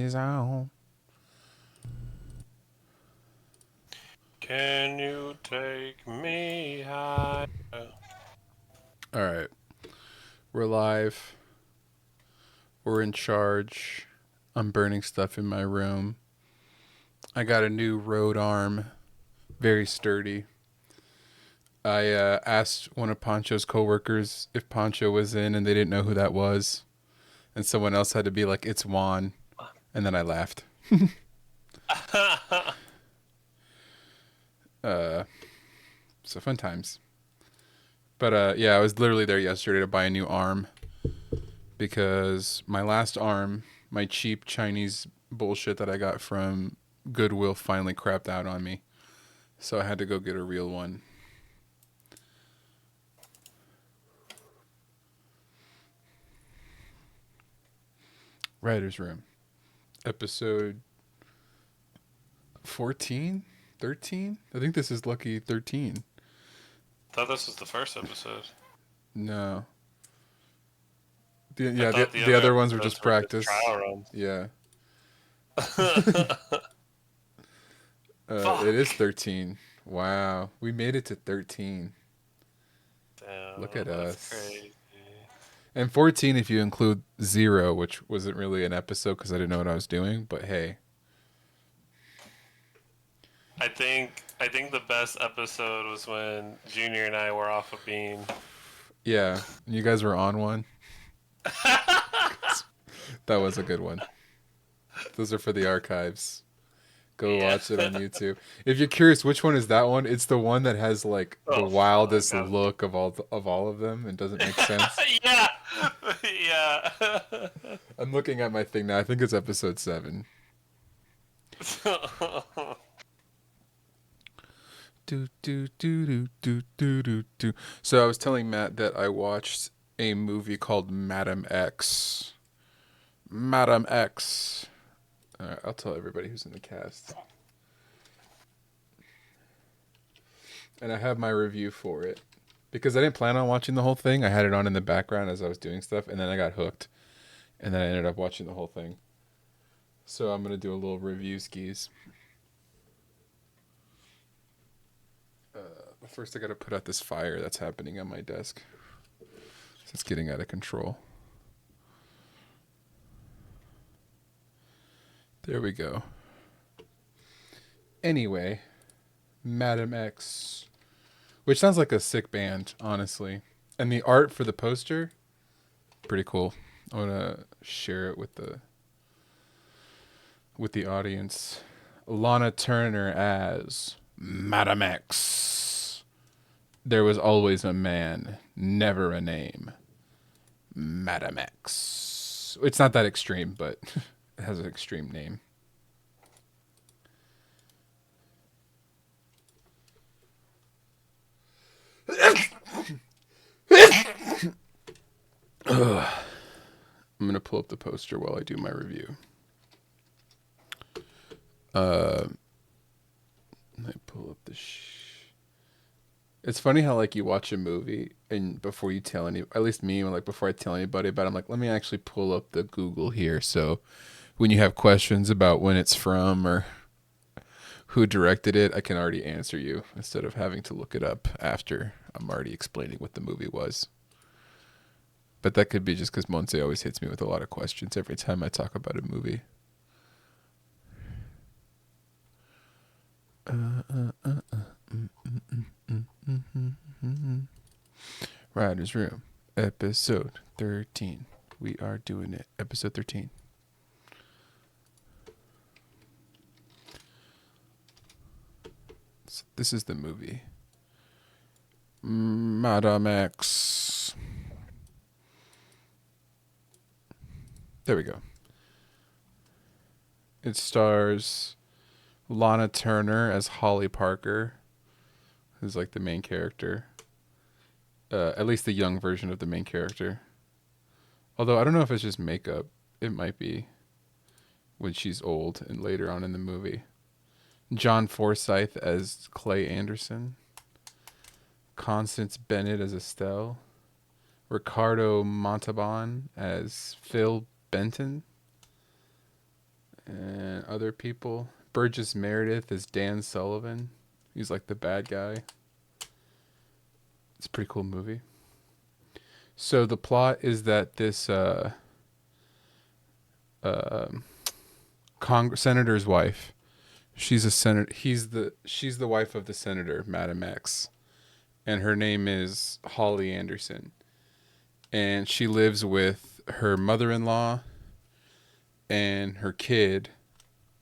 is on. Can you take me high? All right. We're live. We're in charge. I'm burning stuff in my room. I got a new Rode arm. Very sturdy. I asked one of Pancho's coworkers if Pancho was in, and they didn't know who that was. And someone else had to be like, "It's Juan," and then I laughed. Uh, so fun times. But yeah, I was literally there yesterday to buy a new arm because my last arm, my cheap Chinese bullshit that I got from Goodwill, finally crapped out on me. So I had to go get a real one. Writer's Room. Episode 14? 13? I think this is lucky 13. Thought this was the first episode. No. I Yeah, thought the the other other ones were episodes just were just practice. trial runs. Yeah. It is Fuck. 13. Wow. We made it to 13. Look Damn, at that's us. crazy. And 14 if you include 0, which wasn't really an episode because I didn't know what I was doing, but hey. I think the best episode was when Junior and I were off a bean. Yeah, you guys were on one. That was a good one. Those are for the archives. Go Yeah. watch it on YouTube. If you're curious which one is that one, it's the one that has like the Oh fuck. wildest look of all of them and doesn't make sense. Yeah. Yeah. I'm looking at my thing now. I think it's episode 7. Do do do do do do do do. So I was telling Matt that I watched a movie called Madam X. Madam X. All right, I'll tell everybody who's in the cast. And I have my review for it because I didn't plan on watching the whole thing. I had it on in the background as I was doing stuff, and then I got hooked, and then I ended up watching the whole thing. So I'm gonna do a little review skis. But first, I gotta put out this fire that's happening on my desk. It's getting out of control. There we go. Anyway, Madam X, which sounds like a sick band, honestly. And the art for the poster, pretty cool. I want to share it with the audience. Lana Turner as Madam X. There was always a man, never a name. Madam X. It's not that extreme, but it has an extreme name. Ugh. I'm gonna pull up the poster while I do my review. I pull up the. It's funny how like you watch a movie and before you tell any, at least me, like before I tell anybody about it, I'm like, let me actually pull up the Google here. So when you have questions about when it's from or who directed it, I can already answer you instead of having to look it up after I'm already explaining what the movie was. But that could be just because Monse always hits me with a lot of questions every time I talk about a movie. Writer's Room, episode 13. We are doing it. Episode 13. So this is the movie. Madame X. There we go. It stars Lana Turner as Holly Parker, who's like the main character. At least the young version of the main character. Although I don't know if it's just makeup. It might be when she's old and later on in the movie. John Forsythe as Clay Anderson. Constance Bennett as Estelle. Ricardo Montalban as Phil Benton. And other people. Burgess Meredith is Dan Sullivan. He's like the bad guy. It's a pretty cool movie. So the plot is that this uh, senator's wife, she's the wife of the senator, Madam X, and her name is Holly Anderson, and she lives with her mother-in-law and her kid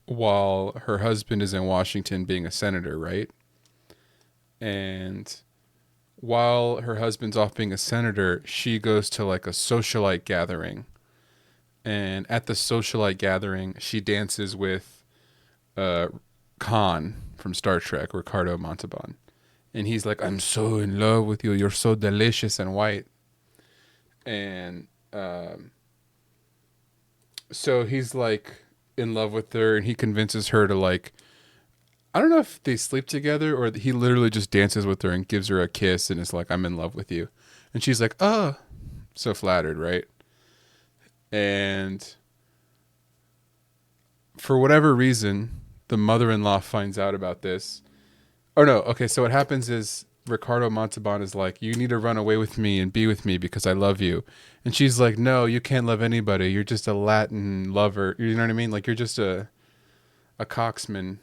while her husband is in Washington being a senator, right? And while her husband's off being a senator, she goes to like a socialite gathering. And at the socialite gathering, she dances with uh, Khan from Star Trek, Ricardo Montalban. And he's like, I'm so in love with you. You're so delicious and white. And so he's like in love with her, and he convinces her to like, I don't know if they sleep together or he literally just dances with her and gives her a kiss and is like, I'm in love with you. And she's like, oh, so flattered, right? And for whatever reason, the mother-in-law finds out about this. Oh no, okay, so what happens is Ricardo Montalban is like, you need to run away with me and be with me because I love you. And she's like, no, you can't love anybody. You're just a Latin lover. You know what I mean? Like, you're just a coxman.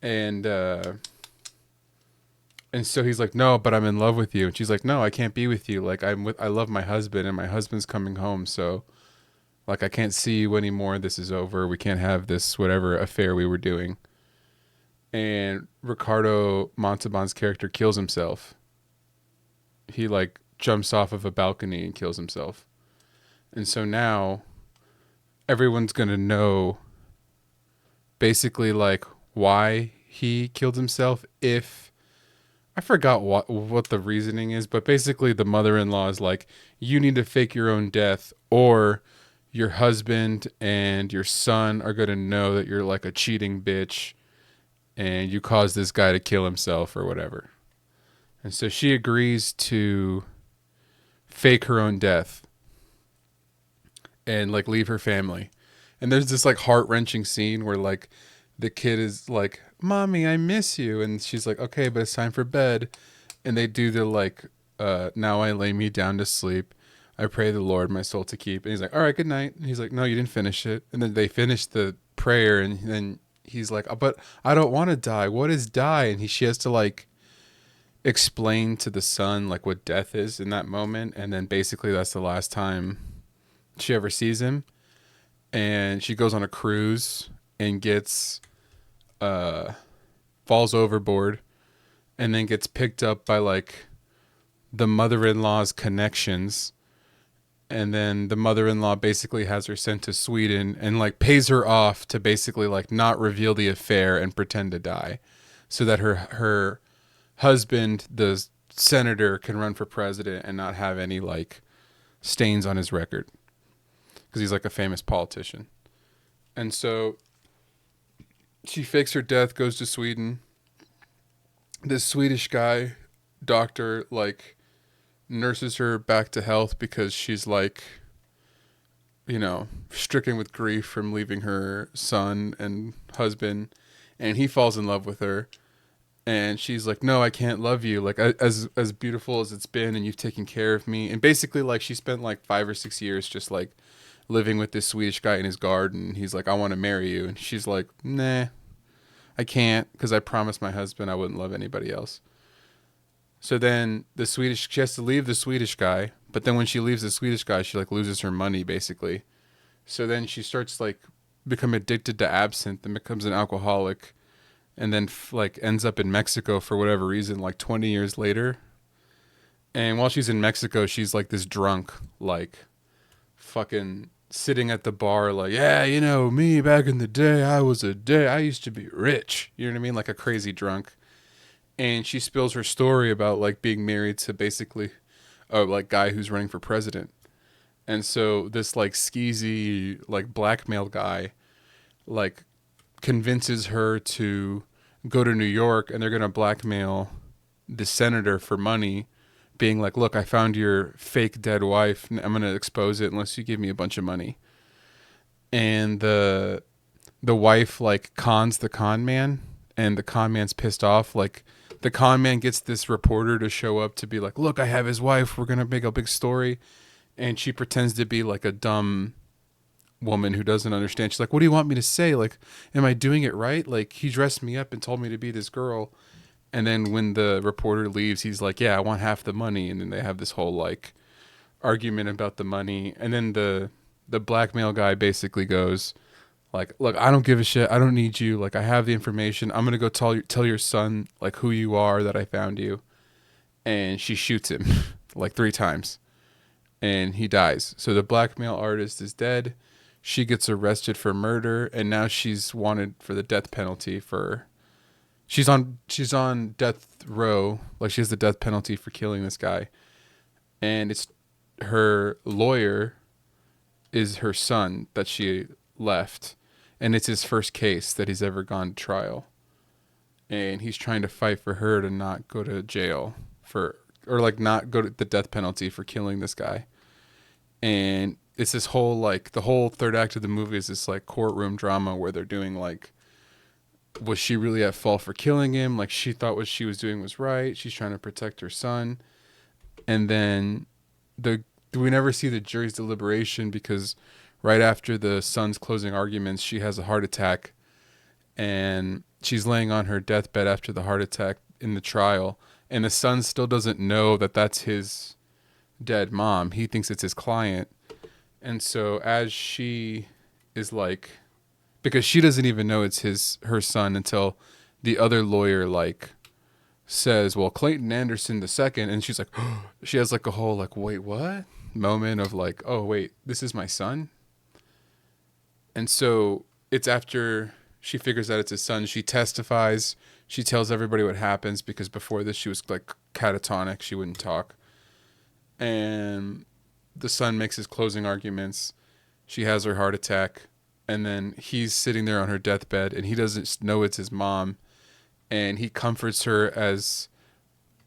And and so he's like, no, but I'm in love with you. And she's like, no, I can't be with you. Like, I love my husband, and my husband's coming home. So like, I can't see you anymore. This is over. We can't have this whatever affair we were doing. And Ricardo Montalban's character kills himself. He like jumps off of a balcony and kills himself. And so now everyone's going to know basically like why he killed himself. If I forgot what the reasoning is, but basically the mother-in-law is like, you need to fake your own death, or your husband and your son are going to know that you're like a cheating bitch and you caused this guy to kill himself or whatever. And so she agrees to fake her own death and like leave her family. And there's this like heart-wrenching scene where like the kid is like, "Mommy, I miss you." And she's like, "Okay, but it's time for bed." And they do the like, now I lay me down to sleep. I pray the Lord my soul to keep. And he's like, "All right, good night." And he's like, "No, you didn't finish it." And then they finish the prayer, and then he's like, "Oh, but I don't want to die. What is die?" And she has to like explain to the son like what death is in that moment. And then basically that's the last time she ever sees him. And she goes on a cruise and gets falls overboard, and then gets picked up by like the mother-in-law's connections. And then the mother-in-law basically has her sent to Sweden and like pays her off to basically like not reveal the affair and pretend to die, so that her husband, the senator, can run for president and not have any like stains on his record because he's like a famous politician. And so she fakes her death, goes to Sweden. This Swedish guy, doctor, like nurses her back to health because she's like, you know, stricken with grief from leaving her son and husband. And he falls in love with her. And she's like, no, I can't love you. Like, as beautiful as it's been, and you've taken care of me. And basically, like, she spent like 5 or 6 years just like living with this Swedish guy in his garden. He's like, I want to marry you. And she's like, nah, I can't, because I promised my husband I wouldn't love anybody else. So then she has to leave the Swedish guy. But then when she leaves the Swedish guy, she like loses her money basically. So then she starts like become addicted to absinthe and becomes an alcoholic, and then like ends up in Mexico for whatever reason, like 20 years later. And while she's in Mexico, she's like this drunk, like fucking sitting at the bar, like, yeah, you know, me back in the day, I used to be rich. You know what I mean? Like a crazy drunk. And she spills her story about like being married to basically a like guy who's running for president. And so this like skeezy, like blackmail guy, like convinces her to go to New York, and they're going to blackmail the senator for money, being like, look, I found your fake dead wife. I'm going to expose it unless you give me a bunch of money. and the wife like cons the con man, and the con man's pissed off. Like the con man gets this reporter to show up to be like, look, I have his wife, we're gonna make a big story. And she pretends to be like a dumb woman who doesn't understand. She's like, what do you want me to say? Like, am I doing it right? Like, he dressed me up and told me to be this girl. And then when the reporter leaves, he's like, yeah, I want half the money. And then they have this whole like argument about the money. And then the blackmail guy basically goes like, look, I don't give a shit. I don't need you. Like, I have the information. I'm going to go tell your son like who you are, that I found you. And she shoots him like 3 times and he dies. So the blackmail artist is dead. She gets arrested for murder, and now she's wanted for the death penalty for she's on death row, like she has the death penalty for killing this guy. And it's her lawyer is her son that she left, and it's his first case that he's ever gone to trial. And he's trying to fight for her to not go to jail for or like not go to the death penalty for killing this guy. And it's this whole like the whole third act of the movie is this like courtroom drama where they're doing like, was she really at fault for killing him? Like she thought what she was doing was right. She's trying to protect her son. And then the we never see the jury's deliberation because right after the son's closing arguments, she has a heart attack and she's laying on her deathbed after the heart attack in the trial. And the son still doesn't know that that's his dead mom. He thinks it's his client. And so as she is like, because she doesn't even know it's her son until the other lawyer like says, well, Clayton Anderson the second, and she's like, she has like a whole like, wait, what moment of like, oh wait, this is my son. And so it's after she figures out it's his son, she testifies, she tells everybody what happens because before this she was like catatonic, she wouldn't talk. And the son makes his closing arguments. She has her heart attack, and then he's sitting there on her deathbed, and he doesn't know it's his mom, and he comforts her as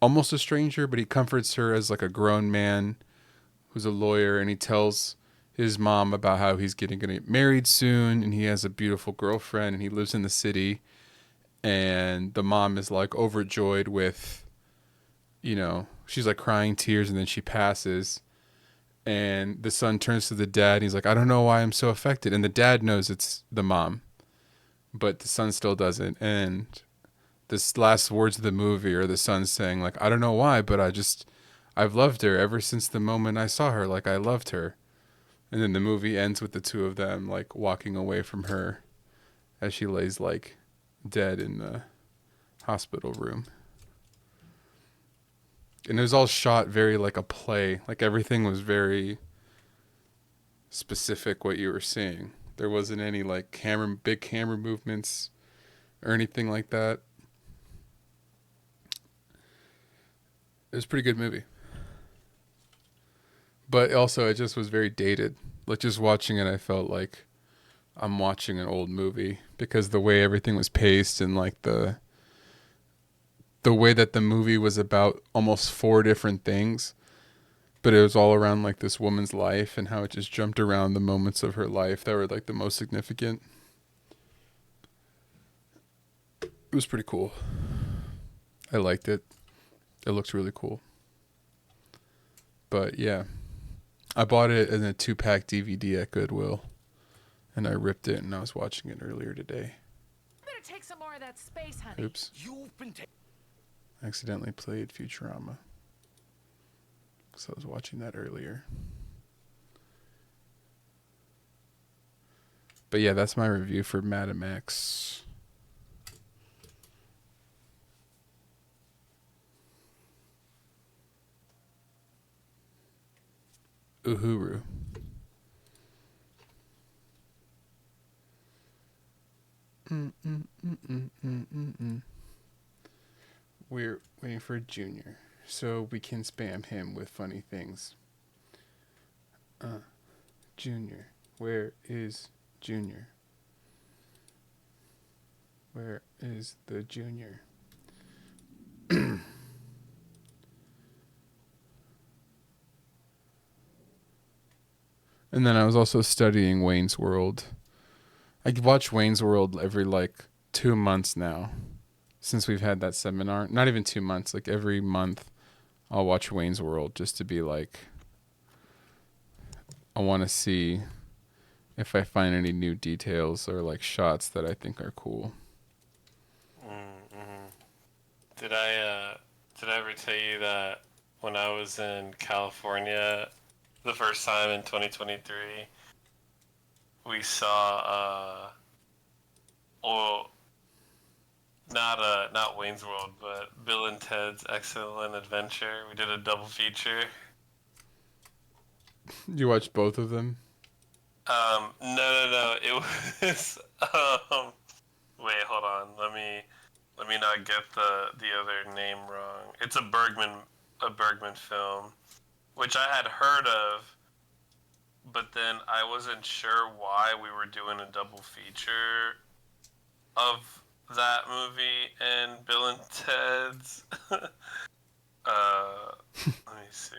almost a stranger, but he comforts her as like a grown man who's a lawyer, and he tells his mom about how he's gonna get married soon, and he has a beautiful girlfriend, and he lives in the city, and the mom is like overjoyed with, she's like crying tears, and then she passes. And the son turns to the dad and he's like, I don't know why I'm so affected. And the dad knows it's the mom, but the son still doesn't. And this last words of the movie are the son saying like, I don't know why, but I've loved her ever since the moment I saw her. Like I loved her. And then the movie ends with the two of them like walking away from her as she lays like dead in the hospital room. And it was all shot very like a play. Like everything was very specific what you were seeing. There wasn't any like big camera movements or anything like that. It was a pretty good movie. But also it just was very dated. Like just watching it I felt like I'm watching an old movie because the way everything was paced and like the way that the movie was about almost 4 different things, but it was all around like this woman's life and how it just jumped around the moments of her life that were like the most significant. It was pretty cool. I liked it. It looks really cool. But yeah, I bought it in a 2-pack DVD at Goodwill and I ripped it and I was watching it earlier today. Better take some more of that space, honey. Oops. Accidentally played Futurama. So I was watching that earlier. But yeah, that's my review for Madam X. Uhuru. We're waiting for Junior so we can spam him with funny things. Junior. Where is Junior? Where is the Junior? And then I was also studying Wayne's World. I watch Wayne's World every like 2 months now, since we've had that seminar. Not even 2 months, like every month I'll watch Wayne's World just to be like, I want to see if I find any new details or like shots that I think are cool. Mm-hmm. Did I ever tell you that when I was in California the first time in 2023, we saw well, not Wayne's World, but Bill and Ted's Excellent Adventure. We did a double feature. You watched both of them? No. It was wait, hold on. Let me not get the other name wrong. It's a Bergman film, which I had heard of, but then I wasn't sure why we were doing a double feature of that movie and Bill and Ted's. Let me see.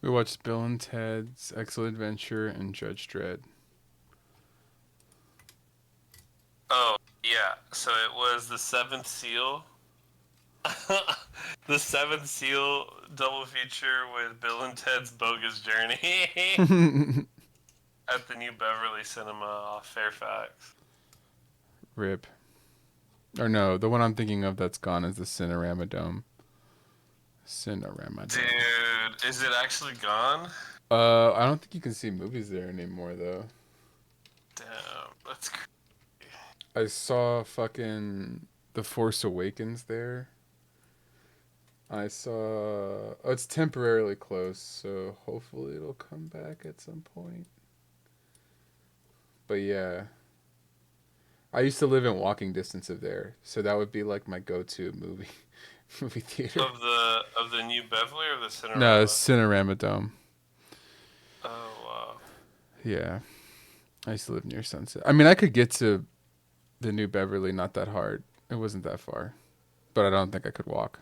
We watched Bill and Ted's Excellent Adventure and Judge Dredd. Oh, yeah. So it was The Seventh Seal. The Seventh Seal double feature with Bill and Ted's Bogus Journey at the New Beverly Cinema off Fairfax. Rip. Or no, the one I'm thinking of that's gone is the Cinerama Dome. Cinerama Dome. Dude, is it actually gone? I don't think you can see movies there anymore though. Damn, that's crazy. I saw fucking The Force Awakens there. I saw... Oh, it's temporarily closed, so hopefully it'll come back at some point. But yeah. I used to live in walking distance of there, so that would be like my go-to movie theater. Of the New Beverly or the Cinerama? No, it's Cinerama Dome. Oh wow. Yeah. I used to live near Sunset. I mean, I could get to the New Beverly not that hard. It wasn't that far. But I don't think I could walk.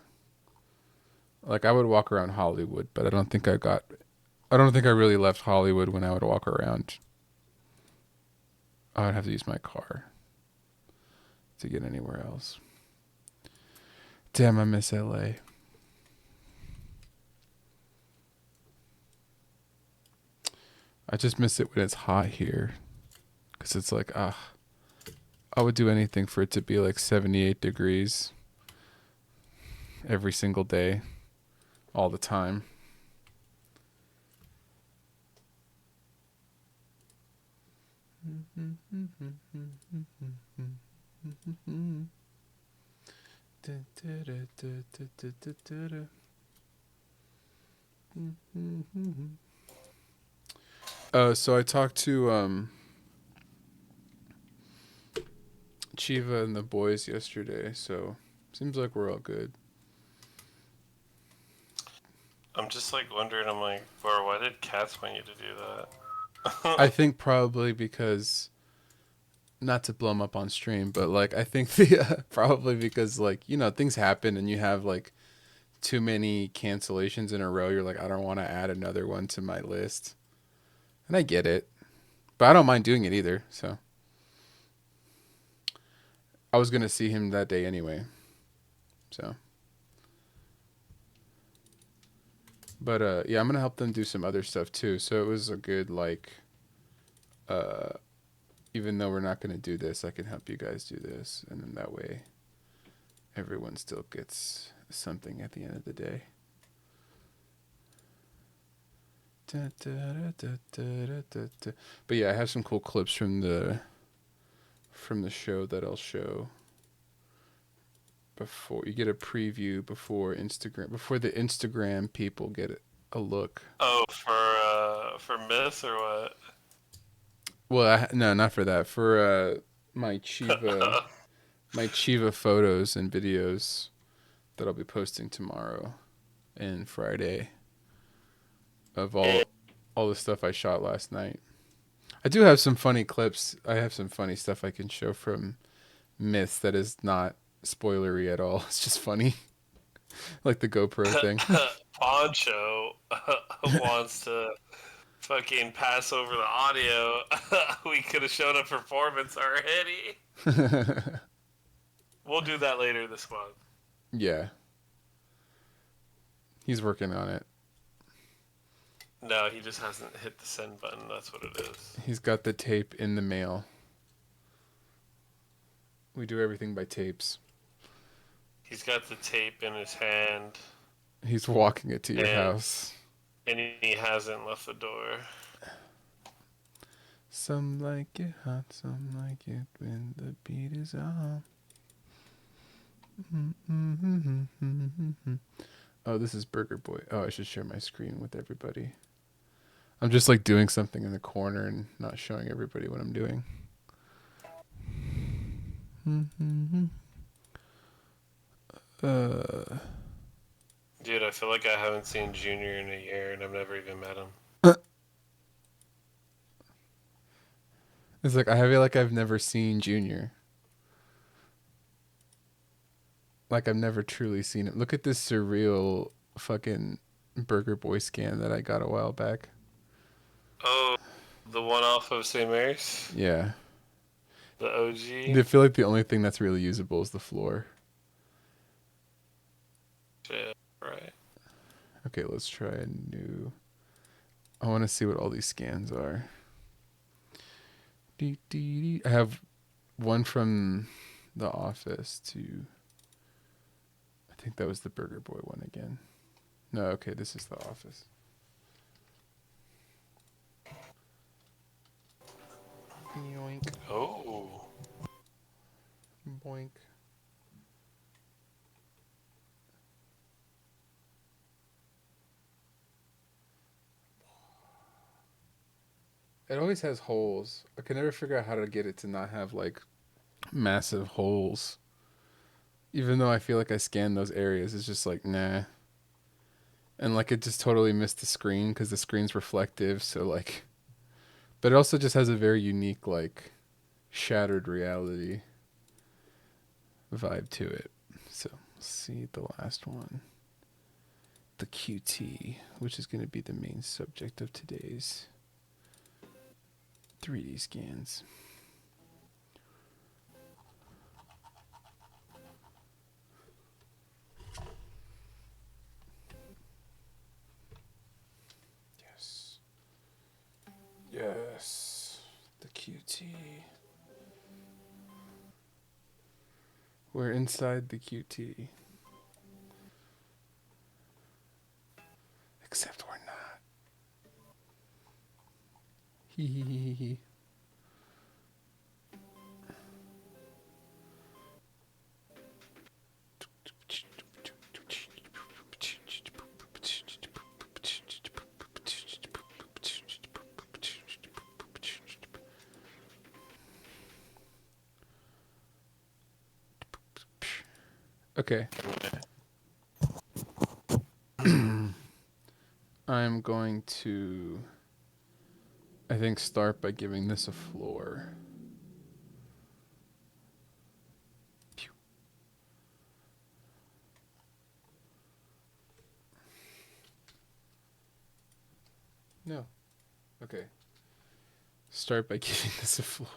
Like, I would walk around Hollywood, but I don't think I really left Hollywood when I would walk around. I would have to use my car to get anywhere else. Damn, I miss LA. I just miss it when it's hot here. Because it's like, I would do anything for it to be like 78 degrees every single day, all the time. So I talked to Chiva and the boys yesterday, so seems like we're all good. I'm just like wondering, I'm like, bro, why did Cats want you to do that? I think probably because, not to blow them up on stream, but like I think the probably because like, you know, things happen and you have like too many cancellations in a row. You're like, I don't want to add another one to my list, and I get it, but I don't mind doing it either. So I was gonna see him that day anyway, so. But yeah, I'm gonna help them do some other stuff too. So it was a good like, even though we're not gonna do this, I can help you guys do this, and then that way, everyone still gets something at the end of the day. But yeah, I have some cool clips from the show that I'll show. Before you get a preview, before the Instagram people get a look. Oh, for Myth or what? Well, no, not for that. For my Chiva photos and videos that I'll be posting tomorrow and Friday of all the stuff I shot last night. I do have some funny clips. I have some funny stuff I can show from Myths that is not spoilery at all. It's just funny. Like the GoPro thing. Pancho wants to fucking pass over the audio, we could have shown a performance already. We'll do that later this month. Yeah. He's working on it. No, he just hasn't hit the send button. That's what it is. He's got the tape in the mail. We do everything by tapes. He's got the tape in his hand, He's walking it to your And- house. and he hasn't left the door. Some like it hot, some like it when the beat is on. Oh, this is Burger Boy. Oh, I should share my screen with everybody. I'm just like doing something in the corner and not showing everybody what I'm doing. Dude, I feel like I haven't seen Junior in a year, and I've never even met him. It's like I feel like I've never seen Junior. Like I've never truly seen it. Look at this surreal fucking Burger Boy scan that I got a while back. Oh, the one off of St. Mary's? Yeah. The OG? I feel like the only thing that's really usable is the floor. Yeah, right. Okay, let's try a new. I want to see what all these scans are. I have one from The Office to. I think that was the Burger Boy one again. No, okay, this is The Office. Yoink. Oh. Boink. It always has holes. I can never figure out how to get it to not have like massive holes. Even though I feel like I scanned those areas, it's just like nah. And like it just totally missed the screen because the screen's reflective. So like, but it also just has a very unique like shattered reality vibe to it. So let's see the last one. The QT, which is going to be the main subject of today's 3D scans. Yes. Yes. The QT. We're inside the QT. Except we're not. Hee hee hee hee. Okay. I'm going to, I think, start by giving this a floor. Pew. No. Okay. Start by giving this a floor.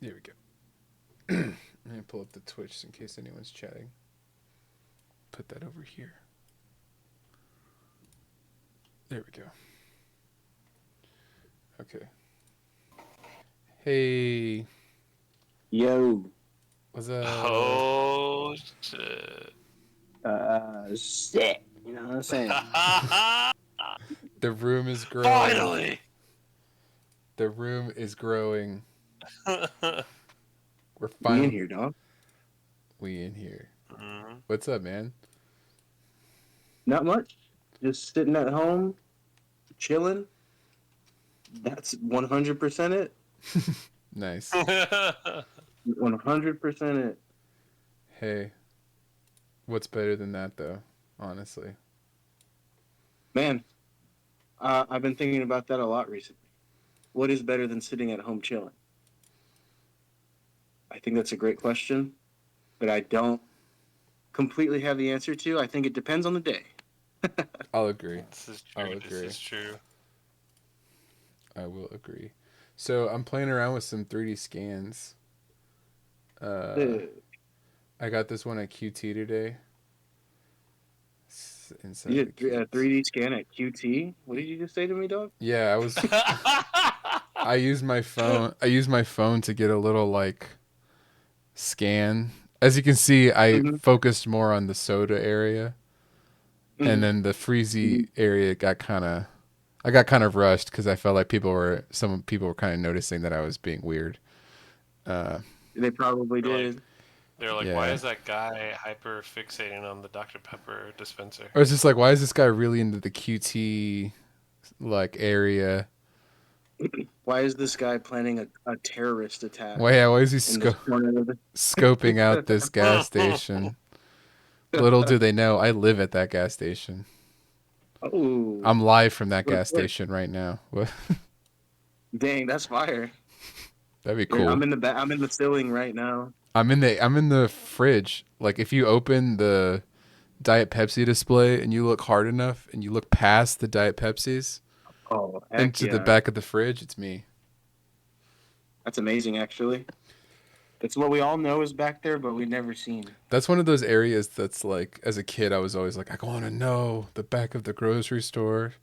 There we go. I'm going to pull up the Twitch in case anyone's chatting. Put that over here. There we go. Okay. Hey. Yo. What's up? Oh, shit. Shit. You know what I'm saying? The room is growing. Finally! The room is growing. We're We finally in here, dog. We in here. Mm-hmm. What's up, man? Not much. Just sitting at home, chilling. That's 100% it. Nice. 100% it. Hey. What's better than that, though? Honestly. Man, I've been thinking about that a lot recently. What is better than sitting at home chilling? I think that's a great question, but I don't completely have the answer to. I think it depends on the day. I'll agree. This is I'll true. This agree. is true. I will agree. So I'm playing around with some 3D scans. Uh, I got this one at QT today. Inside You the did a kit. 3D scan at QT. What did you just say to me, dog? Yeah, I was. I used my phone. I used my phone to get a little like scan. As you can see, I Mm-hmm. focused more on the soda area, and Mm-hmm. then the freezy area got kind of. I got kind of rushed because I felt like some people were kind of noticing that I was being weird. Uh, They probably They're like, did. they're like, why yeah. is that guy hyper fixating on the Dr. Pepper dispenser? I was just like, why is this guy really into the QT like area? Why is this guy planning a terrorist attack Why is he in this corner of scoping out the? this gas station? Little do they know, I live at that gas station. Oh, I'm live from that look, gas look. station right now. Dang, that's fire. That'd be Yeah, cool. I'm in the ceiling right now. I'm in the fridge. Like if you open the Diet Pepsi display and you look hard enough and you look past the Diet Pepsis Oh, heck into the yeah. back of the fridge, it's me. That's amazing, actually. That's what we all know is back there, but we've never seen. That's one of those areas that's like, as a kid, I was always like, I want to know the back of the grocery store,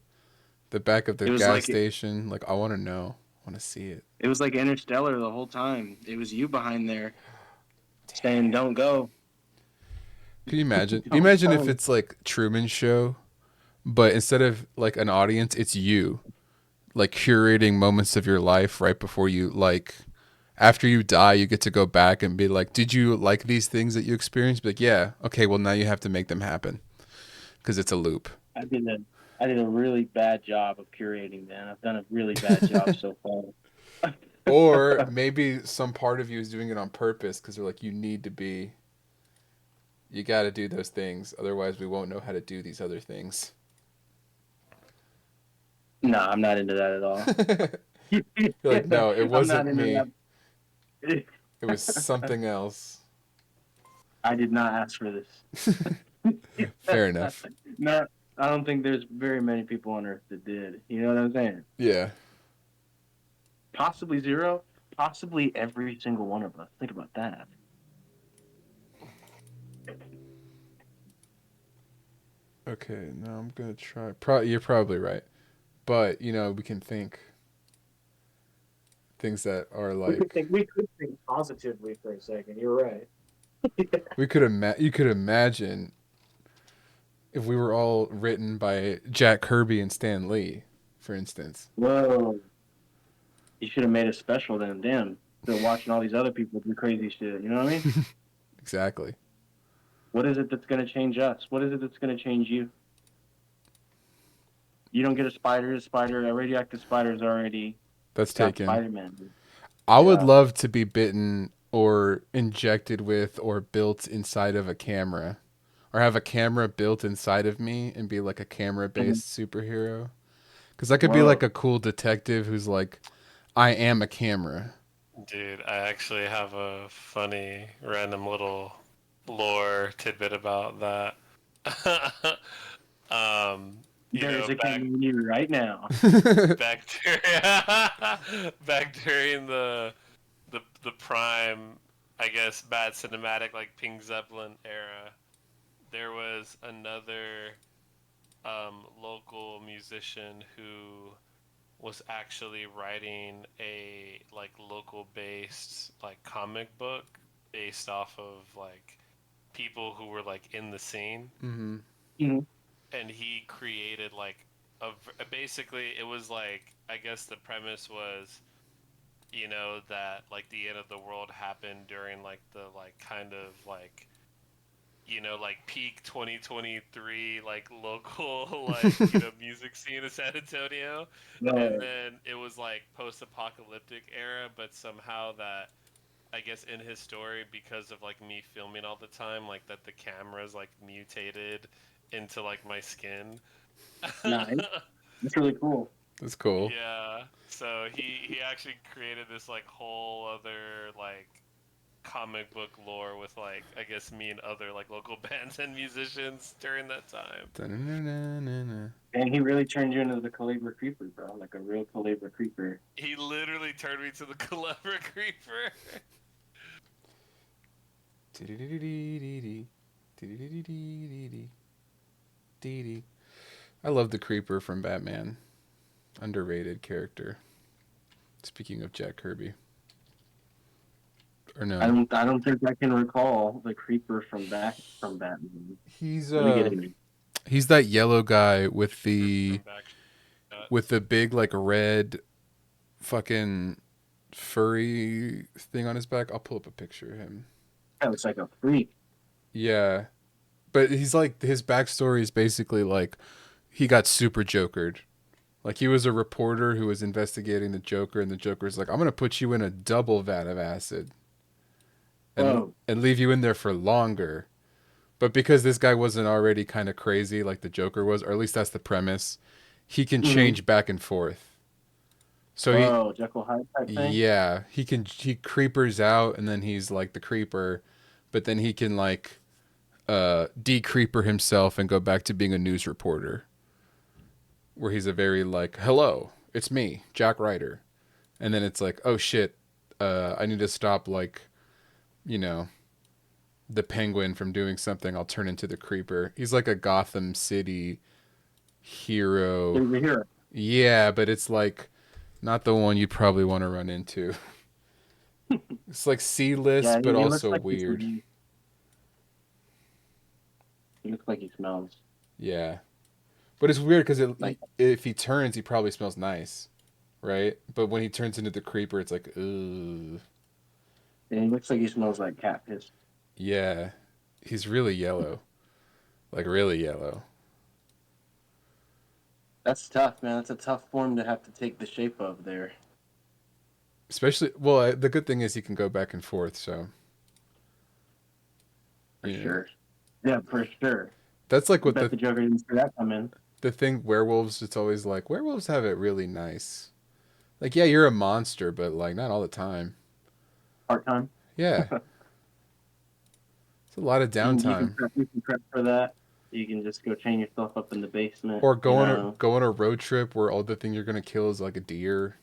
the back of the It was gas like station. Like, I want to know. I want to see it. it was like Interstellar the whole time. It was you behind there saying, "Don't go, Can you imagine? Can you don't imagine if go." it's like Truman Show, but instead of like an audience, it's you, like curating moments of your life right before you, like, after you die, you get to go back and be like, did you like these things that you experienced? Be like, yeah. Okay, well, now you have to make them happen because it's a loop. I did a I did a really bad job of curating, man. I've done a really bad job so far. Or maybe some part of you is doing it on purpose because they're like, you got to do those things. Otherwise, we won't know how to do these other things. Nah, I'm not into that at all. You're like, no, it I'm not wasn't into me. that. It was something else. I did not ask for this. Fair enough. No, I don't think there's very many people on Earth that did. You know what I'm saying? Yeah. Possibly zero, possibly every single one of us. Think about that. Okay, now I'm going to try. You're probably right. But, we can think things that are like. We could think positively for a second. You're right. You could imagine if we were all written by Jack Kirby and Stan Lee, for instance. Whoa. You should have made a special then. Damn. Instead of watching all these other people do crazy shit. You know what I mean? Exactly. What is it that's going to change us? What is it that's going to change you? You don't get a spider. A radioactive spider is already That's got taken. Spider-Man. I would Yeah. love to be bitten or injected with or built inside of a camera. Or have a camera built inside of me and be like a camera based superhero. Because I could be like Whoa. a cool detective who's like, I am a camera. Dude, I actually have a funny, random little lore tidbit about that. um, There's a back camera in you right now. back during back during the prime, I guess, bad cinematic like Pink Zeppelin era, there was another local musician who was actually writing a like local based like comic book based off of like people who were like in the scene, Mm-hmm. Mm-hmm. and he created like basically it was like, I guess the premise was, that like the end of the world happened during like the like kind of like, like peak 2023 like local like music scene in San Antonio, and then it was like post-apocalyptic era, but somehow that, I guess, in his story, because of like me filming all the time, like that the cameras like mutated into like my skin. Nice. That's really cool. That's cool. Yeah, so he actually created this like whole other like comic book lore with like I guess me and other like local bands and musicians during that time. Da-na-na-na-na-na. And he really turned you into the Calabra Creeper, bro. Like a real Calabra Creeper. He literally turned me to the Clever Creeper. Dee-dee-dee-dee-dee-dee. Dee-dee-dee-dee-dee-dee. Dee-dee. I love the Creeper from Batman. Underrated character. Speaking of Jack Kirby. Or no. I don't think I can recall the Creeper from Batman. He's Let me get it. he's that yellow guy with From the big like red fucking furry thing on his back. I'll pull up a picture of him. That looks like a freak. Yeah. But he's like his backstory is basically like he got super jokered. Like he was a reporter who was investigating the Joker, and the Joker's like, I'm gonna put you in a double vat of acid. Whoa. And leave you in there for longer. But because this guy wasn't already kind of crazy like the Joker was, or at least that's the premise, he can change back and forth. So Jekyll Hyde type thing? yeah, he creepers out and then he's like the creeper, but then he can like decreeper himself and go back to being a news reporter. Where he's a very like, hello, it's me, Jack Ryder. And then it's like, oh shit, I need to stop like, you know, the Penguin from doing something. I'll turn into the Creeper. He's like a Gotham City hero. He's a hero. Yeah, but it's like not the one you'd probably want to run into. It's like C-list, but he also looks like weird. He looks like he smells. Yeah. But it's weird because Like- if he turns, he probably smells nice, right? But when he turns into the Creeper, it's like, ugh. And he looks like he smells like cat piss. Yeah. He's really yellow. Like, really yellow. That's tough, man. That's a tough form to have to take the shape of there. Especially, well, the good thing is he can go back and forth, so. For Yeah. sure. Yeah, for sure. That's like I what bet the Joker didn't see that coming. the thing werewolves, it's always like, werewolves have it really nice. Like, yeah, you're a monster, but like, not all the time. Part time. Yeah. It's a lot of downtime. You can prep for that. You can just go chain yourself up in the basement. Or go on a road trip where all the thing you're gonna kill is like a deer.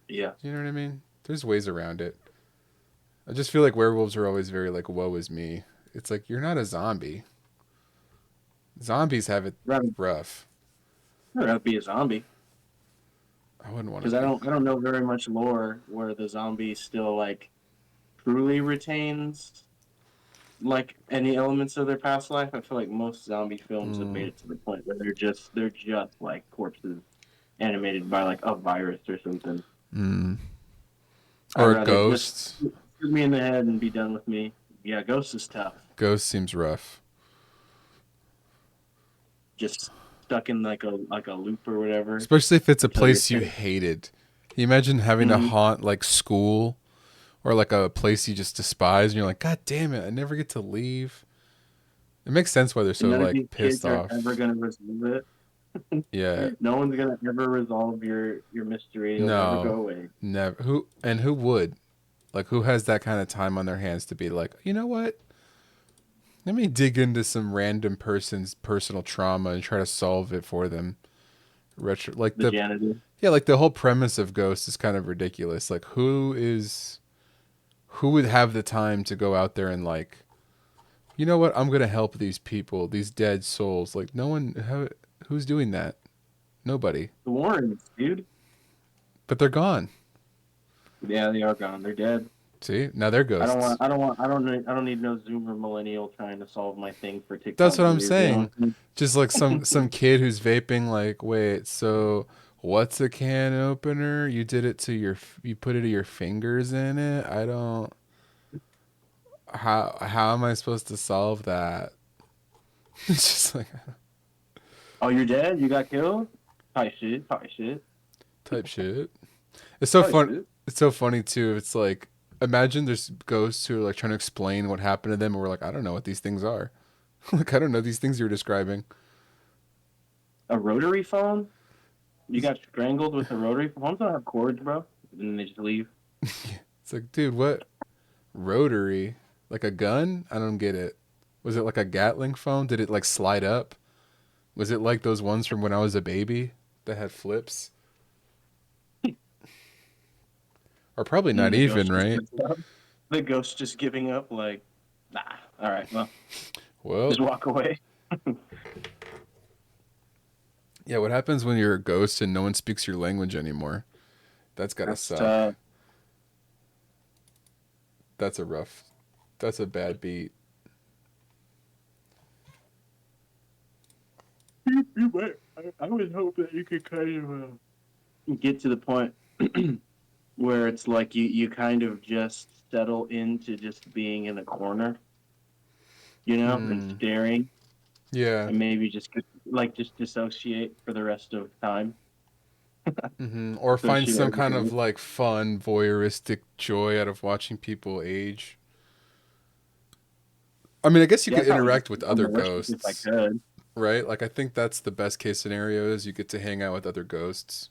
Yeah. You know what I mean? There's ways around it. I just feel like werewolves are always very like, woe is me. It's like, you're not a zombie. Zombies have it rough. I'd rather be a zombie. I wouldn't want to. Because I don't know very much lore where the zombie still like truly retains like any elements of their past life. I feel like most zombie films have made it to the point where they're just like corpses animated by like a virus or something. Or ghosts. Just shoot me in the head and be done with me. Yeah, Ghost is tough. Ghost seems rough. Just stuck in like a loop or whatever. Especially if it's a So place you're you hated. Can you imagine having to haunt like school or like a place you just despise and you're like, God damn it, I never get to leave. It makes sense why they're so None of these like pissed kids are off. ever gonna resolve it. Yeah. No one's gonna ever resolve your mystery. It'll never go away. Never. Who would? Like, who has that kind of time on their hands to be like, you know what? Let me dig into some random person's personal trauma and try to solve it for them. Like The janitor. yeah, like the whole premise of Ghost is kind of ridiculous. Like, who would have the time to go out there and like, you know what? I'm gonna help these people, these dead souls. Like, no one. Who's doing that? Nobody. The Warrens, dude. But they're gone. Yeah, they are gone. They're dead. See, now they're ghosts. I don't need no Zoomer millennial trying to solve my thing for TikTok. That's what I'm videos, saying. you know? Just like some kid who's vaping. Like, wait, so what's a can opener? You did it to you put it to your fingers in it. I don't. How am I supposed to solve that? It's just like Oh, you're dead? You got killed? Type shit. type shit. It's so Type fun. shit. It's so funny too. It's like, imagine there's ghosts who are like trying to explain what happened to them, and we're like, I don't know what these things are. Like, I don't know these things you're describing. A rotary phone? You got strangled with a rotary phone? Phones don't have cords, bro. And they just leave. It's like, dude, what? Rotary, like a gun? I don't get it. Was it like a Gatling phone? Did it like slide up? Was it like those ones from when I was a baby that had flips? Or probably And not the even, ghost just right? gives up. The ghost just giving up, like, nah. All right, well, Well, just walk away. yeah, what happens when you're a ghost and no one speaks your language anymore? That's gotta That's suck. tough. That's a rough. That's a bad beat. I would hope that you could kind of get to the point where it's like you kind of just settle into just being in a corner, and Hmm. staring, Yeah. and maybe just dissociate for the rest of time. Or find Dissociate some kind of everything. like fun voyeuristic joy out of watching people age. I mean, I guess you Yeah, could I'd probably just interact with become other malicious if I ghosts, could. right? Like I think that's the best case scenario is you get to hang out with other ghosts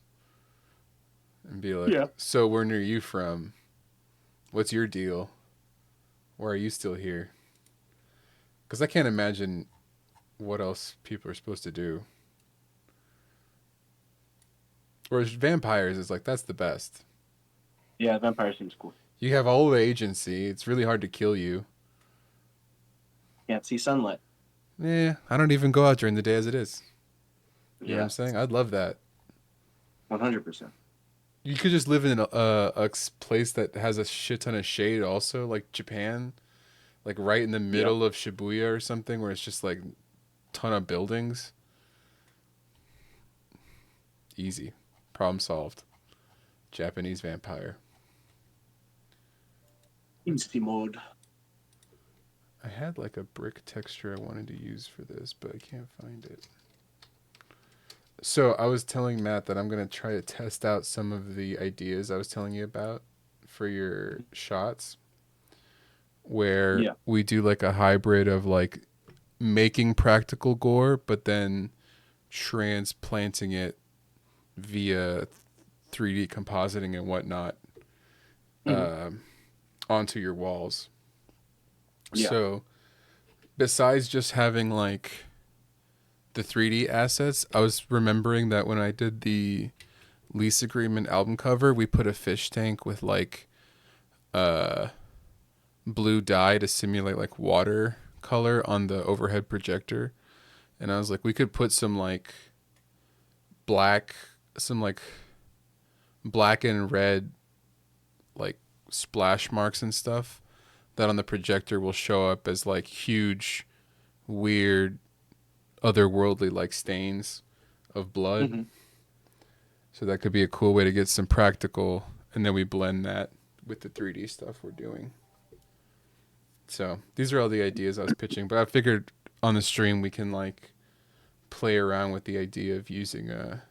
and be like, Yeah. "So where are you from? What's your deal? Why are you still here?" Because I can't imagine what else people are supposed to do. Whereas vampires is like that's the best. Yeah, vampire seems cool. You have all the agency. It's really hard to kill you. Can't see sunlight. Yeah, I don't even go out during the day as it is. You know what I'm Yeah, saying? I'd love that. 100%. You could just live in a place that has a shit ton of shade, also like Japan, like right in the Yeah. middle of Shibuya or something, where it's just like ton of buildings. Easy, problem solved. Japanese vampire. Easy mode. I had like a brick texture I wanted to use for this, but I can't find it. So I was telling Matt that I'm gonna try to test out some of the ideas I was telling you about for your shots, where Yeah. we do like a hybrid of like making practical gore, but then transplanting it via 3D compositing and whatnot Mhm. um onto your walls. Yeah. So besides just having like the 3D assets, I was remembering that when I did the lease agreement album cover, we put a fish tank with like uh blue dye to simulate like water color on the overhead projector. And I was like, we could put black, some like black and red like splash marks and stuff that on the projector will show up as like huge, weird, otherworldly like stains of blood. Hmm. So that could be a cool way to get some practical, and then we blend that with the 3D stuff we're doing. So these are all the ideas I was pitching, but I figured on the stream we can like play around with the idea of using a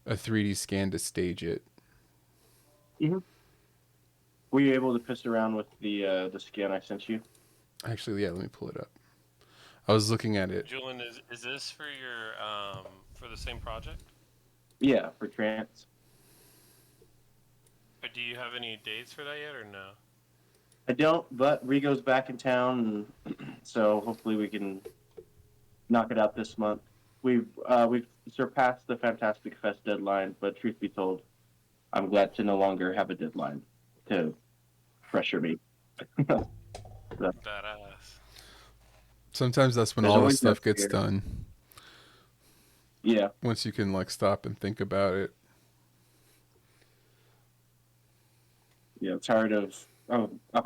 3D scan to stage it. Hmm. Were you able to piss around with the scan I sent you? Actually, yeah, let me pull it up. I was looking at it. Julian, is this for your for the same project? Yeah, for trance. Or do you have any dates for that yet, or no? I don't, but Rigo's back in town, and so hopefully we can knock it out this month. We've surpassed the Fantastic Fest deadline, but truth be told, I'm glad to no longer have a deadline to pressure me. So, Badass. Sometimes that's when there's all the always that stuff gets fear. done. Yeah, Once you can like stop and think about it. yeah. I'm tired of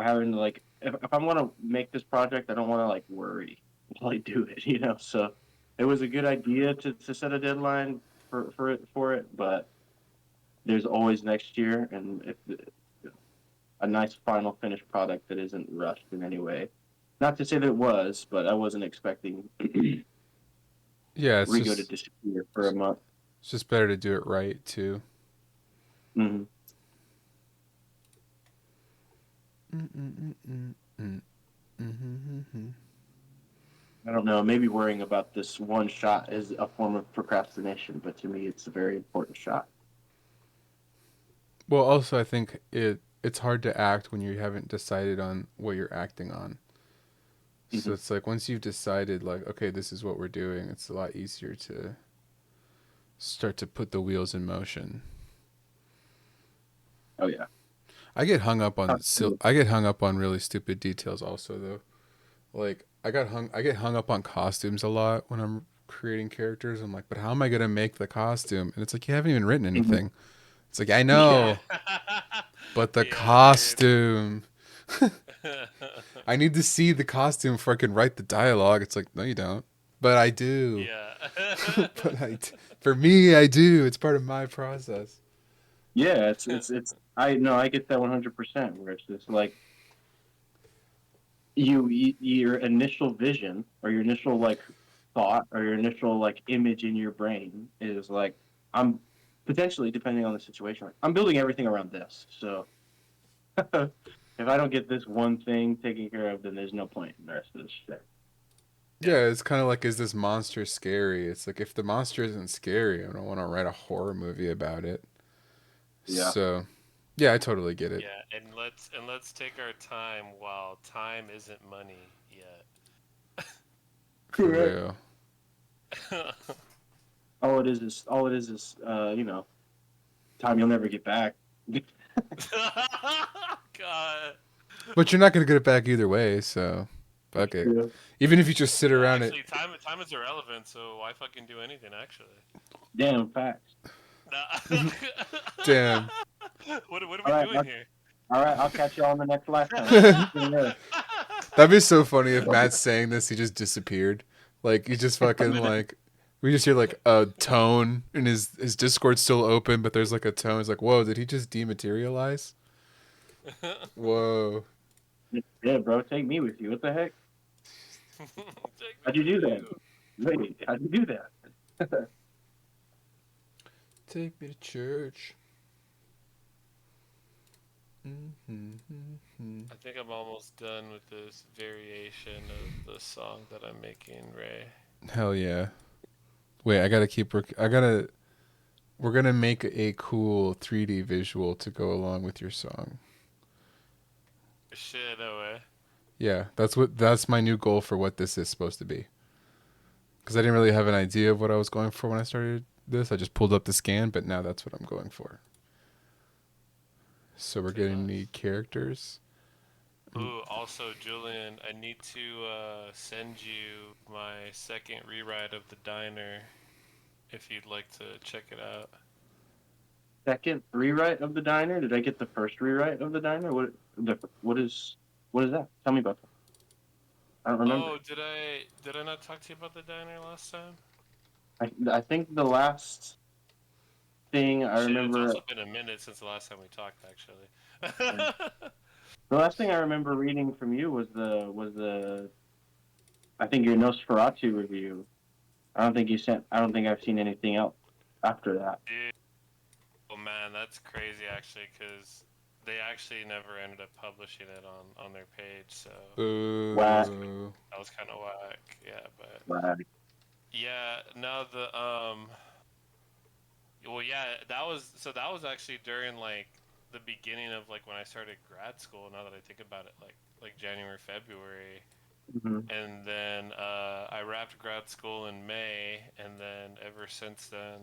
having to like if I want to make this project, I don't want to like worry while I do it. So it was a good idea to set a deadline for it, but there's always next year, and if a nice final finished product that isn't rushed in any way. Not to say that it was, but I wasn't expecting Yeah, Rigo to disappear for a month. it's just better to do it right too. Hmm. I don't know. Maybe worrying about this one shot is a form of procrastination, but to me, it's a very important shot. Well, also I think it it's hard to act when you haven't decided on what you're acting on. So Mhm. it's like once you've decided, like, okay, this is what we're doing, it's a lot easier to start to put the wheels in motion. Oh yeah. I get hung up on really stupid details also though. Like I get hung up on costumes a lot when I'm creating characters. I'm like, but how am I gonna make the costume? And it's like you haven't even written Mhm. anything. It's like I Yeah. know, but the Yeah, dude. costume. I need to see the costume before I can write the dialogue. It's like, no, you don't. But I do. Yeah. but for me, I do. It's part of my process. Yeah, it's I no, I get that 100%. Where it's just like your initial vision or your initial like thought or your initial like image in your brain is like I'm potentially depending on the situation. Like, I'm building everything around this. So if I don't get this one thing taken care of, then there's no point in the rest of this shit. Yeah. Yeah, it's kind of like, is this monster scary? It's like, if the monster isn't scary, I don't want to write a horror movie about it. Yeah. So, yeah, I totally get it. Yeah, and let's take our time while time isn't money For Correct. real. yet. All it is time you'll never get back. God. But you're not going to get it back either way, so fuck it. Yeah. Even if you just sit around it. Actually, time is irrelevant, so why fucking do anything? Actually. Damn facts. Nah. Damn. What are All we right, doing here? all right. I'll catch you all in the next lifetime. That'd be so funny if Matt's saying this, he just disappeared. Like, he just fucking, like, we just hear, like, a tone, and his Discord's still open, but there's, like, a tone. It's like, whoa, did he just dematerialize? Whoa. Yeah, bro, take me with you. What the heck? Take me How'd you do with that? you. Wait, how'd you do that? Take me to church. Mm-hmm. I think I'm almost done with this variation of the song that I'm making, Ray. Hell yeah. Wait, I gotta keep. We're gonna make a cool 3D visual to go along with your song. Shit, no way. Yeah, that's my new goal for what this is supposed to be. Because I didn't really have an idea of what I was going for when I started this. I just pulled up the scan, but now that's what I'm going for. So we're Too gonna nice. need characters. Ooh, also, Julian, I need to send you my second rewrite of The Diner if you'd like to check it out. Second rewrite of the diner? Did I get the first rewrite of the diner? What is that? Tell me about that. I don't remember. Oh, did I not talk to you about The Diner last time? I think the last thing I Shit, it's remember also been a minute since the last time we talked, actually. the last thing I remember reading from you was the I think your Nosferatu review. I don't think I've seen anything else after that. Dude, oh man, that's crazy actually, because they actually never ended up publishing it on their page, so Whack, that was kind of whack. Yeah, but whack. yeah, no, well, yeah, that was actually during like the beginning of like when I started grad school. Now that I think about it, like January, February, Hmm. and then I wrapped grad school in May, and then ever since then,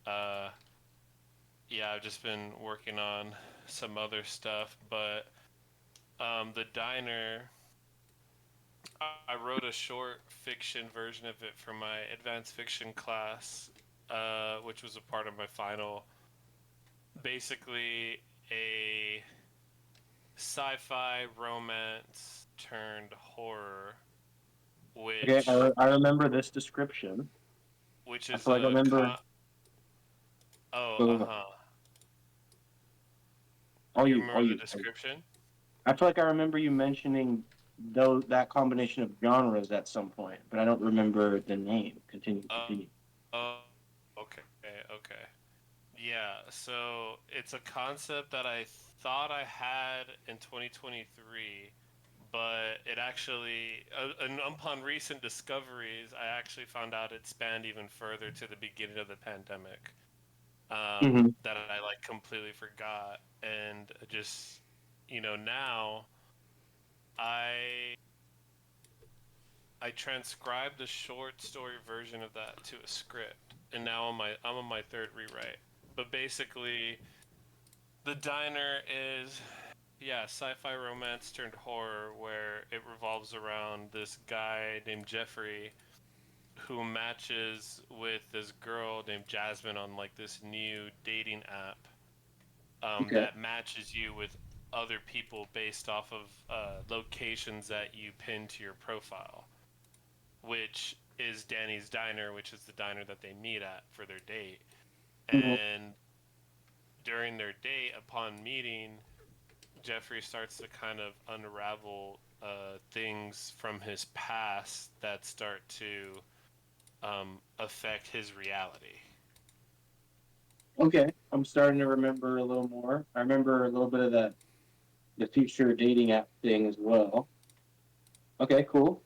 uh, yeah, I've just been working on some other stuff. But the diner, I wrote a short fiction version of it for my advanced fiction class, which was a part of my final. Basically, a sci-fi romance turned horror, Okay, which I remember this description. which I is feel like I a remember. oh, uh-huh. All You you, all remember the you. description? I feel like I remember you mentioning that combination of genres at some point, but I don't remember the name. Continue, Uh, continue. oh, okay, okay. Yeah, so it's a concept that I thought I had in 2023, but it actually, and upon recent discoveries, I actually found out it spanned even further to the beginning of the pandemic. Hmm. That I like completely forgot, and just now I I transcribed a short story version of that to a script, and now I'm on my third rewrite. But basically, the diner is sci-fi romance turned horror, where it revolves around this guy named Jeffrey who matches with this girl named Jasmine on like this new dating app Okay. that matches you with other people based off of locations that you pin to your profile, which is Danny's Diner, which is the diner that they meet at for their date. Mhm. And during their date, upon meeting, Jeffrey starts to kind of unravel things from his past that start to affect his reality. Okay, I'm starting to remember a little more. I remember a little bit of the future dating app thing as well. Okay, cool.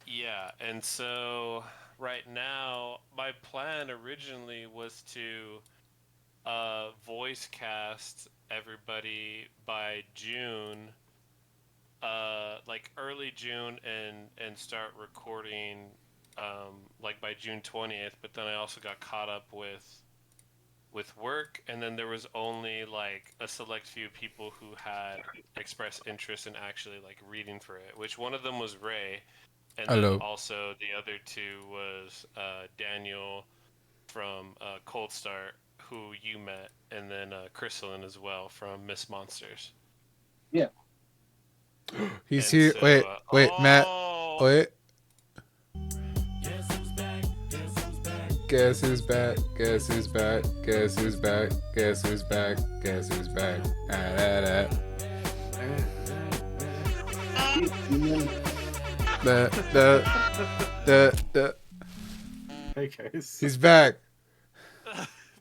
Yeah, and so right now, my plan originally was to voice cast everybody by June, like early June, and start recording like by June 20th. But then I also got caught up with work, and then there was only like a select few people who had expressed interest in actually like reading for it. Which one of them was Ray, and then Hello. also the other two was Daniel from Cold Start, who you met, and then Crystalline as well from Miss Monsters. Yeah. He's And here. so, Wait, Matt. oh, Wait. Guess who's back? Guess who's back? Guess who's back? Guess who's back? Guess who's back? Ah, da, da. Da. Hey guys. He's back.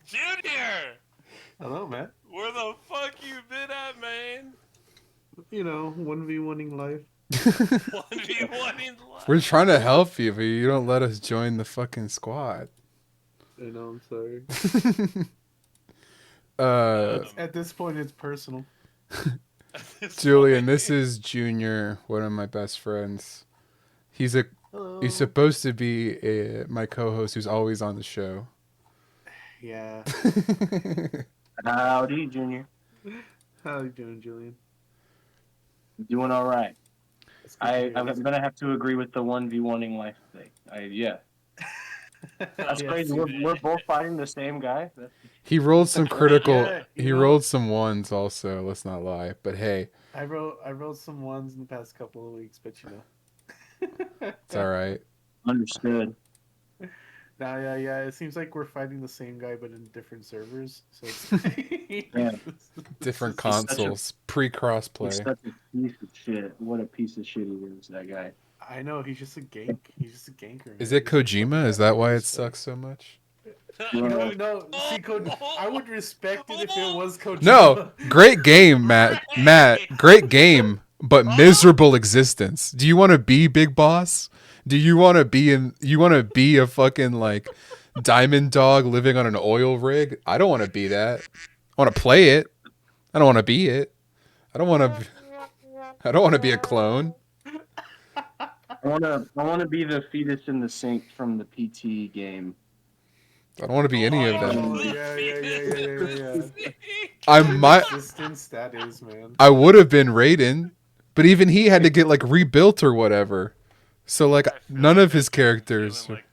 Junior, Hello, Matt. where the fuck you been at, man? 1v1ing life. 1v1 in life. We're trying to help you, but you don't let us join the fucking squad. I'm sorry. At this point, it's personal. Julian, this is Junior, one of my best friends. He's Hello. supposed to be my co-host who's always on the show. Yeah. Howdy, Junior. How you doing, Julian? Doing all right. It's good to hear. I'm gonna have to agree with the 1v1ing life thing. That's Yes. crazy. We're both fighting the same guy. He rolled some critical. Yeah, he rolled some ones also. Let's not lie. But hey, I wrote some ones in the past couple of weeks, but it's all right. Understood. Yeah. It seems like we're fighting the same guy, but in different servers. So it's Yeah. Different it's consoles, He's pre-crossplay. such a piece of shit. What a piece of shit he is, that guy. I know he's just a gank. He's just a ganker. Is man. it Kojima? Is that why it sucks so much? No. See, I would respect it if it was Kojima. No, great game, Matt. Great game, but miserable existence. Do you want to be Big Boss? Do you want to be You want to be a fucking like diamond dog living on an oil rig? I don't want to be that. I want to play it. I don't want to be it. I don't want to be a clone. I wanna be the fetus in the sink from the PT game. I don't want to be any of them. Oh, yeah. I might. Existence that is, man. I would have been Raiden, but even he had to get like rebuilt or whatever. So like none of his characters. Like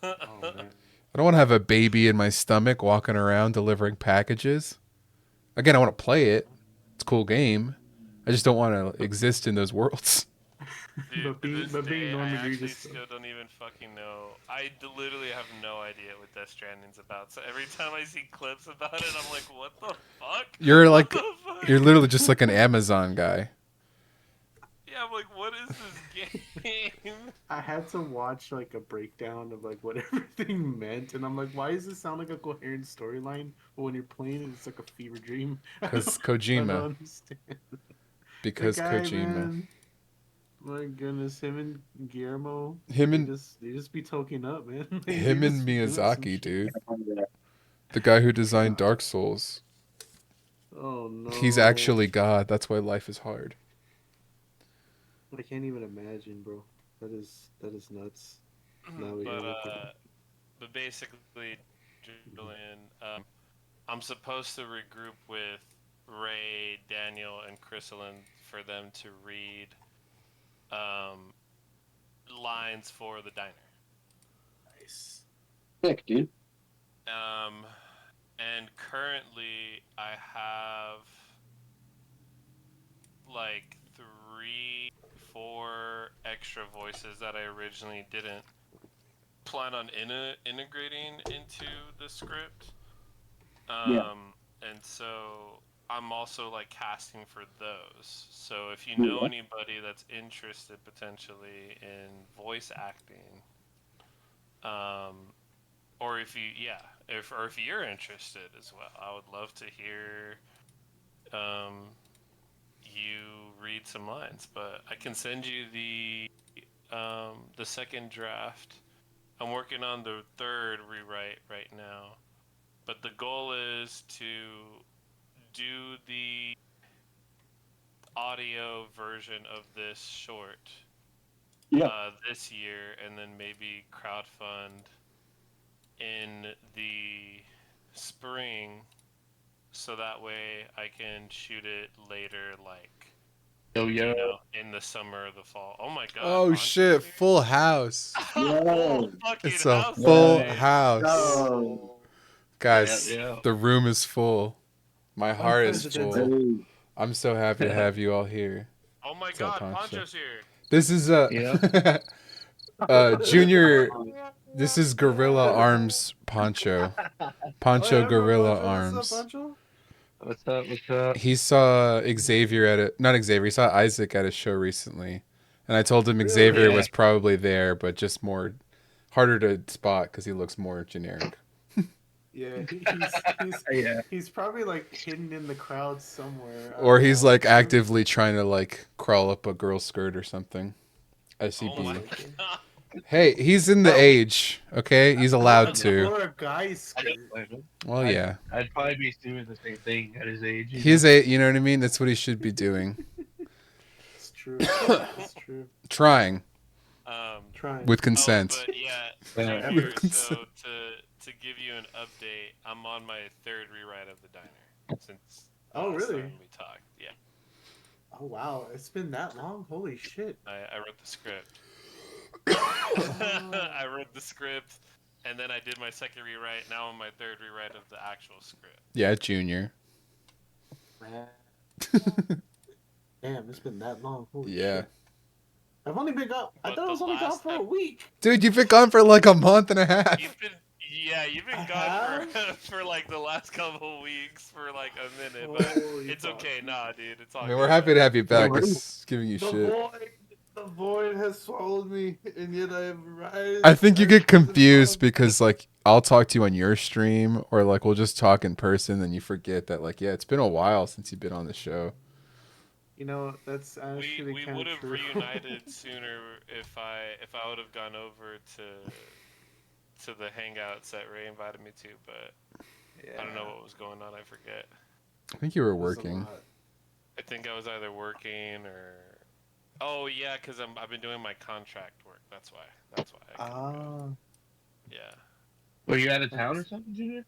that. Oh, man. I don't want to have a baby in my stomach walking around delivering packages. Again, I want to play it. It's a cool game. I just don't want to exist in those worlds. Dude, But being- to this but being day, Norman I actually Reedus- still don't even fucking know. Literally have no idea what Death Stranding's about. So every time I see clips about it, I'm like, what the fuck? You're What like, the fuck? you're literally just like an Amazon guy. Yeah, I'm like, what is this game? I had to watch like a breakdown of like what everything meant, and I'm like, why does this sound like a coherent storyline? But when you're playing it, it's like a fever dream. Because I don't Kojima. understand. Because The guy, Kojima. man, my goodness, him and Guillermo. Him they and just be toking up, man. They him just and be doing some Miyazaki, shit. dude. The guy who designed Dark Souls. Oh no. He's actually God. That's why life is hard. I can't even imagine, bro. That is nuts. Now that but you're looking. basically, Julian, I'm supposed to regroup with Ray, Daniel, and Chrysalin for them to read um, lines for the diner. Nice. Sick, dude. And currently I have like 3, 4 extra voices that I originally didn't plan on integrating into the script. Yeah. And so I'm also like casting for those. So if you know Yeah. anybody that's interested potentially in voice acting, or if you if you're interested as well, I would love to hear you read some lines. But I can send you the second draft. I'm working on the third rewrite right now, but the goal is to do the audio version of this short this year, and then maybe crowdfund in the spring, so that way I can shoot it later, like in the summer or the fall. Oh my god, Oh Poncho's shit! here? Full house. Full Yo. fucking It's a house full tonight. house, Yo. guys. Yeah. The room is full. My heart is full. Unprecedented. Hey. I'm so happy to have you all here. Oh my What's up, god, Pancho? Poncho's here. This is Yeah. Junior. This is Gorilla Arms Pancho. Pancho Oh, yeah, bro, Gorilla Pancho. What's up, Arms. Pancho? What's up? What's up? He saw Xavier at a not Xavier. He saw Isaac at a show recently, and I told him Really? Xavier Yeah. was probably there, but just more harder to spot because he looks more generic. Yeah, Yeah. he's probably like hidden in the crowd somewhere. I Or don't he's know. like actively trying to like crawl up a girl's skirt or something. Oh my SCB. god. Hey, he's in the age, okay? He's allowed to. Or a guy's skirt. Well, yeah. I'd probably be doing the same thing at his age. He's you know what I mean? That's what he should be doing. It's true. It's true. Trying Trying. with consent. But yeah, Yeah. Junior, With consent. so to give you an update, I'm on my third rewrite of the diner since Oh, last really? time we talked. Yeah, Oh wow, it's been that long. Holy shit. I wrote the script. I wrote the script, and then I did my second rewrite. Now I'm on my third rewrite of the actual script. Yeah, Junior. Damn, it's been that long. Holy Yeah. shit. I've only been gone. I But thought I was the only gone last for a week. Dude, you've been gone for like a month and a half. You've been gone for like the last couple of weeks for like a minute, but Holy it's fuck. okay. Nah, dude, it's all I good. mean, we're happy to have you back. worries. Just giving you shit. The void has swallowed me, and yet I have rise. I think you get confused because like I'll talk to you on your stream or like we'll just talk in person, then you forget that like yeah, it's been a while since you've been on the show. You know, that's actually we kind would of have true. reunited sooner if I would have gone over to the hangouts that Ray invited me to, but I don't know what was going on. I forget. I think you were It was a working. lot. I think I was either working or yeah, because I've been doing my contract work. That's why. I couldn't go. Yeah. Were you out of town or something, Junior?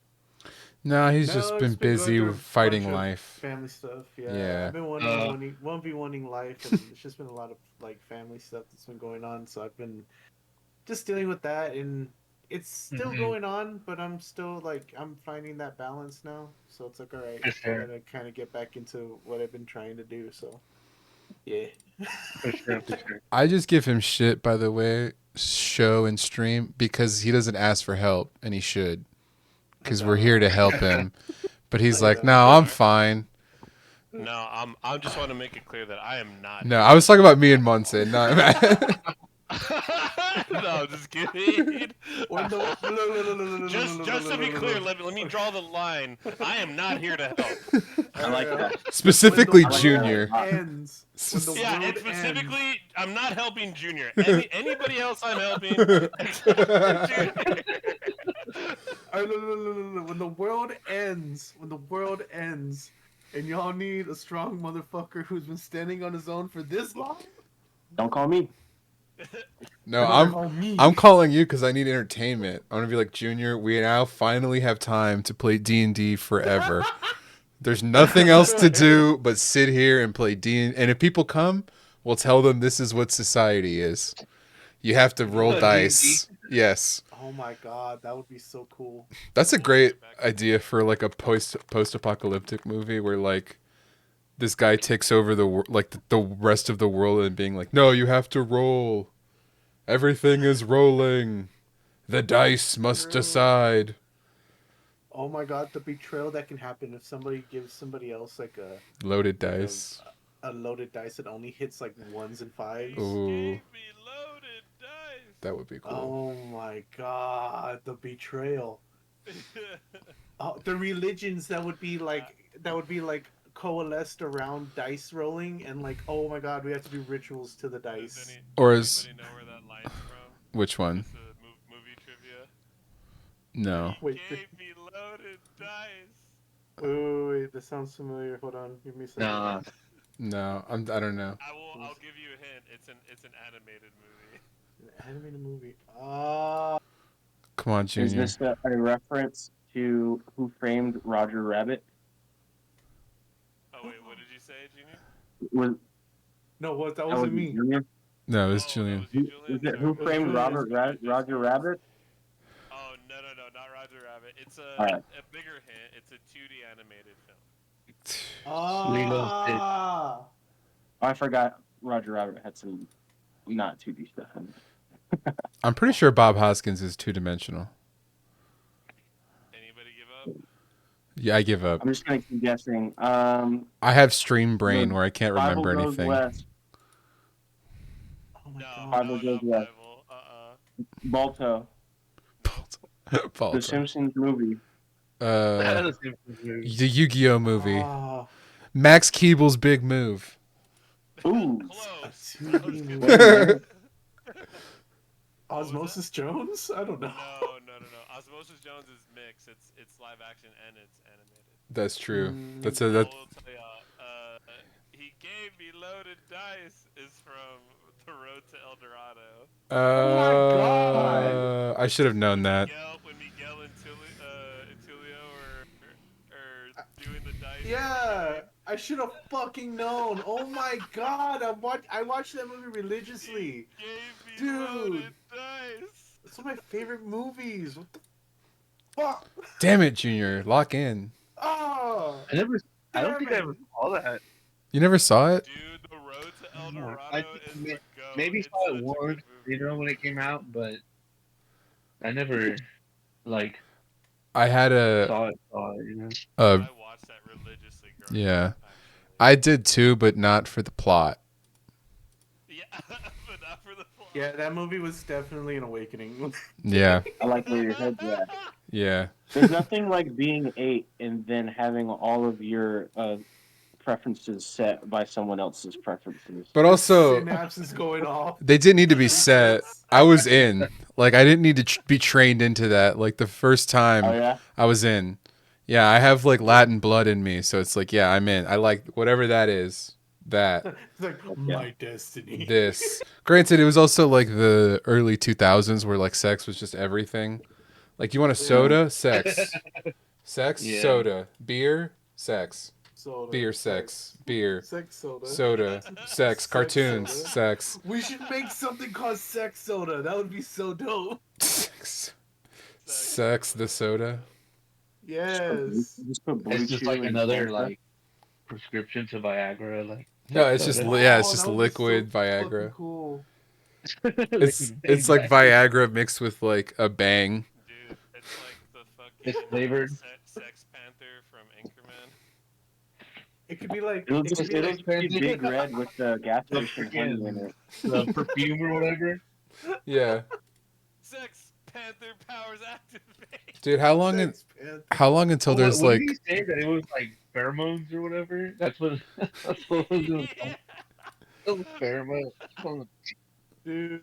No, he's No, just it's been been going busy through a fighting bunch of life. Family stuff, yeah. Yeah. I've been wanting 1v1ing life, and it's just been a lot of like family stuff that's been going on. So I've been just dealing with that, and it's still Mhm. going on, but I'm still like I'm finding that balance now. So it's like all right, For sure. I gotta kind of get back into what I've been trying to do. So yeah. For sure, for sure. I just give him shit, by the way, show and stream because he doesn't ask for help and he should. Because we're here to help him. But he's like, no, I'm fine. No, I just want to make it clear that I am not. No, I was talking about me and Munson. No, No, just kidding. When the- Just to be clear, let me draw the line. I am not here to help. I like that. specifically When the Junior. world ends, when the Yeah, and world specifically, I'm not helping Junior. Anybody else I'm helping except for Junior. No. When the world ends, And y'all need a strong motherfucker who's been standing on his own for this long? Don't call me. No, Don't call me. I'm calling you because I need entertainment. I'm gonna be like, Junior, we now finally have time to play D&D forever. There's nothing else to do but sit here and play D&D. And if people come, we'll tell them this is what society is. You have to roll D&D. dice. Yes. Oh my god, that would be so cool. That's a great idea for like a post-apocalyptic movie where like this guy takes over the rest of the world and being like, "No, you have to roll. Everything is rolling. The dice must True. decide." Oh my god, the betrayal that can happen if somebody gives somebody else like a Loaded like dice. a loaded dice that only hits like ones and fives. Ooh. Gave me loaded dice. That would be cool. Oh my god, the betrayal. The religions that would be like coalesced around dice rolling and like, oh my god, we have to do rituals to the dice. Or is Anybody know where that line's from? which one? It's a movie trivia. No. Wait, Gave me loaded dice. wait, that sounds familiar. Hold on, give me a second. Nah. No, I don't know. I'll give you a hint. It's an animated movie. An animated movie. Ah, Come on, Is Junior. this a reference to Who Framed Roger Rabbit? Oh wait, what did you say, Junior? Was no, what? That that wasn't was me. Junior? No, it's Oh, Julian. that was you, Julian? Is it Sorry, Who guys. Framed Julian. Roger Rabbit? Oh no, not Roger Rabbit. It's Alright. a bigger hint. It's a 2D animated film. Ah, Oh, I forgot Roger Rabbit had some not 2D stuff in it. I'm pretty sure Bob Hoskins is two-dimensional. Anybody give up? Yeah, I give up. I'm just gonna keep guessing. I have stream brain The where I can't Bible remember Goes anything. West. oh my No, god. Bible no, goes not west. Bible. Balto. The Balto. Simpsons movie. The Yu-Gi-Oh movie. Ah, Max Keeble's Big Move. Ooh. Close. A 2D Close. movie. Good. was Osmosis Jones? I don't know. No. Osmosis Jones is mixed. It's live action and it's animated. That's true. Mm. That's I a will that. tell y'all. He gave me loaded dice is from The Road to El Dorado. Oh my God. I should have known that. When Miguel and Tulio are doing the dice. Yeah, I should have fucking known. Oh my god, I watched that movie religiously. Gave me Dude. loaded dice. It's one of my favorite movies. What the fuck? Damn it, Junior. Lock in. Oh, I don't think I damn ever it. saw that. You never saw it? Dude, The Road to El No, Dorado I is think the go. maybe It's saw such it a good once, movie. when it came out, but I never like I had saw it. a I watched that religiously growing yeah. up, actually. I did too, but not for the plot. Yeah, but not for the plot. Yeah, that movie was definitely an awakening. Yeah. I like where your head's at. Yeah. There's nothing like being 8 and then having all of your preferences set by someone else's preferences. But also, Synapses going off. they didn't need to be set. I was in. Like, I didn't need to be trained into that. Like, the first time Oh yeah? I was in. Yeah, I have, like, Latin blood in me. So it's like, yeah, I'm in. I like whatever that is. That. It's like my destiny. This. Granted, it was also, like, the early 2000s where, like, sex was just everything. Like, you want a soda? Sex. Sex? Yeah. Soda. Beer? Sex. Soda, Beer, sex. Beer. Sex soda. Soda. Sex. Cartoons. soda. Sex. We should make something called sex soda. That would be so dope. Sex. Sex the soda. Yes. Just put Blue It's just Chew like in another Fanta. like prescription to Viagra. Like No, it's just soda. yeah, it's Oh, just that would be so liquid fucking Viagra. Cool. It's like Viagra mixed with like a bang. Dude, it's like the fucking It's flavored. Sex Panther from Anchorman. It could be like. It'll It could just be like be big red with the gas The station honey in it. the perfume or whatever. Yeah, Sex Panther powers activate. dude. How long? Sex Panther. How long until there's What like? did he say that it was like pheromones or whatever? That's what it was. Yeah. It was pheromones. Dude.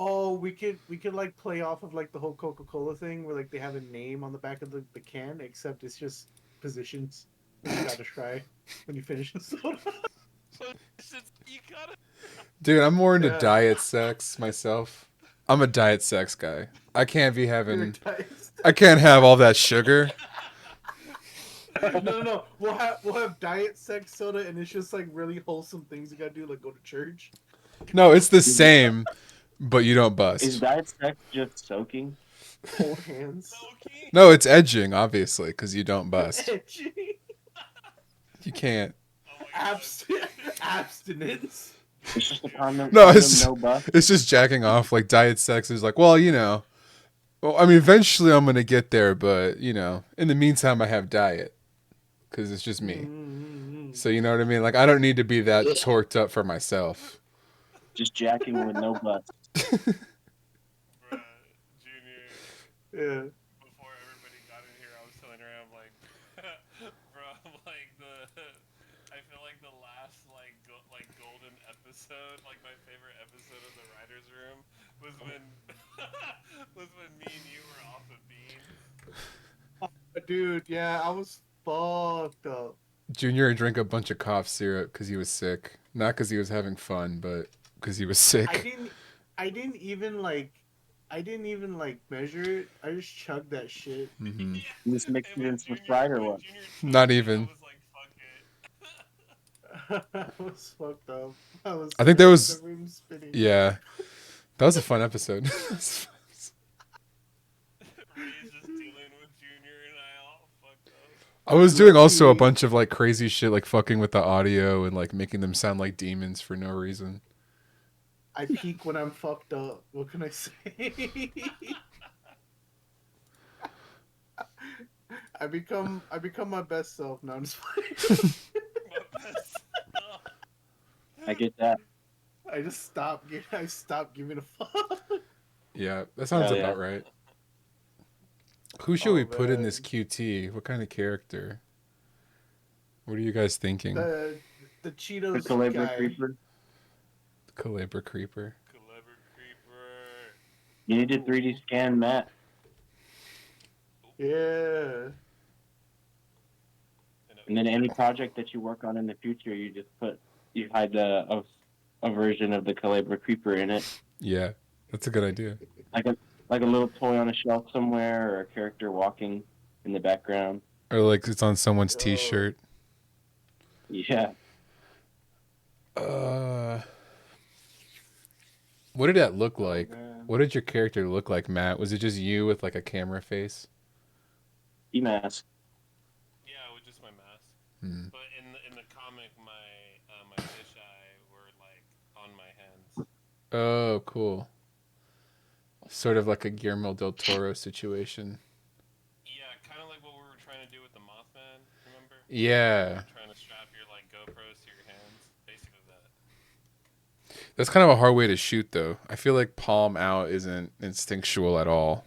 Oh, we could like play off of like the whole Coca-Cola thing where like they have a name on the back of the can, except it's just positions. What you gotta try when you finish the soda? You gotta. Dude, I'm more into Yeah. diet sex myself. I'm a diet sex guy. I can't be You're having. diet. I can't have all that sugar. No. We'll have diet sex soda, and it's just like really wholesome things you gotta do, like go to church, No, it's the same, but you don't Is bust. diet sex just soaking? hold hands. Soaking. No, it's edging, obviously, because you don't bust. Edgy. You can't. Oh my god. Abstinence. It's just a condom. No, condom, it's no bust. it's just jacking off. Like diet sex is like, well, you know, well, I mean, eventually I'm gonna get there, but you know, in the meantime, I have diet because it's just me. Mm-hmm. So you know what I mean? Like I don't need to be that torqued up for myself. Just jacking with no bust. Bruh, Junior. Yeah. Before everybody got in here, I was telling her, I'm like, bro, I'm like I feel like the last like golden episode, like my favorite episode of the writers' room was when was when me and you were off of beans. Dude, yeah, I was fucked up. Junior drank a bunch of cough syrup because he was sick, not because he was having fun, but because he was sick. I didn't even like measure it. I just chugged that shit. Hmm. You just mix And it when in some Junior- Sprite or when what? Junior Not told me, even. I was like, fuck it. I was fucked up. I was. I think that in was- the room spinning. Yeah, that was a fun episode. Ray's just dealing with Junior and I all fucked up. I was doing also a bunch of like crazy shit, like fucking with the audio and like making them sound like demons for no reason. I peak when I'm fucked up. What can I say? I become my best self. No, I'm just playing. My best. I get that. I stopped giving a fuck. Yeah, that sounds Hell yeah. about right. Who should we put in man. this QT? What kind of character? What are you guys thinking? The The Cheetos Calabra guy. Creeper. Calabra Creeper. Clever creeper. You need to 3D scan Matt. Yeah. And then any project that you work on in the future, you hide a version of the Calabra Creeper in it. Yeah, that's a good idea. Like a little toy on a shelf somewhere, or a character walking in the background. Or like it's on someone's Yo. T-shirt. Yeah. What did that look like? man. What did your character look like, Matt? Was it just you with like a camera face? E-mask. Yeah, with just my mask. Hmm. But in the comic, my fish eye were like on my hands. Oh, cool. Sort of like a Guillermo del Toro situation. Yeah, kind of like what we were trying to do with the Mothman. Remember? Yeah. Trying to strap your like GoPros to your hands. Basically that. That's kind of a hard way to shoot, though. I feel like palm out isn't instinctual at all.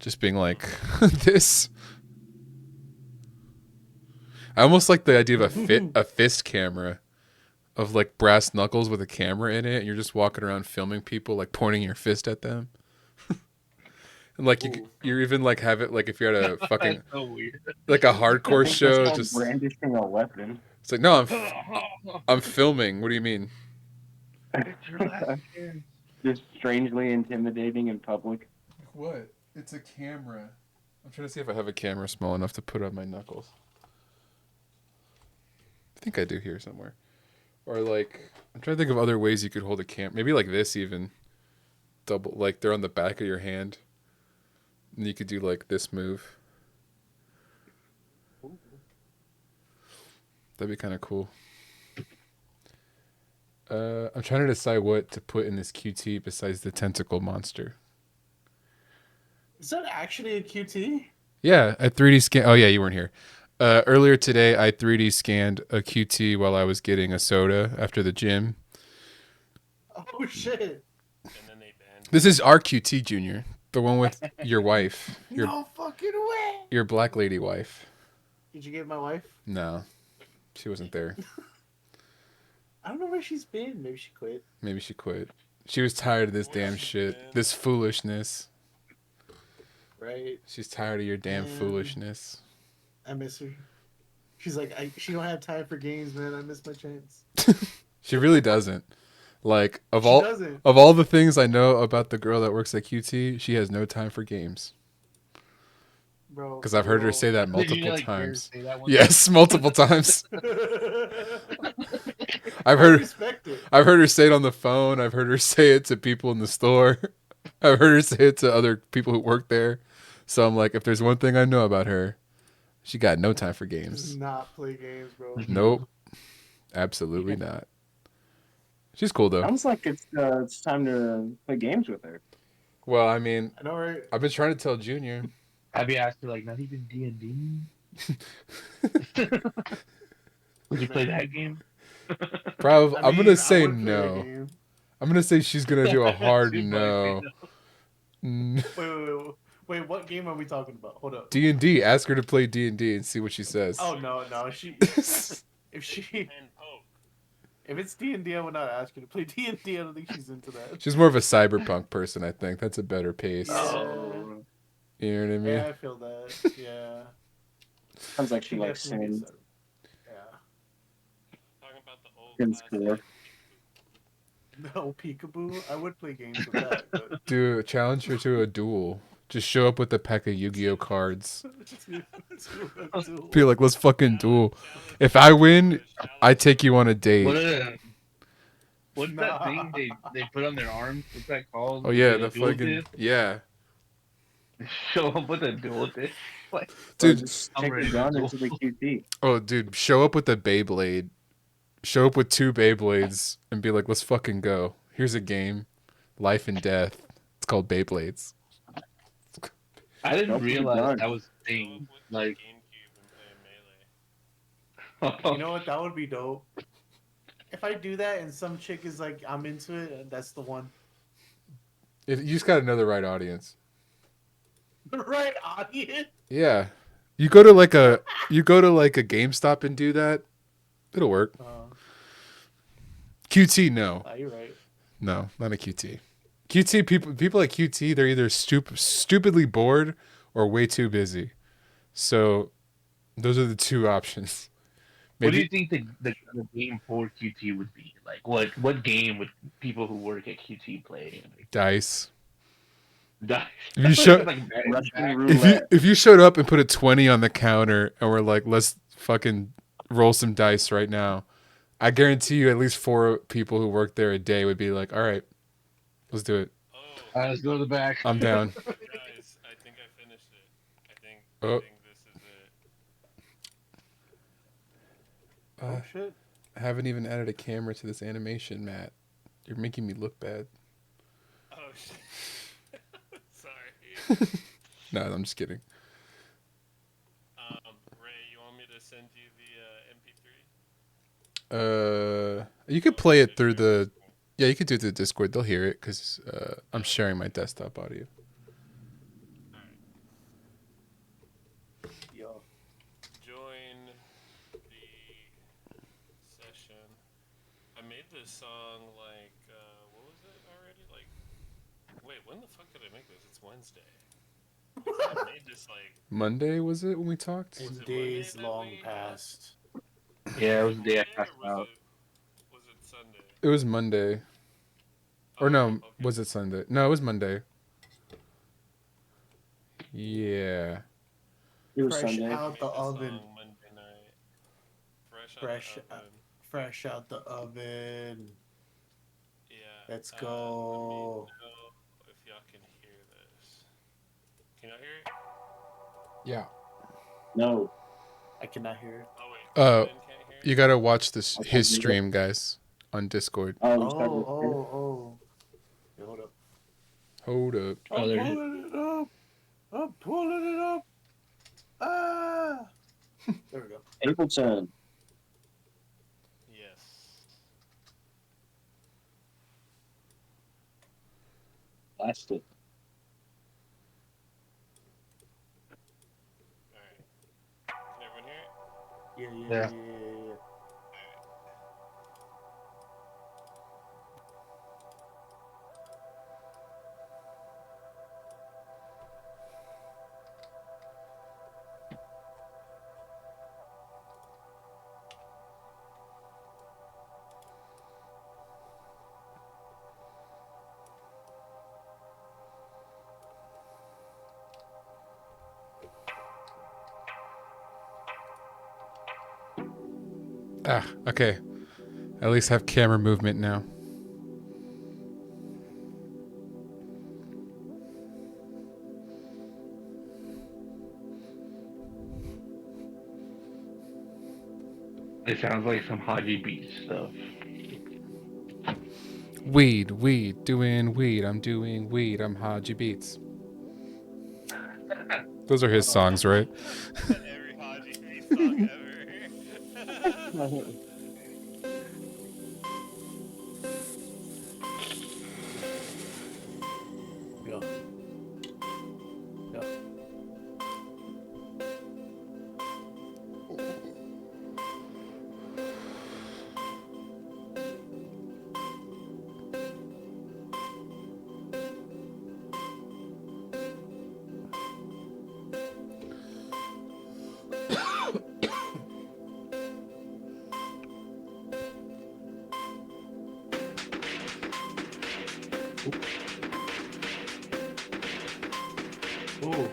Just being like this. I almost like the idea of a fist camera, of like brass knuckles with a camera in it, and you're just walking around filming people, like pointing your fist at them. And like you're even like have it like if you're at a fucking That's so weird. like a hardcore I think show, that's just called brandishing a weapon. it's like no, I'm filming. What do you mean? Just strangely intimidating in public. What? It's a camera. I'm trying to see if I have a camera small enough to put on my knuckles. I think I do here somewhere. Or like, I'm trying to think of other ways you could hold a camera. Maybe like this even. Double, like they're on the back of your hand. And you could do like this move. That'd be kind of cool. I'm trying to decide what to put in this QT besides the tentacle monster. Is that actually a QT? Yeah, I 3D scan. Oh yeah, you weren't here. Earlier today, I 3D scanned a QT while I was getting a soda after the gym. Oh shit! And then they banned. This is our QT, Junior, the one with your wife, No fucking way! your black lady wife. Did you get my wife? No, she wasn't there. I don't know where she's been. Maybe she quit. Maybe she quit. She was tired of this damn shit, this foolishness. Right. She's tired of your damn Yeah. foolishness. I miss her. She's like, she don't have time for games, man. I missed my chance. She really doesn't. Like She doesn't. of all the things I know about the girl that works at QT, she has no time for games. Bro. Because I've heard her bro. say that Did you multiple like hear her times. say that one? Yes, multiple times. I've I heard respect it. I've heard her say it on the phone. I've heard her say it to people in the store. I've heard her say it to other people who work there. So I'm like, if there's one thing I know about her, she got no time for Does games. not play games, bro. Nope, absolutely not. She's cool though. Sounds like it's time to play games with her. Well, I mean, I know, right? I've been trying to tell Junior. Have you asked her like not even D&D? Would you play that game? Probably, I'm gonna I say would play that no. game. I'm gonna say she's gonna do a hard She'd probably say no. Mm, Wait, what game are we talking about? Hold up. D&D. Ask her to play D&D and see what she says. Oh no, she if it's D&D, I would not ask her to play D&D. I don't think she's into that. She's more of a cyberpunk person, I think. That's a better pace. Yeah. Oh, You know what I mean? Yeah, I feel that. Yeah. sounds like she likes definitely singing. gets that. Yeah. Talking about the old Good classic. score. No, peekaboo. I would play games with that, but Do challenge her to a duel. Just show up with a pack of Yu-Gi-Oh cards. Be like, let's fucking duel. If I win, I take you on a What date. what's that thing they put on their arms? What's that called? Oh yeah, The the dual fucking disc? yeah, Show up with a dual disc. Like, Or dude. just I'm take the ready to gun duel. into the QT. Oh, dude, show up with a Beyblade. Show up with 2 Beyblades and be like, let's fucking go. Here's a game, life and death. It's called Beyblades. I didn't Don't put a realize gun. that was a thing. Like, GameCube and play Melee. You know what? That would be dope. If I do that and some chick is like, I'm into it, that's the one. You just gotta know the right audience. The right audience. Yeah, you go to like a GameStop and do that. It'll work. QT, no, You're right. no, not a QT. QT people like QT, they're either stupidly bored or way too busy. So those are the 2 options. what do you Maybe think the game for QT would be? Like, what game would people who work at QT play? Like, dice. die. If you show Like, Russian if roulette. you showed up and put a 20 on the counter and we're like, let's fucking roll some dice right now, I guarantee you at least 4 people who work there a day would be like, all right, let's do it. Oh, let's go to the back. I'm down. guys, I think I finished it. I Oh. think this is it. Oh shit. I haven't even added a camera to this animation, Matt. You're making me look bad. Oh shit. Sorry. No, I'm just kidding. Ray, you want me to send you the MP3? You could play it through the. Yeah, you could do it through Discord. They'll hear it because I'm sharing my desktop audio. Yo. Join the session. I made this song like what was it already? Like, wait, when the fuck did I make this? It's Wednesday. I made this like Monday was it when we talked? Was In it days Monday that long we- past. Yeah, it was the day I Monday, passed or out. was it Sunday? It was Monday. Or Oh, no, okay. was it Sunday? No, it was Monday. Yeah. It was Fresh Sunday. out Made the this oven. song Monday night. Fresh Fresh out the oven. Fresh out the oven. Yeah. Let's Let go. me know if y'all can hear this. Can y'all hear it? Yeah. No. I cannot hear it. Oh wait. Ben can't hear it? You gotta watch this Okay, his you stream, guys, on Discord. Oh, we Oh, started with oh. Yo, hold up. Hold up. Oh, I'm there it is. pulling it up. I'm pulling it up. Ah. There we go. Ableton. Yes. Blast it. Alright. Can everyone hear it? Yeah. Ah, okay. At least have camera movement now. It sounds like some Haji Beats stuff. Weed, doing weed. I'm doing weed. I'm Haji Beats. Those are his songs, right? Every Haji Beats song ever. Go. Go. Ooh.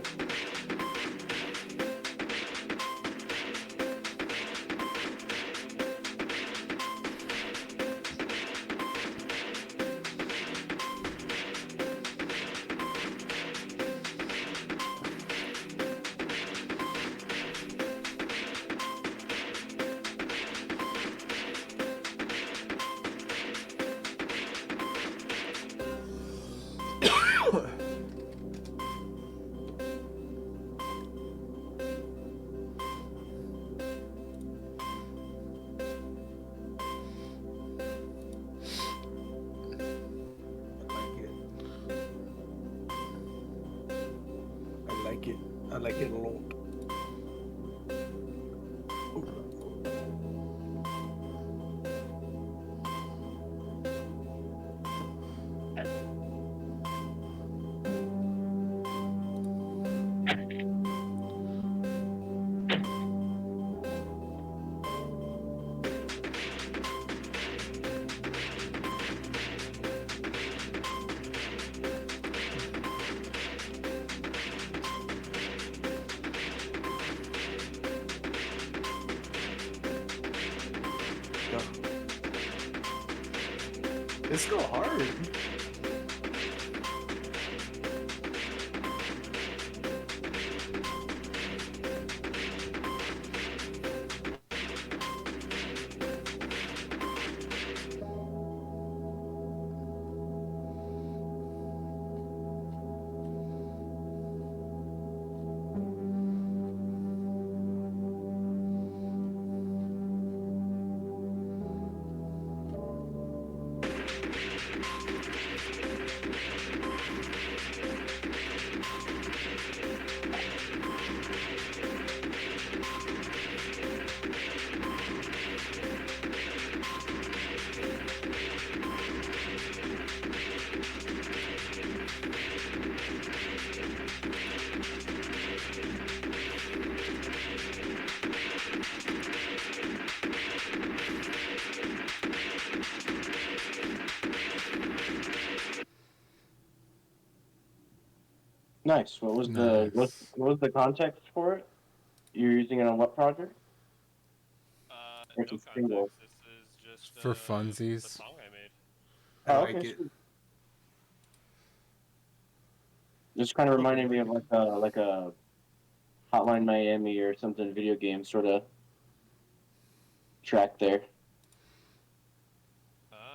I like it a lot. Let's go hard. Nice. What was the what Nice. what was the context for it? You're using it on what project? Or No it's a single? context. This is just For the funsies. song I made. I Oh, like okay. it. Sweet. Just kind of reminding me of like a Hotline Miami or something video game sort of track there.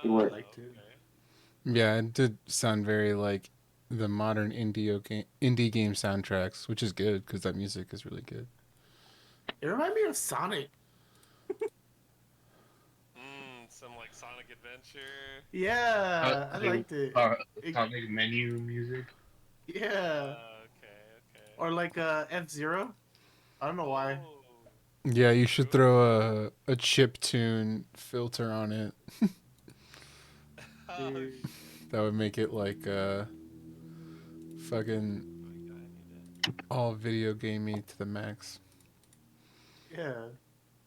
Good Oh, work. liked it. okay. Yeah, it did sound very like the modern indie game soundtracks, which is good because that music is really good. It reminded me of Sonic. Some like Sonic Adventure. Yeah, I liked it. Sonic menu music. Yeah. Okay, okay. Or like F-Zero. I don't know why. Oh, Yeah, you should true. throw a chip tune filter on it. Oh, Dude. That would make it like fucking I need it. all video gamey to the max. Yeah.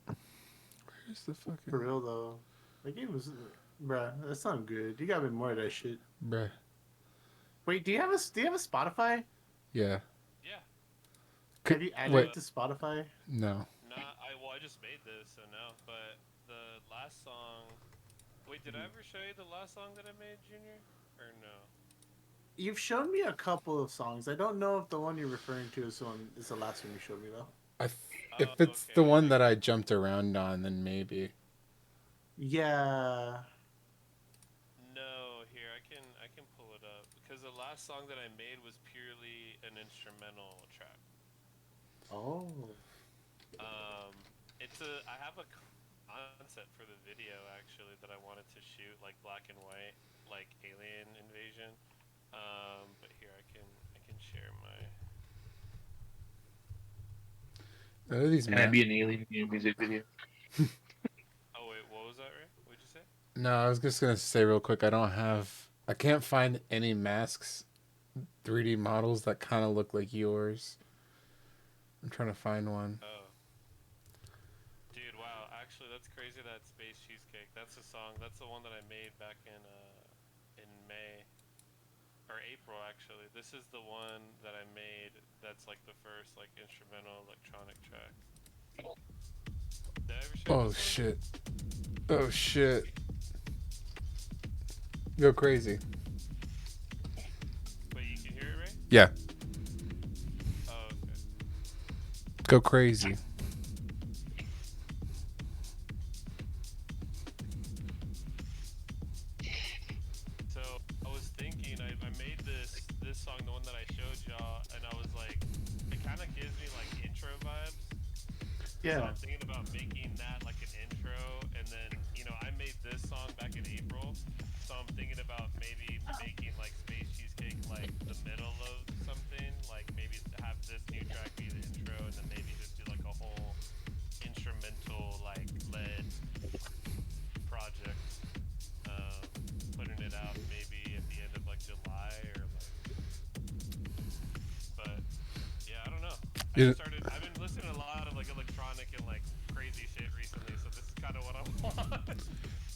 Where's the For fucking real though. The game was bruh, that sounds good. You gotta be more of that shit. bruh? Wait, do you have a Spotify? Yeah. Yeah. Have you added Wait, it to Spotify? no. I just made this, so no. But the last song. Wait, did I ever show you the last song that I made, Junior? Or no? You've shown me a couple of songs. I don't know if the one you're referring to is the last one you showed me though. Oh, If it's the okay. one that I jumped around on, then maybe. Yeah. No, here I can pull it up because the last song that I made was purely an instrumental track. Oh. I have a concept for the video actually that I wanted to shoot like black and white, like alien invasion. But here I can share my. None of these Can I be an alien in your music video? Oh wait, what was that, Ray? What'd you say? No, I was just gonna say real quick. I can't find any masks, 3D models that kind of look like yours. I'm trying to find one. Oh. Dude, wow. Actually, that's crazy that Space Cheesecake. That's a song. That's the one that I made back in May or April actually. This is the one that I made that's like the first like instrumental electronic track. Did I ever show you Oh this one? shit! Oh shit! Go crazy. Wait, you can hear it, Ray? Yeah, Oh, okay. go crazy. So I was thinking, I made this song, the one that I showed y'all, and I was like, it kind of gives me like intro vibes. So Yeah. I'm thinking about making that like an intro, and then I made this song back in April, so I'm thinking about maybe making like Space Cheesecake like the middle of something, like maybe have this new track be the intro, and then maybe just do like a whole instrumental like led project, putting it out maybe at the end of like July or like, but yeah, I don't know. I've been listening to a lot of like electronic and like crazy shit recently, so this is kind of what I want.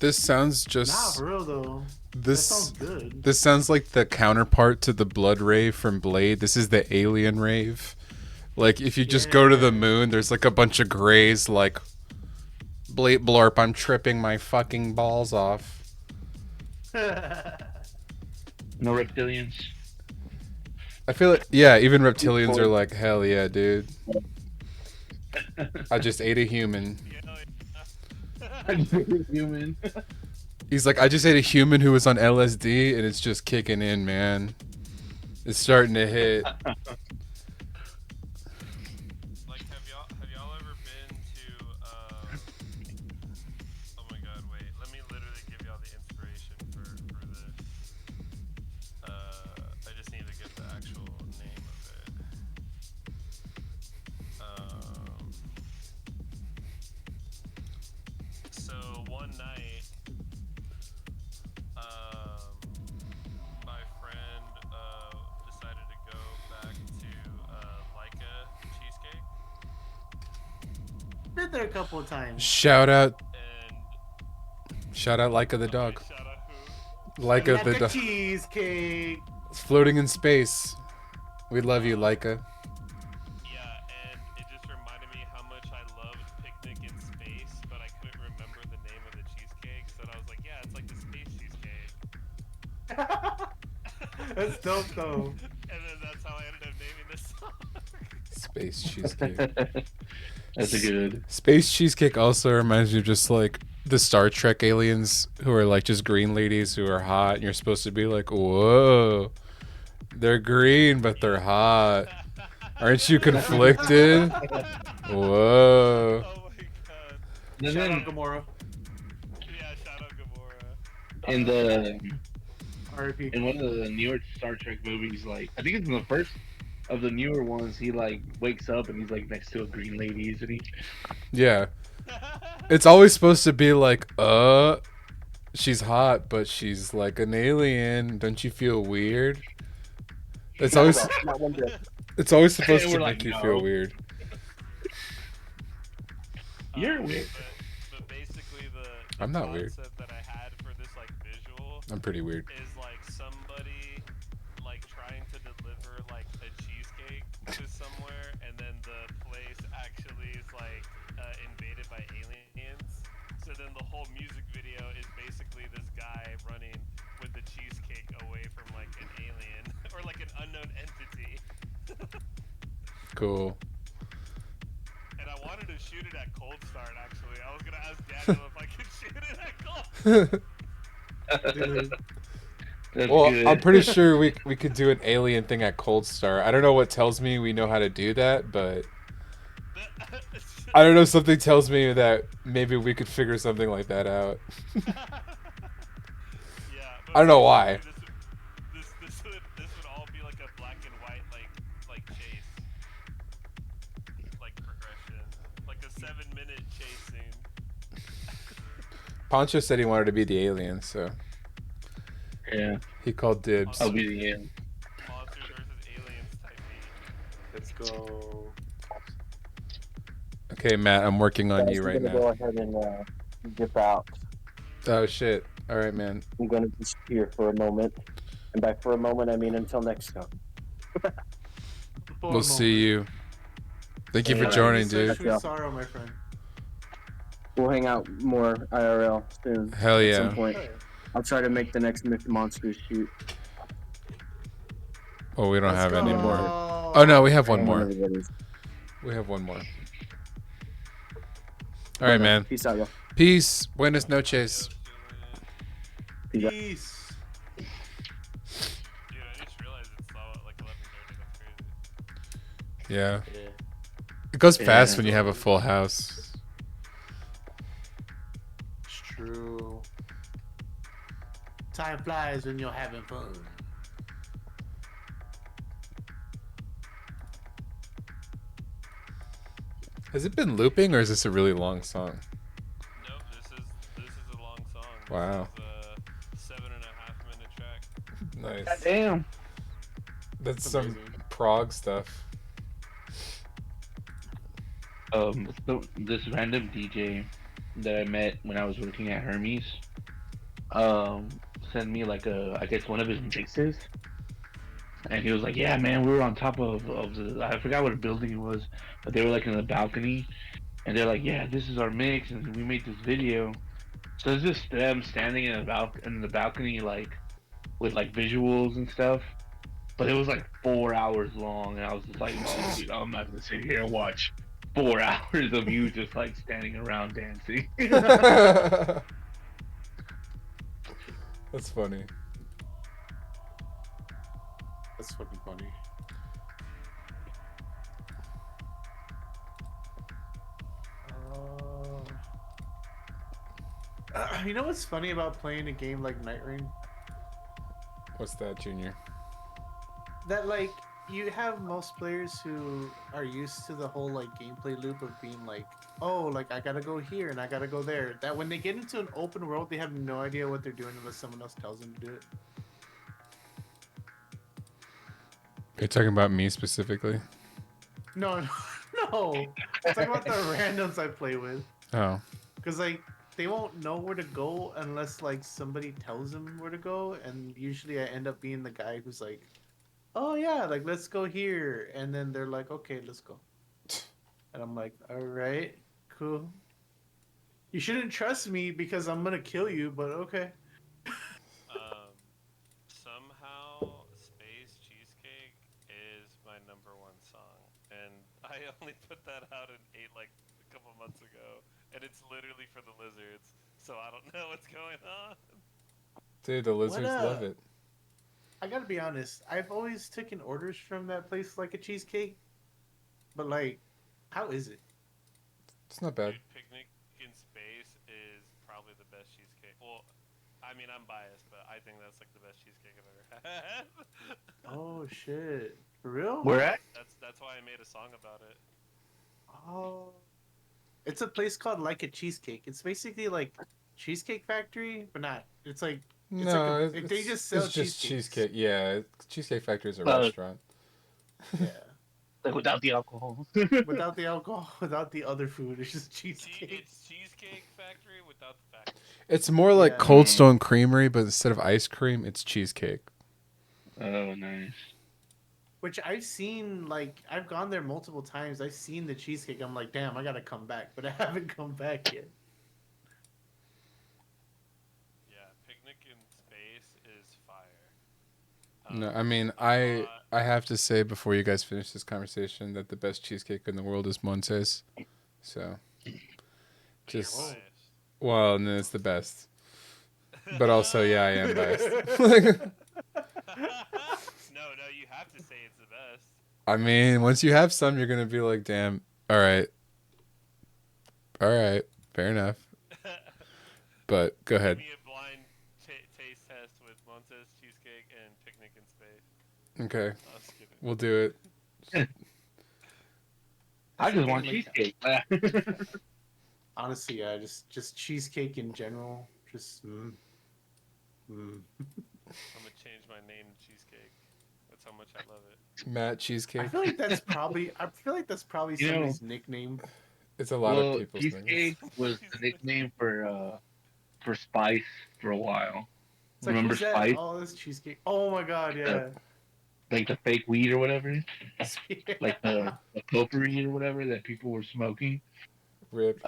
This sounds Nah, just for real though. That this. sounds good. This sounds like the counterpart to the blood rave from Blade. This is the alien rave. Like if you just go to the Yeah. moon, there's like a bunch of grays like Blade Blorp, I'm tripping my fucking balls off. No reptilians. I feel like yeah, even reptilians are like, hell yeah, dude. I just ate a human. Human. He's like, I just ate a human who was on LSD and it's just kicking in, man. It's starting to hit. Like, have y'all ever been to? Oh my God! Wait, let me literally give y'all the inspiration for this. I just need to get the actual name of it. So one night, my friend decided to go back to Leica Cheesecake, Been there a couple of times. Shout out and Leica the dog. shout out who? Leica the Like a dog. cheesecake. It's floating in space. We love you, Leica. Yeah, and it just reminded me how much I loved Picnic in Space, but I couldn't remember the name of the cheesecake, so I was like, yeah, it's like the space cheesecake. That's dope though. And then that's how I ended up naming this song. Space cheesecake. That's a good. Space cheesecake also reminds me of just like the Star Trek aliens who are like just green ladies who are hot, and you're supposed to be like, whoa, they're green but they're hot. Aren't you conflicted? Whoa. Oh my God. And Shout then out Gamora. Yeah, shout out Gamora. R.I.P. in one of the newer Star Trek movies, like I think it's in the first of the newer ones, he like wakes up and he's like next to a green lady, isn't he? Yeah. It's always supposed to be like, she's hot, but she's like an alien. Don't you feel weird? It's always it's always supposed And to we're make like, you no. feel weird. You're weird. But basically the I'm not weird. concept that I had for this like visual I'm pretty weird. is like somebody like trying to deliver like a cheesecake to somewhere, and then the place actually is like invaded by aliens. So then cool. And I wanted to shoot it at Cold Start. Actually, I was gonna ask Daniel if I could shoot it at Cold. Dude, That's Well, good. I'm pretty sure we could do an alien thing at Cold Star. I don't know what tells me we know how to do that, but I don't know. Something tells me that maybe we could figure something like that out. Yeah. I don't know why. This would all be like a black and white like chase, like progression, like a 7-minute chase scene. Pancho said he wanted to be the alien, so Yeah, he called dibs. I'll be the end. Monsters versus aliens type beat. let's go. Okay, Matt, I'm working on Guys, you I'm right gonna now. go ahead and dip out. Oh shit! All right, man. I'm gonna disappear for a moment, and by for a moment I mean until next time. We'll see you. Thank you for Yeah. joining, Such dude. sweet sorrow, my friend. We'll hang out more IRL soon. Hell At yeah. some point. I'll try to make the next Myth Monsters shoot. Oh, we don't Let's have go. any more. Oh no, we have one I know more. everybody's. We have one more. All right, man. Peace out, y'all. Peace. Buenas noches. Peace. Dude, I just realized it's like 11:30. That's crazy. Yeah. Yeah. It goes Yeah. fast when you have a full house. It's true. Time flies when you're having fun. Has it been looping or is this a really long song? Nope, this is a long song. Wow. This is a 7.5-minute track. Nice. Damn. That's Amazing. some prog stuff. This random DJ that I met when I was working at Hermes, sent me like I guess one of his mixes, and he was like, "Yeah, man, we were on top of the I forgot what building it was, but they were like in the balcony, and they're like, yeah, this is our mix, and we made this video." So it's just them standing in the balcony, like with like visuals and stuff. But it was like 4 hours long, and I was just like, "No, dude, I'm not gonna sit here and watch 4 hours of you just like standing around dancing." That's funny. That's fucking funny. You know what's funny about playing a game like Night Rain? What's that, Junior? That like you have most players who are used to the whole like gameplay loop of being like, oh, like I gotta go here and I gotta go there. That when they get into an open world, they have no idea what they're doing unless someone else tells them to do it. You're talking about me specifically? No, no. I'm talking about the randoms I play with. Oh. Because like they won't know where to go unless like somebody tells them where to go, and usually I end up being the guy who's like, "Oh yeah, like let's go here," and then they're like, "Okay, let's go," and I'm like, "All right, cool. You shouldn't trust me because I'm gonna kill you, but okay." Somehow, Space Cheesecake is my #1 song, and I only put that out like a couple months ago, and it's literally for the lizards, so I don't know what's going on. Dude, the lizards up? love it. I gotta be honest. I've always taken orders from that place like a cheesecake, but like, how is it? It's not bad. Dude, Picnic in Space is probably the best cheesecake. Well, I mean, I'm biased, but I think that's like the best cheesecake I've ever had. Oh shit, for real? Where at? That's why I made a song about it. Oh, it's a place called Like a Cheesecake. It's basically like Cheesecake Factory, but not. It's like it's No, like they just sell it's just cheesecakes. cheesecake. Yeah, Cheesecake Factory is a Oh. restaurant. Yeah, Like without the alcohol. without the alcohol, without the other food, it's just cheesecake. It's Cheesecake Factory without the factory. It's more like Yeah. Cold Stone Creamery, but instead of ice cream, it's cheesecake. Oh, nice. Which I've seen, like I've gone there multiple times. I've seen the cheesecake. I'm like, damn, I gotta come back, but I haven't come back yet. Yeah, Picnic in Space is fire. No, I mean I have to say before you guys finish this conversation that the best cheesecake in the world is Montes. So But you're just Oh. biased. well, and then it's the best. But also, yeah, I am biased. No, you have to say it's the best. I mean, once you have some, you're gonna be like, damn, all right, fair enough. But go Give ahead. me a blind taste test with Montes cheesecake and picnic in space. Okay, I was kidding. we'll do it. I just want Like, cheesecake. honestly, yeah, just cheesecake in general. Just I'm gonna change my name to cheesecake. That's how much I love it. Matt I cheesecake. feel like that's probably You know- somebody's nickname. It's a lot of Well, people's names. cheesecake was the nickname for Spice for a while. It's like, Remember who's that? Spice? Oh, that's cheesecake. Oh my god, yeah. Like the fake weed or whatever, like the potpourri or whatever that people were smoking. Rip.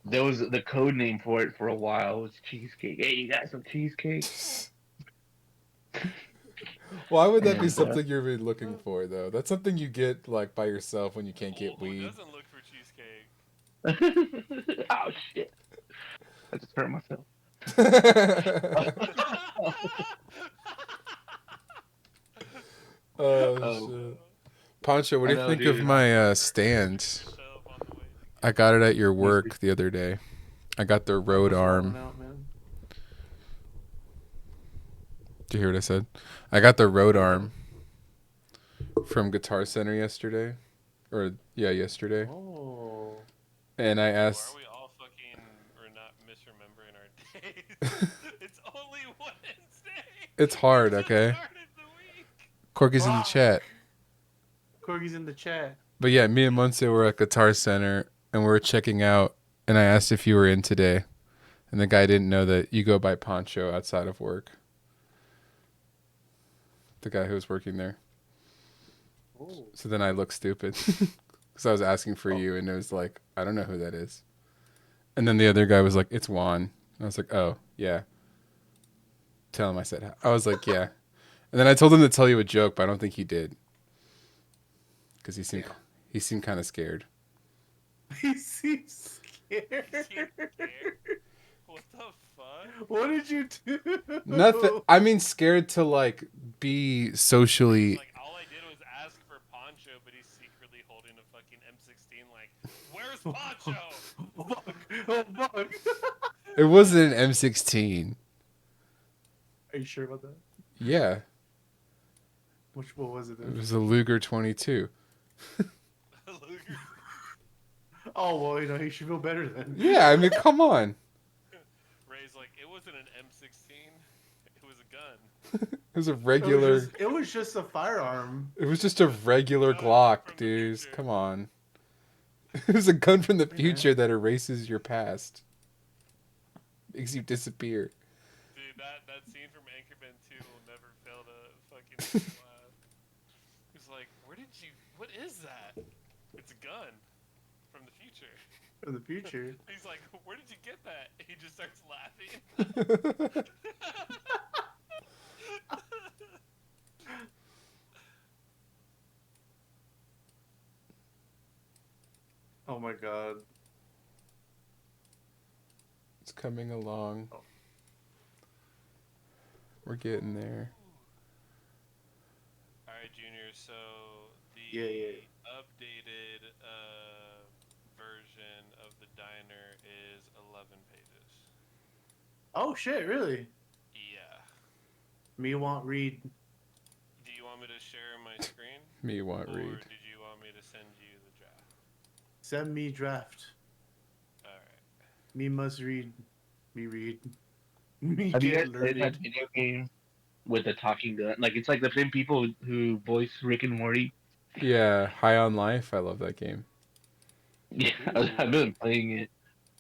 There was the code name for it for a while was cheesecake. Hey, you got some cheesecake? Why would that be And, something you're really looking for, though? That's something you get like by yourself when you can't get Who weed. doesn't look for cheesecake? oh shit! I just hurt myself. Oh shit. Pancho, what do I you know, think of dude. my stand? Yourself on the way. I got it at your work the other day. I got the Rode arm. Out, man. Did you hear what I said? I got the Rode arm from Guitar Center yesterday. Or, yeah, yesterday. Oh. And I Why asked... are we all fucking or not misremembering our days? It's only Wednesday. It's hard, We just okay? started the week. Corky's in the Fuck. chat. Corgi's in the chat. But yeah, me and Monse were at Guitar Center, and we were checking out, and I asked if you were in today. And the guy didn't know that you go by Pancho outside of work. The guy who was working there. Oh. So then I looked stupid. Because I was asking for you, and it was like, I don't know who that is. And then the other guy was like, it's Juan. And I was like, oh, yeah. Tell him I said, I was like, yeah. And then I told him to tell you a joke, but I don't think he did. Because he seemed kind of scared. He seems scared. What the fuck? What did you do? Nothing. I mean, scared to like be socially. Like all I did was ask for Pancho, but he's secretly holding a fucking M16. Like, where's Pancho? Fuck. Oh, fuck. It wasn't an M16. Are you sure about that? Yeah, What was it it then? was a Luger 22. Luger. Oh, well, you should feel better then. Yeah, I mean, come on. Ray's like, it wasn't an M16. It was a gun. It was a regular. It was just a firearm. It was just a regular Gun Glock, from the dudes. future. Come on. It was a gun from the man. future that erases your past, makes you disappear. Dude, that scene from Anchorman 2 will never fail to fucking make me laugh. He's like, what is that? It's a gun from the future. From the future. He's like, where did you get that? He just starts laughing. Oh my god. It's coming along. Oh. We're getting there. Alright, Junior, so the Yeah. updated version of the diner is 11 pages. Oh shit, really? Yeah. Me want read. Do you want me to share my screen? Me want Or read. did you want me to send you the draft? Send me draft. Alright. Me must read. Me read. Me Have you guys get played that learned. video game with the talking gun? Like it's like the same people who voice Rick and Morty. Yeah, High on Life. I love that game. Yeah, I've been playing it.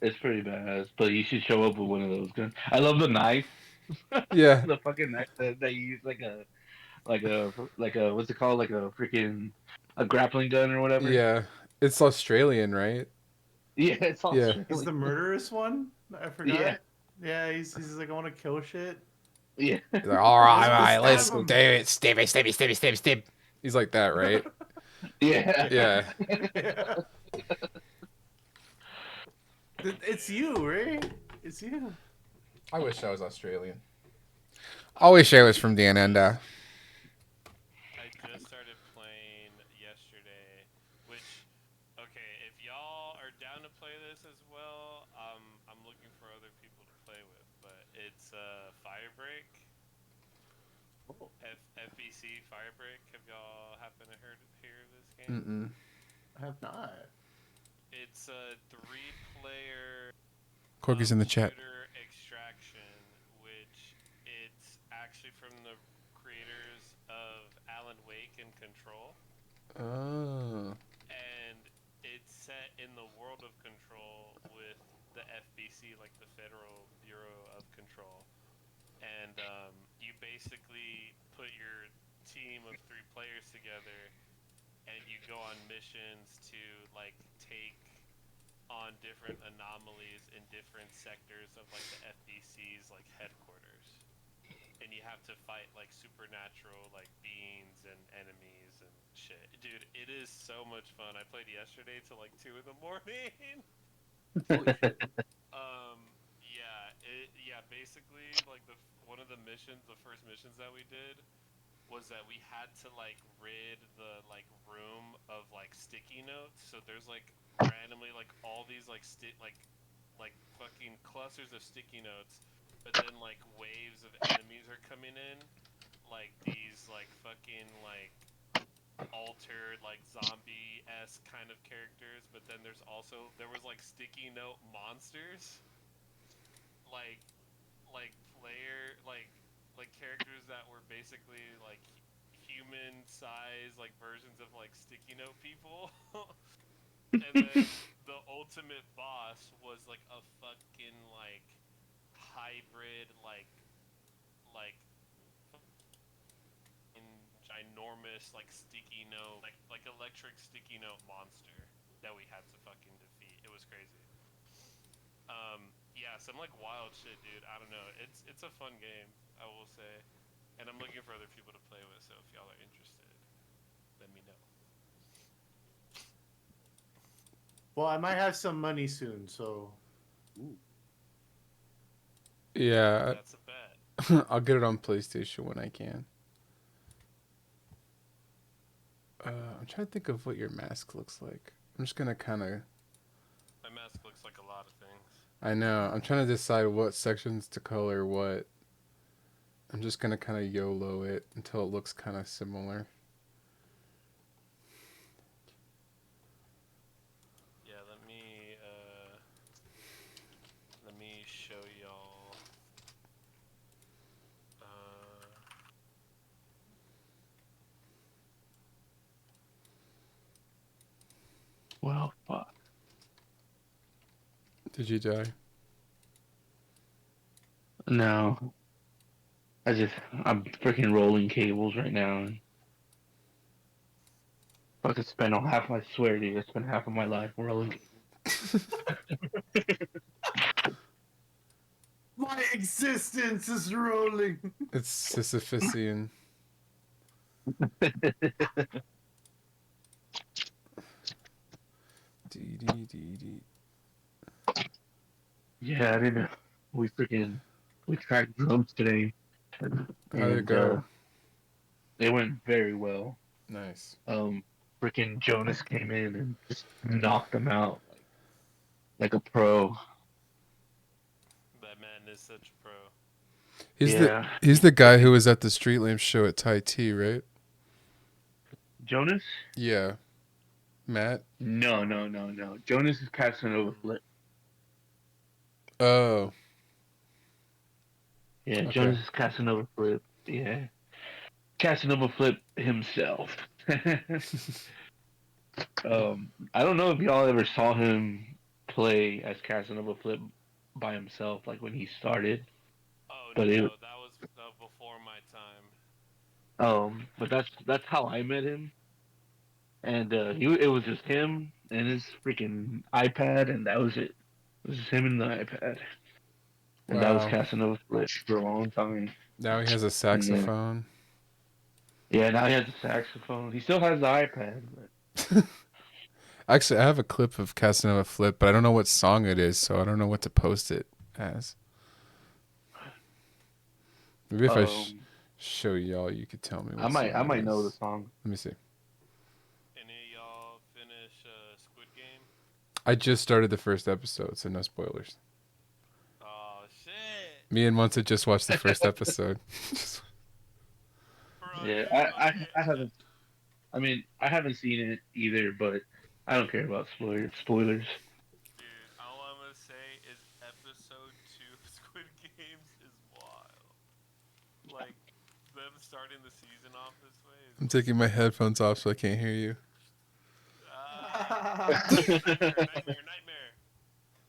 It's pretty badass, but you should show up with one of those guns. I love the knife. Yeah, The fucking knife that you use like a what's it called, like a freaking a grappling gun or whatever. yeah. It's Australian, right? Yeah, it's all Yeah. He's the murderous one? I forgot. Yeah. Yeah, he's like, I want to kill shit. Yeah. He's like, all right, Just all right, stab let's do him. it. Stab. He's like that, right? Yeah. Yeah. Yeah. It's you, right? It's you. I wish I was Australian. I wish I was from down under. I just started playing yesterday, which, okay, if y'all are down to play this as well, I'm looking for other people to play with. But it's Firebreak, FBC Firebreak. Have y'all happen to hear of this game? Mm-mm. I have not. It's a three-player Corky's in the chat. shooter extraction, which it's actually from the creators of Alan Wake and Control. Oh. And it's set in the world of Control with the FBC, like the Federal Bureau of Control. And you basically put your team of 3 players together, and you go on missions to like take on different anomalies in different sectors of like the FBC's like headquarters. And you have to fight like supernatural like beings and enemies and shit. Dude, it is so much fun. I played yesterday till like 2 in the morning. Holy shit. Yeah, basically like one of the missions, the first missions that we did was that we had to like rid the like room of like sticky notes. So there's like randomly like all these like like fucking clusters of sticky notes, but then like waves of enemies are coming in, like these like fucking like altered like zombie-esque kind of characters. But then there was like sticky note monsters, like player like characters that were basically like human size like versions of like sticky note people. And then the ultimate boss was like a fucking like hybrid like in ginormous like sticky note like electric sticky note monster that we had to fucking defeat. It was crazy. Yeah, some like wild shit, dude. I don't know. It's a fun game, I will say. And I'm looking for other people to play with, so if y'all are interested, let me know. Well, I might have some money soon, so. Yeah. That's a bet. I'll get it on PlayStation when I can. I'm trying to think of what your mask looks like. I'm just gonna kind of. My mask looks like a lot of things. I know. I'm trying to decide what sections to color what. I'm just gonna kind of YOLO it until it looks kind of similar. Yeah, let me show y'all. Well, fuck. Did you die? No. I'm freaking rolling cables right now. And fucking spend all half, I swear to you, I spent half of my life rolling. My existence is rolling. It's Sisyphusian. D. Yeah, I didn't. We tracked drums today, How'd it and go? they went very well. Nice. Freaking Jonas came in and just knocked them out like a pro. That man is such a pro. He's the guy who was at the Street Lamp show at Tai T, right? Jonas? Yeah. Matt? No. Jonas is Casanova Flip. Oh. Yeah, Okay. Jonas is Casanova Flip. Yeah. Casanova Flip himself. I don't know if y'all ever saw him play as Casanova Flip by himself, like when he started. Oh But no, that was before my time. but that's how I met him, and it was just him and his freaking iPad, and that was it. It was just him and the iPad, and that was Wow. Casanova Flip for a long time. Now he has a saxophone. Yeah, now he has a saxophone. He still has the iPad. But... Actually, I have a clip of Casanova Flip, but I don't know what song it is, so I don't know what to post it as. Maybe if I show y'all, you could tell me what song I might it know the is. song. Let me see. Any of y'all finish Squid Game? I just started the first episode, so no spoilers. Oh shit! Me and Monsa just watched the first episode. Bro, Yeah, dude, I haven't. I mean, I haven't seen it either, but I don't care about spoilers. Dude, all I'm gonna say is episode 2 of Squid Games is wild. Like, them starting the season off this way is I'm taking my headphones off so I can't hear you.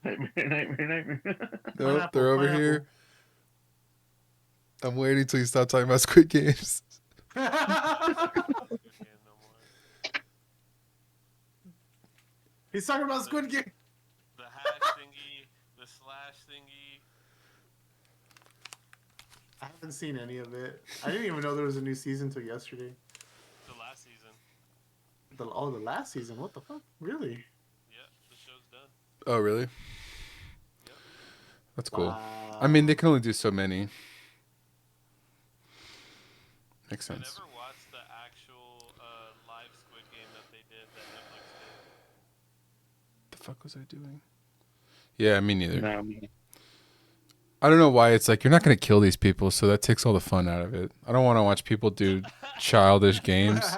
Nightmare. Nope, Pineapple, they're over here. I'm waiting till you stop talking about Squid Games. Squid Game no more. He's talking about Squid Game. The hash thingy, the slash thingy. I haven't seen any of it. I didn't even know there was a new season till yesterday. The last season. The last season. What the fuck? Really? Yep, the show's done. Oh, really? Yep. That's cool. Wow. I mean, they can only do so many. Makes I sense. never watched the actual live Squid Game that they did that Netflix did. The fuck was I doing? Yeah, me neither. Nah, man. I don't know why it's like you're not gonna kill these people, so that takes all the fun out of it. I don't want to watch people do childish games. Dude,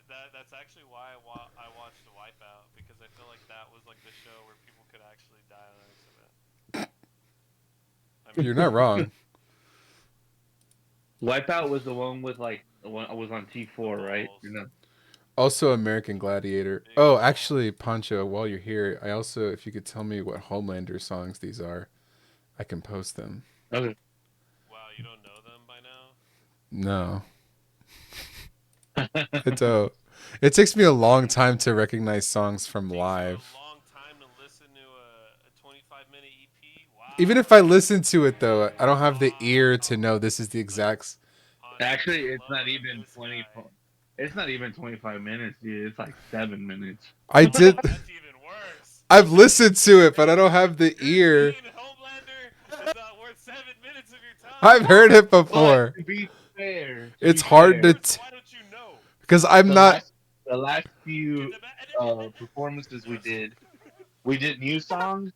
that's actually why I watched Wipeout, because I feel like that was like the show where people could actually die on accident. I mean, You're not wrong. Wipeout was the one with like the one I was on T4, right? Balls. You know. Also, American Gladiator. Oh, actually, Pancho, while you're here, I also, if you could tell me what Homelander songs these are, I can post them. Okay. wow, you don't know them by now? No, I don't. It takes me a long time to recognize songs from live. Takes you a long time to listen to a 25-minute EP? Wow. Even if I listen to it, though, I don't have the ear to know this is the exact. Actually, it's not even 20. It's not even 25 minutes, dude. It's like 7 minutes. I did. That's even worse. I've listened to it, but I don't have the ear. Your scene, Homelander, is not worth 7 minutes of your time. I've heard it before. But to be fair, It's hard to Why don't you know? because I'm not. The last few Dude, the performances we did new songs,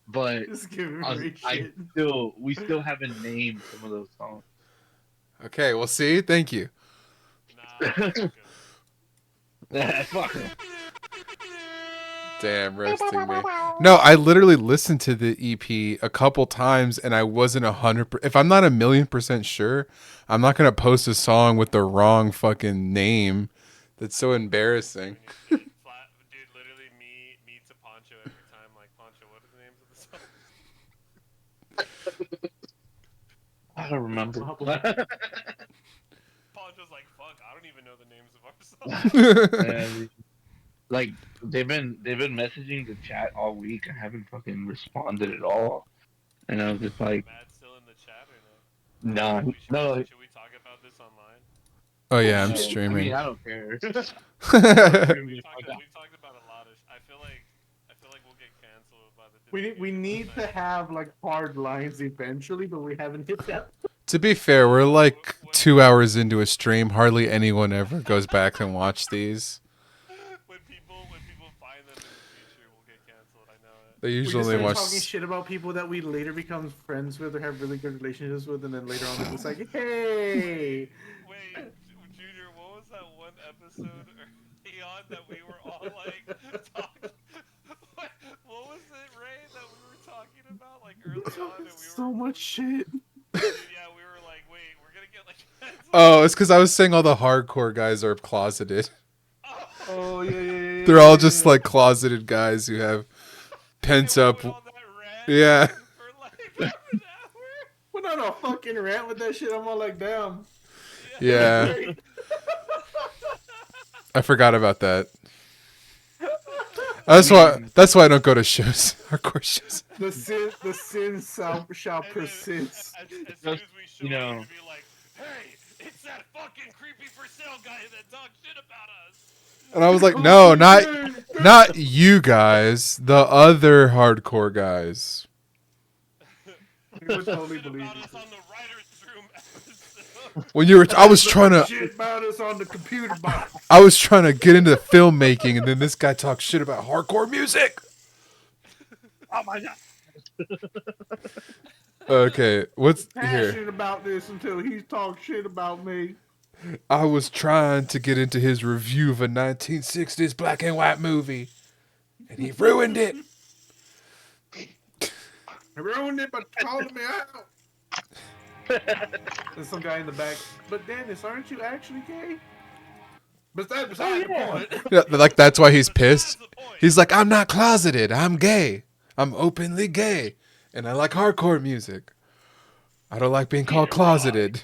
but Just giving me shit. we still haven't named some of those songs. Okay, well, see, thank you. Nah, that's good. Fuck 'em. Damn, roasting me. No, I literally listened to the EP a couple times, and I wasn't 100%. If I'm not 1,000,000% sure, I'm not gonna post a song with the wrong fucking name. That's so embarrassing. Dude, literally me to Pancho every time. Like, Pancho, what are the names of the songs? I don't remember. Pancho's like, fuck, I don't even know the names of our songs. And, like they've been messaging the chat all week. I haven't fucking responded at all, and I was just like, Matt's still in the chat or no? nah, no. Should we talk about this online? Oh yeah, I'm I streaming. mean, I don't care. We've talked about a lot of. I feel like we'll get canceled by the. We need to have like hard lines eventually, but we haven't hit that. To be fair, we're like 2 hours into a stream. Hardly anyone ever goes back and watch these. When people find them in the future, we'll get canceled. I know it. They We usually just start watch. talking shit about people that we later become friends with or have really good relationships with, and then later on it's like, hey. Wait, Junior, what was that one episode early on that we were all like talking? What was it, Ray, that we were talking about like early on? And we were So much shit. Dude, yeah, we were like, wait, we're gonna get like. Oh, it's because I was saying all the hardcore guys are closeted. Oh yeah. They're all just like closeted guys who have pent up. Yeah. For like an hour. Went on a fucking rant with that shit. I'm all like, damn. Yeah. I forgot about that. That's why I don't go to shows, hardcore shows. The sin shall And then, persist. as soon as we show You up, know. you'll be like, "Hey, it's that fucking creepy for sale guy that talks shit about us." And I was like, no, not you guys, the other hardcore guys. He would totally Shit believe about you. us on the writers' room episode. When I was trying to Shit about us on the computer box. I was trying to get into filmmaking, and then this guy talks shit about hardcore music. Oh my god. Okay, what's here? Passionate about this until he talks shit about me. I was trying to get into his review of a 1960s black and white movie, and he ruined it. He ruined it by calling me out. There's some guy in the back. But Dennis, aren't you actually gay? But that's beside the point. Yeah, like that's why he's pissed. That's the point. He's like, I'm not closeted. I'm gay. I'm openly gay, and I like hardcore music. I don't like being called closeted.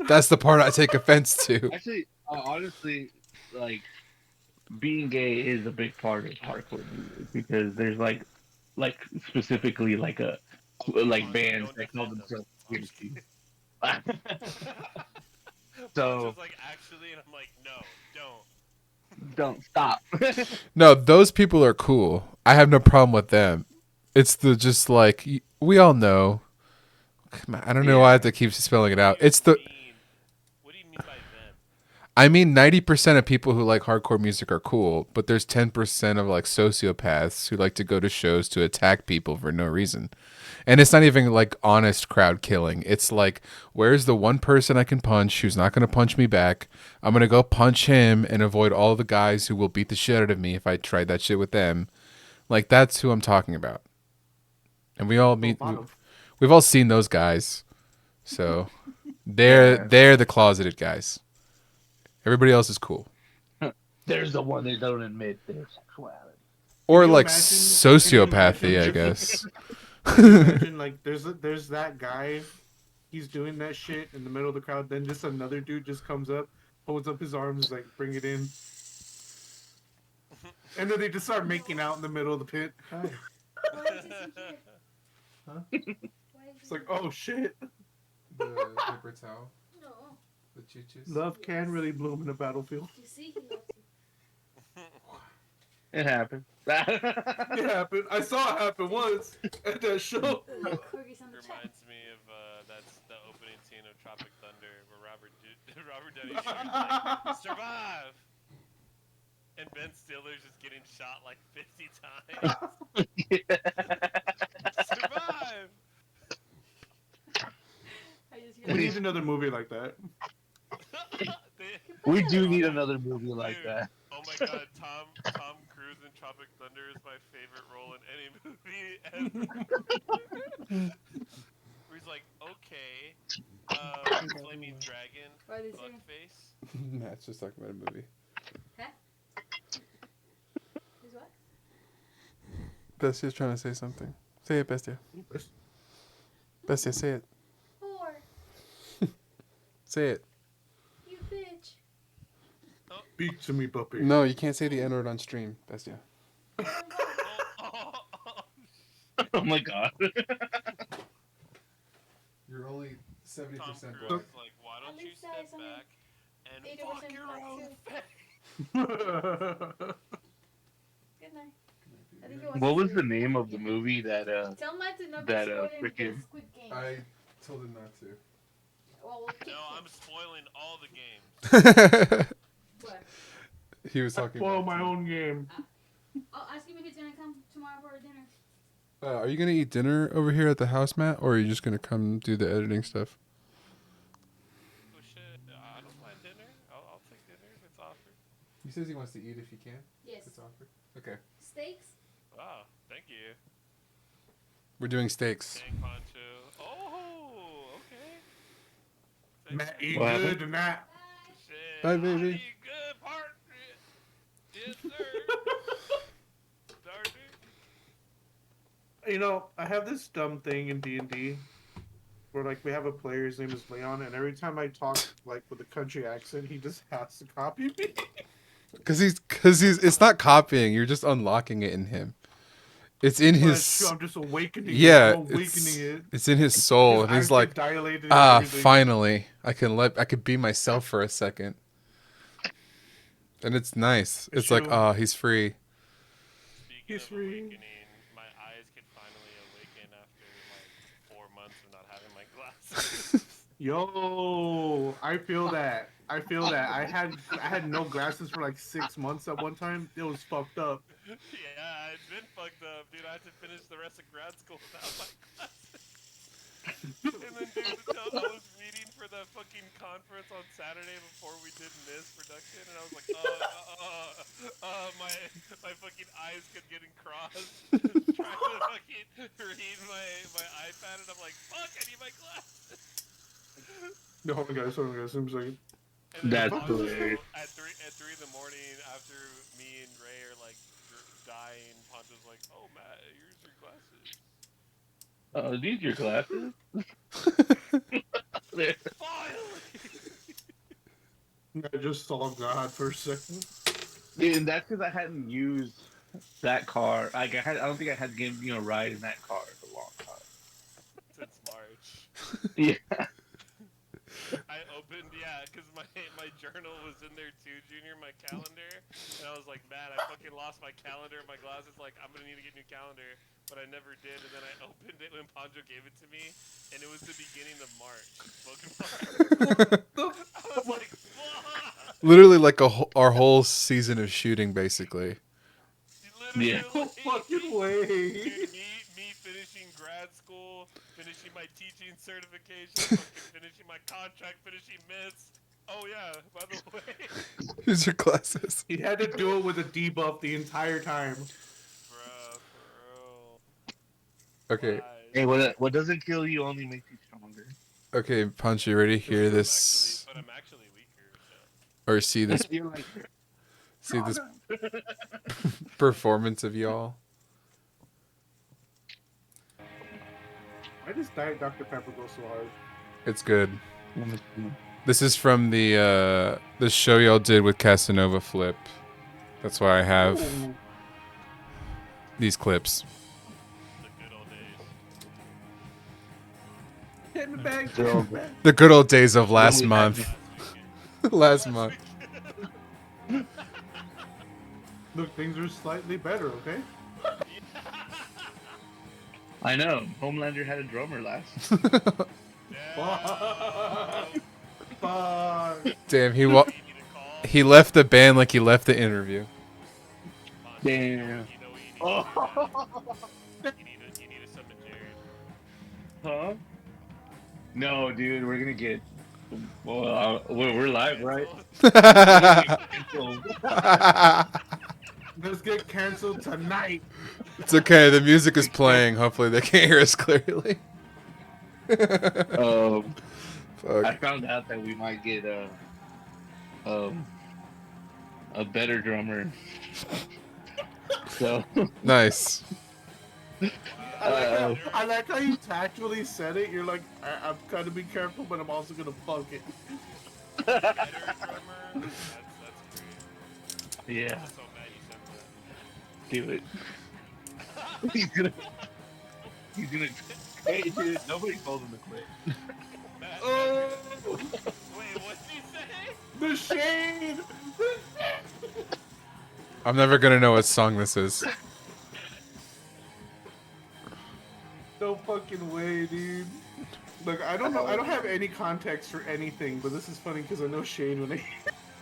That's the part I take offense to. Actually, honestly, like being gay is a big part of hardcore music because there's like specifically like bands that call themselves queer. So Pancho's like, actually, and I'm like, no, don't. don't stop. No, those people are cool. I have no problem with them. It's the just like we all know. I don't know why I have to keep spelling it out. It's the. What do you mean by them? I mean, 90% of people who like hardcore music are cool, but there's 10% of like sociopaths who like to go to shows to attack people for no reason. And it's not even like honest crowd killing. It's like, where's the one person I can punch who's not going to punch me back? I'm going to go punch him and avoid all the guys who will beat the shit out of me if I tried that shit with them. Like, that's who I'm talking about. And we all meet. We've all seen those guys. So they're the closeted guys. Everybody else is cool. There's the one that don't admit their sexuality. Or you like imagine- sociopathy, I can you guess. Imagine like there's that guy, he's doing that shit in the middle of the crowd. Then just another dude just comes up, holds up his arms, like bring it in, and then they just start making out in the middle of the pit. Why is this in here? Huh? Why is It's like, oh shit, The paper towel, no. the choo-choos. love can really bloom in a battlefield. You see, he loves you. It happened. It happened. I saw it happen once at that show. Ooh, Corgis on the chat. Reminds me of that's the opening scene of Tropic Thunder where Robert Downey Jr. is like, survive, and Ben Stiller's just getting shot like 50 times. Survive. I just We hear need another movie like that. We do need another movie like Dude. that. Oh my god, Tom Cruise in Tropic Thunder is my favorite role in any movie ever. Where he's like, okay, flaming dragon, Why are they fuck saying? face. Matt's just talking about a movie. Who's what? Bestia's trying to say something. Say it, Bestia. Bestia, say it. Whore. Say it. You bitch. Speak to me, puppy. No, you can't say the N-word on stream, Bestia. Oh my god. You're only 70% Tom Cruise black. is like, why don't At you least I step was only back and 80% fuck your black own too. face? Good night. I think he wants What to was the sleep. name of the movie that Tell Matt to not be that, spoiling the frickin- Squid Game. I told him not to. Well, we'll keep No, it. I'm spoiling all the games. What? He was talking Spoil about my it. own game. I'll ask him if he's gonna come tomorrow for dinner. Are you gonna eat dinner over here at the house, Matt, or are you just gonna come do the editing stuff? Oh shit, I don't mind dinner. I'll take dinner if it's offered. He says he wants to eat if he can. Yes. offered. Okay. Steaks? Wow, thank you. We're doing steaks. Dang Pancho. Oh, okay. Matt, eat What good happened? tonight. Shit. Bye, baby. I eat good, partner. Yes, sir. Darn it. You know, I have this dumb thing in D&D where, like, we have a player, his name is Leon, and every time I talk, like, with a country accent, he just has to copy me. Because he's it's not copying. You're just unlocking it in him. It's in Well, that's true. his I'm just awakening yeah. it. I'm awakening it. It's in his soul, His and eyes he's like, get dilated and ah, everything. finally, I could be myself for a second, and it's nice. It's like, true. ah, he's free. Speaking He's of free. awakening, my eyes could finally awaken after like 4 months of not having my glasses. Yo, I feel that. I feel that. I had no glasses for like 6 months at one time. It was fucked up. Yeah, it's been fucked up, dude. I had to finish the rest of grad school without my glasses. And then, dude, I was reading for the fucking conference on Saturday before we did this production, and I was like, my fucking eyes kept getting crossed, trying to fucking read my iPad, and I'm like, fuck, I need my glasses. No, hold on, guys. I'm sorry. And then That's Poncho, hilarious. at 3 in the morning, after me and Ray are like dying, Poncho's like, "Oh Matt, here's your glasses." Oh, these your glasses? There. Finally. I just saw God for a second. Dude, and that's because I hadn't used that car. Like I don't think I had given you a ride in that car in a long time. Since March. Yeah. I opened, because my journal was in there too, Junior, my calendar, and I was like, man, I fucking lost my calendar and my glasses, like, I'm gonna need to get a new calendar, but I never did, and then I opened it when Pancho gave it to me, and it was the beginning of March, fucking March. I was like, fuck! Literally, like our whole season of shooting, basically. Yeah. No fucking way. Dude, me finishing grad school, finishing my teaching certification, fucking finishing my contract, finishing myths. Oh yeah, by the way, Here's your glasses. He had to do it with a debuff the entire time. bro, for real. Okay, Hey, what doesn't kill you only makes you stronger. okay, Punch, you ready? Hear this But I'm actually weaker. or see this You're like, performance of y'all? Why does Diet Dr. Pepper go so hard? It's good. This is from the show y'all did with Casanova Flip. That's why I have Ooh. these clips. The good old days. Get me back, They're get all me back. The good old days of last we month. Last weekend. Last month. Look, things are slightly better, okay? I know. Homelander had a drummer last. Fuck. Damn, You need to call. he left the band like he left the interview. Damn. You know what you need to summon Jared. Huh? No, dude, we're gonna get. Well, we're live, right? Let's get canceled tonight. It's okay, the music is playing. Hopefully they can't hear us clearly. I Fuck. found out that we might get a better drummer. So Nice. I like how you tactfully said it. You're like, I'm trying to be careful, but I'm also gonna fuck it. Better drummer. That's great. yeah, I'm so mad you said that. do it. He's gonna. Hey, dude, nobody told him to quit. Matt, Oh, wait, what'd you say? the shade. I'm never gonna know what song this is. No fucking way, dude. Look, I don't know. I don't have any context for anything, but this is funny because I know Shane when I.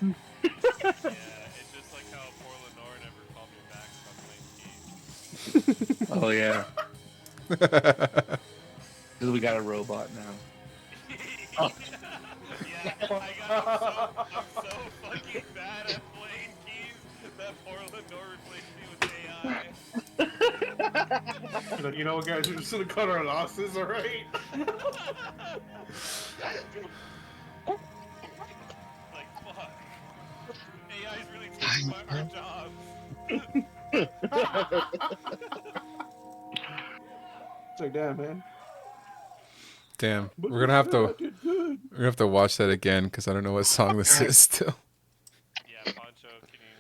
Yeah, it's just like how poor Lenore never called me back about playing keys. Oh yeah, because we got a robot now. Oh. Yeah, I'm so fucking bad at playing keys that poor Lenore replaced me with AI. Like, you know what, guys? We're just gonna cut our losses, all right? Like, fuck. AI's really taking our jobs. It's like, damn, man. Damn. But We're gonna have I to did good. watch that again because I don't know what song this is still. Yeah, Pancho, can you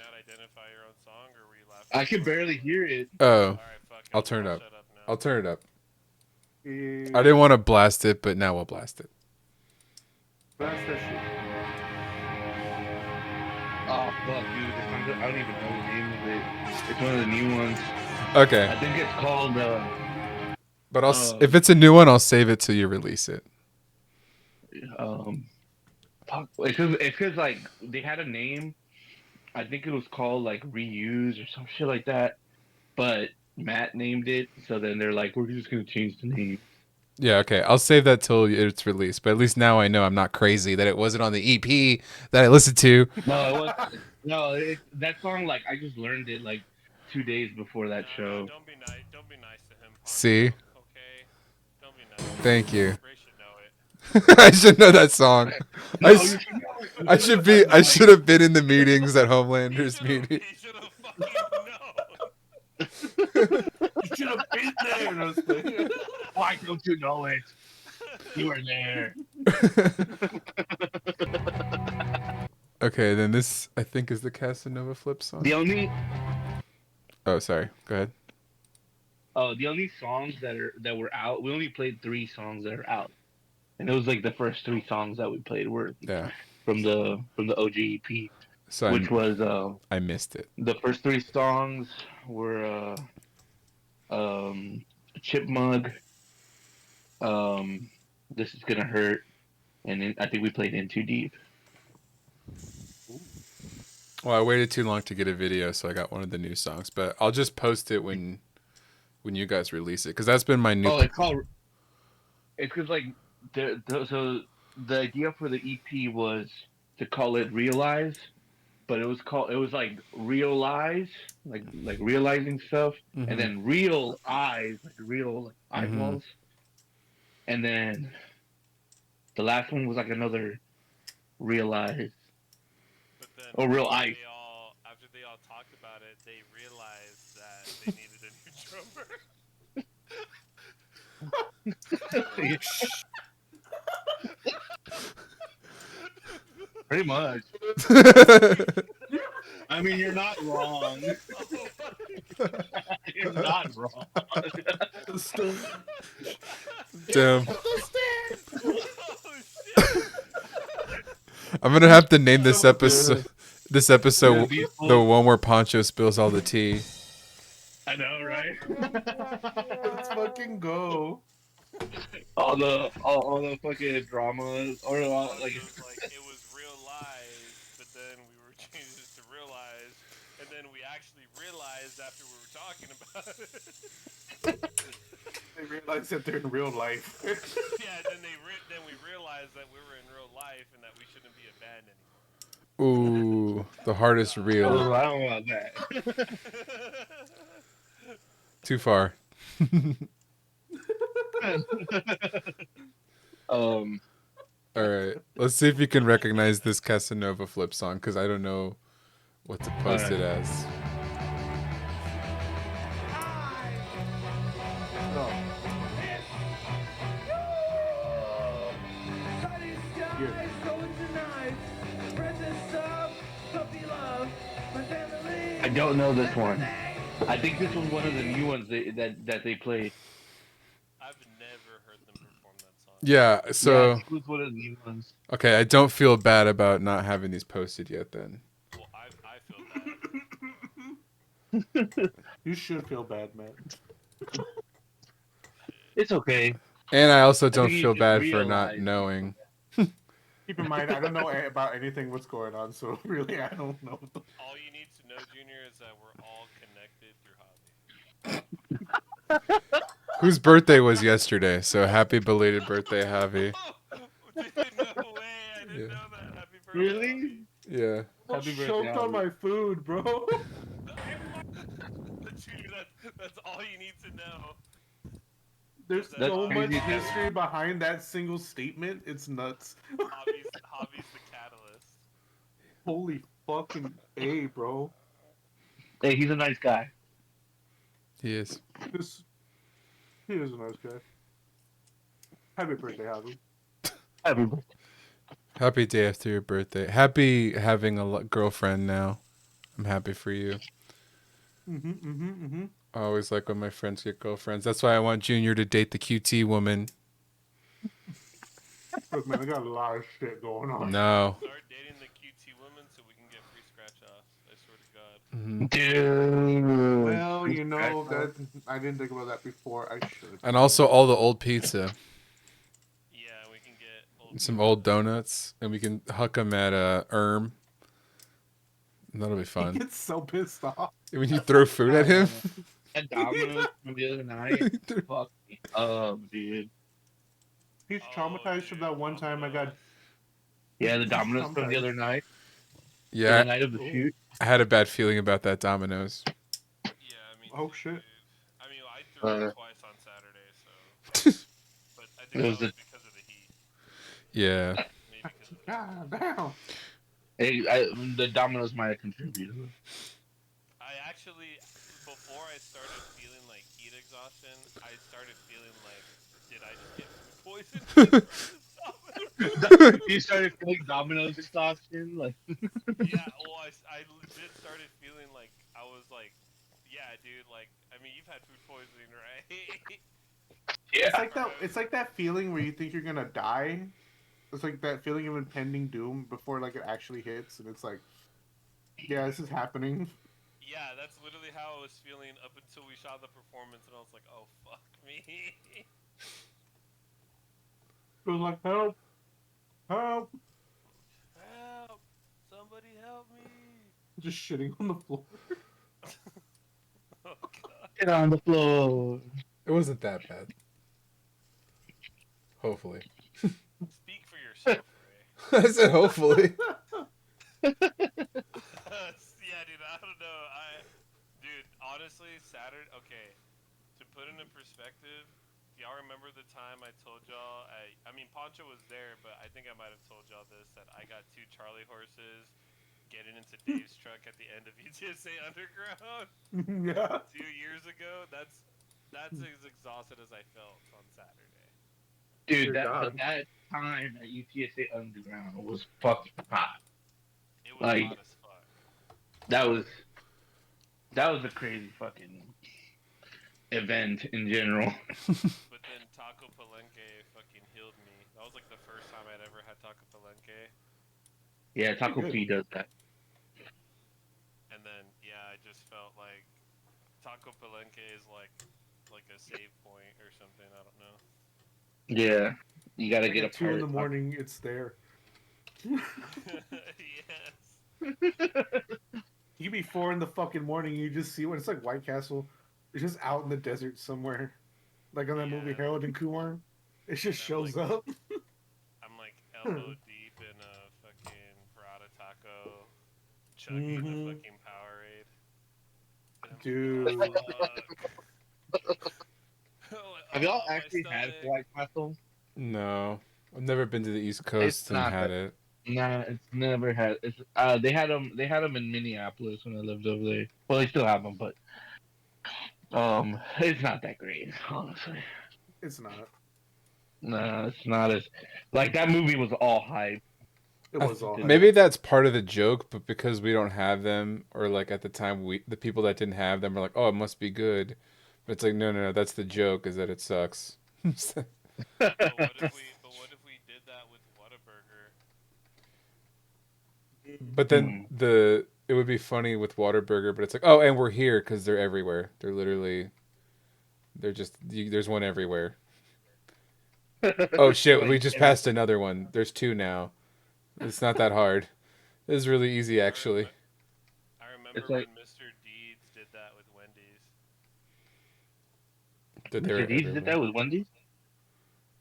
I can barely hear it. Oh, Alright, fuck it. I'll turn it up. Shut up now. I'll turn it up. Eh, I didn't want to blast it, but now we'll blast it. Blast that shit. Oh fuck, dude! This song, I don't even know the name of it. It's one of the new ones. Okay, I think it's called. but if it's a new one, I'll save it till you release it. Fuck. It's cause like they had a name. I think it was called like Reuse or some shit like that. But Matt named it, so then they're like, we're just gonna change the name. Yeah, okay. I'll save that till it's released. But at least now I know I'm not crazy that it wasn't on the EP that I listened to. No, it was no. That song, like I just learned it like 2 days before that show. Don't be nice. Don't be nice to him. Poncho, See? Okay. Don't be nice. Thank you. Ray should know it. I should know that song. No, you should know it. I should be. I should have been in the meetings at Homelander's meeting. He should have fucking known. You should have been there. No, it's like- Why don't you know it? You were there. Okay, then this I think is the Casanova flip song. The only Oh, sorry. Go ahead. the only songs that were out. We only played 3 songs that are out, and it was like the first 3 songs that we played were Yeah. from the OG EP, So which was I missed it. the first 3 songs were Chipmug, This Is Gonna Hurt, and then I think we played In Too Deep. Well, I waited too long to get a video, so I got one of the new songs. But I'll just post it when you guys release it, because that's been my new. Oh, it's called. It's because like so the idea for the EP was to call it Realize, but it was like Realize, like realizing stuff, Mhm. and then Real Eyes, like real like eyeballs, and then the last one was like another Realize. But then Oh, real ice. After they all talked about it, they realized that they needed a new drummer. Pretty much. I mean, you're not wrong. You're not wrong. Still, Damn. Oh shit! I'm gonna have to name this episode. This episode, Yeah, these the one where Pancho spills all the tea. I know, right? let's fucking go. all the fucking drama, or like It was like it was real lies, but then we were changing it to realize, and then we actually realized after we were talking about it. They realize that they're in real life. Yeah, then we realized that we were in real life and that we shouldn't be a band anymore. Ooh, the hardest reel. oh, I don't know about that. Too far. All right, let's see if you can recognize this Casanova flip song, because I don't know what to post it as. No. I don't know this one. I think this was one of the new ones that they played. I've never heard them perform that song. Yeah, Yeah, I so think it was one of the new ones. okay, I don't feel bad about not having these posted yet then. Well, I feel bad. You should feel bad, man. It's okay. And I also don't think you feel just bad for not realize- knowing. Keep in mind, I don't know about anything what's going on, so really, I don't know. All you need to know, Junior, is that we're all connected through hobby. Whose birthday was yesterday? So happy belated birthday, Javi. Dude, no way! I didn't Yeah. know that. Happy birthday. Really? Yeah. Happy birthday, Choked on Javi. my food, bro. Junior, that's all you need to know. There's That's so much crazy. history behind that single statement. It's nuts. Hobby's the catalyst. Holy fucking A, bro. Hey, he's a nice guy. He is. He is a nice guy. Happy birthday, Javi. Happy birthday. Happy day after your birthday. Happy having a girlfriend now. I'm happy for you. I always like when my friends get girlfriends. That's why I want Junior to date the QT woman. Look, man, I got a lot of shit going on. No. Start dating the QT women so we can get free scratch offs. I swear to God. Dude. Well, you know that I didn't think about that before. I should. And also all the old pizza. Yeah, we can get old Some pizza. old donuts. And we can huck them at Erm. That'll be He fun. gets so pissed off. When you throw food at him. That Domino's from the other night. Fuck me up, dude. He's Oh, traumatized from dude, that one time I got. Domino's. Yeah, the He's Domino's from the traumatized. other night. The Yeah, night of the Oh. shoot. I had a bad feeling about that Domino's. Yeah, me Oh, too, shit. dude. I mean, I threw up twice on Saturday, so. But I think It that was was because of the heat. Yeah. Maybe because of the God damn. The Domino's might have contributed. I actually, before I started feeling like heat exhaustion, I started feeling like, did I just get food poisoning from this Domino's? You started feeling Domino's exhaustion, like. Yeah, well, I legit started feeling like I was like, yeah, dude, like, I mean, you've had food poisoning, right? Yeah. It's like that feeling where you think you're gonna die. It's like that feeling of impending doom before like it actually hits, and it's like, yeah, this is happening. Yeah, that's literally how I was feeling up until we shot the performance, and I was like, oh, fuck me. It was like, help, help, Help! Somebody help me! just shitting on the floor. Oh, God. Get on the floor. It wasn't that bad. Hopefully. Speak for yourself, Ray. I said hopefully. Yeah, dude, I don't know. Dude, honestly, Saturday. Okay, to put into perspective, do y'all remember the time I told y'all? I mean, Pancho was there, but I think I might have told y'all this that I got two Charlie horses getting into Dave's truck at the end of UTSA Underground Yeah. 2 years ago. That's as exhausted as I felt on Saturday. Dude, Dear that God. that time at UTSA Underground was fucking hot. It was Like- hot as fuck. That was a crazy fucking event in general. But then Taco Palenque fucking healed me. That was like the first time I'd ever had Taco Palenque. Yeah, Taco Good. P does that. And then yeah, I just felt like Taco Palenque is like a save point or something. I don't know. Yeah, you gotta Like get at a 2 in the morning, it's there. Yes. You could be 4 in the fucking morning, you just see what it's like White Castle. It's just out in the desert somewhere. Like on that movie Yeah. Harold and Kumar. It just shows like- up. I'm like elbow deep in a fucking Parada taco, chugging Mhm. the fucking Powerade. And I'm Dude. like, oh, fuck. Have y'all my actually had stomach. White Castle? No. I've never been to the East Coast and not had that- it. Nah, it's never had. It's they had them. They had them in Minneapolis when I lived over there. Well, they still have them, but it's not that great, honestly. It's not. Nah, it's not as like that movie was all hype. It was all Maybe that's part of the joke, but because we don't have them, or like at the time the people that didn't have them are like, oh, it must be good. But it's like, no, that's the joke, is that it sucks. But what if we did that with Whataburger? But then it would be funny with Waterburger, but it's like, oh, and we're here because they're everywhere. They're just there's one everywhere. Oh shit, we just passed another one. There's two now. It's not that hard. It's really easy actually. I remember It's like- when Mr. Deeds did that with Wendy's. That they're Did he did everywhere. that with Wendy's?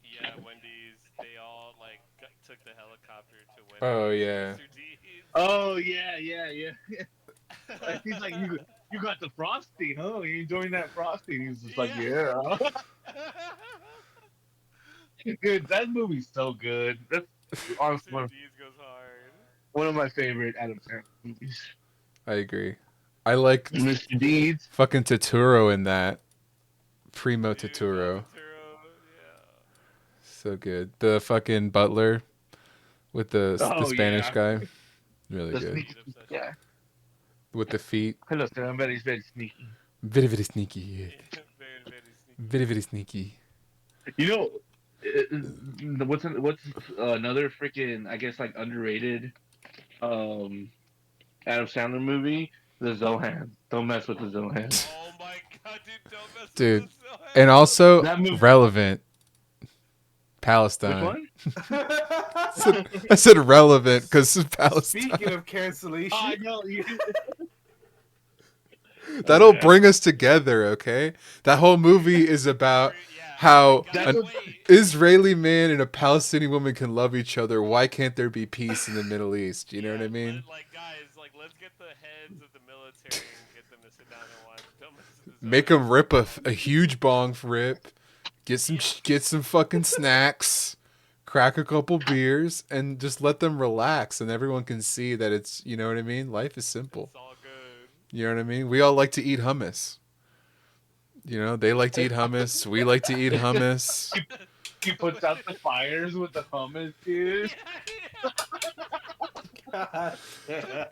Yeah, Wendy's. They all like took the helicopter to Wendy's. Oh, yeah. Mr. Deeds. Oh yeah. He's like, you got the frosty, huh? You enjoying that frosty? He's just like, yeah. Dude, that movie's so good. That's honestly Mr. Deeds goes hard. one of my favorite Adam Sandler movies. I agree. I like Mr. Deeds. fucking Totoro in that. Primo Dude, Totoro. yeah. So good. The fucking butler with the Oh, Spanish yeah. guy. Really The good. sneak- yeah. with the feet. Hello, sir. I'm very sneaky. Very, very sneaky. Yeah. Very, very sneaky. Very, very sneaky. You know, what's another freaking, I guess, like underrated um Adam Sandler movie? The Zohan. Don't mess with the Zohan. Oh my god, dude, don't mess Dude. with this. And also That movie. relevant. Which Palestine. one? I said relevant because Palestine. Speaking of cancellation, I know. That'll Yeah. bring us together, okay? That whole movie is about Yeah, how guys, an wait. Israeli man and a Palestinian woman can love each other. Why can't there be peace in the Middle East? You know what I mean? Like, guys, like, let's get the heads of the military and get them to sit down and watch. Don't mess with this. Make them rip a huge bong rip. Get some fucking snacks. Crack a couple beers and just let them relax, and everyone can see that it's, you know what I mean? Life is simple. It's all good. You know what I mean? We all like to eat hummus. You know, they like to eat hummus. We like to eat hummus. He puts out the fires with the hummus, dude. God damn.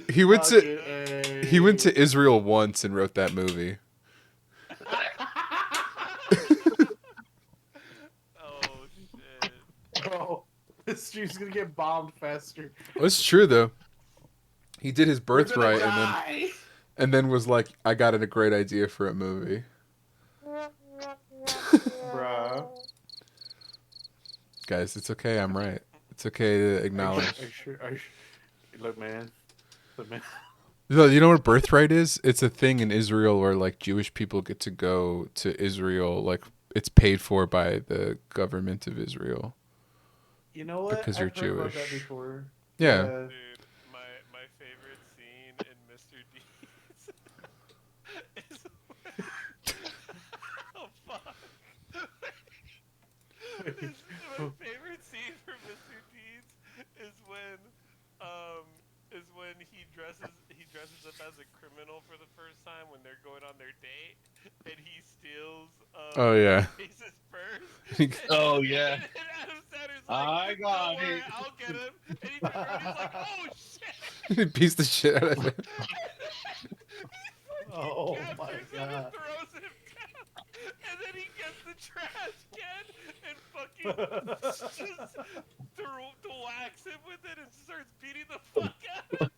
He went to Fucking he went to Israel once and wrote that movie. Oh shit. Bro, this stream's gonna get bombed faster. It's true though. He did his We're gonna birthright die. and then was like, I got a great idea for a movie. Bruh. Guys, it's okay. I'm right. It's okay to acknowledge. Are you sure? Look, man. Look, man. You know what birthright is? It's a thing in Israel where like Jewish people get to go to Israel. Like it's paid for by the government of Israel. You know what? Because you're I've heard about that Jewish. before. Yeah. Dude, my favorite scene in Mr. Deeds is when... Oh fuck. My favorite scene from Mr. Deeds is when he dresses up as a criminal for the first time when they're going on their date and he steals Oh yeah. Face's purse. Oh, yeah. And Adam Sandler's I like, got "Don't worry, it." I'll get him." And he turns around and he's like, "Oh shit!" He beats the shit out of it. Oh Captures my him god. and throws him down. And then he gets the trash can and fucking just to wax him with it and starts beating the fuck out of him.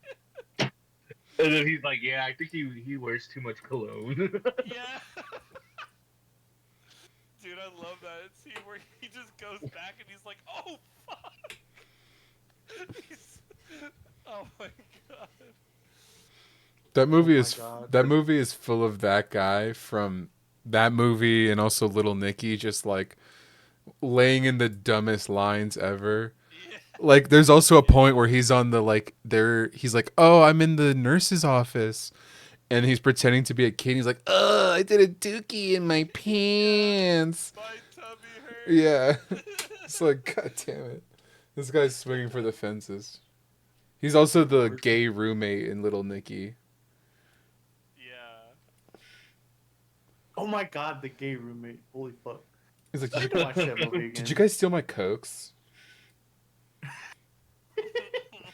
And then he's like, "Yeah, I think he wears too much cologne." Yeah. Dude, I love that scene where he just goes back and he's like, "Oh fuck." Oh my god. That movie my is God. that movie is full of that guy from that movie and also Little Nicky just like laying in the dumbest lines ever. Yeah. Like there's also a point where he's on the he's like, "Oh, I'm in the nurse's office." And he's pretending to be a kid. He's like, "Oh, I did a dookie in my pants." My tummy hurts. Yeah. It's like, God damn it. This guy's swinging for the fences. He's also the gay roommate in Little Nicky. Yeah. Oh my god, the gay roommate. Holy fuck. He's like, I need to watch that movie again. "Did you guys steal my Cokes?"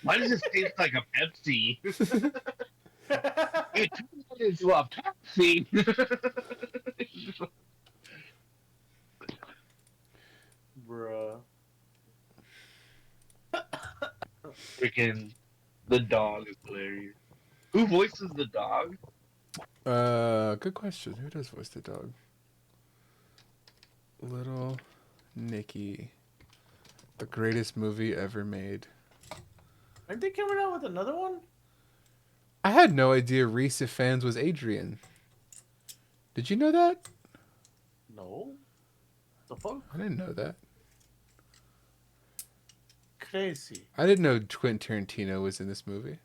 Why does it taste like a Pepsi? It turns into a Pepsi. Bruh. Freaking the dog is hilarious. Who voices the dog? Good question. Who does voice the dog? Little Nicky. The greatest movie ever made. Aren't they coming out with another one? I had no idea Reese Fans was Adrian. Did you know that? No. The fuck? I didn't know that. Crazy. I didn't know Quentin Tarantino was in this movie.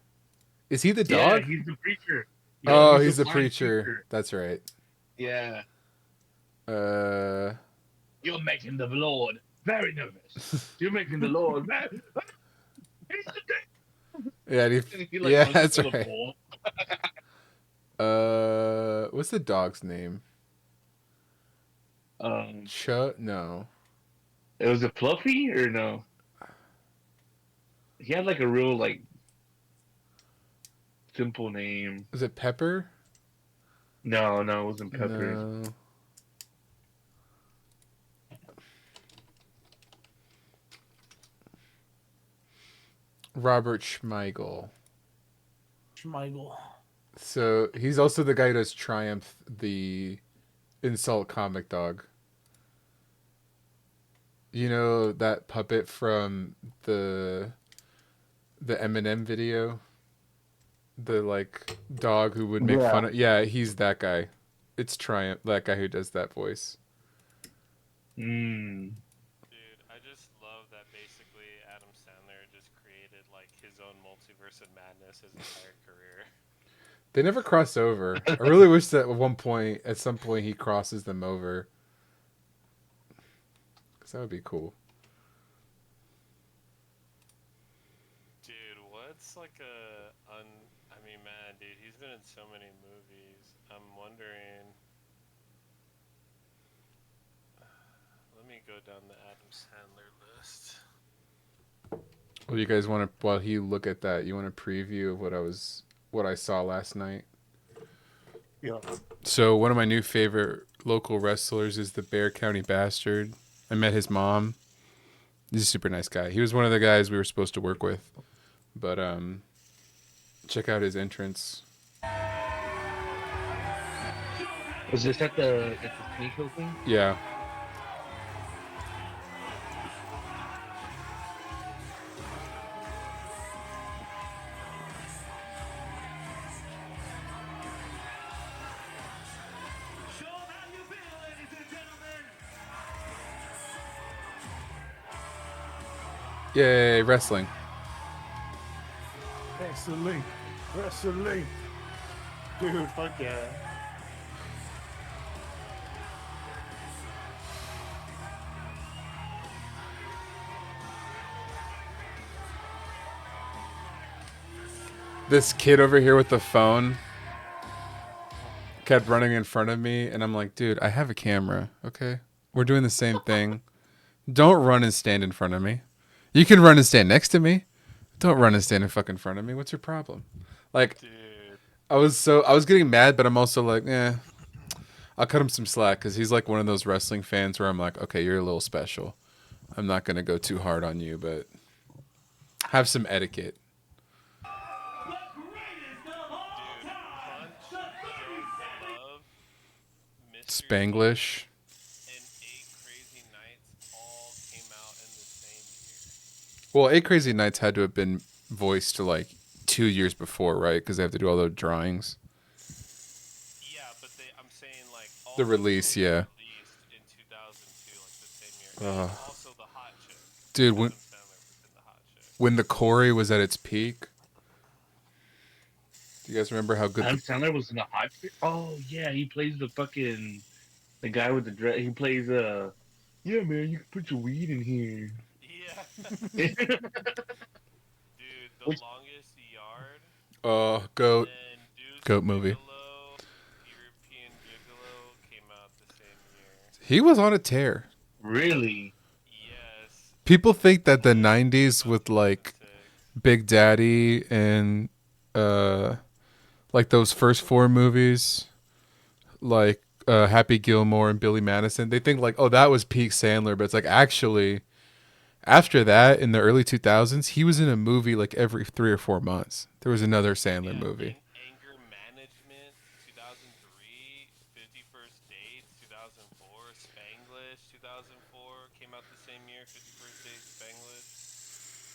Is he the Yeah, dog? he's the preacher. Oh, he's the blind preacher. That's right. Yeah. Uh, You're making the Lord very nervous. You're making the Lord very... He's the yeah, He, like, yeah, goes that's to the right. pole. What's the dog's name? No. It was a Fluffy or no? He had like a real like simple name. Is it Pepper? No, it wasn't Pepper. No. Robert Schmeigel. Schmeigel. So he's also the guy who does Triumph, the insult comic dog. You know that puppet from the Eminem video? The like dog who would make fun of. Yeah, he's that guy. It's Triumph, that guy who does that voice. Mm. Dude, I just love that basically Adam Sandler just created like his own multiverse of madness his entire career. They never cross over. I really wish that at some point, he crosses them over. Because that would be cool. Dude, what's like I mean, man, dude, he's been in so many movies. I'm wondering. Let me go down the Adam Sandler list. Well, you guys want to, while you look at that, you want a preview of what I saw last night? Yeah. So one of my new favorite local wrestlers is the Bear County Bastard. I met his mom. He's a super nice guy. He was one of the guys we were supposed to work with. But check out his entrance. Was this at the Snake Hill thing? Yeah. Yay, wrestling. Wrestling. Dude, fuck yeah. This kid over here with the phone kept running in front of me, and I'm like, dude, I have a camera, okay? We're doing the same thing. Don't run and stand in front of me. You can run and stand next to me. Don't run and stand in fucking front of me. What's your problem? Like, Dude. I was getting mad, but I'm also like, I'll cut him some slack because he's like one of those wrestling fans where I'm like, okay, you're a little special. I'm not gonna go too hard on you, but have some etiquette. Spanglish. And 8 Crazy Nights all came out in the same year. Well, 8 Crazy Nights had to have been voiced like 2 years before, right? Because they have to do all the drawings. Yeah, but I'm saying like all The release, yeah. released in 2002, like the same year. And also the Hot Chick. Dude, Adam Sandler was in the Hot Chick. when the Corey was at its peak. Do you guys remember how good? Adam Sandler was in the Hot Chick? Oh yeah, he plays the guy with the dress. He plays yeah, man, you can put your weed in here. Yeah. Dude, The Longest Yard. Goat. And Deuce Goat movie. Bigelow, European Gigolo came out the same year. He was on a tear. Really? Yes. People think that the 90s with like Big Daddy and like those first 4 movies, like Happy Gilmore and Billy Madison, they think like, oh, that was peak Sandler, but it's like actually after that in the early 2000s, he was in a movie like every 3 or 4 months. There was another Sandler movie. Anger Management, 2003. 51st Dates, 2004. Spanglish, 2004. Came out the same year. 51st Dates, Spanglish.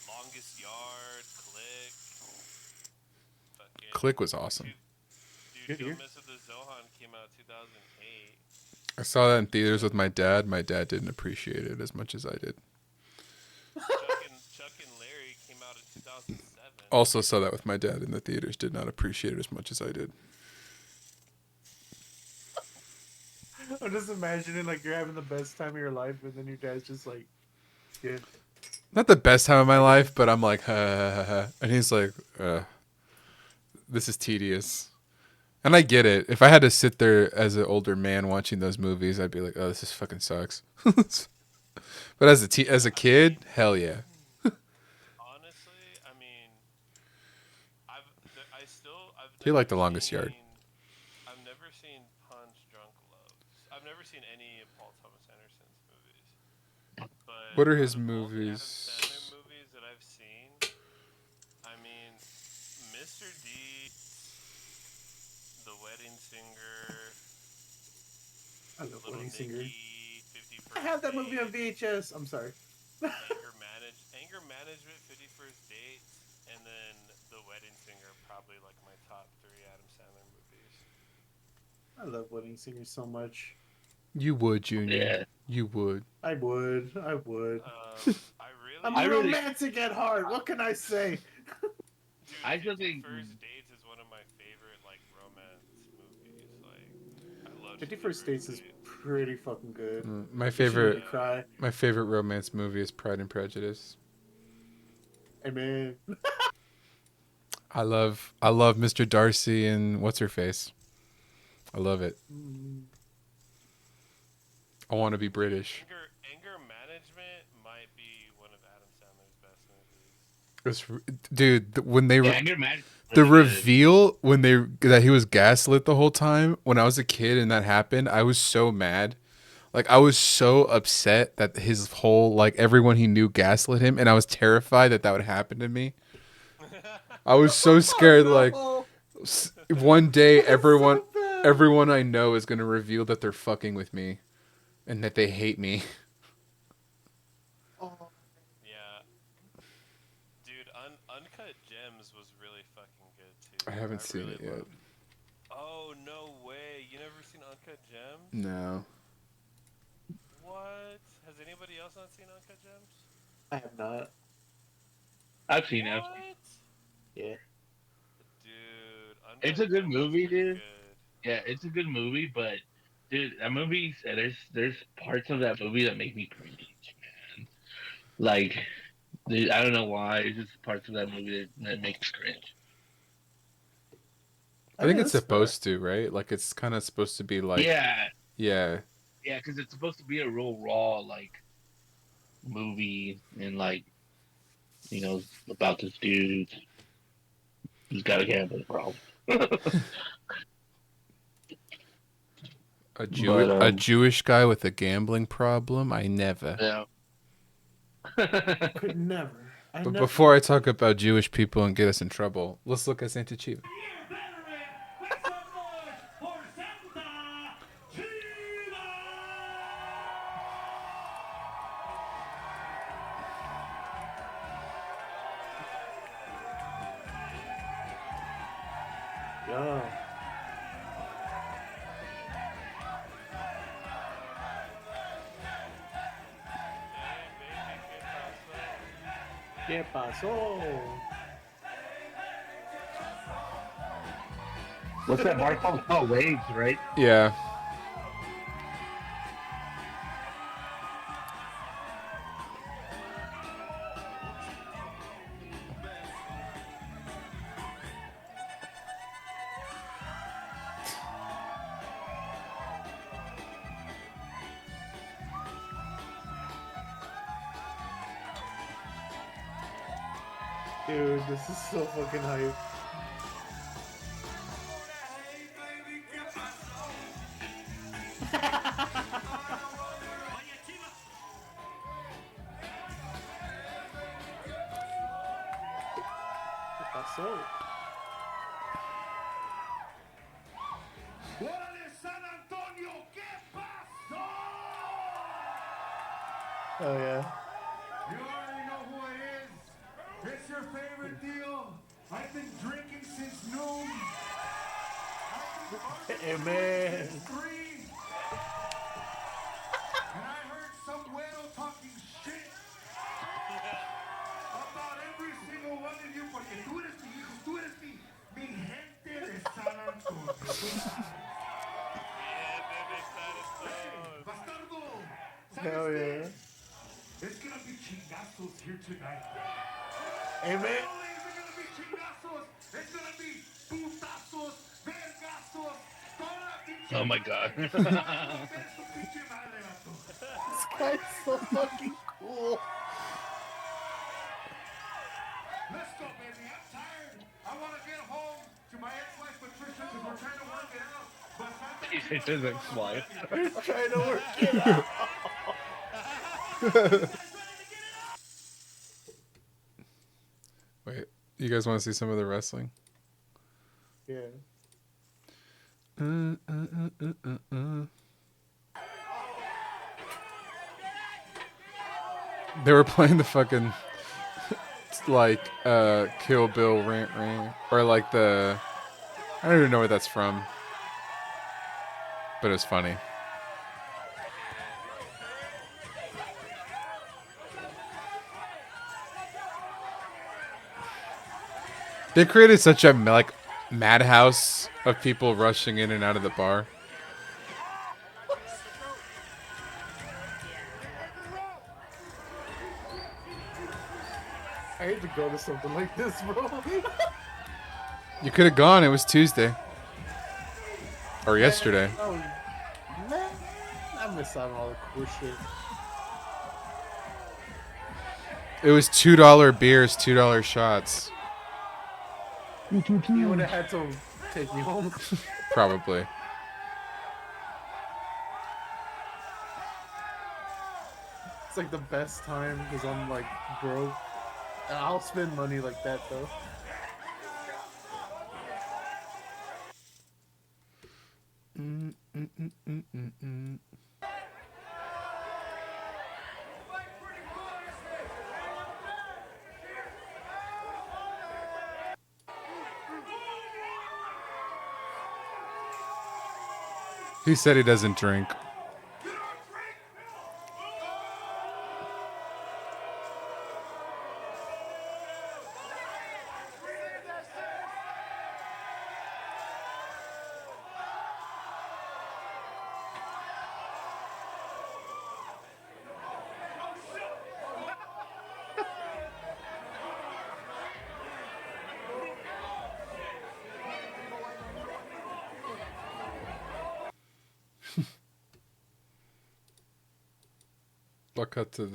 Longest Yard, Click. Click was awesome. Dude, Don't Mess with the Zohan came out 2008. I saw that in theaters with my dad. My dad didn't appreciate it as much as I did. Chuck and Larry came out in 2007. Also saw that with my dad in the theaters. Did not appreciate it as much as I did. I'm just imagining like you're having the best time of your life, and then your dad's just like, yeah. Not the best time of my life, but I'm like, ha, ha, ha, ha. And he's like, this is tedious. And I get it. If I had to sit there as an older man watching those movies, I'd be like, oh, this just fucking sucks. But as a kid, hell yeah. Honestly, I mean, I He liked The Longest Yard. I've never seen Punch Drunk Love. I've never seen any of Paul Thomas Anderson's movies. But What are his out of all the Adam movies? Sandler movies that I've seen, I mean, Mr. D, The Wedding Singer, I love Little Wedding Singer. Nicky, 51st I have that movie on Dates, VHS. I'm sorry. Anger Management, 51st Dates, and then The Wedding Singer are probably like my top 3 Adam Sandler movies. I love Wedding Singer so much. You would, Junior. Yeah. You would. I would. I would. I I'm really, romantic at heart. What can I say? dude, I still think 51st Dates is one of my favorite like romance movies. Like, I love 51st Dates is pretty fucking good. My You should favorite. really cry. My favorite romance movie is Pride and Prejudice. Amen. I love Mr. Darcy and what's her face. I love it. I want to be British. Anger Management might be one of Adam Sandler's best movies. Dude, when they Anger Management. the reveal when that he was gaslit the whole time when I was a kid and that happened, I was so mad. Like I was so upset that his whole like everyone he knew gaslit him, and I was terrified that would happen to me. I was so scared. Like one day, everyone I know is gonna reveal that they're fucking with me, and that they hate me. Yeah, dude, Uncut Gems was really fucking good too. I haven't seen it yet. Oh no way! You never seen Uncut Gems? No. What? Has anybody else not seen Uncut Gems? I have not. I've seen it. What? Yeah. Dude, Uncut It's a good Gems movie, is dude. good. Yeah, it's a good movie, but dude, that movie, there's parts of that movie that make me cringe, man. Like, dude, I don't know why. It's just parts of that movie that make me cringe. I think it's supposed to, right? Like it's kind of supposed to be like yeah, yeah. because it's supposed to be a real raw like movie and like about this dude who's got a gambling problem. A Jewish guy with a gambling problem? I never. Yeah. Could never. But before I talk about Jewish people and get us in trouble, let's look at Santa Chiva. Yeah. ¿Qué pasó? What's that bar called? Oh, Waves, right? Yeah. Dude, this is so fucking hype. ¿Qué pasó? Oh yeah. You already know who it is. It's your favorite deal. I've been drinking since noon. Amen. Since 3. And I heard some güero talking shit about every single one of you. Porque tú eres mi hijo, tú eres mi gente de San Antonio. Hey, bastardo. Hell yeah. There's gonna be chingazos here tonight. Amen. Not only is it gonna be chingazos, it's gonna be putazos, vergazos, toda la pinche Oh my God. This guy's so fucking cool. Let's go, baby. I'm tired. I want to get home to my ex-wife Patricia, because we're trying to work it out. But He said his ex-wife. Trying to work it out. Wait, you guys want to see some of the wrestling? Yeah. They were playing the fucking like Kill Bill rant, or like the I don't even know where that's from, but it was funny. They created such a like madhouse of people rushing in and out of the bar. I hate to go to something like this, bro. You could have gone. It was Tuesday or yesterday. Oh, man, I miss out on all the cool shit. It was $2 beers, $2 shots. You would have had to take me home. Probably. It's like the best time because I'm like broke. And I'll spend money like that though. He said he doesn't drink. I'll cut to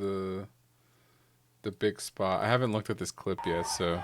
the big spot. I haven't looked at this clip yet, so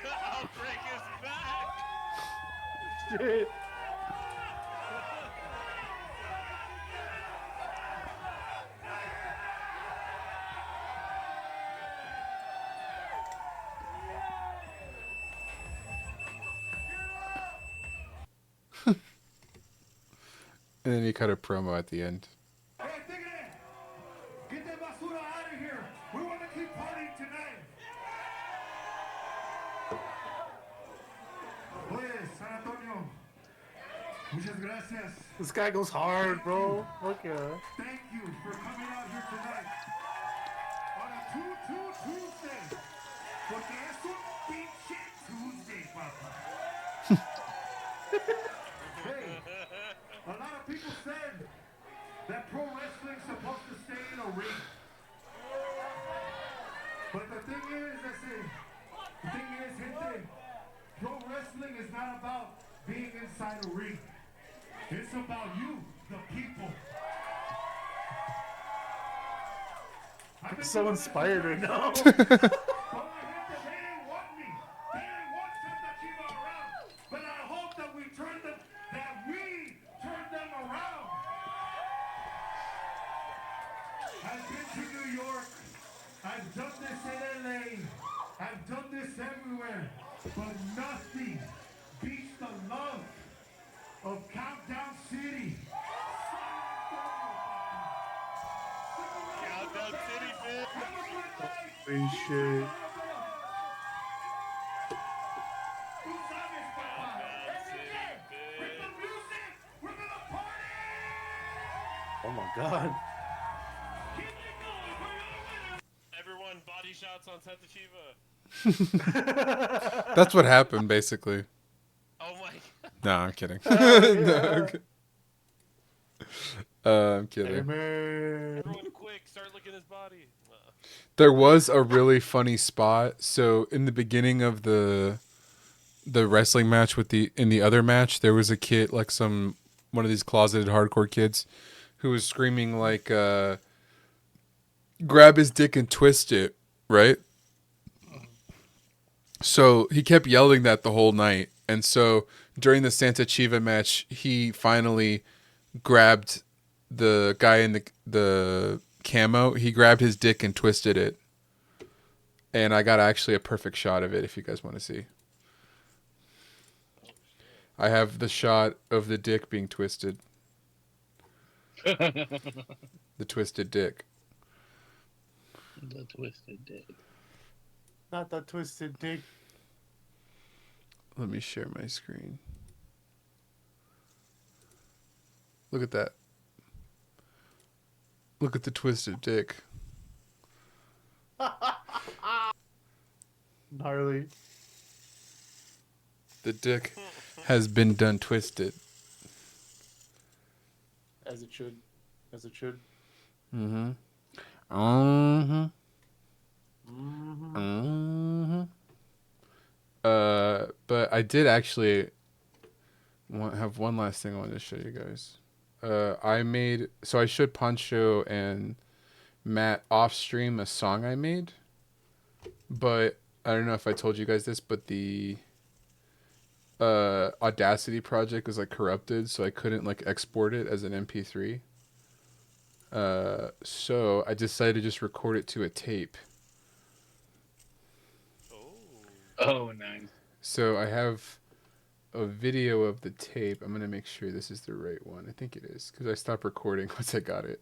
I'll break his back. Shit. and then he cut a promo at the end. Hey, Tigre! Get that basura out of here! We want to keep partying tonight! Oye, San Antonio. Muchas gracias. This guy goes hard, bro. Look yeah. Thank you for coming out here tonight. On a 2-2 Tuesday. Porque es un pinche Tuesday, papa. Hey, a lot of people said that pro wrestling's supposed to stay in a ring. But the thing is, gente, pro wrestling is not about being inside a ring. It's about you, the people. I'm so inspired right now. But my gente, they didn't want me. They didn't want Santa Chiva around. But I hope that we turn them around. I've been to New York. I've done this in LA. I've done this everywhere. But nothing beats the love of Countdown City. Countdown Down City, bitch. Holy shit. Down City, bitch. Oh my god. Everyone, body shots on Santa Chiva. That's what happened, basically. Oh my god. No, I'm kidding. Oh, No, yeah. I'm kidding. Amen. Everyone, quick, start licking his body. There was a really funny spot. So in the beginning of the wrestling match in the other match, there was a kid, like one of these closeted hardcore kids, who was screaming like, "Grab his dick and twist it," right? So he kept yelling that the whole night, and so during the Santa Chiva match, he finally grabbed the guy in the camo. He grabbed his dick and twisted it, and I got actually a perfect shot of it. If you guys want to see, I have the shot of the dick being twisted, the twisted dick. The twisted dick. Not that twisted dick. Let me share my screen. Look at that. Look at the twisted dick. Gnarly. The dick has been done twisted. As it should. As it should. Mm-hmm. Mm-hmm. Mm-hmm. Mm-hmm. But I did actually have one last thing I wanted to show you guys. I showed Pancho and Matt off stream a song I made, but I don't know if I told you guys this, but the Audacity project was like corrupted, so I couldn't like export it as an MP3. So I decided to just record it to a tape. Oh, nice. So I have a video of the tape. I'm gonna make sure this is the right one. I think it is, because I stopped recording once I got it.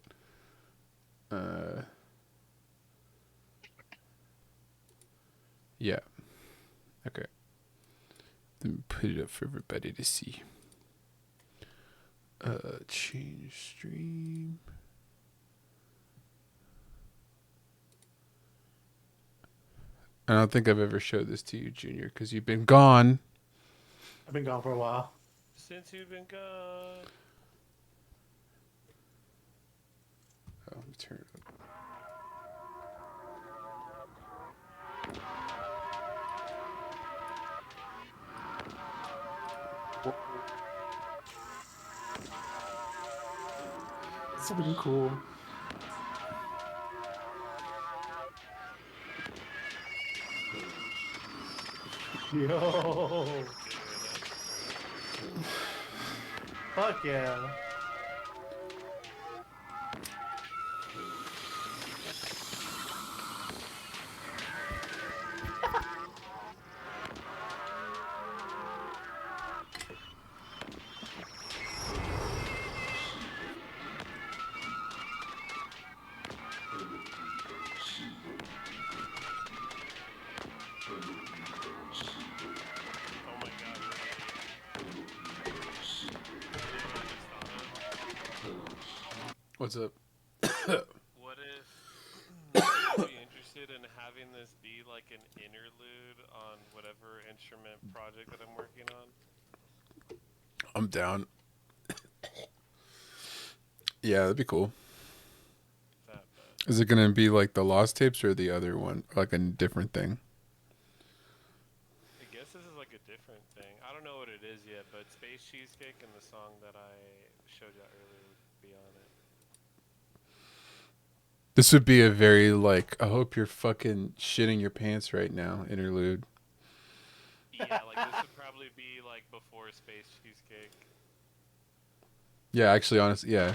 Yeah. Okay. Let me put it up for everybody to see. Change stream. I don't think I've ever showed this to you, Junior, because you've been gone. I've been gone for a while. Since you've been gone. Oh, let me turn it up. It's really cool. Yo. Fuck yeah. Oh my god. What's up? What if would you be interested in having this be like an interlude on whatever instrument project that I'm working on? I'm down. Yeah, that'd be cool. That Is it gonna be like the Lost Tapes or the other one, like a different thing? I guess this is like a different thing. I don't know what it is yet, but Space Cheesecake and the song that I showed you earlier would be on it. This would be a very like, I hope you're fucking shitting your pants right now interlude. Yeah, like this would probably be like before Space Cheesecake. Yeah, actually, honestly, yeah.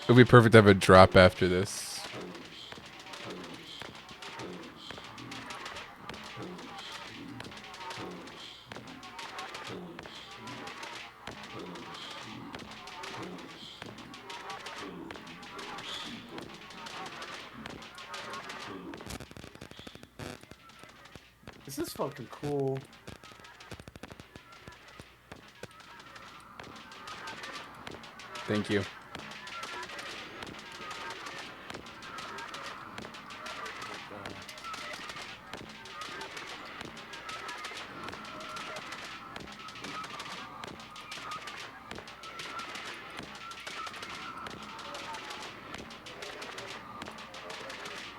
It'd be perfect to have a drop after this. This is fucking cool. Thank you.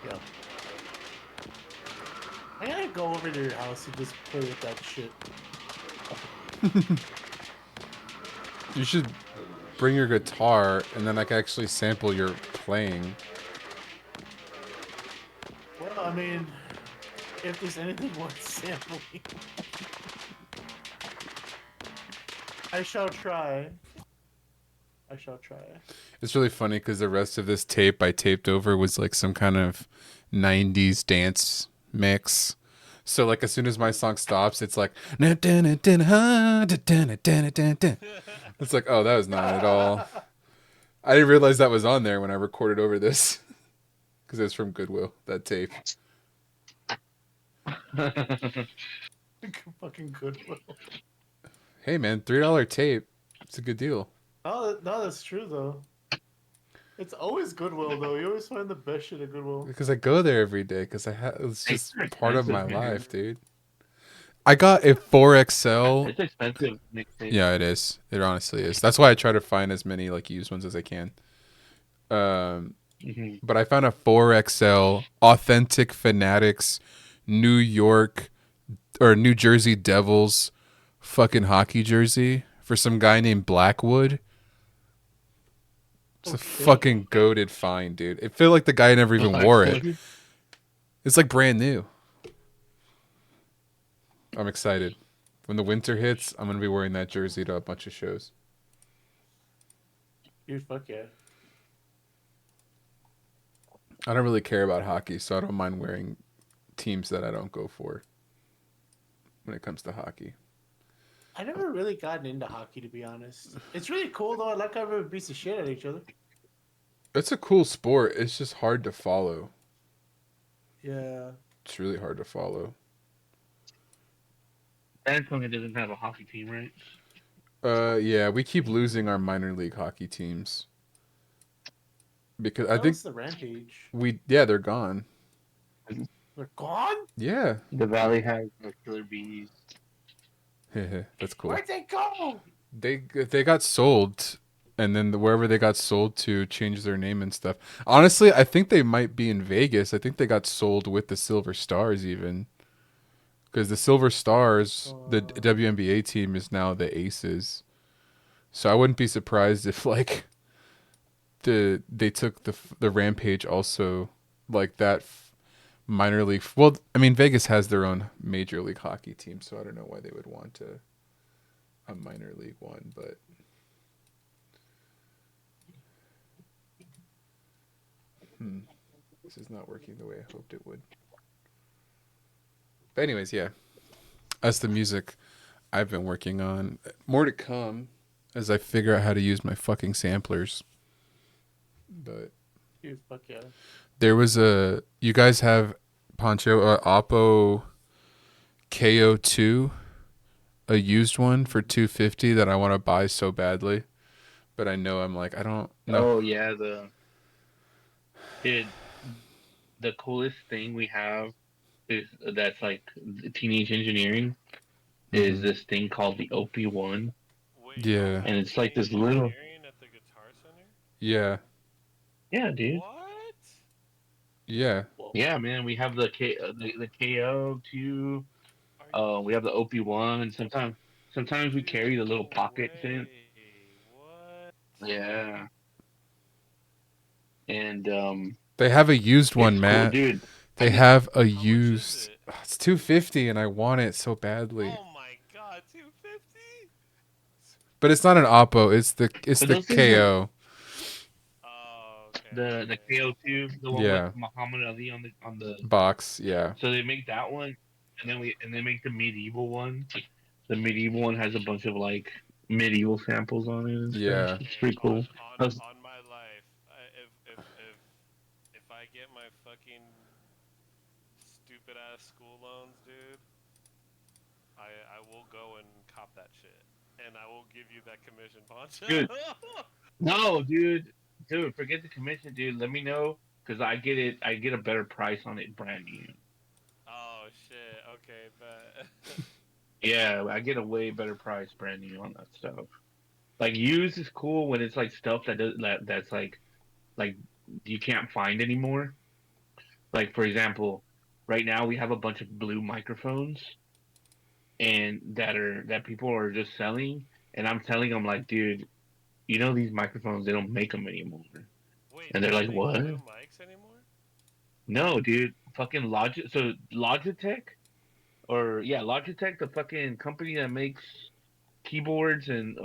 Yeah. I gotta go over to your house and just play with that shit. You should bring your guitar, and then I can actually sample your playing. Well, I mean, if there's anything worth sampling, I shall try. I shall try. It's really funny because the rest of this tape I taped over was like some kind of 90s dance mix. So like as soon as my song stops, it's like it's like, oh, that was not at all. I didn't realize that was on there when I recorded over this because it's from Goodwill, that tape. Fucking Goodwill. Hey man, $3 tape. It's a good deal. Oh, no, that's true though. It's always Goodwill though. You always find the best shit at Goodwill. Because I go there every day because it's just It's part of my expensive, man. life, dude. I got a 4XL. It's expensive mixtape. Yeah, it is. It honestly is. That's why I try to find as many like used ones as I can. But I found a 4XL Authentic Fanatics New York or New Jersey Devils fucking hockey jersey for some guy named Blackwood. It's a fucking goated find, dude. It felt like the guy never even wore it. It's like brand new. I'm excited. When the winter hits, I'm going to be wearing that jersey to a bunch of shows. Dude, fuck yeah. I don't really care about hockey, so I don't mind wearing teams that I don't go for when it comes to hockey. I never really gotten into hockey, to be honest. It's really cool though. I like how everyone beats the shit out of each other. It's a cool sport. It's just hard to follow. Yeah. It's really hard to follow. Pancho doesn't have a hockey team, right? Yeah, we keep losing our minor league hockey teams. Because I That think was the Rampage. they're gone. They're gone? Yeah. The Valley has the Killer Bees. That's cool. Where'd they go? They got sold, and then wherever they got sold to changed their name and stuff. Honestly, I think they might be in Vegas. I think they got sold with the Silver Stars even. Because the Silver Stars, the WNBA team, is now the Aces. So I wouldn't be surprised if like they took the Rampage also like that minor league. Well, I mean Vegas has their own major league hockey team, so I don't know why they would want a minor league one, but this is not working the way I hoped it would. But anyways, yeah, that's the music I've been working on. More to come as I figure out how to use my fucking samplers. But Dude, fuck yeah. there was you guys have Pancho Oppo KO2, a used one for $250 that I want to buy so badly, but I know I'm like I don't know. Oh yeah, dude, the coolest thing we have is that's like teenage engineering is this thing called the OP1. Wait, Yeah. y'all have And it's like this teenage little- engineering at the Guitar Center? Yeah, Yeah, dude. What? yeah. Yeah, man. We have the KO2. We have the OP1. Sometimes we carry the little pocket thing. What? Yeah. And They have a used one, it's Matt. cool, dude. They have a much is used. it? It's $250, and I want it so badly. Oh my god, 250? But it's not an Oppo. It's the But the those things are- KO. Oh, okay. The KO2, the one Yeah. with Muhammad Ali on the. Box. Yeah. So they make that one, and they make the medieval one. The medieval one has a bunch of like medieval samples on it. And Yeah. stuff. It's pretty cool. On my life, if I get my fucking stupid ass school loans, dude, go and cop that shit, and I will give you that commission, Pancho. Dude. No, dude, forget the commission, dude. Let me know because I get it. I get a better price on it brand new. Oh shit. Okay, but Yeah, I get a way better price brand new on that stuff. Like used is cool when it's like stuff that's like you can't find anymore. Like for example, right now we have a bunch of blue microphones and that people are just selling, and I'm telling them like, dude, you know these microphones they don't make them anymore, wait, and they they're don't like, make what? blue mics anymore? No, dude, fucking Logitech or yeah, Logitech, the fucking company that makes keyboards and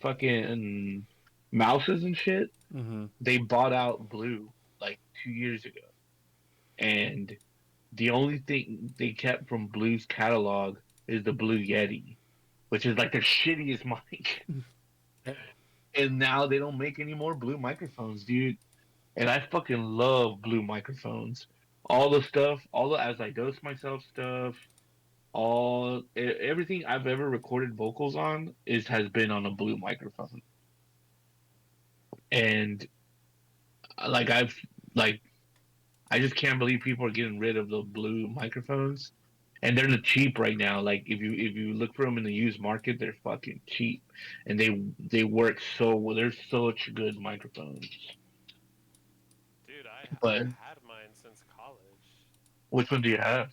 fucking mouses and shit, Mm-hmm. they bought out Blue like 2 years ago, and the only thing they kept from Blue's catalog is the Blue Yeti, which is like the shittiest mic. And now they don't make any more Blue microphones, dude. And I fucking love Blue microphones. All the stuff, all the as I dose myself stuff, everything I've ever recorded vocals on is has been on a Blue microphone. And like like I just can't believe people are getting rid of the Blue microphones. And they're the cheap right now. Like if you look for them in the used market, they're fucking cheap, and they work so well. They're such good microphones. Dude, I But had mine since college. which one do you have?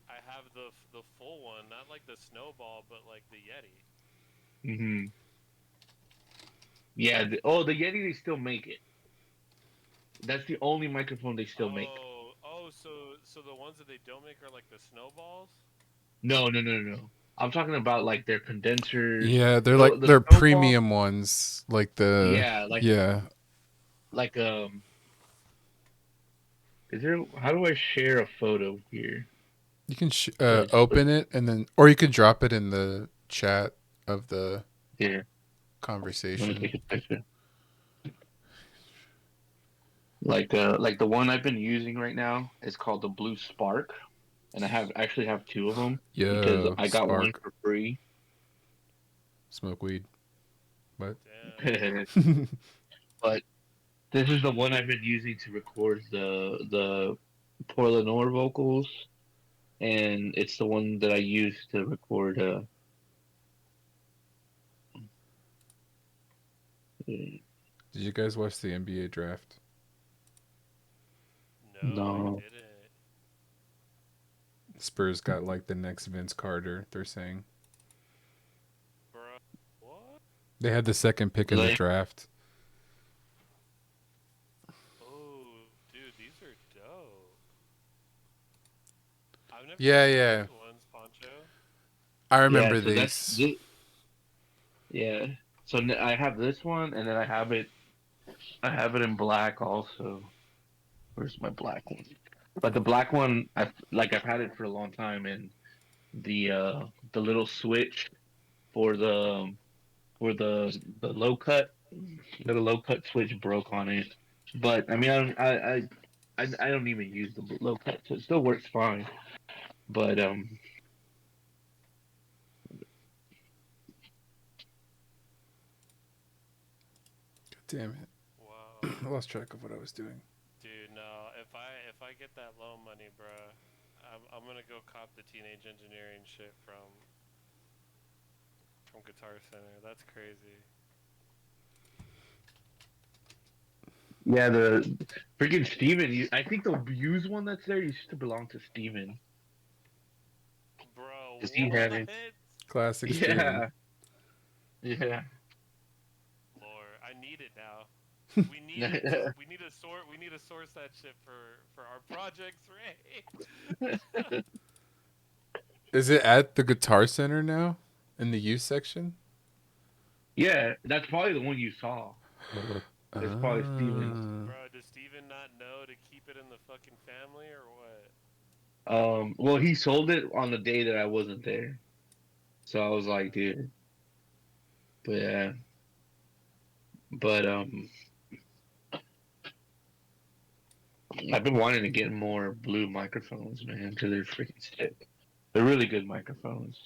I have the full one, not like the Snowball, but like the Yeti. Hmm. Yeah. The Yeti they still make it. That's the only microphone they still make. So the ones that they don't make are like the Snowballs. No, no, no, no. I'm talking about like their condensers. Yeah, they're like The they're snowball. premium ones, like the Yeah, yeah. like is there? How do I share a photo here? You can Cause open it and then, or you could drop it in the chat of the here, let me conversation. take a picture. Like the one I've been using right now is called the Blue Spark, and I actually have two of them because Yo, I got one Spark, for free. smoke weed. What? Damn. But this is the one I've been using to record the Portland vocals, and it's the one that I use to record. Did you guys watch the NBA draft? No, I No, didn't. Spurs got like the next Vince Carter, they're saying. Bro, what? They had the second pick in the really? draft. Oh, dude, these are dope. I've never Yeah, seen yeah. these ones, Pancho. I Yeah. remember So these. yeah. So I have this one, and then I have it. I have it in black also. Where's my black one? But the black one, I've had it for a long time, and the little switch for the low cut, the low cut switch broke on it. But I mean, I don't even use the low cut, so it still works fine. But God damn it. Wow. I lost track of what I was doing. Dude, no. If I get that loan money, bruh, I'm gonna go cop the teenage engineering shit from Guitar Center. That's crazy. yeah, the freaking Steven, I think the used one that's there used to belong to Steven. Bro, Cause he had what? it. Classic Steven. Yeah, yeah. Lord, I need it now. We need it. We need to sort. We need to source that shit for our projects, right? Is it at the Guitar Center now? In the youth section? Yeah, that's probably the one you saw. It's probably Steven's. Ah. Bro, does Steven not know to keep it in the fucking family or what? Well, he sold it on the day that I wasn't there, so I was like, dude. But yeah, but I've been wanting to get more blue microphones, man, because they're freaking sick. They're really good microphones.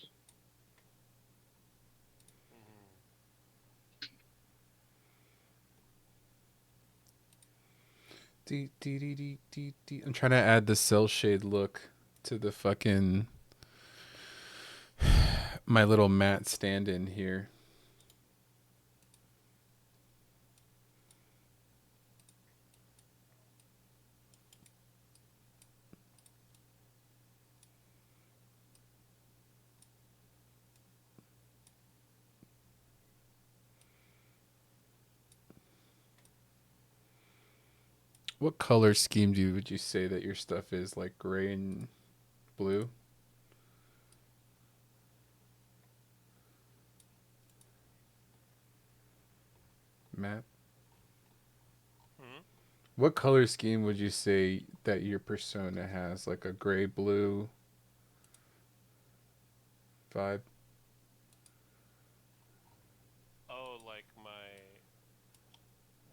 I'm trying to add the cell shade look to the fucking my little matte stand-in here. What color scheme would you say that your stuff is, like gray and blue? Matt? Hmm? What color scheme would you say that your persona has? Like a gray blue vibe? Oh,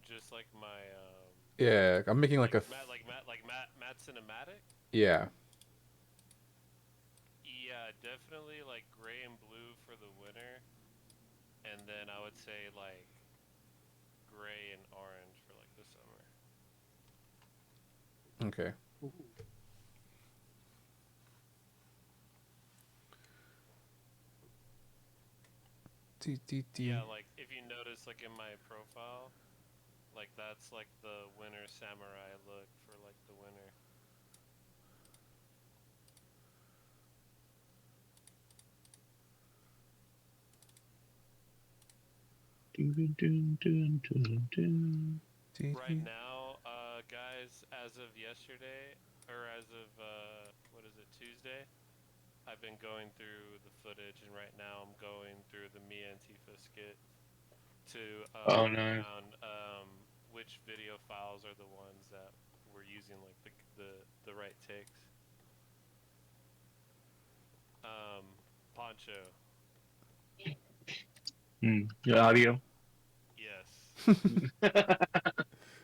just like my Yeah, I'm making like a Matt cinematic. yeah. Yeah, definitely like gray and blue for the winter, and then I would say like gray and orange for like the summer. Okay. Yeah, like if you notice, like in my profile, like that's like the winter samurai look for like the winter. Right now, guys, as of yesterday, or as of what is it, Tuesday? I've been going through the footage, and right now I'm going through the Me Antifa skit to Oh, put nice. down which video files are the ones that we're using, like the right takes. Pancho, Your audio. yes,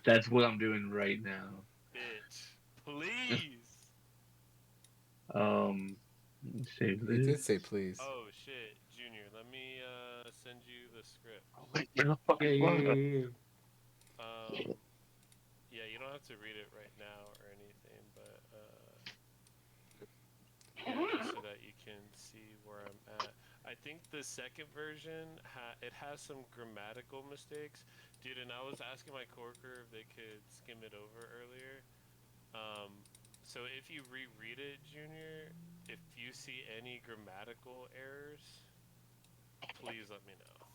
That's what I'm doing right now. bitch, please. Let me save He did this. say please. Oh shit, Junior, let me send you the script. Oh, wait, where the fuck Yeah, is yeah, Florida? yeah, yeah. Yeah, you don't have to read it right now or anything, but yeah, just so that you can see where I'm at. I think the second version it has some grammatical mistakes, dude. And I was asking my coworker if they could skim it over earlier. So if you reread it, Junior, if you see any grammatical errors, please let me know.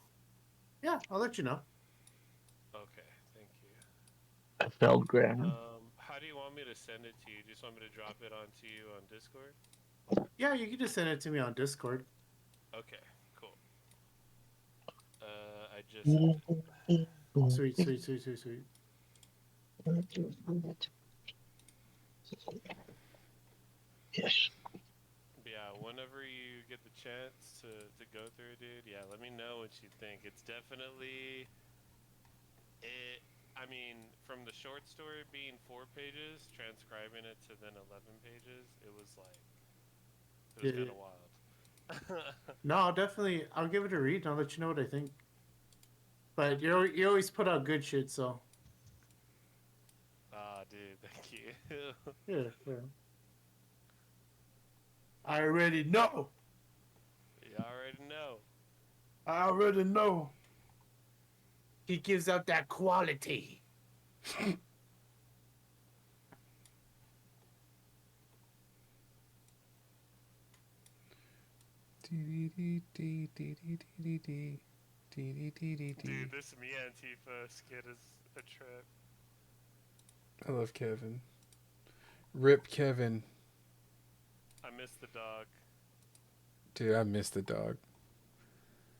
Yeah, I'll let you know. Okay, thank you. I failed grammar. How do you want me to send it to you? Do you just want me to drop it onto you on Discord? Yeah, you can just send it to me on Discord. Okay, cool. I just sent it. Sweet, sweet, sweet, sweet, sweet. Yes. But yeah, whenever you get the chance to go through it, dude, yeah, let me know what you think. It's definitely it. I mean, from the short story being 4 pages, transcribing it to then 11 pages, it was like it was Yeah, kind yeah. of wild. No, I'll give it a read and I'll let you know what I think. But you always put out good shit, so Ah, dude, thank you. yeah, yeah. I already know. You already know. I already know. He gives out that quality. Dude, this Me Antifa skit is a trip. I love Kevin. Rip Kevin. I miss the dog. Dude, I miss the dog.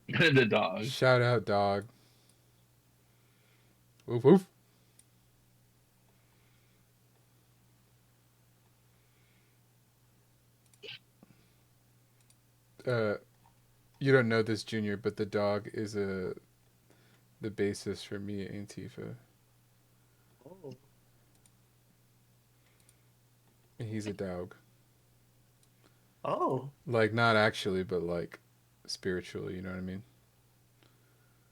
The dog. Shout out, dog. Woof woof. Uh, you don't know this, Junior, but the dog is the basis for me Antifa. Oh. And he's a dog. Oh, Like not actually, but like spiritually. You know what I mean?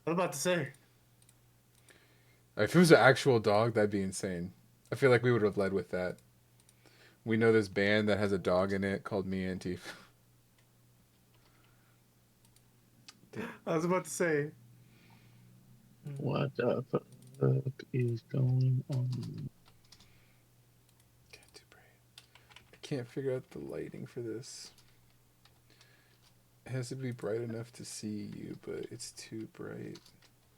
what about to say? If it was an actual dog, that'd be insane. I feel like we would have led with that. We know this band that has a dog in it called Me Antifa. I was about to say. What the fuck is going on? Too bright. I can't figure out the lighting for this. It has to be bright enough to see you, but it's too bright.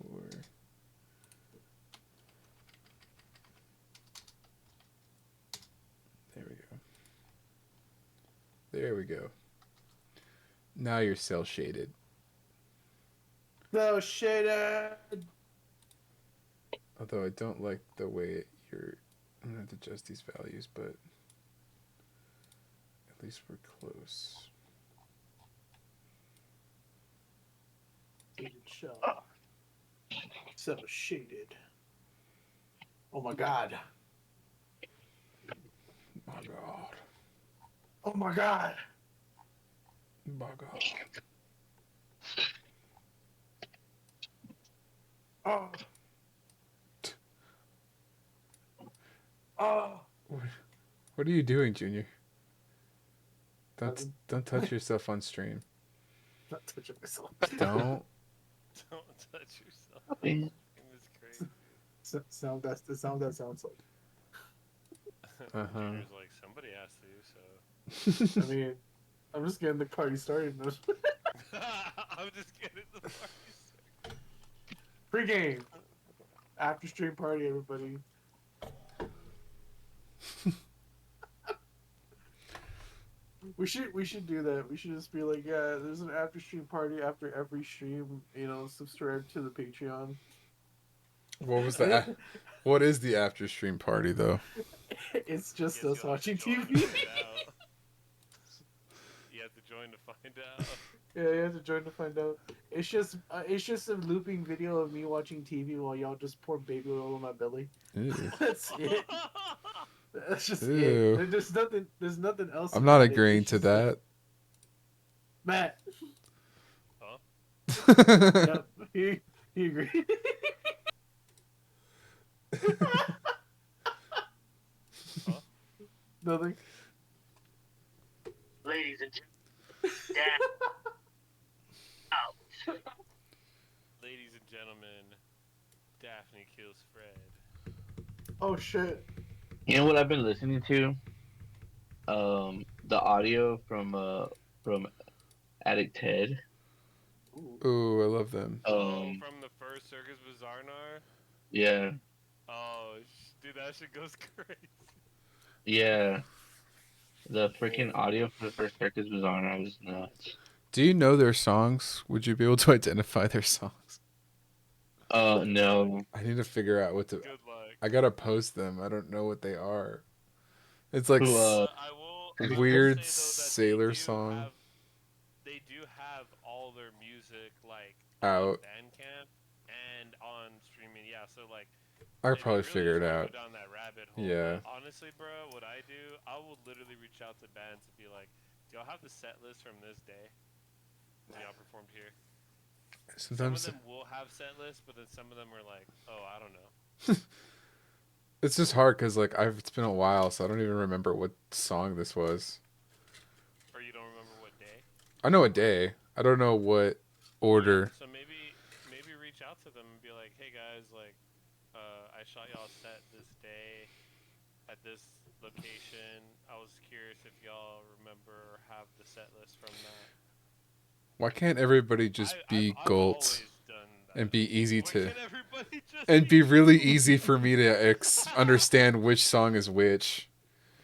Or there we go. There we go. Now you're cell shaded. So shaded. Although I don't like the way you're. I'm gonna have to adjust these values, but at least we're close. So shaded. Oh my god. My God. Oh my god. My God. Oh. Oh. What are you doing, Junior? Don't Nothing. don't touch yourself on stream. Not touching myself. Don't. Don't touch yourself. Okay. It was great. Sound that sounds like. Junior's like, somebody has to, so. I mean, I'm just getting the party started. I'm just getting the party started. Pre-game. After stream party, everybody. We should do that. We should just be like, yeah, there's an after stream party after every stream. You know, subscribe to the Patreon. What was the? What is the after stream party though? It's just Guess us you'll have to watching join to TV. find out. You have to join to find out. Yeah, you have to join to find out. It's just a looping video of me watching TV while y'all just pour baby oil on my belly. Ew. That's it. That's just Ew. it. There's nothing else. I'm not about it. agreeing It's to just like, that. Matt. Huh? Yep, he agreed. Huh? Nothing. Ladies and Ladies and gentlemen, Daphne kills Fred. Oh shit. You know what I've been listening to? The audio from Addict Ted. Ooh, I love them. From the first Circus Bizarnar? Yeah, Oh, dude, that shit goes crazy. yeah. The freaking audio for the first Circus Bizarre was nuts. Do you know their songs? Would you be able to identify their songs? No. I need to figure out what to. Good luck. I gotta post them. I don't know what they are. It's like Who, I will weird say, though, sailor that song they do have all their music like out. on Bandcamp and on streaming. Yeah, so like I if could probably you really figure it just wanna out. Go down that rabbit hole. Yeah. But honestly, bro, what I do, I will literally reach out to bands and be like, "Do y'all have the set list from this day when y'all performed here?" Sometimes Some of them will have set lists, but then some of them are like, "Oh, I don't know." it's just hard because like it's been a while, so I don't even remember what song this was. Or you don't remember what day. I know a day. I don't know what order. So maybe reach out to them and be like, "Hey guys, like, I shot y'all a set this day at this location. I was curious if y'all remember or have the set list from that." Why can't everybody just be I've Golt always done that. and be easy Why to can't everybody just and be really easy for me to understand which song is which,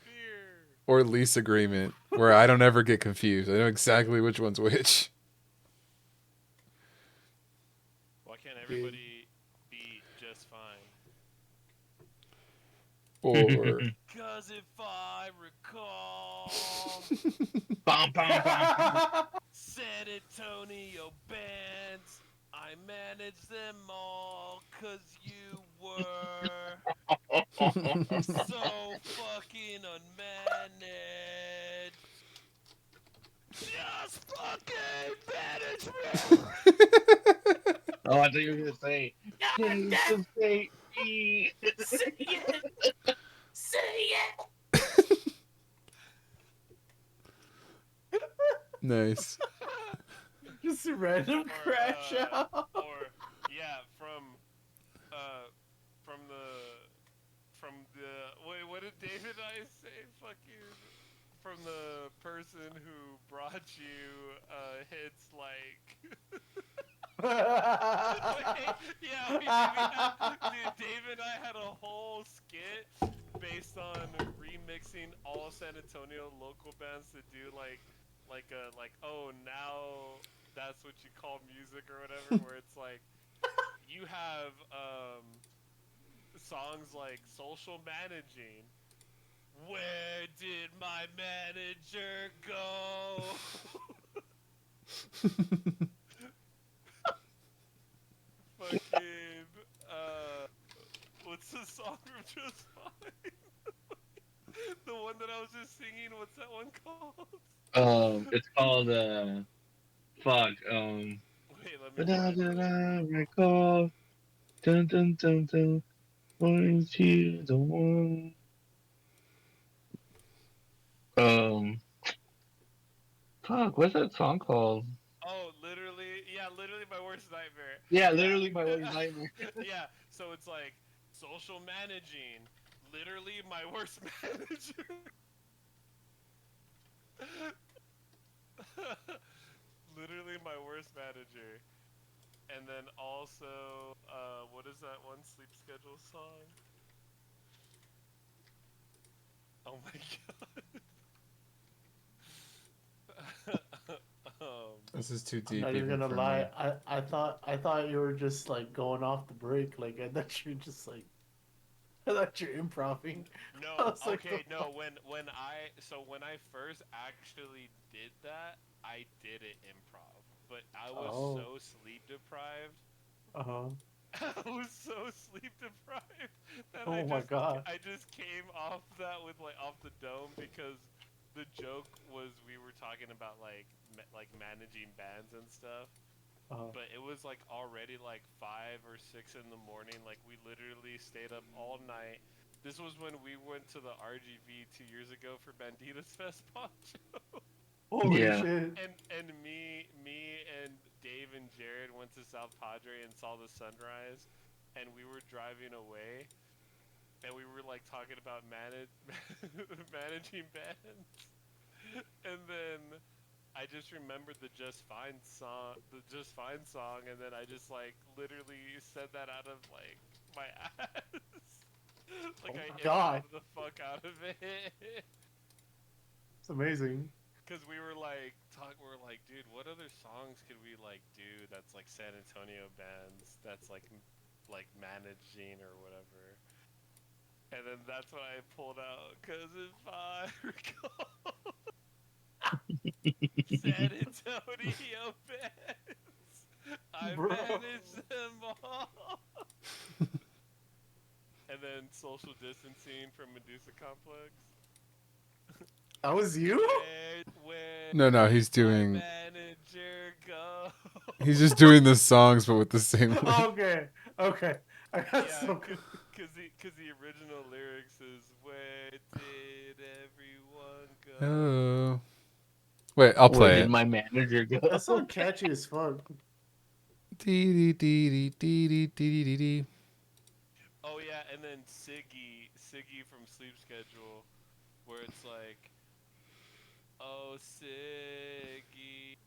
beer? or lease agreement where I don't ever get confused. I know exactly which one's which. Why can't everybody be just fine? Or Cause if I recall, Bum, bum, bum. San Antonio bands, I managed them all, cause you were so fucking unmanaged. just fucking manage me. Oh, I thought you were gonna say, "Change the state." Say it. Say it. Nice. Just a random Or, crash out. or yeah, from the wait, what did David and I say? Fucking from the person who brought you hits like. Wait, yeah, dude, David and I had a whole skit based on remixing all San Antonio local bands to do like oh now that's what you call music or whatever, where it's like you have songs like social managing. Where did my manager go? Fucking what's the song from Just Fine? The one that I was just singing, what's that one called? It's called fuck. Wait, let me Da find da it. da recall. Dun dun dun dun. Weren't you the one? Um, fuck. What's that song called? Oh, literally, yeah, literally my worst nightmare. Yeah, Yeah. literally my worst nightmare. Yeah, so it's like social managing, literally my worst manager. Literally my worst manager. And then also, what is that one sleep schedule song? Oh my god. This is too I'm deep not even even gonna for lie. me. I thought you were just like going off the break. Like I thought you were just like I thought you're improving. I No, was like, okay, the no. When I first actually did that, I did it improv, but I was Oh. so sleep deprived. Uh-huh. I was so sleep deprived that Oh my god. I just came off that with like off the dome because the joke was we were talking about like managing bands and stuff. Uh-huh. But it was like already like 5 or 6 in the morning. Like we literally stayed up all night. This was when we went to the RGV 2 years ago for Banditas Fest, Pancho. Holy Yeah. shit. And me and Dave and Jared went to South Padre and saw the sunrise. And we were driving away, and we were like talking about managing bands. And then I just remembered the Just Fine song, and then I just like literally said that out of like my ass. Like Oh I my god. improv the fuck out of it. It's amazing. Cause we were like, dude, what other songs could we like do that's like San Antonio bands that's like managing or whatever. And then that's what I pulled out. Cause if I recall, San Antonio bands, I Bro. manage them all. And then social distancing from Medusa Complex. That was you? Where No, he's my doing. manager go? He's just doing the songs, but with the same. Lyric. Okay. Okay. I got Yeah, so cause the original lyrics is where did everyone go? Oh. Wait, I'll Where play did it. my manager go? That song catchy as fuck. Dee dee dee dee dee dee dee dee dee. Oh yeah, and then Siggy from Sleep Schedule, where it's like, oh Siggy,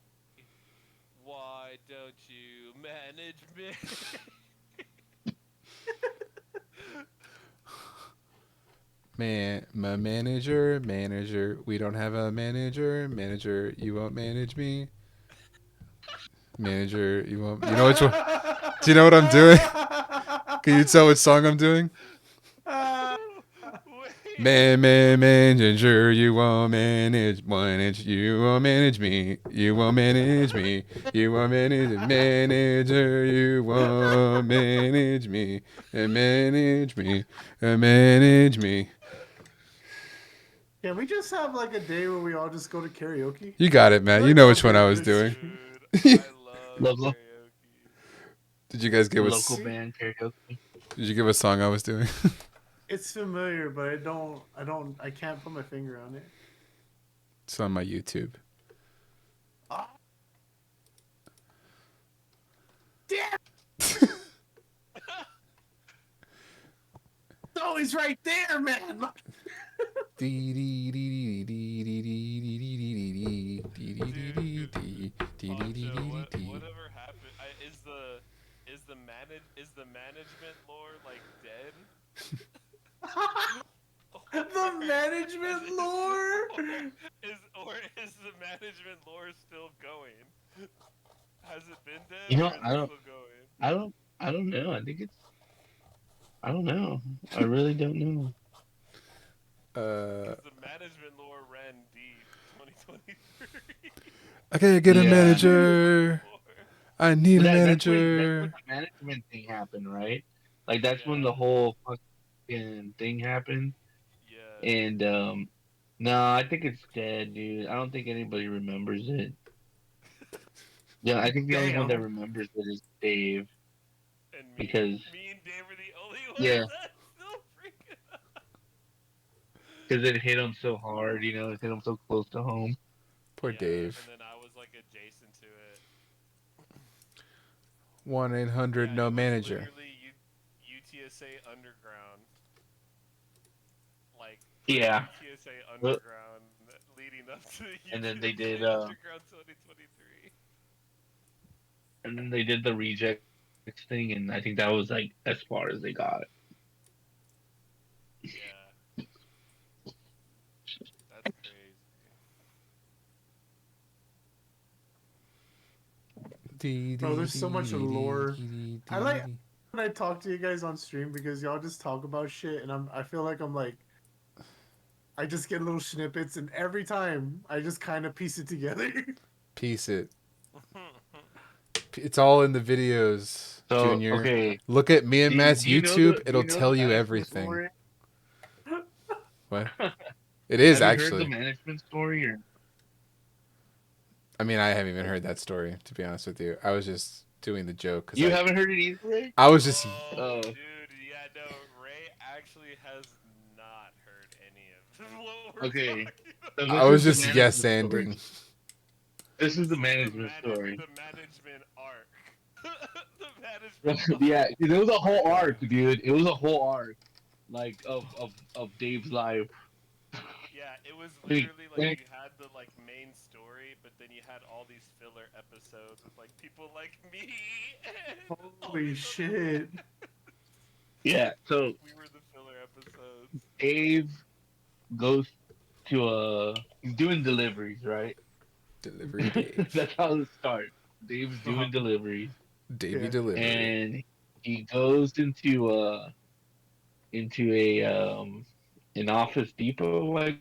why don't you manage me? Man, my manager. We don't have a manager. You won't manage me. Manager, you won't. You know which one? Do you know what I'm doing? Can you tell which song I'm doing? Wait. Manager, you won't manage. You won't manage me. You won't manage me. You won't manage manager. You won't manage me. And manage me. And manage me. Can we just have like a day where we all just go to karaoke? You got it, I man. feel You like know that which would be one a I was good doing. stream. Dude, I love Local karaoke. Did you guys give local us? See, band karaoke. Did you give a song I was doing? it's familiar, but I can't put my finger on it. It's on my YouTube. Ah, damn! No, he's right there, man. Dude, Pancho, whatever happened? Is the management lore like dead? The management lore. Is the management lore still going? Has it been dead You or know, is it still going? I don't know. I think it's, I don't know. I really don't know. Uh, Because the management lore ran deep. 2023. I gotta get a Yeah. manager. I need Well, a that's when manager. the management thing happened, right? Like that's when the Yeah, whole fucking thing happened. yeah. And no, I think it's dead, dude. I don't think anybody remembers it. Yeah, I think the only one that Damn. remembers it is Dave And because me and Dave are the only ones yeah, that still freaking. because it hit him so hard, it hit him so close to home. Poor Yeah, and Dave. then I was like adjacent to it. 1-800 Yeah, no it was manager. literally UTSA Underground, like Yeah, pre-UTSA well, Underground, leading up to and then they did, UTSA Underground 2023. and then they did the rejects thing, and I think that was like as far as they got. Yeah, that's crazy. Bro, there's so much lore. I like when I talk to you guys on stream because y'all just talk about shit, and I feel like I'm like I just get little snippets, and every time I just kind of piece it together. Piece it. It's all in the videos, So Junior. okay, Look at me and Matt's YouTube. do It'll you know the tell you management everything. story? What? It is Have you heard the actually. management story? Or I mean, I haven't even heard that story, to be honest with you. I was just doing the joke because you haven't heard it either? I was just Oh, Oh, dude, yeah, no, Ray actually has not heard any of what we're okay. talking So I this was is the just yes management story. ending. This is This the is management story. the management arc. The management Yeah, arc. it was a whole arc, dude. It was a whole arc, like of Dave's life. Yeah, it was Like, literally like you had the like main story, but then you had all these filler episodes with like people like me and all Holy these other shit! yeah. So we were the filler episodes. Dave goes to he's doing deliveries, right? Delivery Dave. That's how it starts. Dave's doing deliveries, Davey Yeah. Delivery. and he goes into a an Office Depot, I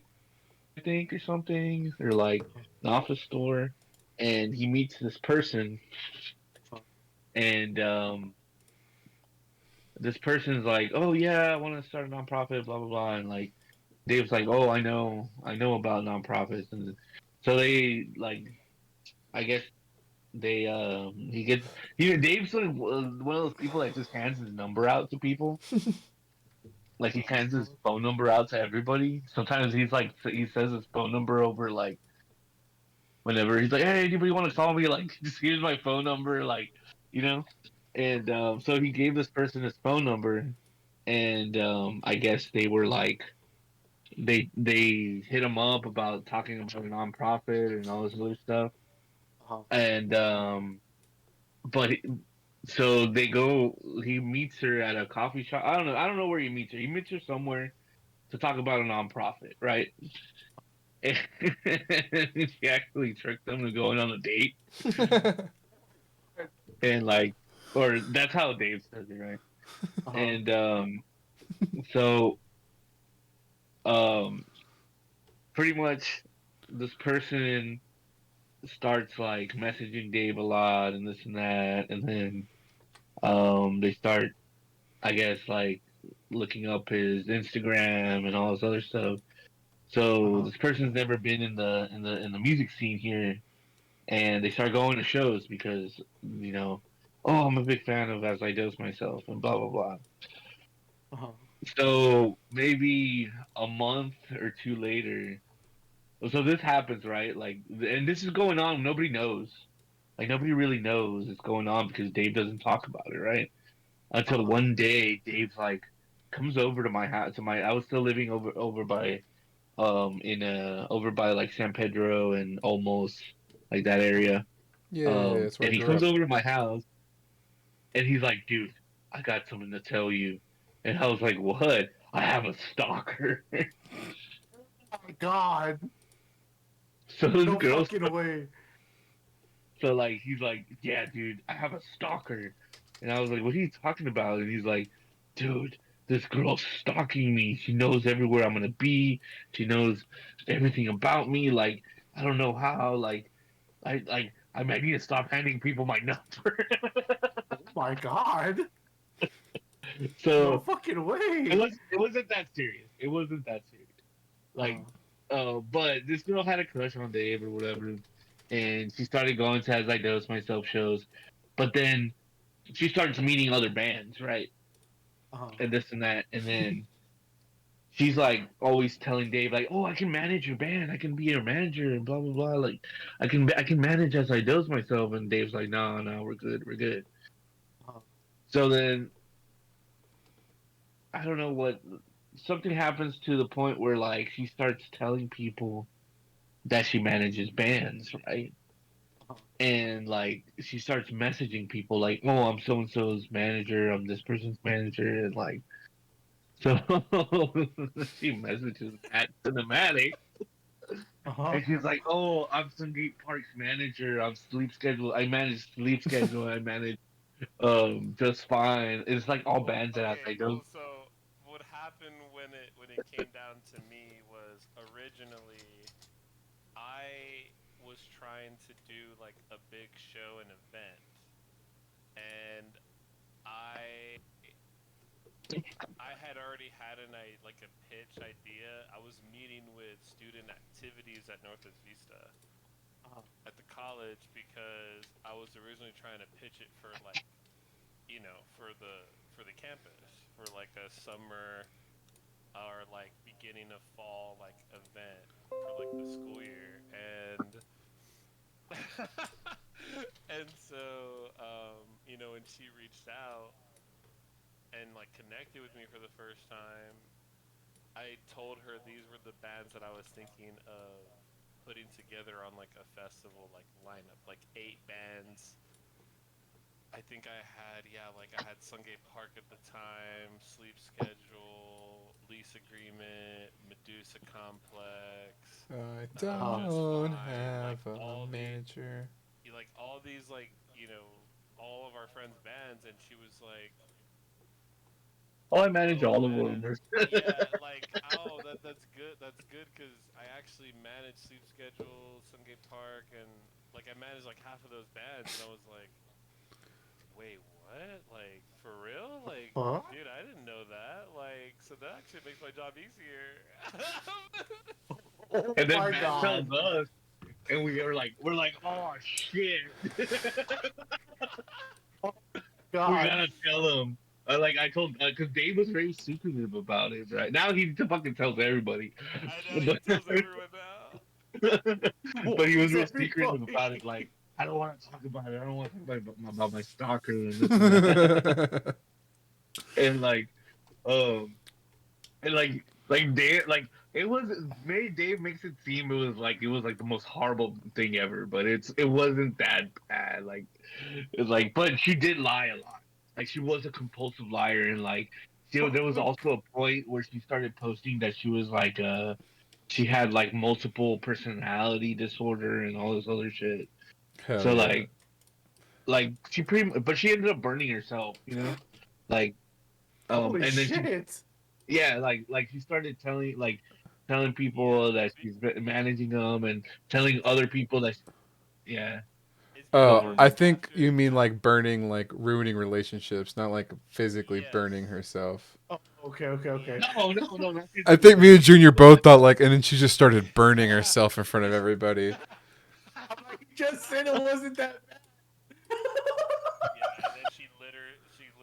think, or something, or like an office store, and he meets this person, and this person's like, "Oh yeah, I want to start a nonprofit, blah blah blah," and like Dave's like, "Oh, I know about nonprofits," and so they like, I guess they he gets Dave's like one of those people that just hands his number out to people. Like he hands his phone number out to everybody. Sometimes he's like he says his phone number over like whenever he's like, "Hey, anybody want to call me? Like, just here's my phone number." Like, you know. And so he gave this person his phone number, and I guess they were like they hit him up about talking about a nonprofit and all this other stuff. Uh-huh. And but so they go. He meets her at a coffee shop. I don't know where he meets her. He meets her somewhere to talk about a nonprofit, right? And she actually tricked them to going on a date, and like, or that's how Dave says it, right? Uh-huh. And so um, pretty much this person starts like messaging Dave a lot and this and that, and then they start, I guess, like looking up his Instagram and all this other stuff. So Uh-huh. this person's never been in the music scene here, and they start going to shows because oh, I'm a big fan of As I Dose Myself and blah blah blah. Uh-huh. So maybe a month or two later, so this happens, right? Like, and this is going on. Nobody knows. Like nobody really knows it's going on because Dave doesn't talk about it, right? Until Uh-huh. one day, Dave like comes over to my house. I was still living over by in over by like San Pedro and almost like that area. Yeah, that's where And I he grew comes up. over to my house and he's like, "Dude, I got something to tell you." And I was like, "What?" I have a stalker. Oh my God. So this No girl, fucking way. so like he's like, "Yeah, dude, I have a stalker." And I was like, "What are you talking about?" And he's like, "Dude, this girl's stalking me. She knows everywhere I'm gonna be. She knows everything about me. Like, I don't know how. Like, I might need to stop handing people my number." Oh my God. No So fucking it way. wasn't that serious. It wasn't that serious. Like, Uh-huh. but this girl had a crush on Dave or whatever, and she started going to As I Dose Myself shows. But then she starts meeting other bands, right? Uh-huh. And this and that, and then she's like always telling Dave like, "Oh, I can manage your band. I can be your manager and blah blah blah. Like, I can manage As I Dose Myself." And Dave's like, "No, no, we're good, we're good." Uh-huh. So then I don't know what something happens to the point where like she starts telling people that she manages bands, right? Uh-huh. And like she starts messaging people like, "Oh, I'm so and so's manager. I'm this person's manager," and like so she messages Matt Cinematic, Uh-huh. and she's like, "Oh, I'm Sungate Park's manager. I'm sleep schedule. I manage sleep schedule. I manage just fine." It's like all Well, bands that have okay. like those. Well, so what happened when it came down to me was originally I was trying to do like a big show and event, and I I had already had like a pitch idea. I was meeting with student activities at Northwest Vista Uh-huh. at the college because I was originally trying to pitch it for like for the campus for like a summer or like beginning of fall like event for like the school year and and so when she reached out and like connected with me for the first time, I told her these were the bands that I was thinking of putting together on like a festival like lineup, like 8 bands. I think I had, yeah, like I had Sungate Park at the time, Sleep Schedule, Lease Agreement, Medusa Complex, I Uh-huh. Just don't Fine, have a manager. like all these like all of our friends' bands, and she was like, Oh, I manage "Oh all of man, them. yeah, like oh that's good because I actually manage Sleep Schedule, Sungate Park, and like I managed like half of those bands, and I was like." Wait, what? Like, for real? Like, Fuck. dude, I didn't know that. Like, so that actually makes my job easier. Oh And then my Matt tells God. us, and we're like, "Oh shit, we God. gotta tell him." Like I told, because Dave was very secretive about it. Right now, he fucking tells everybody, I know he but tells everyone now. but he was Who's real secretive everybody? about it. Like, I don't want to talk about it. I don't want to talk about my stalker and this and that. And like, um, and like Dave, like it was made Dave makes it seem it was like the most horrible thing ever, but it wasn't that bad. Like it's like, but she did lie a lot. Like she was a compulsive liar, and like there was also a point where she started posting that she was like she had like multiple personality disorder and all this other shit. Hell So yeah. like but she ended up burning herself, like Holy and then she shit. yeah, like she started telling Yeah. people that she's been managing them and telling other people that yeah. Is Oh, Going. I think after you mean like burning, like ruining relationships, not like physically yes. burning herself. Oh, okay. No, no, not I physically think me and burning. Junior But both like, thought like, and then she just started burning herself in front of everybody. I'm like, you just said it wasn't that bad. Yeah, and then she lit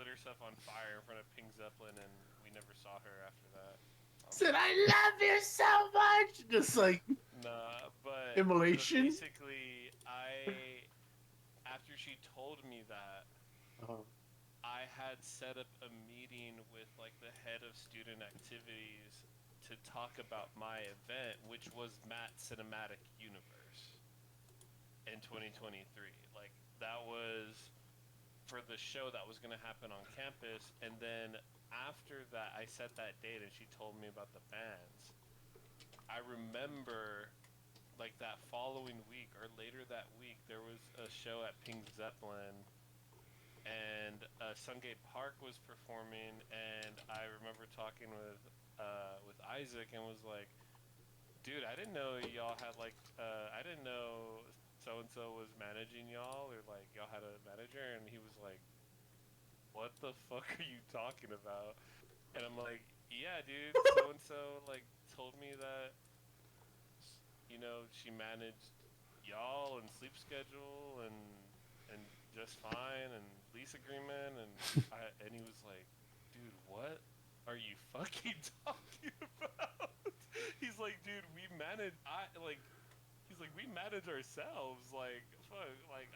herself on fire in front of Pink Zeppelin, and we never saw her after that. Said I love you so much. Just like Nah, but immolation. basically, I after she told me that, Oh. I had set up a meeting with like the head of student activities to talk about my event, which was Matt Cinematic Universe in 2023. Like that was for the show that was going to happen on campus, and then after that I set that date and she told me about the bands. I remember like that following week or later that week there was a show at Pink Zeppelin, and Sungate Park was performing, and I remember talking with Isaac and was like, dude, I didn't know y'all had like I didn't know so and so was managing y'all, or like y'all had a manager. And he was like, what the fuck are you talking about? And I'm like, yeah, dude, so and so like told me that she managed y'all and sleep schedule and just fine and lease agreement. And he was like, dude, what are you fucking talking about? He's like, dude, he's like, we manage ourselves. Like, fuck, like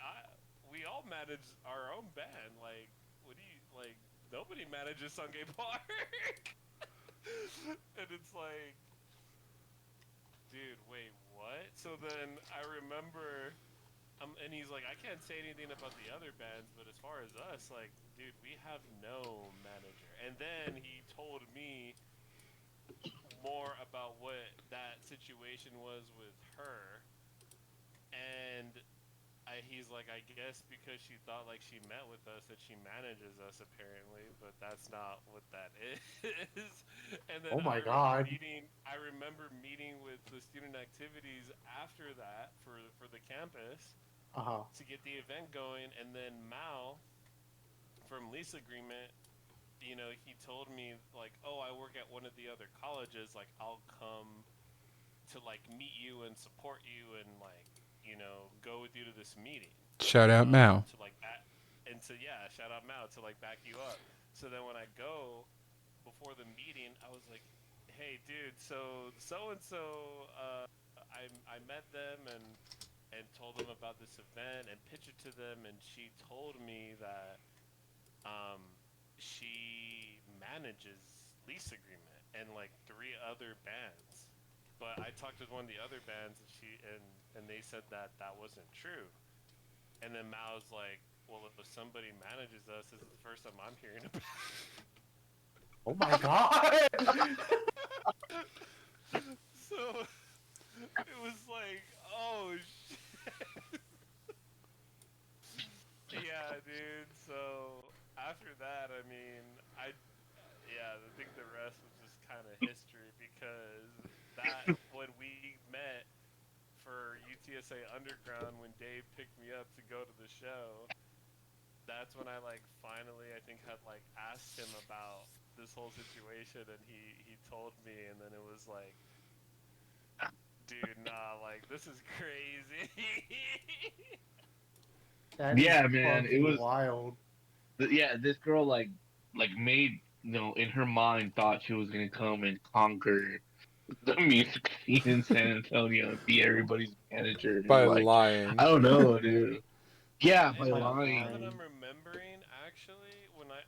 we all manage our own band. Like, what do you like? Nobody manages Sungay Park. And it's like, dude, wait, what? So then I remember, and he's like, I can't say anything about the other bands, but as far as us, like, dude, we have no manager. And then he told me more about what that situation was with her, and he's like, I guess because she thought like she met with us that she manages us apparently, but that's not what that is. And then Oh my god. I remember meeting with the student activities after that for the campus Uh huh. to get the event going, and then Mao from Lease Agreement, he told me like, oh, I work at one of the other colleges, like I'll come to like meet you and support you and like go with you to this meeting, Shout out Mao. to like that, and to yeah, shout out Mao to like back you up. So then when I go before the meeting, I was like, hey dude, so and so, I met them and told them about this event and pitched it to them, and she told me that um she manages Lease Agreement and like three other bands. But I talked with one of the other bands, and they said that that wasn't true. And then Mao's like, well, if somebody manages us, this is the first time I'm hearing about Oh my god. it. So it was like, oh shit. Yeah, dude. So after that, I mean, yeah, I think the rest was just kind of history, because that when we met for UTSA Underground, when Dave picked me up to go to the show, that's when I like finally I think had like asked him about this whole situation, and he told me, and then it was like, dude, nah, like this is crazy. That is yeah, man, it fucking was. wild. Yeah, this girl like made in her mind thought she was gonna come and conquer the music scene in San Antonio and be everybody's manager. And By like, I lying. don't know, dude. Yeah, And by By now that lying. I'm remembering, actually,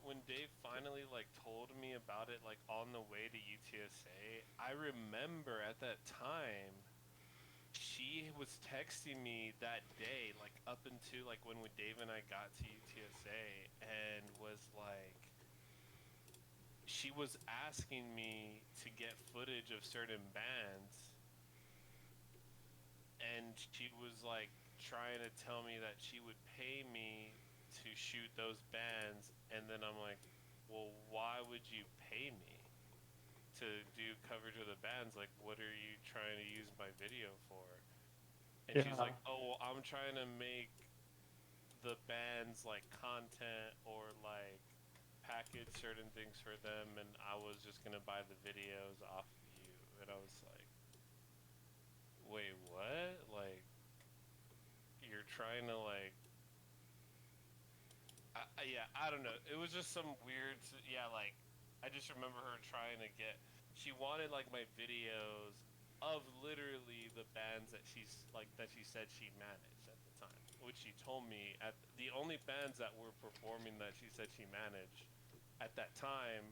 when Dave finally like told me about it, like on the way to UTSA, I remember at that time she was texting me that day, like up until like when Dave and I got to UTSA, and was like, she was asking me to get footage of certain bands, and she was like trying to tell me that she would pay me to shoot those bands. And then I'm like, well, why would you pay me to do coverage of the bands? Like, what are you trying to use my video for? And she's Yeah. like, oh, well, I'm trying to make the band's like content or like package certain things for them, and I was just gonna buy the videos off of you, and I was like, wait, what? Like, you're trying to like, yeah, I don't know. It was just some weird, yeah, like, I just remember her trying to get, she wanted like my videos of literally the bands that she's like that she said she managed at the time, which she told me at the only bands that were performing that she said she managed at that time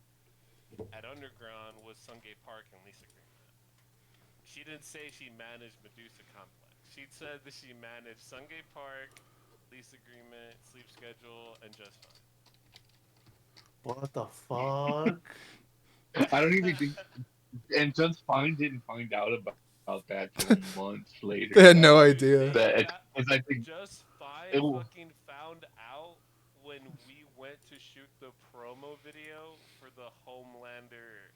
at Underground was Sungate Park and Lisa Green. She didn't say she managed Medusa Complex. She said that she managed Sungate Park, Lease Agreement, Sleep Schedule, and Just Fine. What the fuck? I don't even think, and Just Fine didn't find out about that till months later. They had no Dude, idea. they That fa- because I think Just it Fine will. fucking found out when we went to shoot the promo video for the Homelander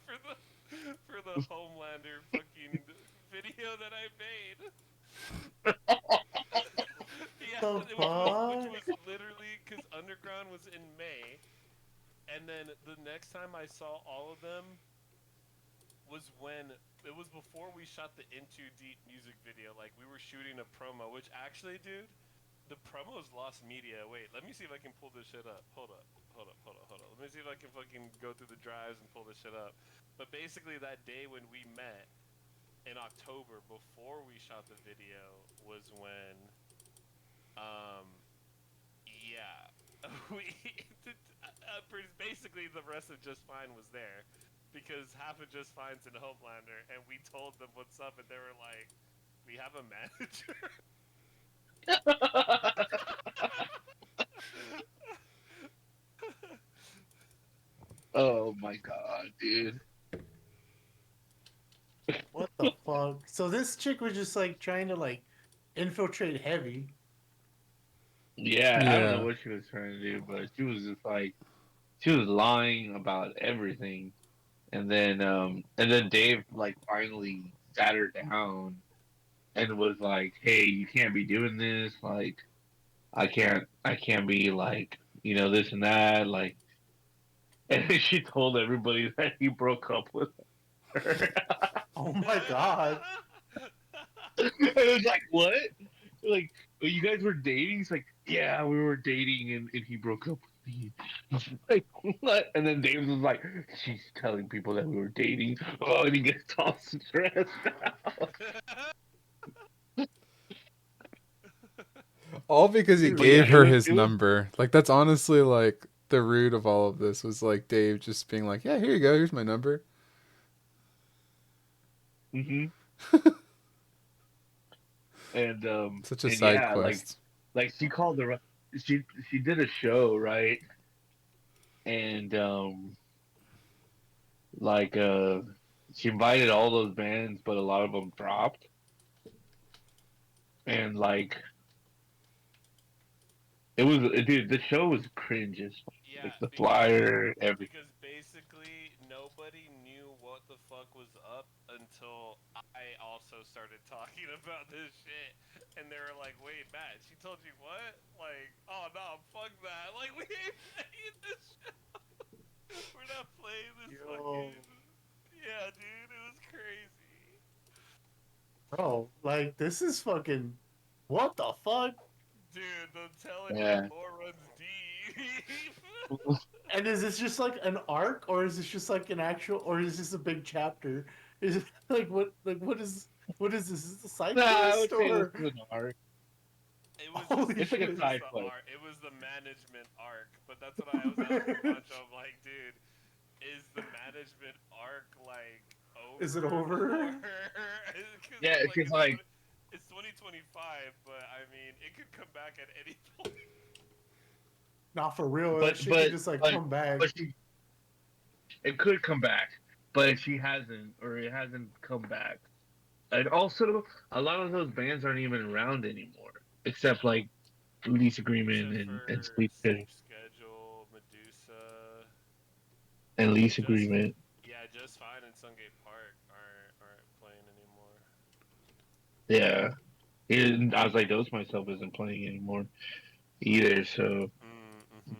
for the for the Homelander fucking video that I made. Yeah, The which fuck? was literally because Underground was in May, and then the next time I saw all of them was when it was before we shot the Into Deep music video. Like we were shooting a promo, which actually, dude, the promos lost media. Wait, let me see if I can pull this shit up. Hold up. Let me see if I can fucking go through the drives and pull this shit up. But basically, that day when we met in October, before we shot the video, was when, um, yeah, we basically the rest of Just Fine was there because half of Just Fine's in Homelander, and we told them what's up, and they were like, "We have a manager." Oh my god, dude. What the fuck? So this chick was just like trying to like infiltrate heavy. Yeah, I don't know Yeah. what she was trying to do, but she was just like she was lying about everything. And then Dave like finally sat her down and was like, "Hey, you can't be doing this. Like, I can't be like, this and that. Like," and then she told everybody that he broke up with her. Oh my god. And it was like, what? Like, "Oh, you guys were dating?" He's like, "Yeah, we were dating, and he broke up with me." I was like, what? And then Dave was like, "She's telling people that we were dating." Oh, and he gets all stressed out. All because he Dude, But yeah, gave it her was his it was. number. Like that's honestly like the root of all of this was like Dave just being like, "Yeah, here you go. Here's my number." Hmm. And Such a and side yeah, quest. like she called the she did a show, right, and like she invited all those bands, but a lot of them dropped, and like dude, the show was cringe as fuck. Yeah, Like the because flyer, everything. basically nobody knew what the fuck was up until I also started talking about this shit, and they were like, "Wait, Matt, she told you what?" Like, "Oh no, fuck that! Like, we ain't playing this shit. We're not playing this yo, fucking." Yeah, dude, it was crazy. bro, like this is fucking. What the fuck? Dude, I'm telling you, Yeah. lore runs deep. And is this just like an arc, or is this just like an actual, or is this a big chapter? Is it like what is this? Is this a side Nah, I quest would say this or is an arc. It was just holy It's like a it shit? was side the quest. art. It was the management arc. But that's what I was asking Pancho. I'm like, dude, is the management arc like Is it over or over? because Yeah, like because like it's 2025, but I mean it could come back at any point. Not for real. That but shit could but just like but come back. but she it could come back, but she hasn't, or it hasn't come back. And also, a lot of those bands aren't even around anymore, except like Release Agreement Except and for Sleep Sleep Schedule, Medusa, and Lease just Agreement. yeah, just fine and Sungate Park aren't playing anymore. Yeah, and I was like, Dose Myself isn't playing anymore. either. So Mm-hmm.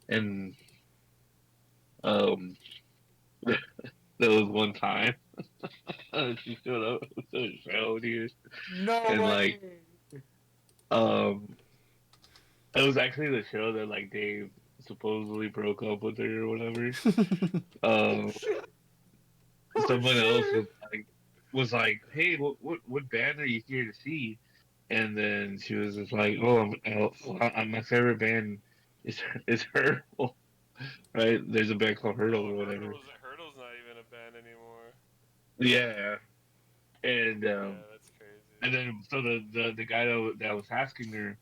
and um, there was one time she showed up to the show, dude, No and way. like um, it was actually the show that like Dave supposedly broke up with her or whatever. Oh Um, shit. Oh someone else shit. was like, "Hey, what band are you here to see?" And then she was just like, "Oh, my favorite band is Hurdle, right? There's a band called Hurdle Oh, or whatever." Hurdle's not even a band anymore. Yeah, and Yeah, that's crazy. then so the guy that was asking her,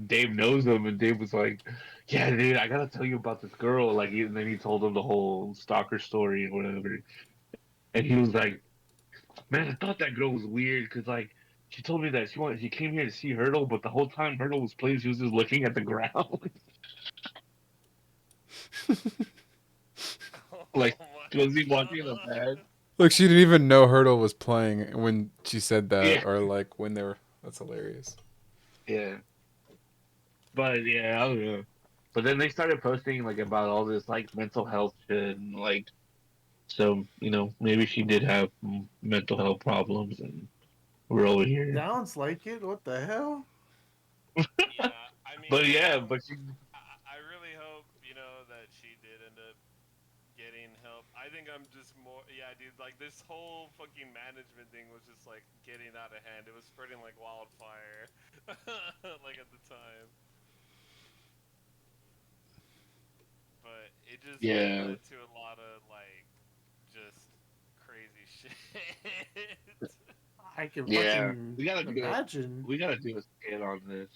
Dave knows him, and Dave was like, "Yeah, dude, I gotta tell you about this girl." Like, and then he told him the whole stalker story or whatever, and he was like, "Man, I thought that girl was weird because like." She told me that she came here to see Hurdle, but the whole time Hurdle was playing, she was just looking at the ground. Oh Like, my was he walking in a bag? god. Look, she didn't even know Hurdle was playing when she said that, Yeah, or like when they were. That's hilarious. yeah. But yeah, I don't know. But then they started posting like about all this like mental health shit, and like, so maybe she did have mental health problems, and we're over here. Sounds like it. What the hell? Yeah, I But mean, yeah, but she, I really hope, that she did end up getting help. I think I'm just more, yeah, dude, like this whole fucking management thing was just like getting out of hand. It was spreading like wildfire, like at the time. But it just yeah, led to a lot of like just crazy shit. I can yeah. fucking We gotta do it. imagine. We gotta do a skit on this.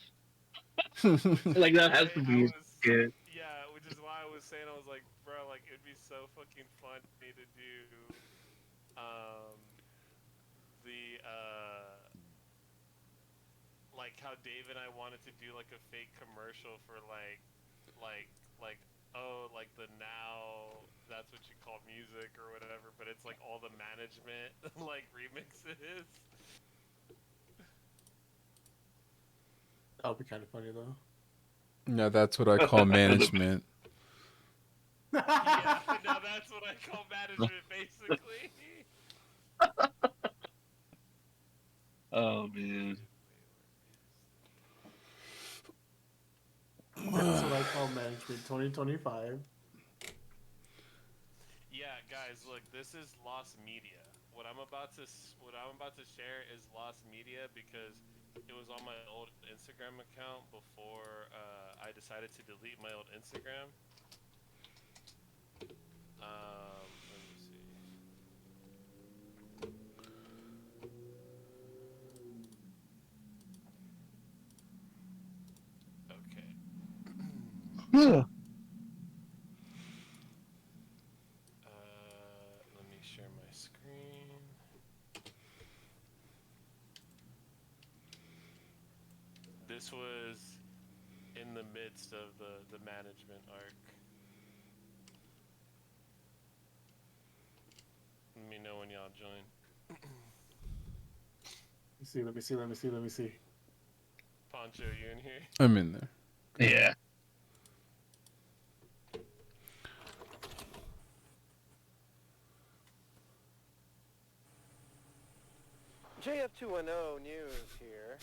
Which is Like that has why to I be a was, skit. yeah, which is why I was saying, I was like, bro, like it'd be so fucking funny to do, um, the like how Dave and I wanted to do like a fake commercial for like like oh like the now that's what you call music or whatever, but it's like all the management like remixes. That'll be kind of funny though. No, that's what I call management. Yeah, now that's what I call management basically. Oh man. That's what I call management 2025. Yeah, guys, look, this is lost media. What I'm about to share is lost media because it was on my old Instagram account before I decided to delete my old Instagram. Let me see. Okay. Yeah. Let me share my screen. This was in the midst of the management arc. Let me know when y'all join. Let me see. Pancho, you in here? I'm in there. Yeah. JF210 News here.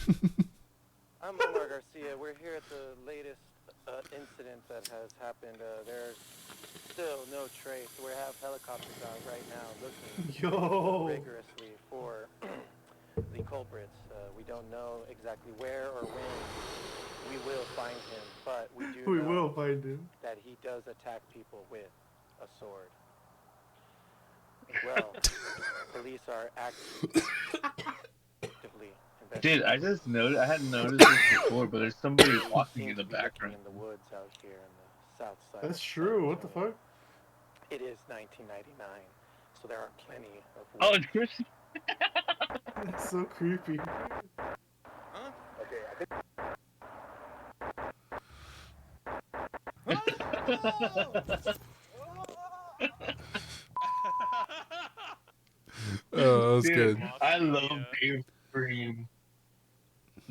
I'm Omar Garcia. We're here at the latest incident that has happened. There's still no trace. We have helicopters out right now looking Yo. rigorously for the culprits. We don't know exactly where or when we will find him, but we do We know will find him. that he does attack people with a sword. Well, police are actively Dude, I investigating. just noticed. I hadn't noticed this before, but there's somebody He walking in seems the to be lurking background. in the woods out here in the south side That's of true. What the San Antonio. fuck? It is 1999, so there are plenty of Oh, woods. it's Christian. That's so creepy. Okay, I think. Oh, that was Dude, good. Lost I love media. Dave's scream.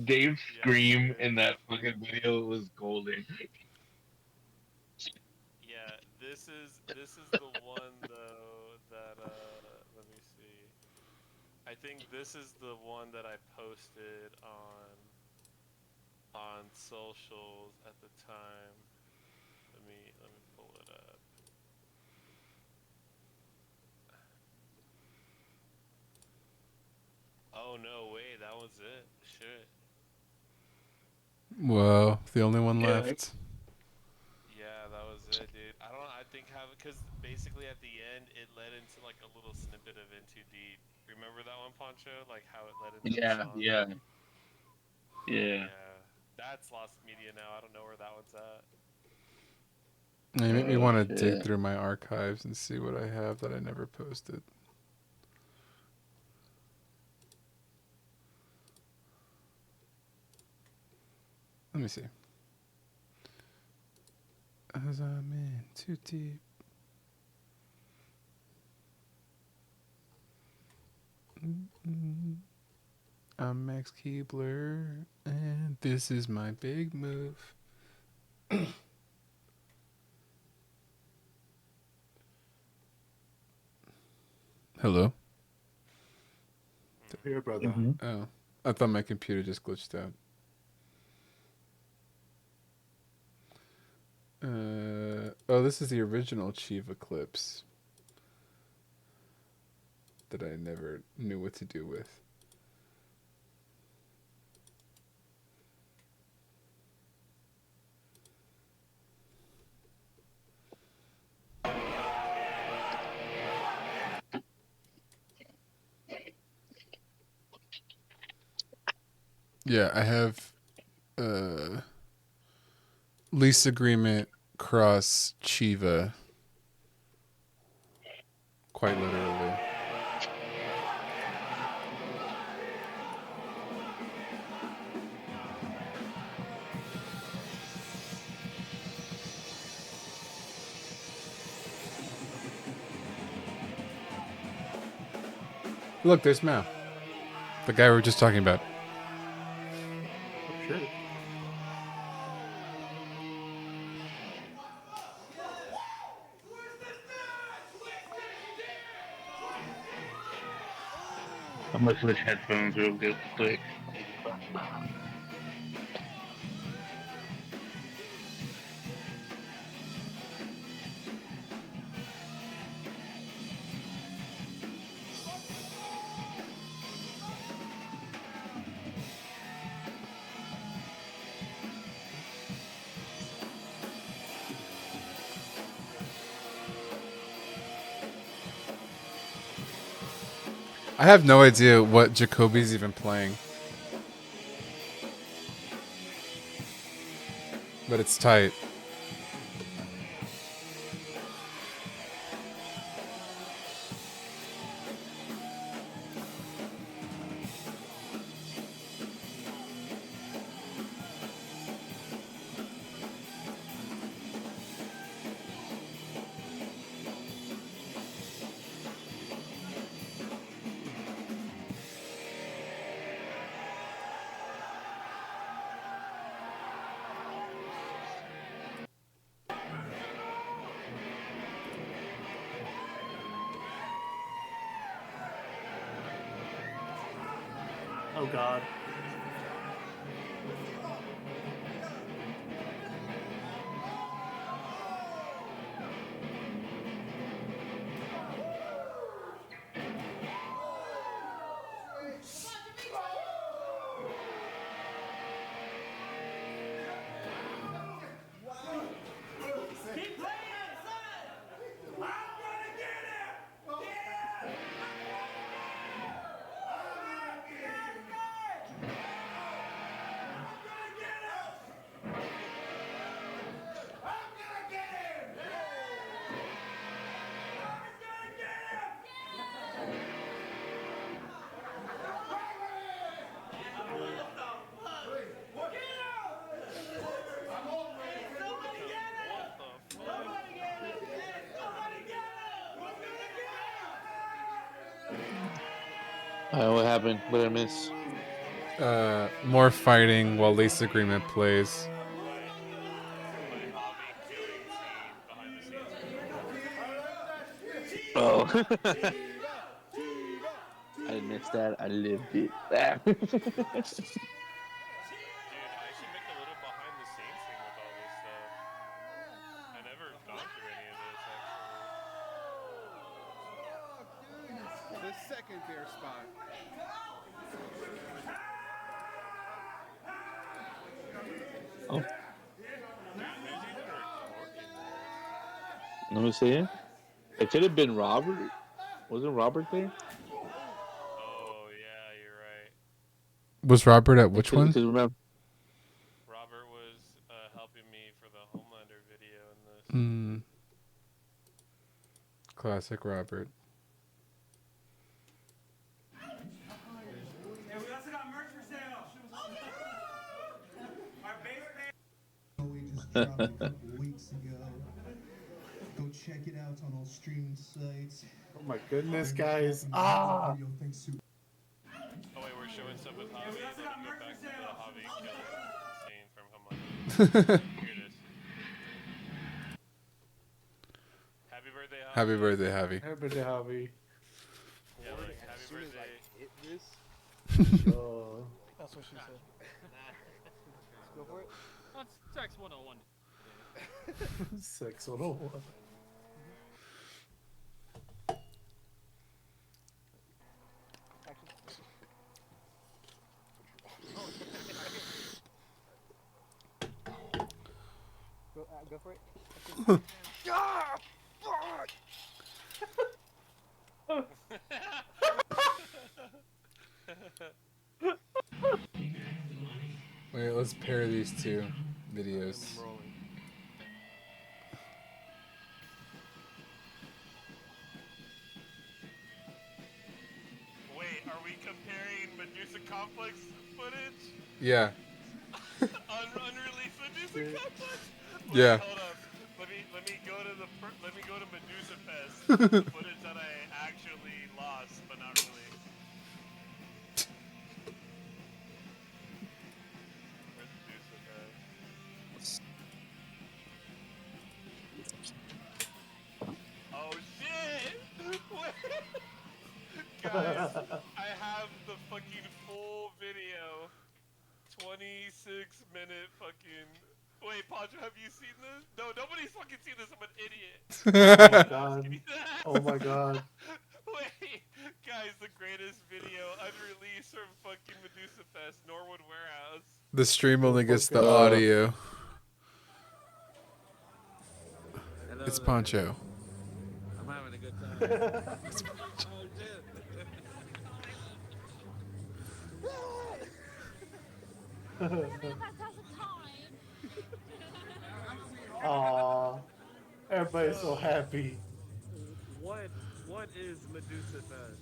Dave's Yeah, scream dude. in that fucking video was golden. Yeah, this is the one though that let me see. I think this is the one that I posted on socials at the time. Let me pull it up. Oh no, wait, that was it. Shit. Whoa, the only one Yeah. left. Yeah, that was it, dude. I think because basically at the end it led into like a little snippet of In Too Deep. Remember that one, Pancho? Like how it led into the Yeah, song? yeah, yeah. Yeah. That's lost media now. I don't know where that one's at. You make me Oh want to dig shit. through my archives and see what I have that I never posted. Let me see. As I'm in too deep. I'm Max Keebler, and this is my big move. Hello? Here, brother. Mm-hmm. Oh, I thought my computer just glitched out. Oh, this is the original Chiva clips that I never knew what to do with. Yeah, I have lease agreement cross Chiva, quite literally. Look, there's Mao, the guy we were just talking about. Oh shit. I'm gonna switch headphones real good quick. I have no idea what Jacoby's even playing, but it's tight. Oh god. What the fuck? What happened? What did I miss? More fighting while lease agreement plays. My hobby killing scene behind the scenes for Oh. I missed that. I lived it. Dude, I should make a little behind the scenes thing with all this stuff. I never gone through any of this actually. The second bear spot. Oh, Dude, who's even recording this? let me see it. It could have been Robert. Wasn't Robert there? Oh yeah, you're right. Was Robert at which one? Because remember, Robert was helping me for the Homelander video in this. Classic Robert. And we also got merch for sale. Our base We just dropped a couple weeks ago. Go check it out on all streaming sites. Oh my goodness, guys. Ah! Oh wait, we're showing stuff with Javi. Let me go back to the Javi killing scene from Homelander. Here it is. Happy birthday, Javi. Happy birthday, Javi. Happy birthday, Javi. Yeah, like, happy birthday. Oh. That's what she said. Let's go for it. That's Sex 101. Sex 101. Go for it. Wait, let's pair these two videos. Wait, are we comparing Medusa Complex footage? Yeah. Unreleased Medusa Complex? Wait, Yeah. Hold up. Let me go to Medusa Fest. The footage that I actually lost, but not really. Where's Medusa Fest? Oh shit! Wait. Guys, I have the fucking full video. 26-minute fucking. Wait, Pancho, have you seen this? No, nobody's fucking seen this. I'm an idiot. Oh my god. Oh my god. Wait, guys, the greatest video unreleased from fucking Medusa Fest, Norwood Warehouse. The stream only gets the audio. Hello It's there. Pancho. I'm having a good time. It's Pancho. Oh, shit. Aww. Everybody's so happy. What is Medusa Fest?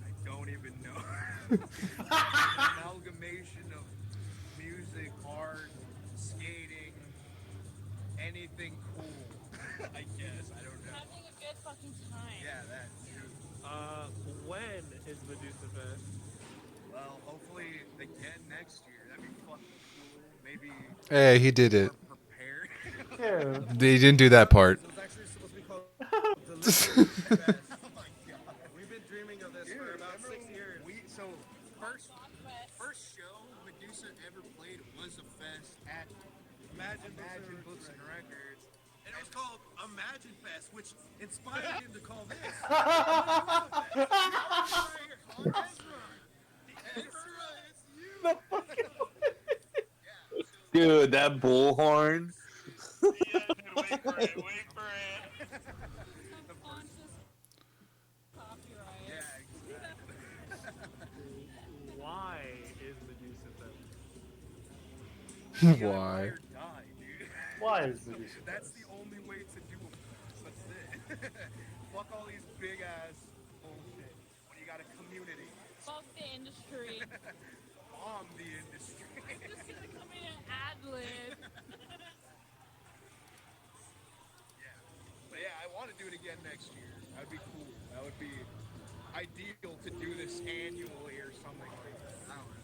I don't even know. Amalgamation of music, art, skating, anything cool. I guess. I don't know. Having a good fucking time. Yeah, that too. When is Medusa Fest? Well, hopefully again next year. That'd be fucking cool. Maybe. Hey, he did it. Prepared. Yeah. They didn't do that part. It was actually supposed to be called Delivery Fest. Oh my god. We've been dreaming of this for about 6 years. First show Medusa ever played was a fest at Imagine Books and Records. And it was called Imagine Fest, which inspired him to call this. dude, that bullhorn. Yeah, dude, wait for it. Why is Medusa Fest? Why? Why is Medusa Fest? That's the only way to do it. That's it. Fuck all these big ass bullshit. When you got a community. Fuck the industry. Bomb the industry. I'm just gonna come in and ad-lib. But yeah, I want to do it again next year. That would be cool. That would be ideal to do this annually or something like that. I don't know.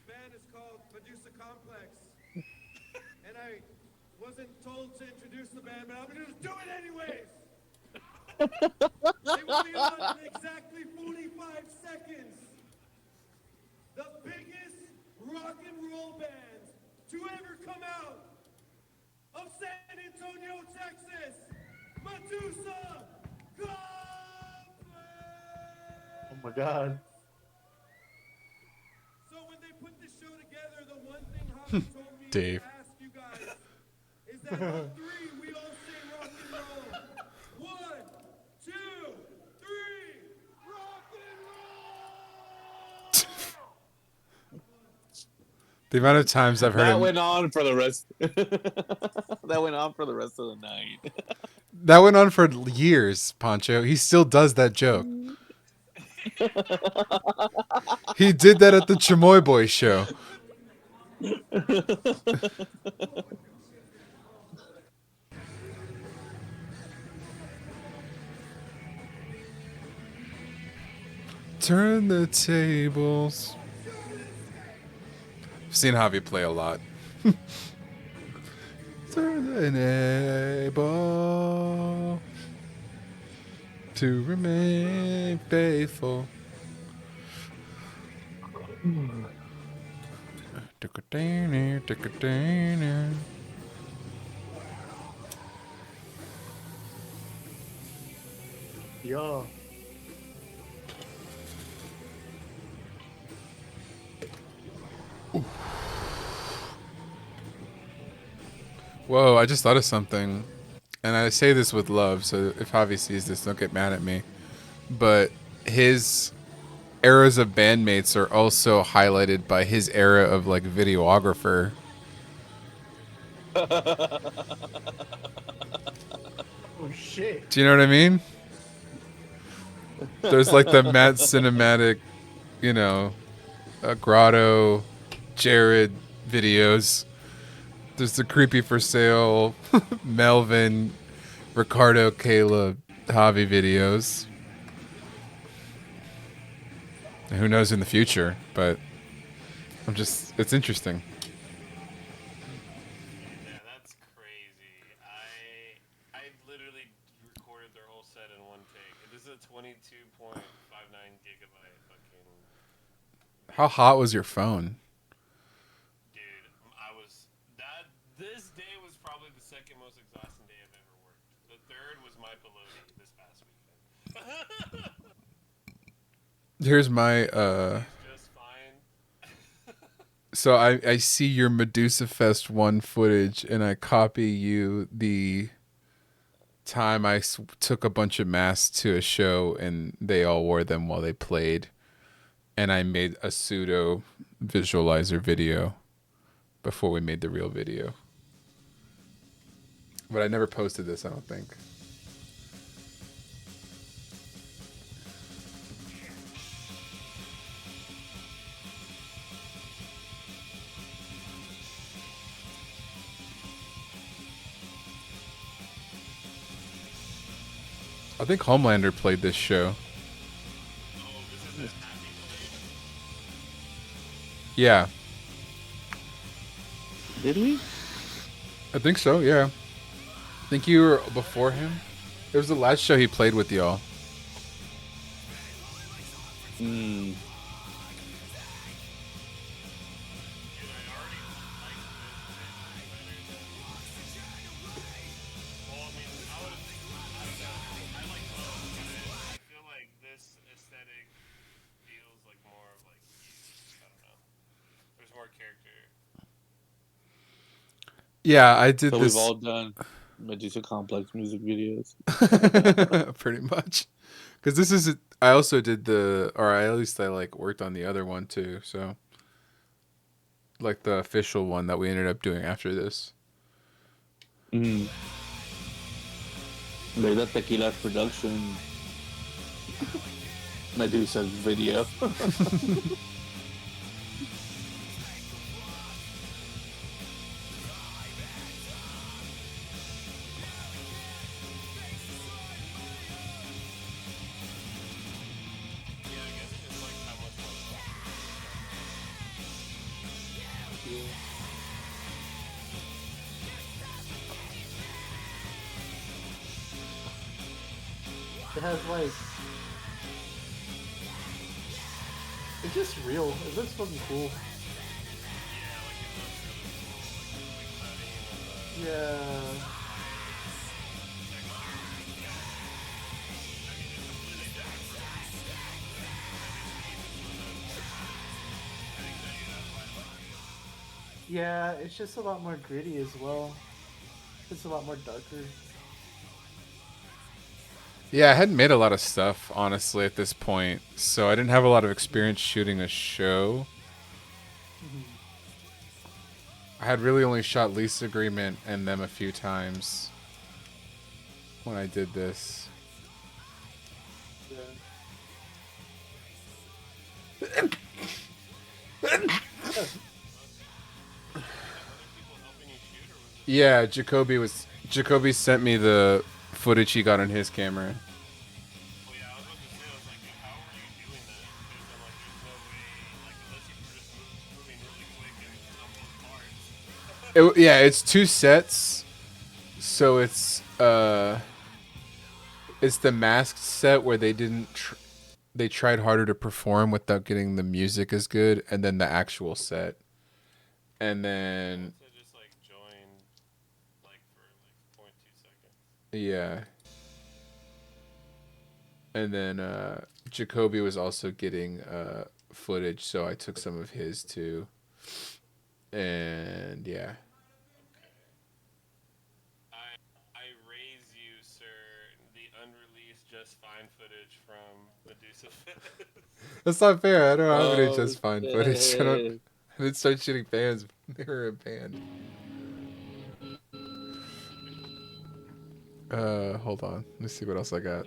band is called Medusa Complex. And I wasn't told to introduce the band, but I'm gonna just do it anyways. They will be on in exactly 45 seconds. The biggest rock and roll band to ever come out of San Antonio, Texas, Medusa Complex. Oh my god. So when they put this show together, the one thing Javi told me Dave. to ask you guys is that on three, we all say rock and roll. 1, 2, 3, rock and roll! The amount of times I've heard That him. went on for the rest. That went on for the rest of the night. That went on for years, Pancho. He still does that joke. He did that at the Chamoy Boy show. Turn the tables. I've seen Javi play a lot. Turn the table to remain faithful. Yo. Whoa, I just thought of something. And I say this with love, so if Javi sees this, don't get mad at me. But his eras of bandmates are also highlighted by his era of like videographer. Oh shit. Do you know what I mean? There's like the Matt Cinematic, you know, Grotto, Jared videos. There's the Creepy for Sale, Melvin, Ricardo, Kayla, Javi videos. And who knows in the future, but it's interesting. Yeah, that's crazy. I literally recorded their whole set in one take. This is a 22.59 gigabyte fucking. How hot was your phone? Dude, this day was probably the second most exhausting day I've ever worked. The third was my Peloti this past weekend. Here's my Just fine. so I see your Medusa Fest 1 footage, and I copy you the time I took a bunch of masks to a show, and they all wore them while they played, and I made a pseudo visualizer video before we made the real video. But I never posted this, I don't think. I think Homelander played this show. Yeah. Did we? I think so, yeah. I think you were before him. It was the last show he played with y'all. Hmm. I feel like this aesthetic feels like more of like, I don't know. There's more character. Yeah, I did So this. we've all done Medusa Complex music videos. Pretty much. Because this is, I also did at least I like worked on the other one too. So, like the official one that we ended up doing after this. Mm. Like that Tequila's production Medusa video. It has like, it's just real. It looks fucking cool. Yeah. Yeah, it's just a lot more gritty as well. It's a lot more darker. Yeah, I hadn't made a lot of stuff, honestly, at this point, so I didn't have a lot of experience shooting a show. I had really only shot Lease Agreement and them a few times when I did this. Yeah, Jacoby sent me the footage he got on his camera. Yeah, it's 2 sets. So it's the masked set where they didn't they tried harder to perform without getting the music as good, and then the actual set. And then yeah. And then Jacoby was also getting footage, so I took some of his too. And yeah. I raise you, sir, the unreleased Just Fine footage from Medusa Fest. That's not fair. I don't have any Oh, Just Fine footage. I didn't start shooting bands. They were a band. Hold on. Let me see what else I got.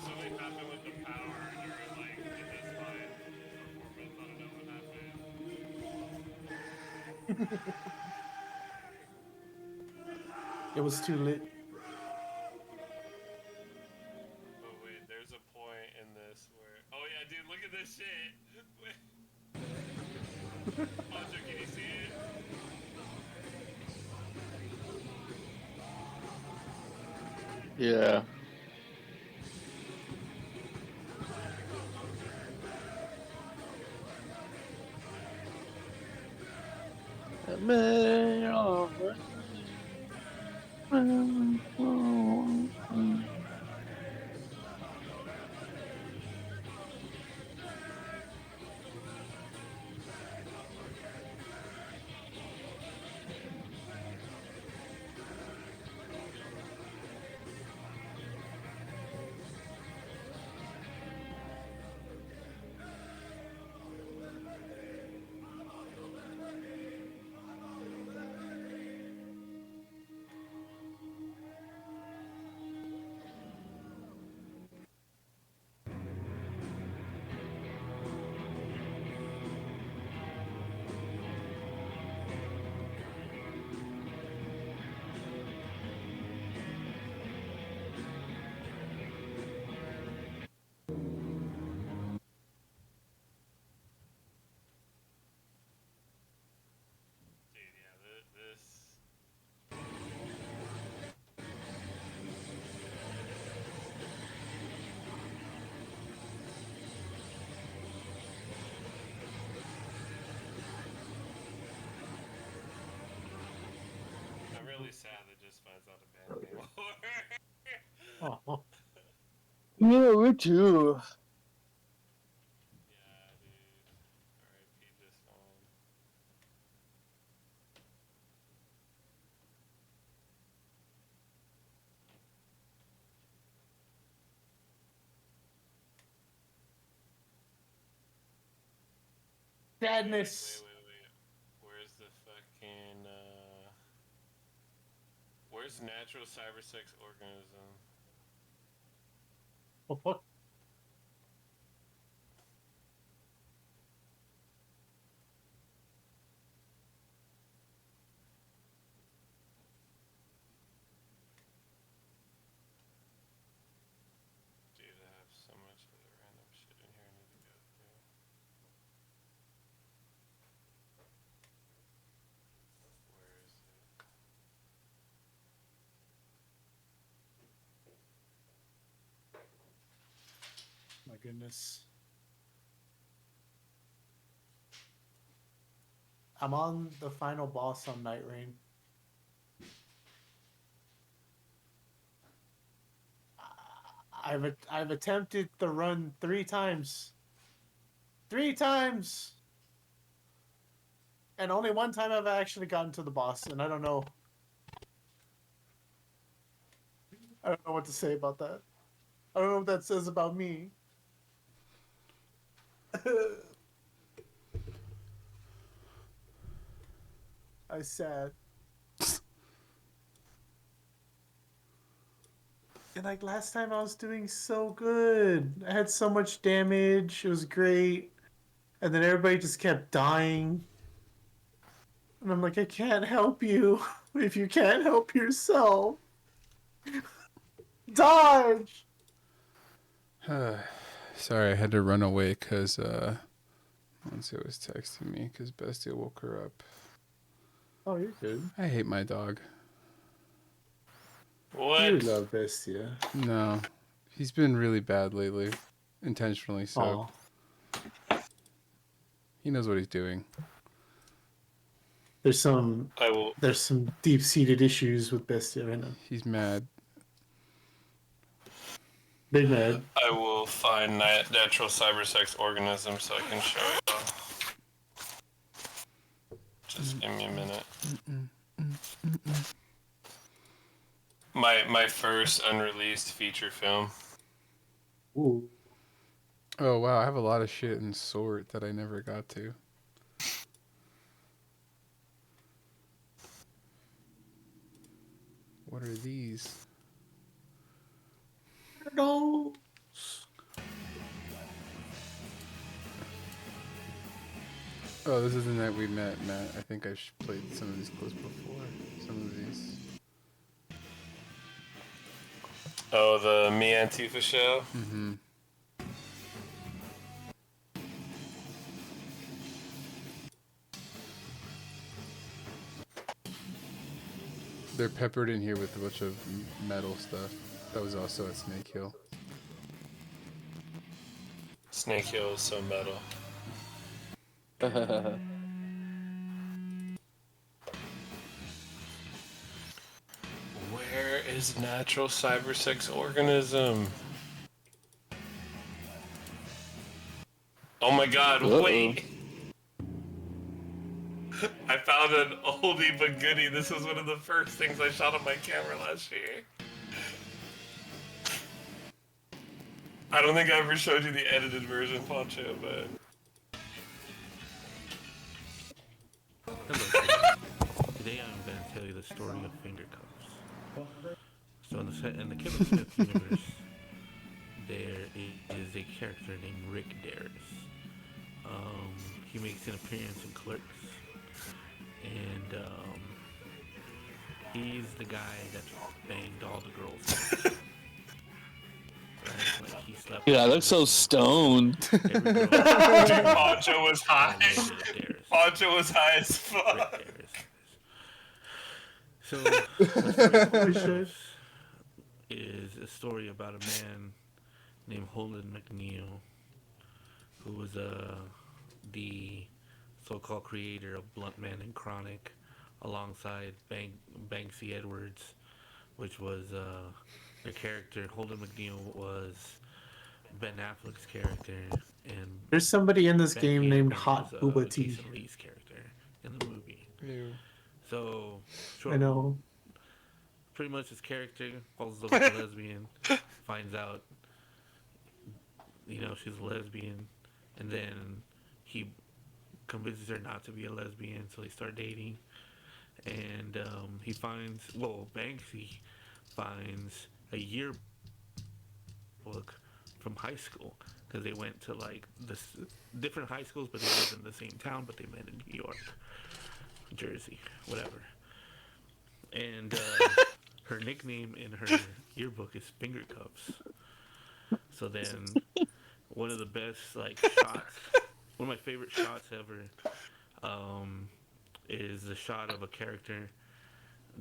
Something happened with the power during like the Just Fine performance. I don't know what happened. It was too lit. Oh wait, there's a point in this where. Oh yeah, dude, look at this shit. Pancho, can you see it? Yeah. Dude, yeah, this. I'm really sad that Just Fine's not a band anymore. Oh. Yeah, me too. Yeah, dude. R.I.P. Just Fine. Sadness. Wait. Where's the fucking where's natural cybersex organism? Oh, fuck. goodness. I'm on the final boss on Night Rain. I've attempted the run 3 times. 3 times! And only one time I've actually gotten to the boss, and I don't know. I don't know what to say about that. I don't know what that says about me. I sad. And like last time I was doing so good. I had so much damage. It was great. And then everybody just kept dying. And I'm like, I can't help you if you can't help yourself. Dodge! Sorry, I had to run away because Lindsay was texting me because Bestia woke her up. Oh, you're good. I hate my dog. What? You love Bestia. No, he's been really bad lately, intentionally so. He knows what he's doing. There's some deep-seated issues with Bestia right now. He's mad. Big mad. I will find natural cybersex organisms so I can show you. Just give me a minute. My first unreleased feature film. Ooh. Oh wow, I have a lot of shit in sort that I never got to. What are these? No. Oh, this is the night we met, Matt. I think I played some of these clips before. Some of these. Oh, the Me Antifa show? Mm-hmm. They're peppered in here with a bunch of metal stuff. That was also at Snake Hill. Snake Hill is so metal. Where is natural cybersex organism? Oh my god, wait! I found an oldie but goodie. This was one of the first things I shot on my camera last year. I don't think I ever showed you the edited version, Pancho, but... Hello. Today I'm going to tell you the story of finger cuffs. So in the Kevin Smith universe, there is a character named Rick Darris. He makes an appearance in Clerks. And he's the guy that banged all the girls. Right? Like he slept. Yeah, I look so stoned. Dude, Pancho was high. Pancho was high as fuck. So, the story is a story about a man named Holden McNeil, who was the so-called creator of Blunt Man and Chronic, alongside Banksy Edwards, which was their character. Holden McNeil was Ben Affleck's character, and There's somebody in this Ben game Affleck named was, Hot Booba T. Jason Lee's character in the movie. Ew. So, I know. pretty much his character falls in love with a lesbian, finds out, she's a lesbian, and then he convinces her not to be a lesbian, so they start dating. And Banksy finds a yearbook from high school, because they went to like different high schools, but they lived in the same town, but they met in New York, Jersey, whatever. And her nickname in her yearbook is Finger Cuffs. So then, one of the best shots, one of my favorite shots ever, is the shot of a character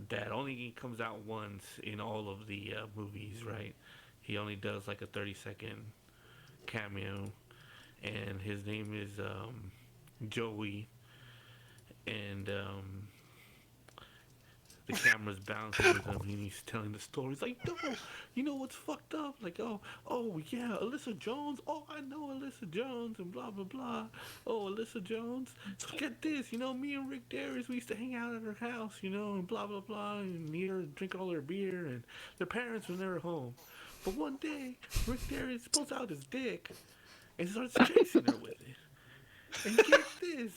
that only comes out once in all of the movies. Right? He only does like a 30-second cameo, and his name is Joey, and the camera's bouncing with him, and he's telling the story. He's like, "No, you know what's fucked up? Like, oh yeah, Alyssa Jones. Oh, I know Alyssa Jones, and blah blah blah. Oh, Alyssa Jones. So get this, me and Rick Darius, we used to hang out at her house, and blah blah blah, and eat her, drink all her beer, and their parents were never home. But one day, Rick Darius pulls out his dick and starts chasing her with it. And get this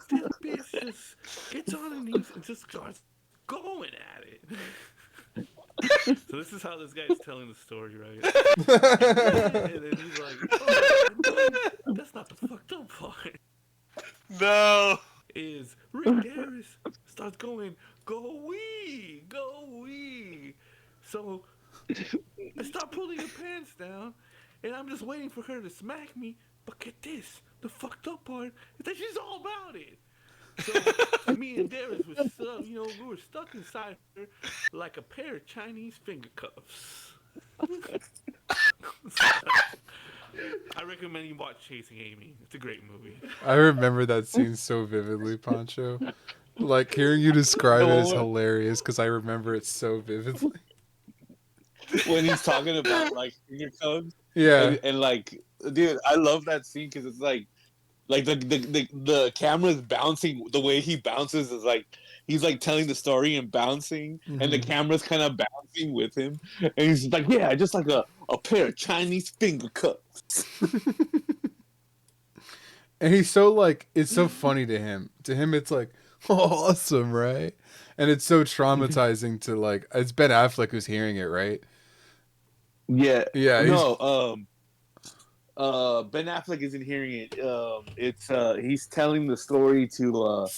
bitch just gets on her knees and just starts going at it. So this is how this guy's telling the story, right? And then he's like, "Oh, no, that's not the fucked up part." No. Is Rick Darius starts going, go wee. So I start pulling her pants down, and I'm just waiting for her to smack me. But get this, the fucked up part is that she's all about it. So me and Darius were stuck, we were stuck inside her like a pair of Chinese finger cuffs. I recommend you watch Chasing Amy. It's a great movie. I remember that scene so vividly, Pancho. Like, hearing you describe it is hilarious because I remember it so vividly. When he's talking about like finger codes, Yeah. and like, dude, I love that scene because it's like the camera is bouncing. The way he bounces is like he's like telling the story and bouncing, and the camera's kind of bouncing with him, and he's like, yeah, just like a pair of Chinese finger cups. And he's so like, it's so funny to him. To him, it's like, oh, awesome, right? And it's so traumatizing to like, it's Ben Affleck who's hearing it, right? Yeah. Yeah. No. Ben Affleck isn't hearing it. It's he's telling the story to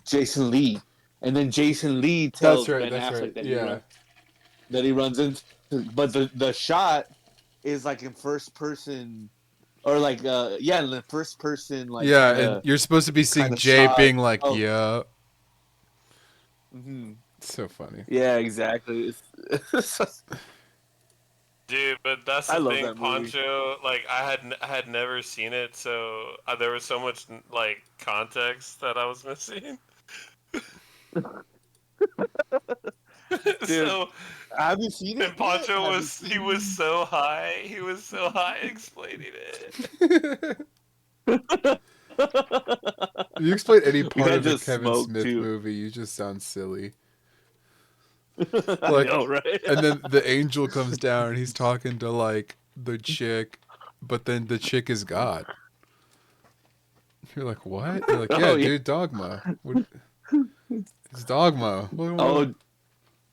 Jason Lee, and then Jason Lee tells Ben Affleck that he runs into. But the shot is like in first person, or like in the first person, like and you're supposed to be seeing Jay being like, yeah. Mm-hmm. It's so funny. Yeah, exactly. Dude, but that's the thing, Pancho. Like, I had never seen it, so there was so much like context that I was missing. Dude, so have you seen it? And Pancho was so high. He was so high explaining it. If you explain any part of a Kevin Smith movie, you just sound silly. Like, I know, right? And then the angel comes down and he's talking to like the chick, but then the chick is God. You're like, what? You're like, yeah, dude, dogma. It's dogma. Oh,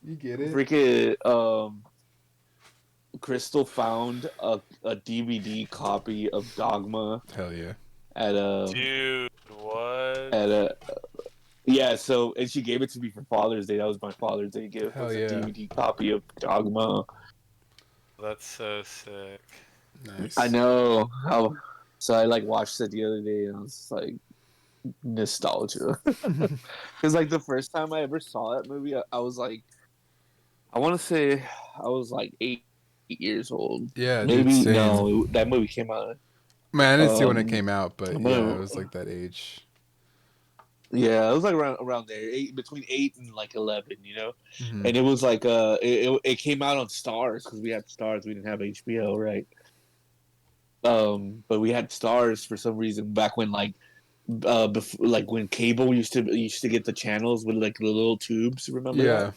you get it? Freaking Crystal found a DVD copy of Dogma. Hell yeah! At dude, what? So and she gave it to me for Father's Day. That was my Father's Day gift. Hell was yeah! A DVD copy of Dogma. That's so sick. Nice. I know. So I like watched it the other day and I was like, nostalgia. Because like the first time I ever saw that movie, I was like, I want to say I was like 8 years old. Yeah, maybe dude, no. That movie came out. Man, I didn't see when it came out, but yeah, it was like that age. Yeah, it was like around there, between 8 and like 11, Mm-hmm. And it was like it came out on Stars because we had Stars. We didn't have HBO, right? But we had Stars for some reason back when like before, like when cable used to get the channels with like the little tubes. Remember that?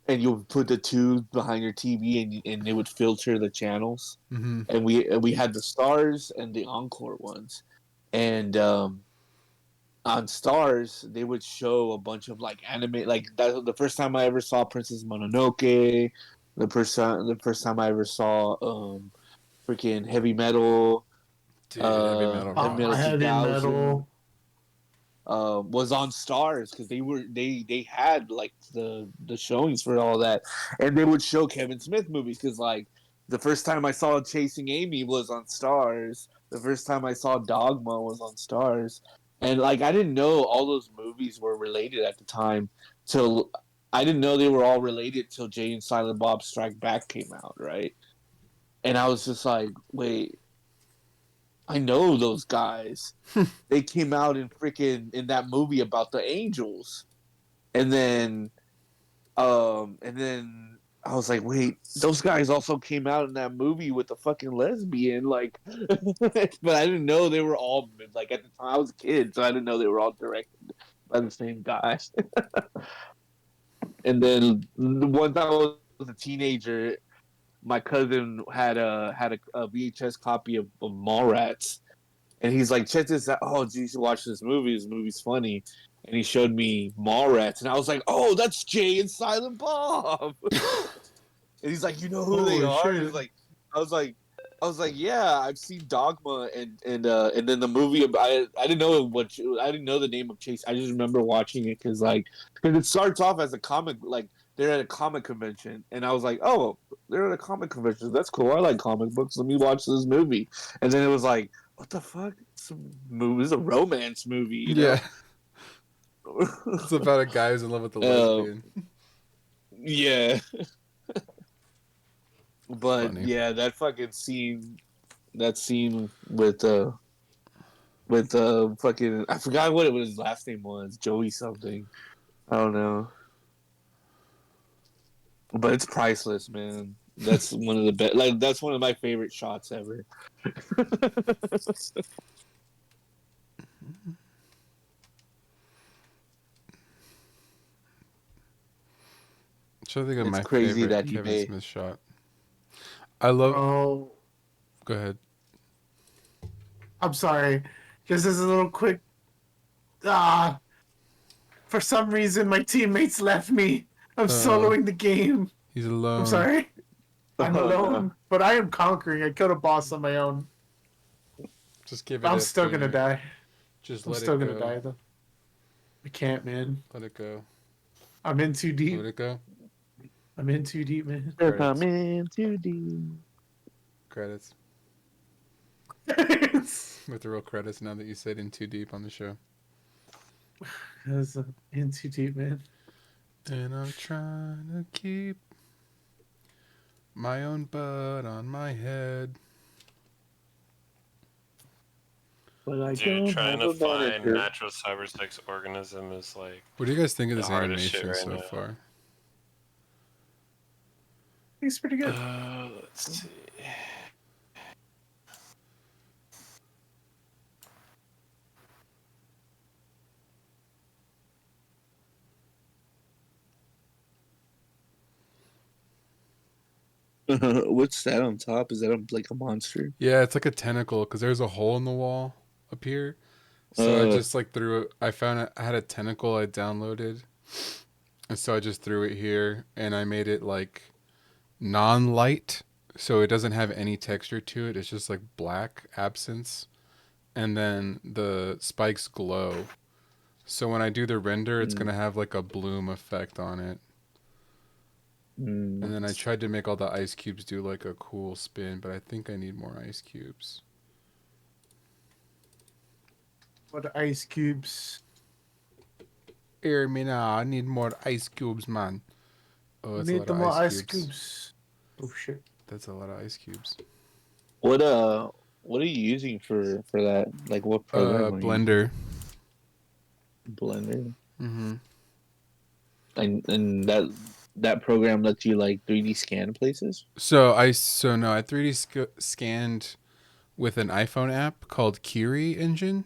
And you would put the tube behind your TV, and it would filter the channels. Mm-hmm. And we had the Stars and the Encore ones, and on Stars they would show a bunch of like anime. Like that, the first time I ever saw Princess Mononoke, the first time I ever saw freaking Heavy Metal. Dude, Heavy Metal. Heavy Metal. Was on Stars because they had like the showings for all that, and they would show Kevin Smith movies because like the first time I saw Chasing Amy was on Stars. The first time I saw Dogma was on Stars, and like I didn't know all those movies were related at the time. Till I didn't know they were all related till Jay and Silent Bob Strike Back came out, right? and I was just like, wait, I know those guys. They came out in that movie about the angels, and then I was like, wait, those guys also came out in that movie with the fucking lesbian, like, but I didn't know they were all like at the time I was a kid, so I didn't know they were all directed by the same guys. And then once I was a teenager, my cousin had a VHS copy of Mallrats, and he's like, "Check this out! Oh, geez, you should watch this movie. This movie's funny." And he showed me Mallrats, and I was like, "Oh, that's Jay and Silent Bob." And he's like, "You know who they Holy are?" And shit. he's like, "I was like, yeah, I've seen Dogma, and then the movie. I didn't know I didn't know the name of Chase. I just remember watching it because it starts off as a comic, like they're at a comic convention, and I was like, oh, they're at a comic convention. That's cool. I like comic books. Let me watch this movie. And then it was like, what the fuck? It's a romance movie, you know? Yeah. It's about a guy who's in love with a Uh, lesbian. yeah. But Funny. yeah, that scene with fucking, I forgot what his last name was, Joey something. I don't know. But it's priceless, man. That's one of the best. Like that's one of my favorite shots ever. So I think of It's my crazy favorite that he Kevin made. Smith shot. I love. Oh, Go ahead. I'm sorry. Just as a little quick. Ah, for some reason my teammates left me. I'm soloing the game. He's alone. I'm sorry. I'm Oh, alone, no. but I am conquering. I killed a boss on my own. Just give it. But I'm a still gonna finger. die. Just I'm let still it gonna go. die though. I can't, man. Let it go. I'm in too deep. Let it go. I'm in too deep, man. They're Credits. coming too deep. Credits. With the real credits now that you said in too deep on the show. That's in too deep, man. And I'm trying to keep my own butt on my head. But I Dude, don't trying have to a find manager. natural cybersex organism is like What do you guys think of the this hardest shit animation right so now. far? He's pretty good. Let's see. What's that on top? Is that like a monster? Yeah, it's like a tentacle because there's a hole in the wall up here. So I just like threw it. I found it. I had a tentacle I downloaded, and so I just threw it here, and I made it like non-light, so it doesn't have any texture to it. It's just like black absence, and then the spikes glow. So when I do the render, it's gonna have like a bloom effect on it. And then I tried to make all the ice cubes do like a cool spin, but I think I need more ice cubes. What ice cubes? Hear me now. I need more ice cubes, man. Oh, that's a Need lot the of more ice ice cubes. cubes. Oh shit. That's a lot of ice cubes. What are you using for that? Like what program are you using? Blender. Blender. Mm-hmm. And that program lets you like 3D scan places? So I 3D scanned with an iPhone app called Kiri Engine,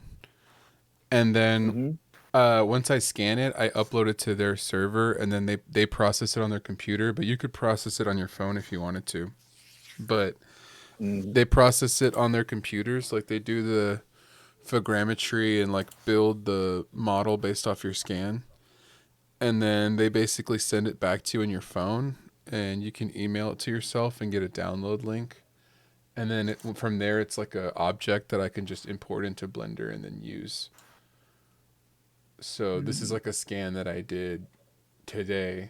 and then once I scan it, I upload it to their server, and then they process it on their computer. But you could process it on your phone if you wanted to. But they process it on their computers, like they do the photogrammetry and like build the model based off your scan, and then they basically send it back to you in your phone, and you can email it to yourself and get a download link. And then from there, it's like a object that I can just import into Blender and then use. So this is like a scan that I did today,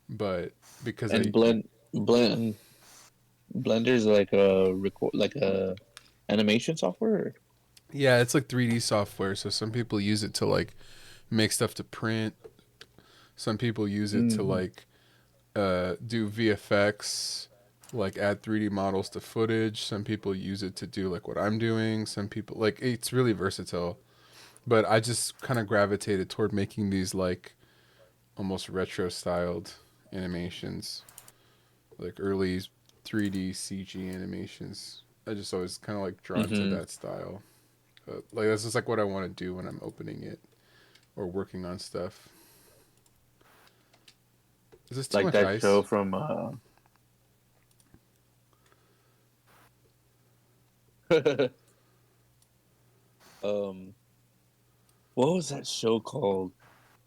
but because Blender's like a animation software. yeah, it's like 3D software. So some people use it to like make stuff to print. Some people use it to like do VFX. like add 3D models to footage. Some people use it to do like what I'm doing. Some people like it's really versatile. But I just kind of gravitated toward making these like almost retro styled animations, like early 3D CG animations. I just always kind of like drawn to Mm-hmm. that style. Like that's just like what I want to do when I'm opening it or working on stuff. Is this too Like much that show ice? from um what was that show called?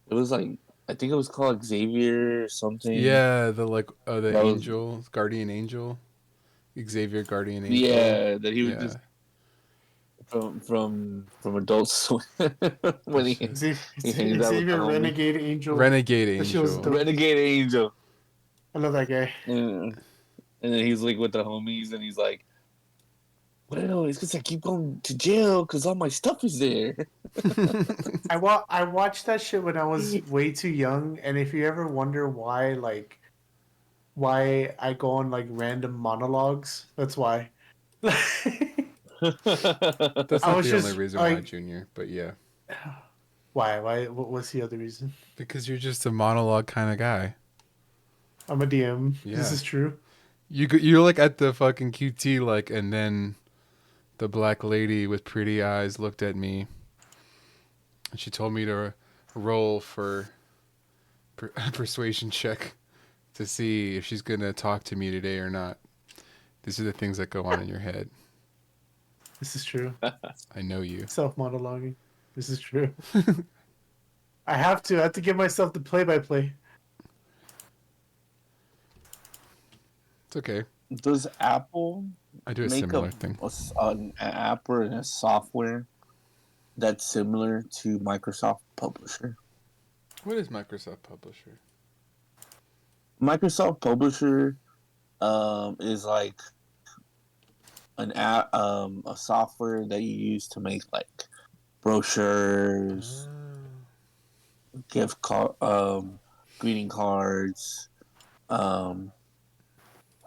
It was like I think it was called Xavier or something. Yeah, the like the That was angel, guardian angel, Xavier guardian angel. yeah, that he was Yeah, just from Adult Swim when that shit. he hangs out with the Xavier homie. Renegade Angel. Renegade That shit was angel. dope. Renegade Angel. I love that guy. And then he's like with the homies and he's like, well, it's because I keep going to jail because all my stuff is there. I watched that shit when I was way too young, and if you ever wonder why I go on like random monologues, that's why. That's I not was the only just reason why, like, Junior. But yeah, why? What was the other reason? because you're just a monologue kind of guy. I'm a DM. This Yeah, is true. you're like at the fucking QT like, and then the black lady with pretty eyes looked at me, and she told me to roll for persuasion check to see if she's gonna talk to me today or not. These are the things that go on in your head. This is true. I know you. Self monologuing. This is true. I have to. I have to give myself the play-by-play. It's okay. Does Apple I do a make similar thing. an app or a software that's similar to Microsoft Publisher? What is Microsoft Publisher? Microsoft Publisher is like an app, a software that you use to make like brochures, gift card, greeting cards. Um,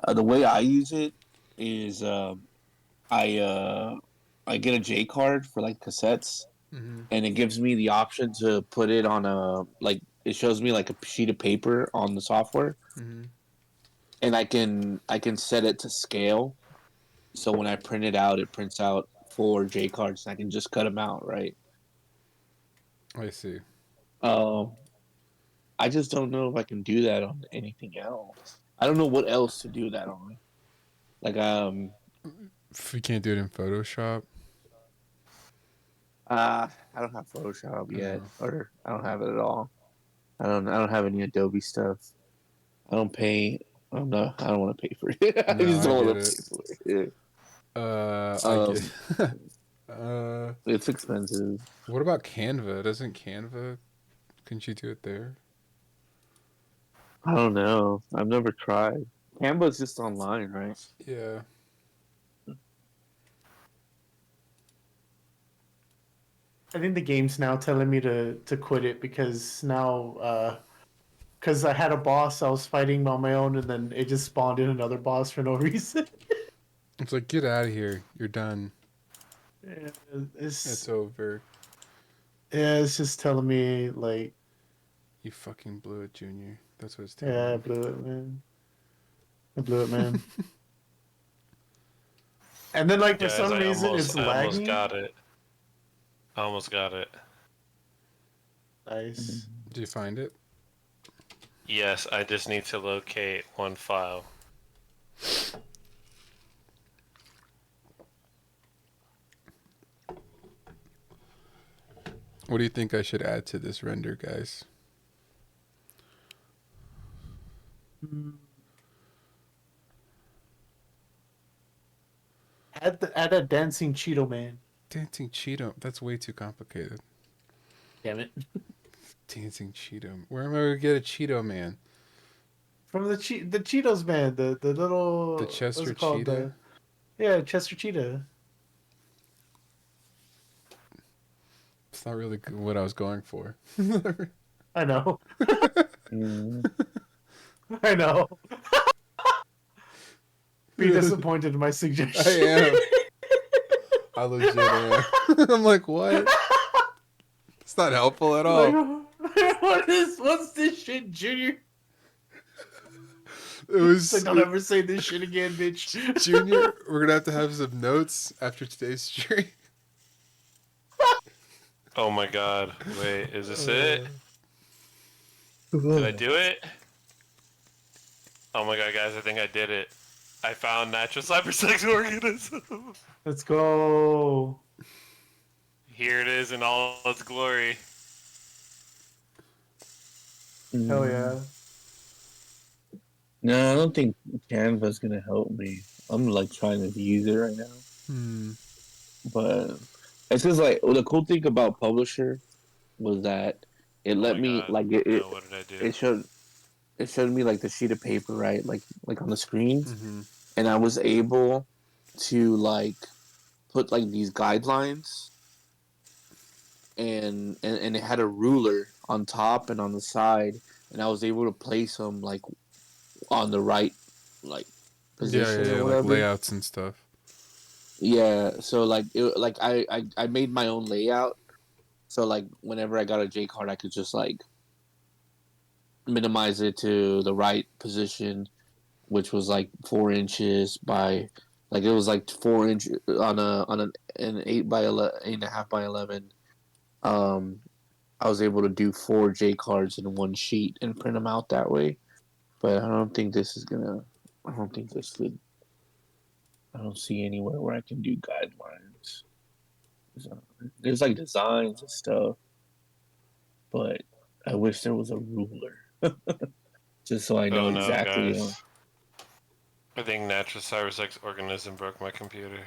the way I use it is I I get a J card for like cassettes, and it gives me the option to put it on a like it shows me like a sheet of paper on the software, and I can set it to scale. So when I print it out, it prints out 4 J cards, and I can just cut them out, right? I see. Um, I just don't know if I can do that on anything else. I don't know what else to do that on. Like If you can't do it in Photoshop, I don't have Photoshop yet, Oh. or I don't have it at all. I don't have any Adobe stuff. I don't pay. I don't want to pay for it. I No, just I don't get want to it. pay for it. I Um, get. it's expensive. What about Canva? Doesn't Canva? Couldn't you do it there? I don't know. I've never tried. Canva's just online, right? Yeah. I think the game's now telling me to quit it because now because I had a boss I was fighting on my own and then it just spawned in another boss for no reason. It's like, get out of here. You're done. Yeah, It's over. Yeah, it's just telling me like, You fucking blew it, Junior. That's what it's telling yeah, I me. blew it, man. I blew it, man. And then like for Guys, some reason it's I almost lagging. got it. I almost got it. Nice. Did you find it? Yes, I just need to locate one file. What do you think I should add to this render, guys? Add a dancing Cheeto man. Dancing Cheeto. That's way too complicated. Damn it. Dancing Cheeto. Where am I going to get a Cheeto man? From the Cheetos man, the little The what's Chester it called? Cheetah? Yeah, Chester Cheetah. It's not really what I was going for. I know. I know. Be disappointed in my suggestion. I am. I legit am. I'm like, what? It's not helpful at all. Like, what's this shit, Junior? It was Like, don't ever say this shit again, bitch. Junior. We're gonna have some notes after today's stream. Oh my god. Wait, is this it? Did I do it? Oh my god, guys, I think I did it. I found natural cybersex organism. Let's go. Here it is in all its glory. Hell yeah. No, I don't think Canva's gonna help me. I'm like trying to use it right now. But it's just like the cool thing about Publisher was that it let me like it. No, what did I do? It showed me like the sheet of paper, right? Like on the screen, Mm-hmm. and I was able to like put like these guidelines, and it had a ruler on top and on the side, and I was able to place them like on the right like position or whatever. Like layouts and stuff. Yeah, so like I made my own layout. So like whenever I got a J card, I could just like minimize it to the right position, which was like 4 inches by like it was like 4 inch on an 8 by 11, 8.5 by 11. I was able to do 4 J cards in one sheet and print them out that way. But I don't think this is gonna. I don't think this could. I don't see anywhere where I can do guidelines. There's like designs and stuff, but I wish there was a ruler, just so I know exactly. Guys. I think natural cybersex organism broke my computer.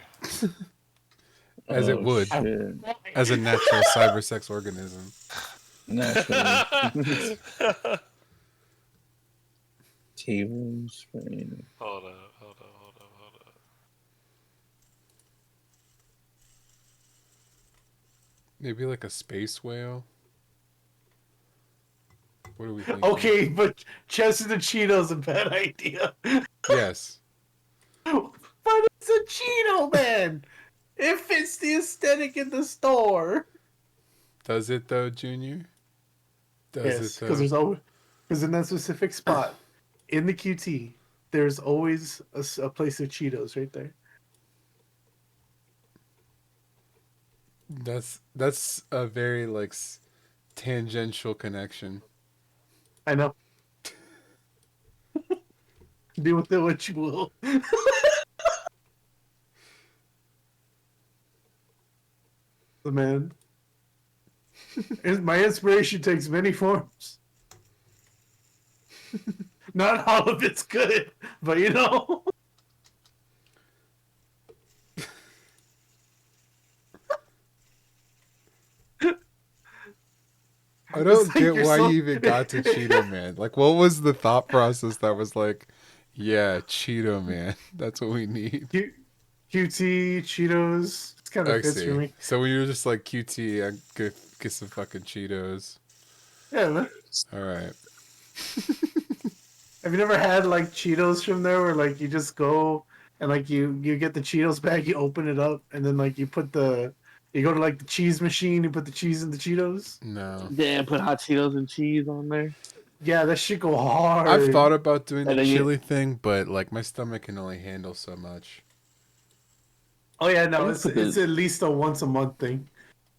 As it would. Shit. As a natural cybersex organism. Naturally. Tables. Hold up. Maybe like a space whale. What do we think? Okay, but chest of the Cheetos a bad idea. Yes. But it's a Cheeto, man. It fits the aesthetic in the store. Does it though, Junior? Yes, because there's always in that specific spot in the QT, there's always a place of Cheetos right there. That's a very like tangential connection. I know. Do with it what you will. The man. My inspiration takes many forms. Not all of it's good, but you know. I don't get why you even got to Cheeto Man. Like, what was the thought process that was like, yeah, Cheeto Man, that's what we need. QT, Cheetos, it's kind of fits for me. So when you were just like QT, I get some fucking Cheetos. Yeah, man. All right. Have you never had like Cheetos from there where like you just go and like you get the Cheetos bag, you open it up, and then like you go to like the cheese machine, you put the cheese in the Cheetos? No. Yeah, put hot Cheetos and cheese on there. Yeah, that shit go hard. I've thought about doing the chili thing, but like my stomach can only handle so much. Oh yeah, no, it's at least a once a month thing.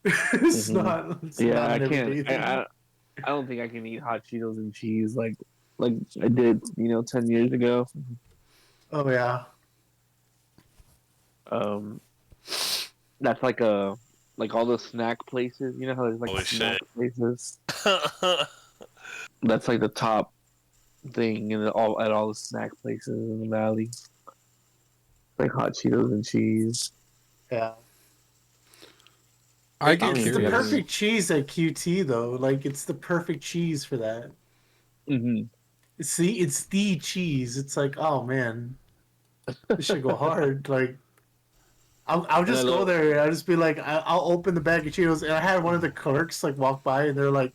It's not. It's not I can't. I don't think I can eat hot Cheetos and cheese like I did, 10 years ago. Oh yeah. That's like all the snack places. You know how there's like snack places. That's like the top thing at all the snack places in the valley. Like hot Cheetos and cheese. Yeah. I get it's the perfect cheese at QT though. Like it's the perfect cheese for that. Mm-hmm. It's the cheese. It's like, oh man, this should go hard. Like, I'll just go there. I'll just be like, I'll open the bag of Cheetos, and I had one of the clerks like walk by, and they're like,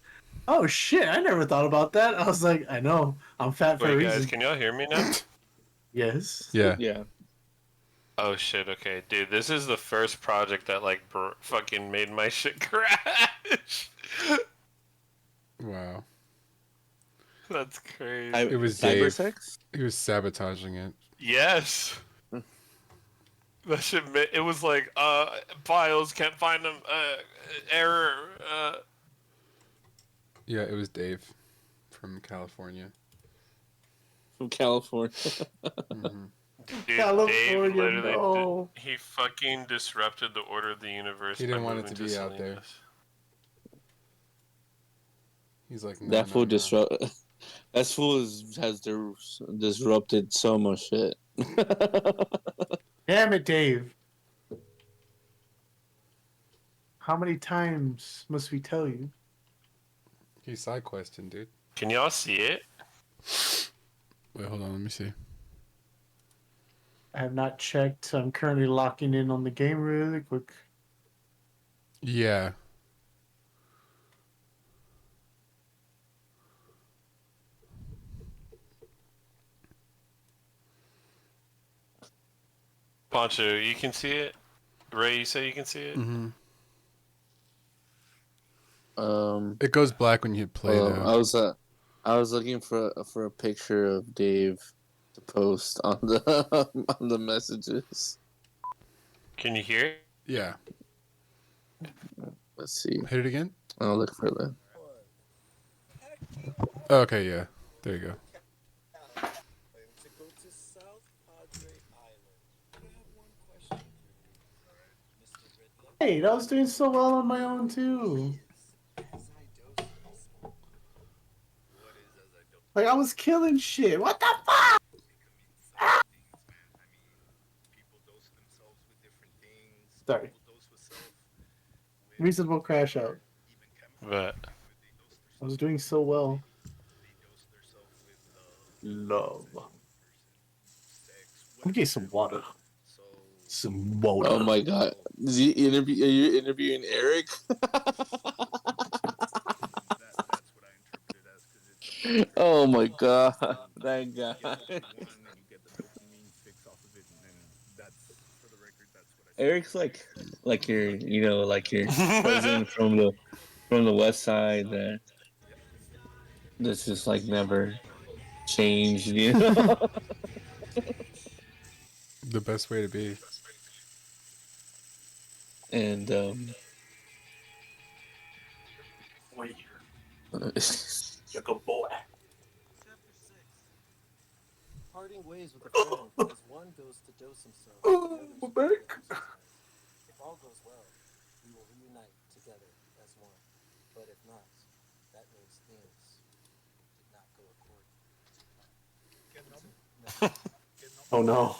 "Oh shit, I never thought about that." I was like, "I know, I'm fat for a reason." Guys, can y'all hear me now? Yes. Yeah. Yeah. Oh shit, okay. Dude, this is the first project that like fucking made my shit crash. Wow. That's crazy. It was Dave. Cybersex? He was sabotaging it. Yes. That shit, it was like, files, can't find them, error, Yeah, it was Dave from California. From California. Mhm. Dude, Dave California, literally, no. he fucking disrupted the order of the universe He by didn't want it moving to be out there. Salinas. He's like, no, That fool no, no. That fool has disrupted so much shit. Damn it, Dave. How many times must we tell you? He's side questing, dude. Can y'all see it? Wait, hold on, let me see. I have not checked. I'm currently locking in on the game really quick. Yeah. Pancho, you can see it? Ray, you say you can see it? Mm-hmm. It goes black when you hit play, though. I was looking for a picture of Dave to post on the on the messages. Can you hear it? Yeah. Let's see. Hit it again? I'll look for that. Oh, okay, yeah. There you go. Hey, I was doing so well on my own too. Like I was killing shit. What the fuck? Sorry. Reasonable crash out. But I was doing so well. Love. Let me get some water. Some water. Oh my god. Are you interviewing Eric? Oh my god. That guy. Eric's like your like your cousin from the west side that's just like never changed, you know? The best way to be. And You're a boy. Parting ways with a friend as one goes to dose himself. Oh, we're back. If all goes well, we will reunite together as one. But if not, that means things did not go according to plan. Oh no.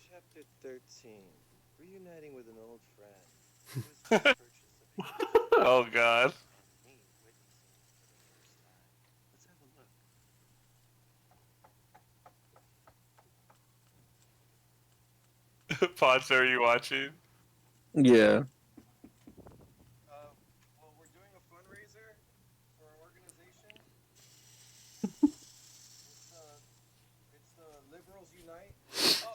Chapter 13. Reuniting with an old friend. oh god. Let's have a look. Ponce, are you watching? yeah. Well, we're doing a fundraiser for our organization. It's Liberals Unite. Oh,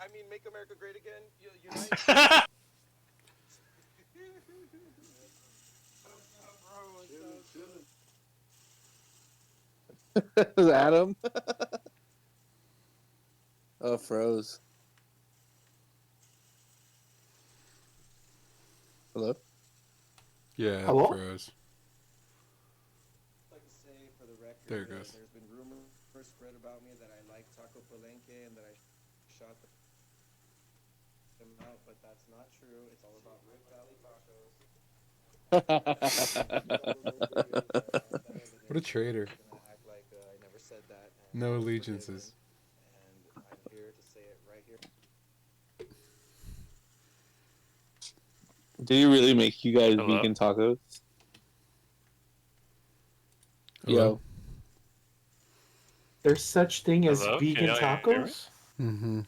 I mean, Make America Great Again. Unite. Adam? Oh, froze. Hello? Yeah, Hello? froze. I'd like to say for the record, There it goes. there's been rumors spread about me that I like Taco Palenque and that I shot them out, but that's not true. It's all about Rift Valley Tacos. What a traitor. Act like I never said that. No allegiances. And I'm here to say it right here. Did he really make you guys Hello? vegan tacos? Hello? Yo. There's such thing as Hello? Can vegan y'all hear me? tacos? Mm-hmm.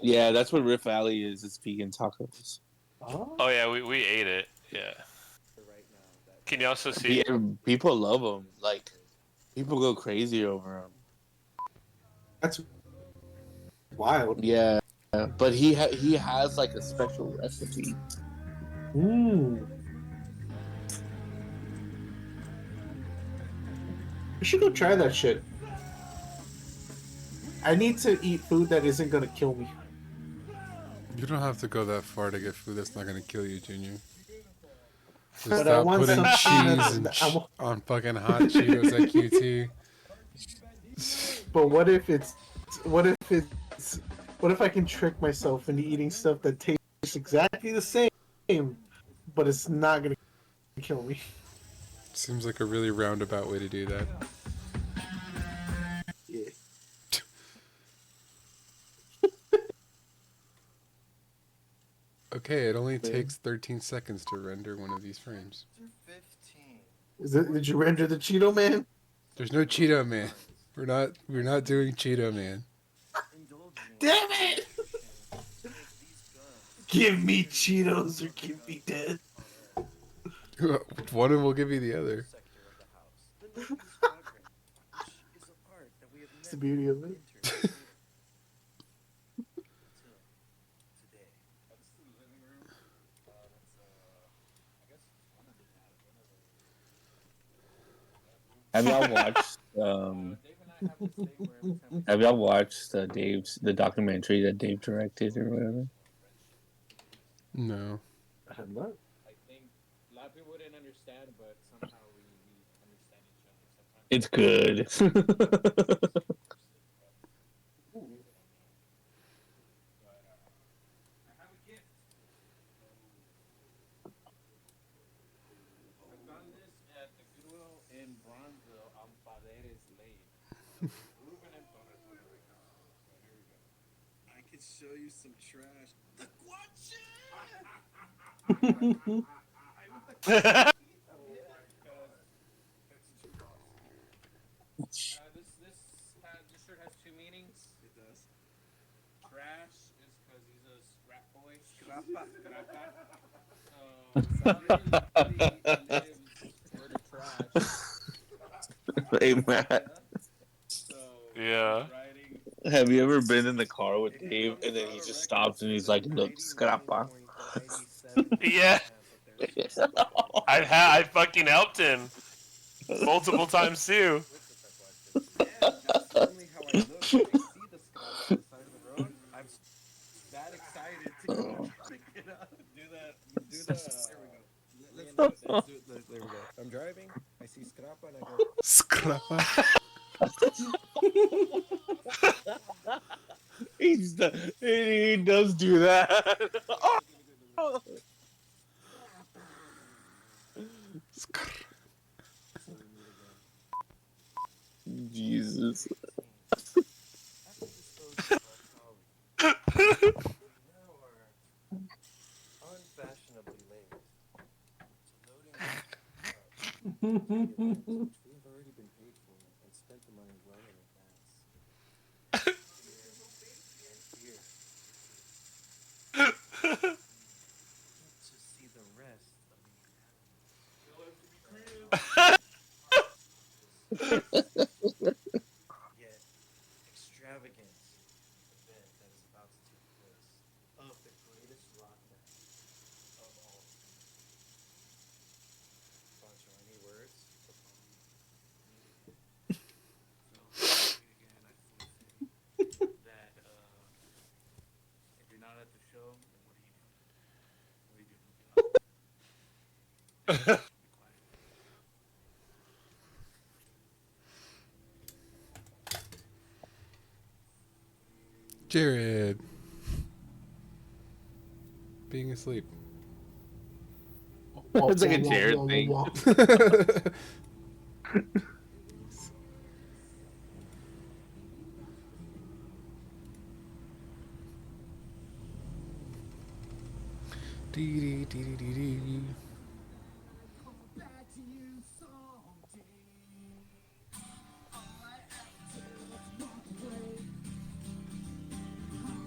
Yeah, that's what Rift Valley is. It's vegan tacos. Oh. Oh yeah, we ate it. Yeah. Right now, that Can you also see? People love him. Like people go crazy over him. That's wild. Yeah, but he has like a special recipe. Ooh. I should go try that shit. I need to eat food that isn't gonna kill me. You don't have to go that far to get food that's not gonna kill you, Junior. Just But I stop want putting something cheese that's. and on fucking hot Cheetos at QT. But what if it's? What if it's? What if I can trick myself into eating stuff that tastes exactly the same, but it's not gonna kill me? Seems like a really roundabout way to do that. Yeah. Okay, it only takes 13 seconds to render one of these frames. Did you render the Cheeto Man? There's no Cheeto Man. We're not doing Cheeto Man. Damn it! Give me Cheetos or give me death. One and we'll give you the other. It's the beauty of it. Have y'all watched? Have y'all watched the documentary that Dave directed or whatever? No. I have not. I think a lot of people wouldn't understand, but somehow we understand each other. Sometimes It's good. I have a gift. I found this at the Goodwill in Bronzeville on Paredes Lane. Ruben and Torres right now. So here we go. I can show you some trash. The guache! This shirt has two meanings. It does. Trash is because he's a scrap boy. Scrapa. Really lives word of trash. Hey Matt, So Yeah. have you ever been in the car with Dave and then he just stops and he's like, "Look, scrapa." Yeah. I fucking helped him multiple times too. That's only how I look. I see the scrap on the side of the road. I'm that excited to go pick it up. Do that. There we go. Let's do it. There we go. I'm driving. I see scrapa and I go. Scrappa. He does do that. Jesus. Unfashionably late. We've already been paid for and spent the money well in advance. Here and here. Just see the rest of me. Yet extravagant event that is about to take place of the greatest rock band of all time. Pancho, any words? That if you're not at the show, then what are you doing? What are you doing? Jared. Being asleep. It's like a Jared thing. Dee, dee, dee, dee, dee, dee.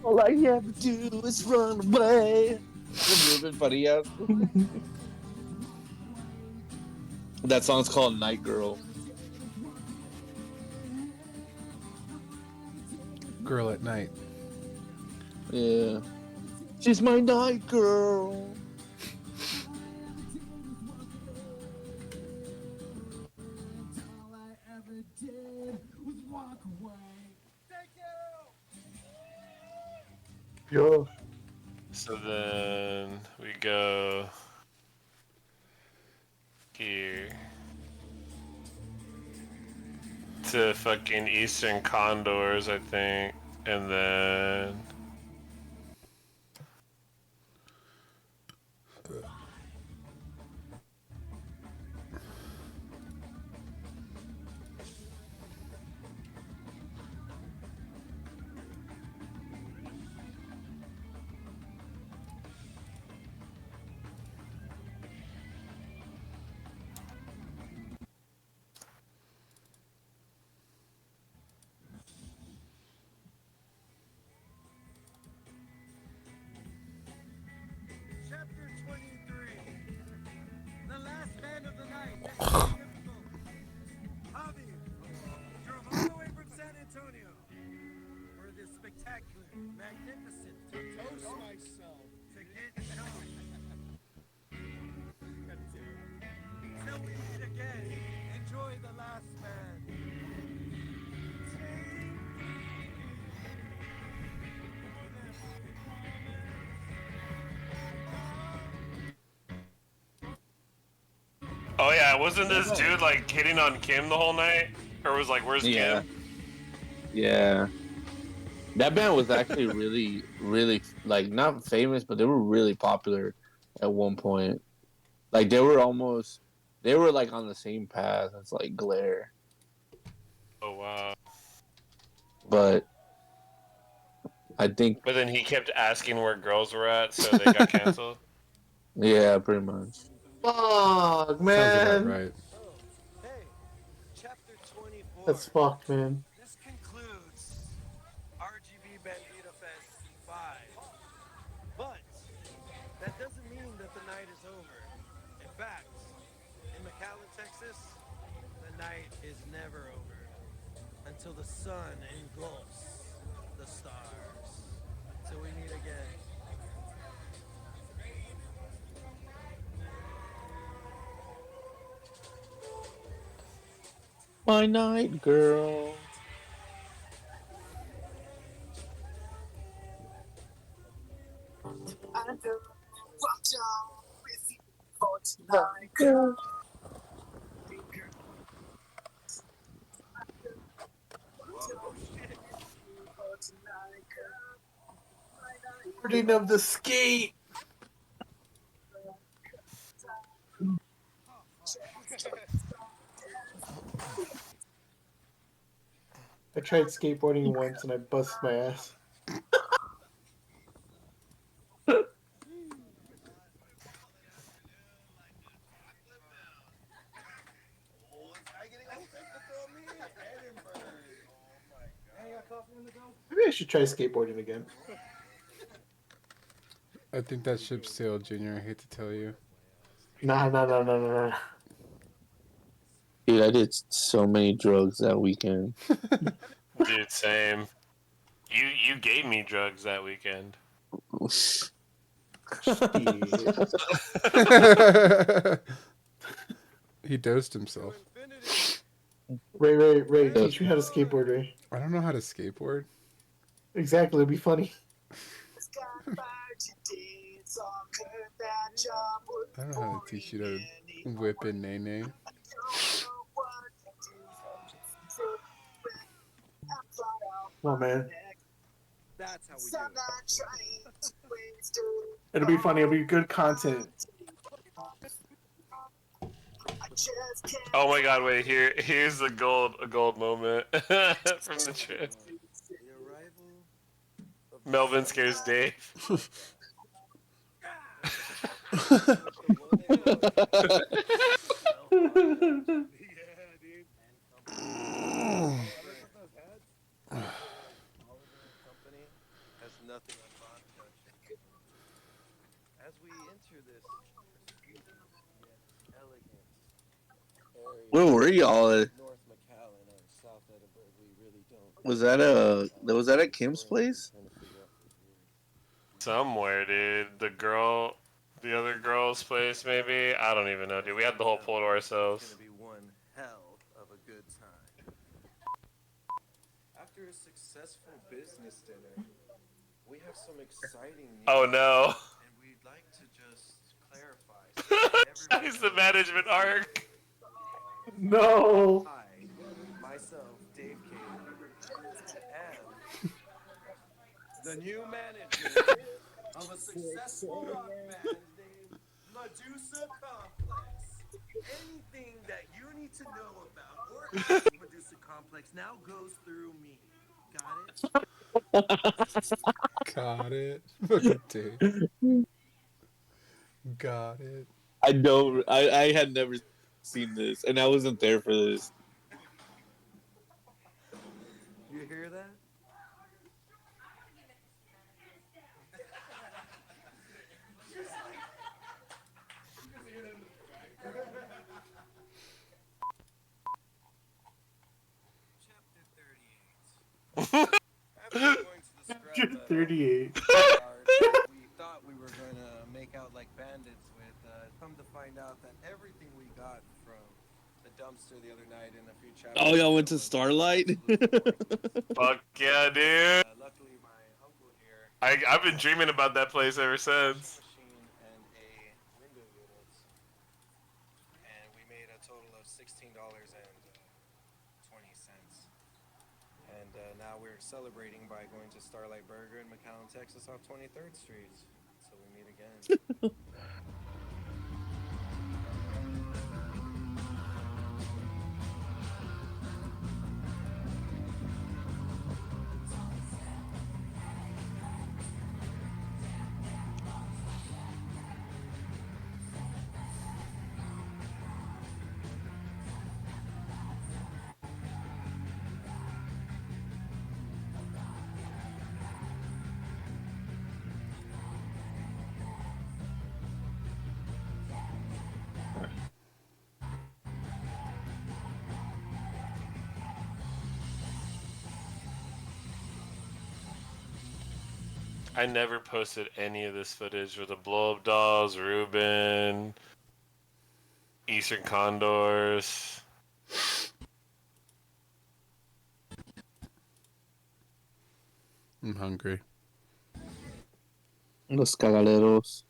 All I have to do is run away. Ruben Farias. That song's called Night Girl. Girl at Night. Yeah. She's my night girl. Yo. So then we go here to fucking Eastern Condors, I think, and then Chapter 23. The last band of the night. This is difficult. Javi drove all the way from San Antonio for this spectacular, magnificent to toast myself to get shown. Till we meet again, enjoy the last band. oh yeah, wasn't this dude like hitting on Kim the whole night, or was like, where's Yeah. Kim? Yeah. That band was actually really, really like not famous, but they were really popular at one point. Like they were like on the same path as like Glare, Oh wow. but I think But then he kept asking where girls were at, so they got canceled. yeah, pretty much. Fuck, Sounds about man. right. Hey, chapter 24. That's fucked, man. This concludes RGB Bandito Fest 5. But that doesn't mean that the night is over. In fact, in McAllen, Texas, the night is never over until the sun engulfs the stars. Till we meet again. My night girl. Burden of the skate. I tried skateboarding once and I busted my ass. Maybe I should try skateboarding again. I think that ship sailed, Junior. I hate to tell you. Nah. Dude, I did so many drugs that weekend. Dude, same. You gave me drugs that weekend. He dosed himself. Ray, teach me how to skateboard, Ray. I don't know how to skateboard. Exactly, it'd be funny. I don't know how to teach you to whip in Nene. Oh man. That's how we do it. It'll be funny, it'll be good content. Oh my god, wait, here's a gold moment from the trip. Melvin scares Dave. Company has nothing on bond production. As we enter this prestigious yet elegant Where area were y'all? of North McAllen and South Edinburgh, we really don't Was that at Kim's we're only place? trying to figure out from here. Somewhere, dude. The other girl's place, maybe. I don't even know, dude. We had the whole pool to It's ourselves. gonna be one hell of a good time. After a successful business dinner, we have some exciting news. Oh no. And we'd like to just clarify so that He's the management arc. No. I, myself, Dave Cade, am the new manager of a successful rock band named Medusa Complex. Anything that you need to know about or ask Medusa Complex now goes through me. Got it? Got it. Fucking dude. Got it. I don't. I had never seen this, and I wasn't there for this. You hear that? After going to the scrap metal 38. yard we thought we were going to make out like bandits with, come to find out that everything we got from the dumpster the other night in a few chapters. Oh, y'all went to Starlight? Fuck yeah, dude. Luckily, my uncle here I've been dreaming about that place ever since. machine and a window unit, and we made a total of $16.20. And now we're celebrating by going to Starlight Burger in McAllen, Texas, off 23rd Street. So we meet again. I never posted any of this footage with the blow up dolls, Ruben, Eastern Condors. I'm hungry. Los Cagaleros.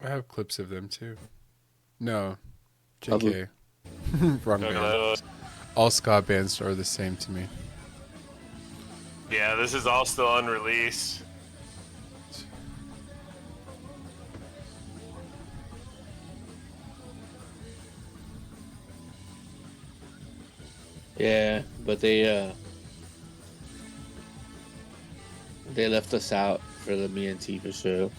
I have clips of them too. No. JK. Wrong band. All ska bands are the same to me. Yeah, this is all still unreleased. Yeah, but they left us out for the Me and Tifa show.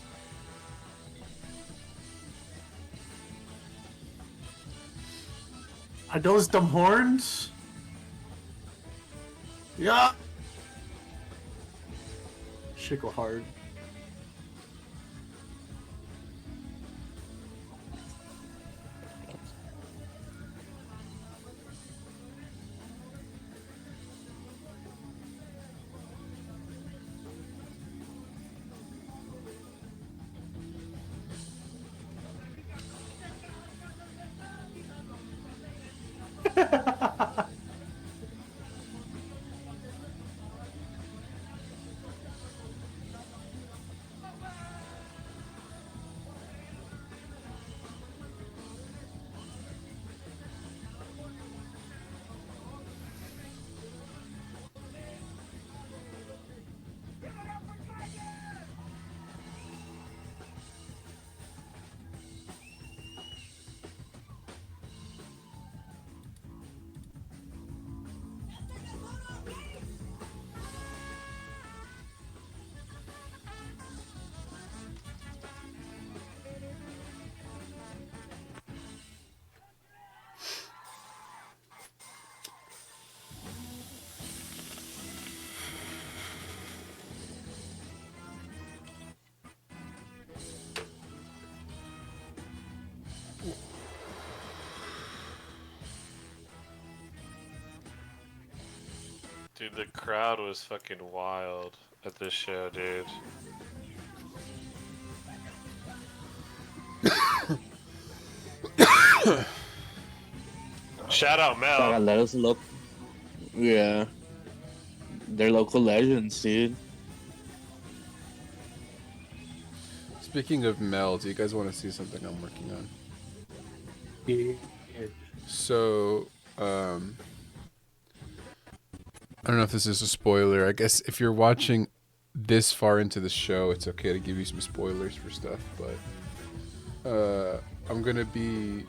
Are those dumb horns? Yeah. Shickle hard. Dude, the crowd was fucking wild at this show, dude. Shout out Mel. Let us look. Yeah, they're local legends, dude. Speaking of Mel, do you guys want to see something I'm working on? Yeah. So, I don't know if this is a spoiler. I guess if you're watching this far into the show, it's okay to give you some spoilers for stuff. But I'm gonna be.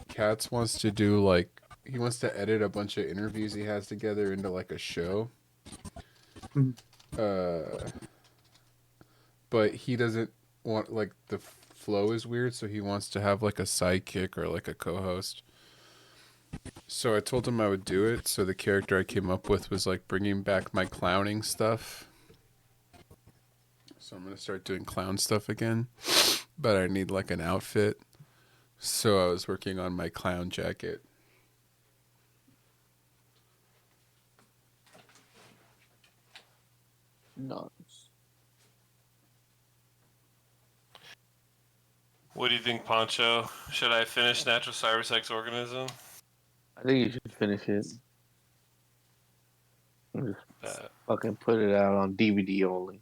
Katz wants to do he wants to edit a bunch of interviews he has together into like a show. But he doesn't want the flow is weird, so he wants to have like a sidekick or like a co-host. So I told him I would do it. So the character I came up with was like bringing back my clowning stuff. So I'm gonna start doing clown stuff again, but I need like an outfit. So I was working on my clown jacket. Nice. What do you think, Pancho? Should I finish Natural Cyber Sex Organism? I think you should finish it. Just fucking put it out on DVD only.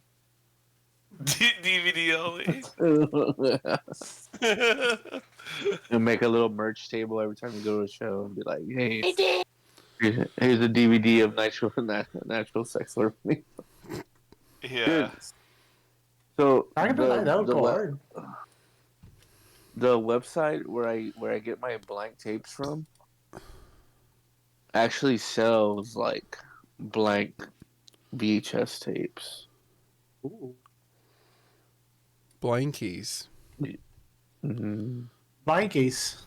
DVD only. And make a little merch table every time you go to a show and be like, hey, here's a DVD of natural sex organism. Yeah. Dude, so I can lie, that would go hard. The website where I get my blank tapes from actually sells like blank VHS tapes. Ooh. Blankies. Mm-hmm. Blankies.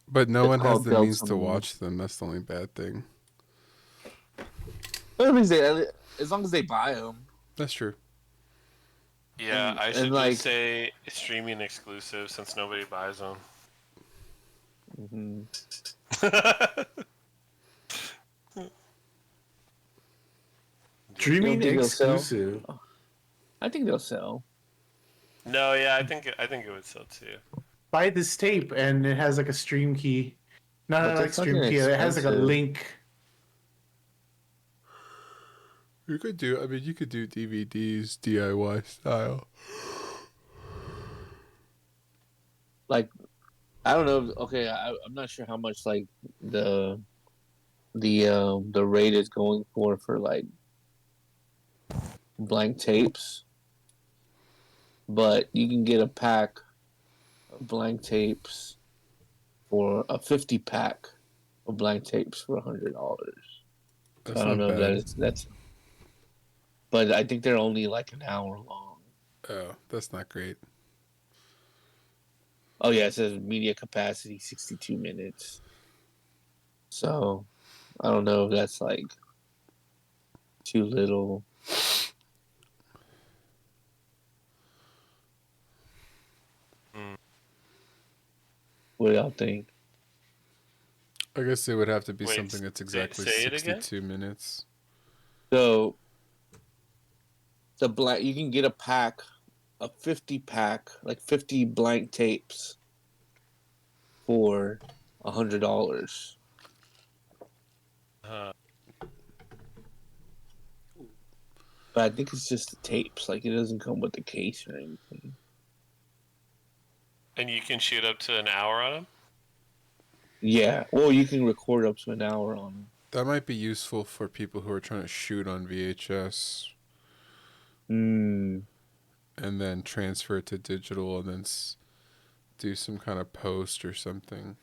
But no It's one has called the means to Delta watch them. That's the only bad thing. But at least as long as they buy them. That's true. Yeah, I should like, just say streaming exclusive since nobody buys them. Streaming exclusive. I think they'll sell. No, yeah, I think it would sell too. Buy this tape and it has like a stream key. Not like stream key. It has like a link. You could do. I mean, you could do DVDs DIY style. Like, I don't know. Okay, I'm not sure how much like the rate is going for like blank tapes, but you can get a pack of blank tapes for a 50 pack of blank tapes for $100. I don't know if that's. But I think they're only like an hour long. Oh, that's not great. Oh yeah, it says media capacity 62 minutes. So I don't know if that's like too little. What do y'all think? I guess it would have to be Wait, something that's exactly say it again? 62 minutes. So you can get a 50 pack, like 50 blank tapes for $100. But I think it's just the tapes. Like, it doesn't come with the case or anything. And you can shoot up to an hour on them? Yeah. Well, you can record up to an hour on them. That might be useful for people who are trying to shoot on VHS. And then transfer it to digital and then do some kind of post or something.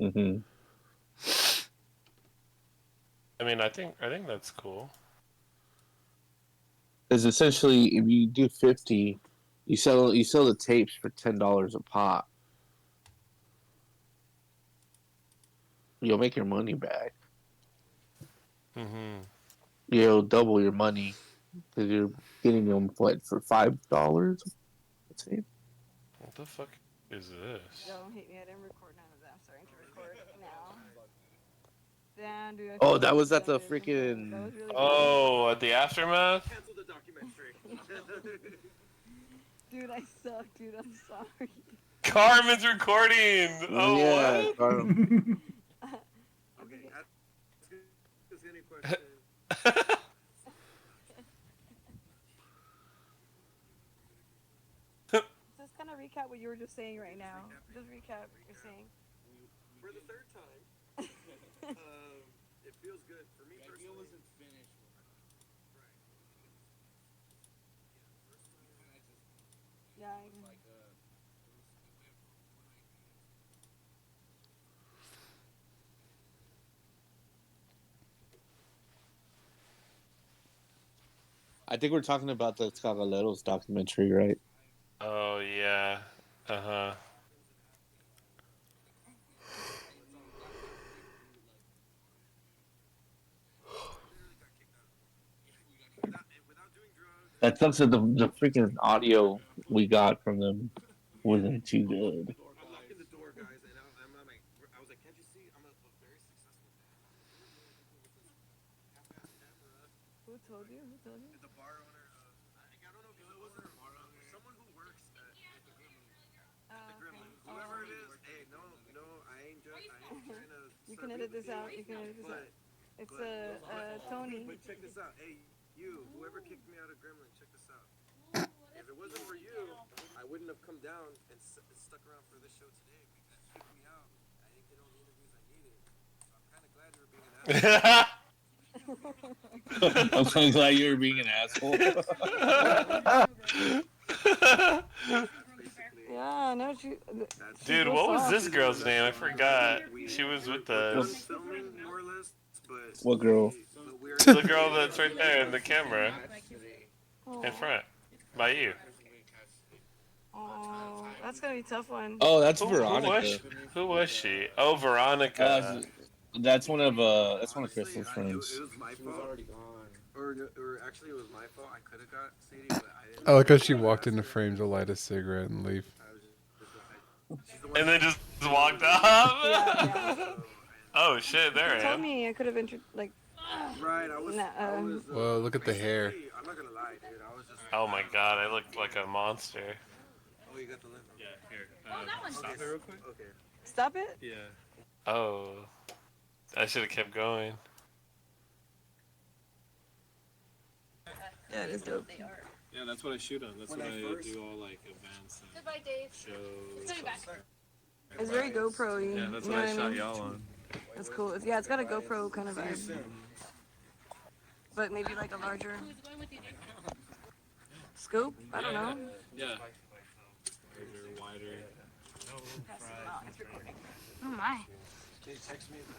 I mean, I think that's cool. Because essentially, if you do 50, you sell the tapes for $10 a pop. You'll make your money back. You'll double your money because you're getting them for $5 a tape. What the fuck is this? Don't hate me. I didn't record none of that. I'm starting to record now. Damn, dude. I Oh, feel that really was at the bad. That freaking. was really bad. Oh, at the aftermath. Cancel the documentary. Dude, I suck, dude. I'm sorry. Carmen's recording. Oh, Yeah, what? Carl. Okay, ask us any question. Just kind of recap what you were just saying right now. Just recap what you're saying. For the third time, it feels good for me personally. wasn't finished. Yeah. I think we're talking about the Scagaleros documentary, right? Oh yeah. Uh huh. That sucks that the freaking audio we got from them wasn't too good. I'm locking the door, guys, and I was like, can't you see? I'm a very successful half-ass camera. Who told you? Who told you? The bar owner. I don't know if it wasn't a bar owner. Someone who works at the Gremlin. Whoever it is. Hey, no, I ain't trying to. You can edit this out. You can edit this out. It's Tony. But check this out. Hey, you, whoever kicked me out of Gremlin, check this out. If it wasn't for you, I wouldn't have come down and stuck around for this show today because you kicked me out. I didn't get all the interviews I needed. So I'm kind of glad you were being an asshole. I'm so glad you were being an asshole. Yeah, no, Dude, what was this girl's name? I forgot. She was with us. What girl? The girl that's right there in the camera. In front. By you. Oh, that's gonna be a tough one. Oh, that's Who Veronica. Who was she? Oh, Veronica. That's one of Crystal's friends. It was my fault. Already gone. Or actually, it was my fault. I could have got Sadie, but I didn't. I like how she walked into frame to light a cigarette and leave. And then just walked off. Oh shit, there I You told am. me I could have Right, I was. Well, look at the hair. I'm not gonna lie, dude. I was just. Oh my god, I looked like a monster. Oh, you got the list. Yeah, here. Stop it real quick. Okay. Stop it? Yeah. Oh. I should have kept going. Yeah, it is dope. Yeah, that's what I shoot on. That's When what I I first- do all like events and Goodbye, Dave. shows. Take it back. It's very GoPro-y. Yeah, that's you what know I shot mean? y'all on. That's cool. Yeah, it's got a GoPro kind of vibe. But maybe like a larger scope? I don't know. Yeah. Bigger, wider. Oh my.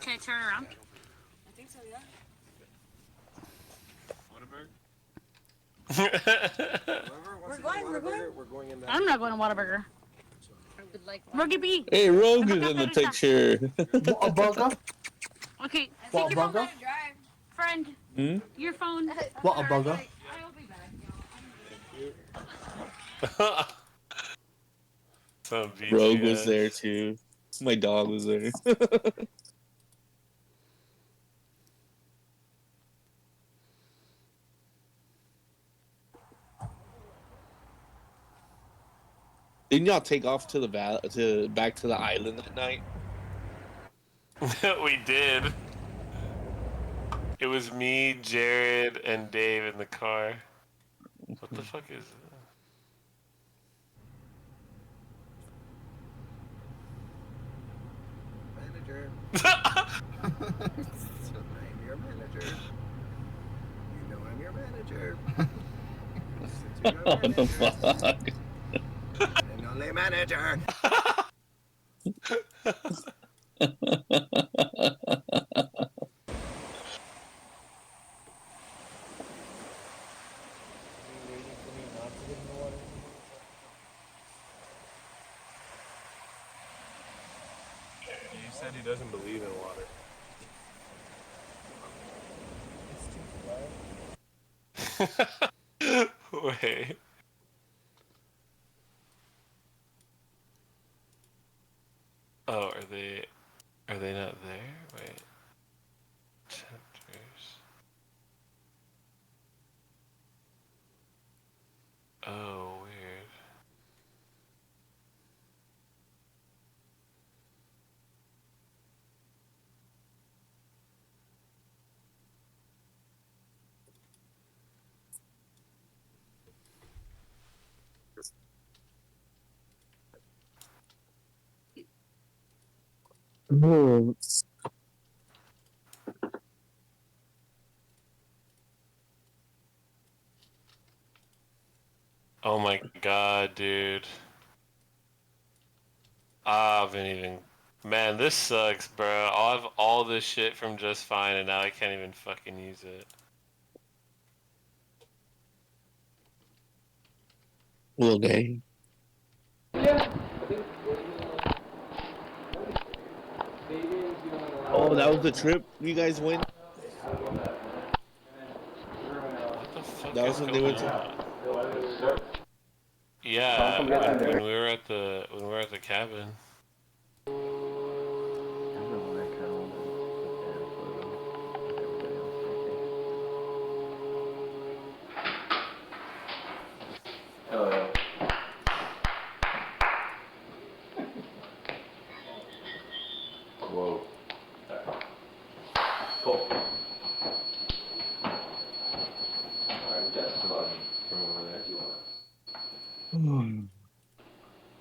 Can I turn around? I think so, yeah. We're going in that. I'm not going to Whataburger. Rookie B. Hey, Rogan's in the picture. A burger? Okay, What, take your phone. burger? Friend, Hmm? your phone. What, a burger? Some Rogue was BTS. there too. My dog was there. Didn't y'all take off to the back to the island at night? We did. It was me, Jared, and Dave in the car. What the fuck is Manager. I'm your manager. You know I'm your manager. What the fuck? And only manager. He said he doesn't believe in water. Wait. Oh, are they not there? Wait. Oh my god, dude. I haven't even. Man, this sucks, bro. I'll have all this shit from Just Fine, and now I can't even fucking use it. Will they? Oh, that was the trip you guys went? What the fuck That is was when they going went to. on? Yeah, when we were at the cabin. Hell yeah. Whoa. Cool. Alright, that's about from over there if you want.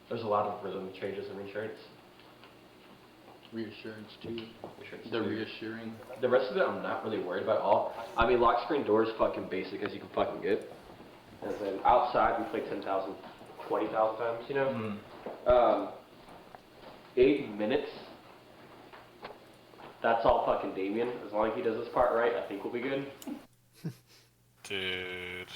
There's a lot of rhythm changes in insurance. Reassurance too. Reassurance The too. reassuring. The rest of it I'm not really worried about all. I mean, lock screen door is fucking basic as you can fucking get. And then outside we play 10,000, 20,000 times, you know? 8 minutes. That's all fucking Damien. As long as he does this part right, I think we'll be good. Dude.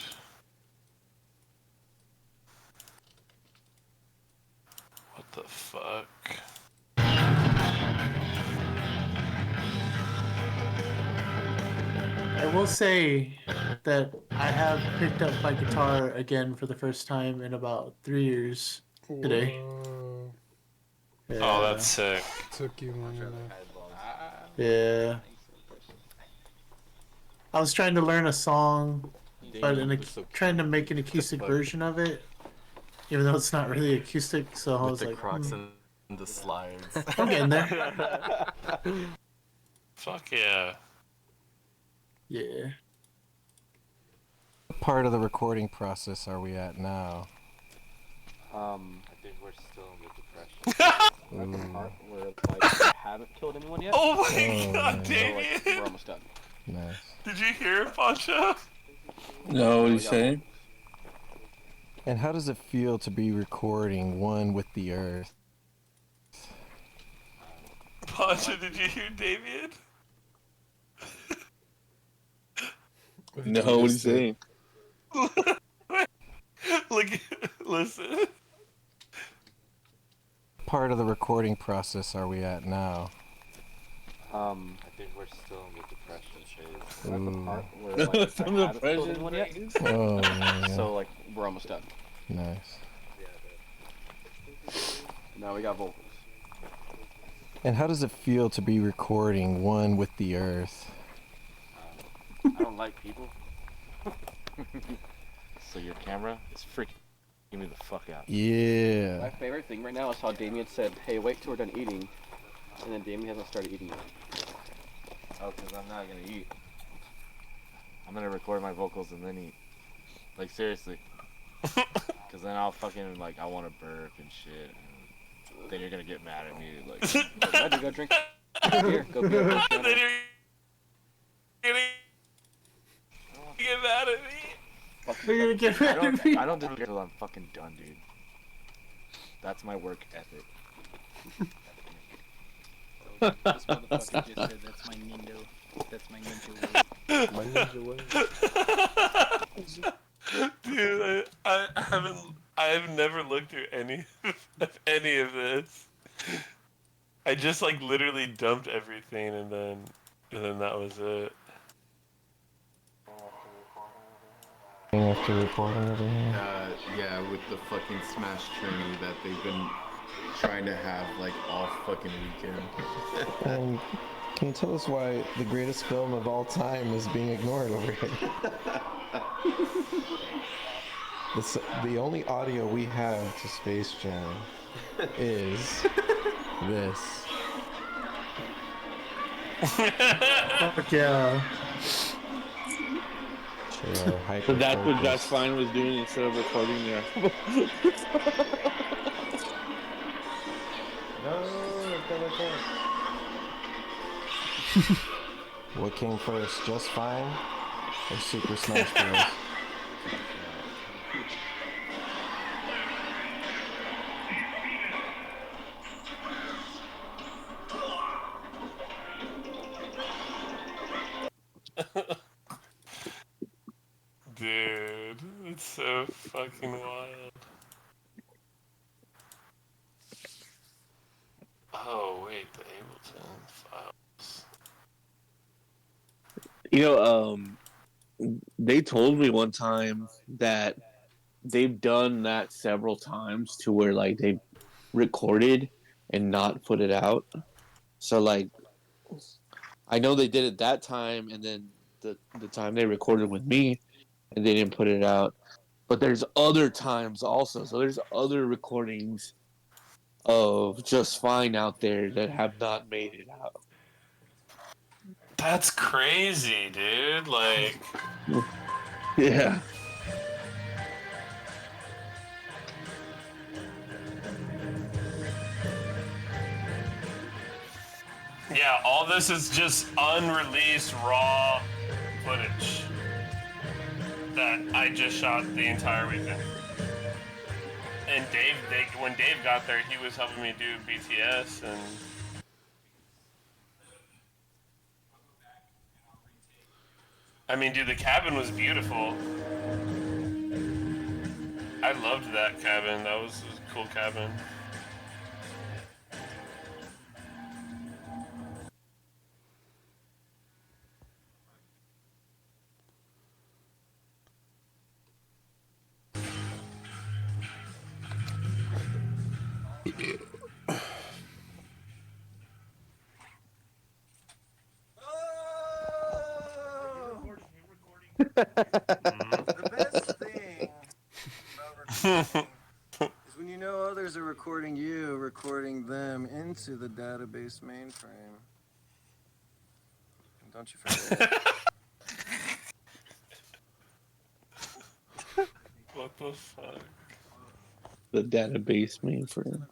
What the fuck? I will say that I have picked up my guitar again for the first time in about 3 years today. Yeah. Oh, that's sick. Took you long enough. Yeah. I was trying to learn a song, but trying to make an acoustic version of it, even though it's not really acoustic. So I was With the like, Crocs and the slides. I'm getting there. Fuck yeah. Yeah. What part of the recording process are we at now? I think we're still in the depression. We're at the part where like we haven't killed anyone yet. Oh my god, man. Damien! So, like, we're almost done. Nice. Did you hear it, Pancho? No, what are you saying? And how does it feel to be recording one with the earth? Pancho, did you hear Damien? No, what are you saying? Look, listen. Part of the recording process are we at now? I think we're still in the depression phase. We're at the Ooh. part where like Some I haven't killed depression anyone yet. Oh, man. So like we're almost done. Nice. Now we got vocals. And how does it feel to be recording one with the earth? I don't like people. So your camera is freaking me the fuck out. Yeah. My favorite thing right now is how Damien said, "Hey, wait till we're done eating," and then Damien hasn't started eating yet. Oh, because I'm not gonna eat. I'm gonna record my vocals and then eat. Like, seriously. Because then I'll fucking, like, I want to burp and shit. And then you're gonna get mad at me. Like, Why'd you go drink beer? Go beer. Then you're gonna get mad at me. You're gonna get mad at me. I don't do it until I'm fucking done, dude. That's my work ethic. This motherfucker just said that's my Nindo. That's my ninja way. My ninja way. Dude, I have never looked through any of this. I just like literally dumped everything and then that was it. After recording everything? Yeah, with the fucking Smash tourney that they've been trying to have like all fucking weekend. Can you tell us why the greatest film of all time is being ignored over here? The only audio we have to Space Jam is this. Fuck yeah. So that's what Just Fine was doing instead of recording their album. No, What came first, Just Fine or Super Smash Bros? Dude, it's so fucking wild. Oh wait, the Ableton files. You know, they told me one time that they've done that several times to where like they recorded and not put it out. So like, I know they did it that time, and then the time they recorded with me, and they didn't put it out. But there's other times also. So there's other recordings of Just Fine out there that have not made it out. That's crazy, dude. Like, Yeah. yeah, all this is just unreleased raw footage that I just shot the entire weekend. And when Dave got there, he was helping me do BTS, and I mean, dude, the cabin was beautiful. I loved that cabin. That was a cool cabin. The best thing about recording is when you know others are recording you, recording them into the database mainframe. And don't you forget it. What the fuck? The database mainframe.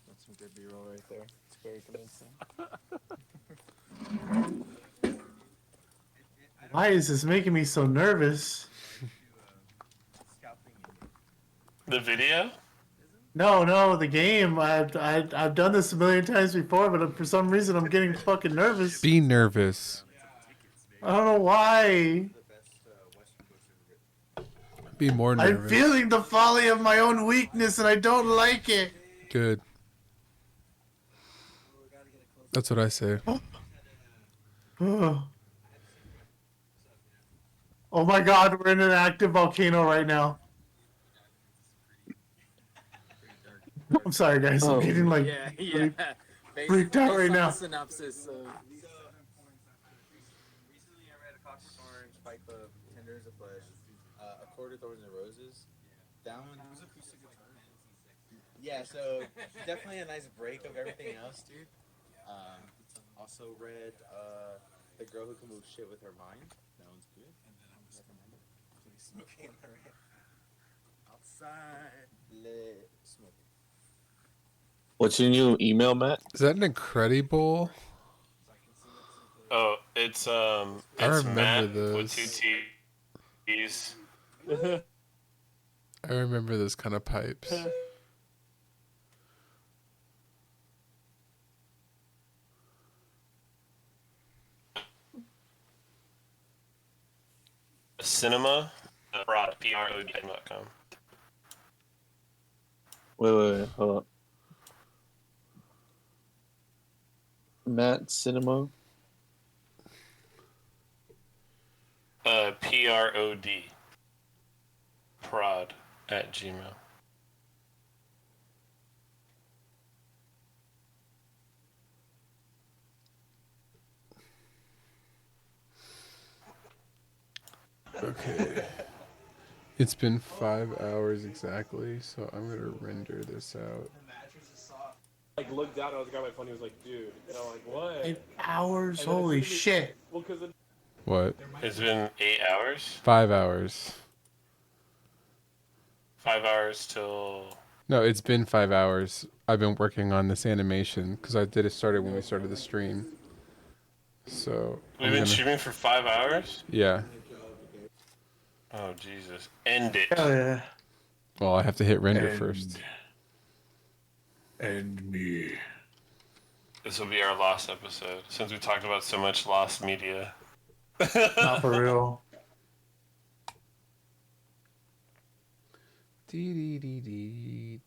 That's some good B-roll right there. It's very convincing. Why is this making me so nervous? The video? No, the game. I've done this a million times before, but for some reason I'm getting fucking nervous. Be nervous. I don't know why. Be more nervous. I'm feeling the folly of my own weakness, and I don't like it. Good. That's what I say. Oh my god, we're in an active volcano right now. I'm sorry, guys. I'm getting like yeah. freaked out right based on now. the synopsis of... Recently, I read A Clockwork Orange, Fight Club, Tender as a Bush, A Quarter Thorns and Roses. That one was acoustic guitar. Yeah, so definitely a nice break of everything else, dude. Also read The Girl Who Can Move Shit with Her Mind. That one's good. Recommend it. Please smoking in the rain. Outside, lit, smoking. What's your new email, Matt? Is that an Incredible? Oh, it's I remember Matt this. with two T's. I remember those kind of pipes. Cinema, Prod, PROD.com. Wait, hold up. Matt Cinema. PROD. Prod at Gmail. Okay. It's been 5 hours exactly, so I'm gonna render this out. Like like looked down. And I was grabbing my phone. He was like, "Dude," and I'm like, "What?" 8 hours? And then as Holy soon as shit! Well, because What? It's been 8 hours. 5 hours. 5 hours till. No, it's been 5 hours. I've been working on this animation because I did it started when we started the stream. So We've been streaming for 5 hours. Yeah. Oh Jesus! End it. Hell yeah. Well, I have to hit render first. And me. This will be our last episode since we talked about so much lost media. Not for real. D. Dude,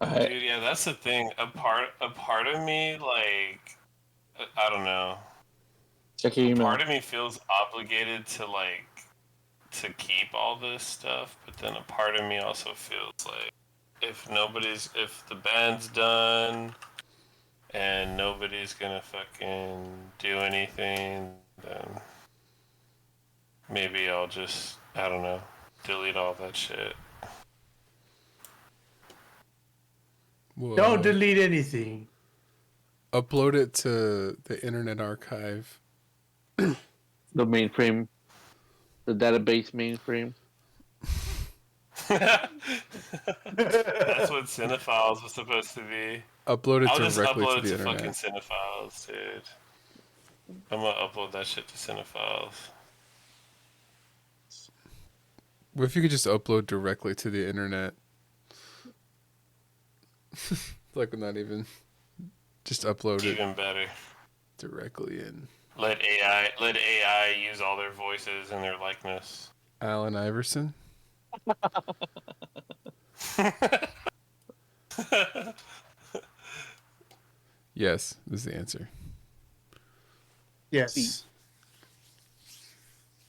yeah, that's the thing. A part of me, like, I don't know. Check your email. Part of me feels obligated to to keep all this stuff, but then a part of me also feels like if the band's done and nobody's gonna fucking do anything, then maybe I'll just, I don't know, delete all that shit. Whoa. Don't delete anything. Upload it to the Internet Archive. The mainframe. The database mainframe. That's what Cinephiles was supposed to be. Upload it I'll just directly upload to it the to fucking internet. Cinephiles, dude. I'm gonna upload that shit to Cinephiles. What if you could just upload directly to the internet? Like, not even. Just upload it. Even better. Directly in. Let AI use all their voices and their likeness. Allen Iverson? Yes, is the answer. Yes.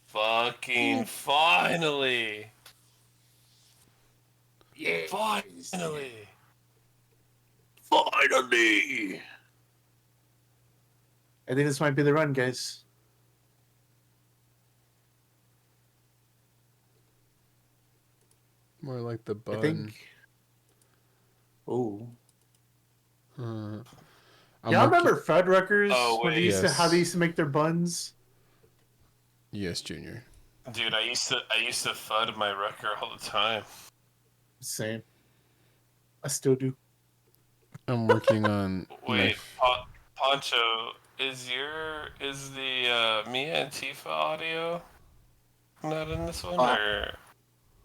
Fucking finally. Yeah. Finally. Finally. I think this might be the run, guys. More like the bun. I think. Oh. Y'all remember Fuddruckers? When they used to, how they used to make their buns? Yes, Junior. Dude, I used to FUD my Rucker all the time. Same. I still do. I'm working on. Wait, Pancho, is the Mia and Tifa audio not in this one, or?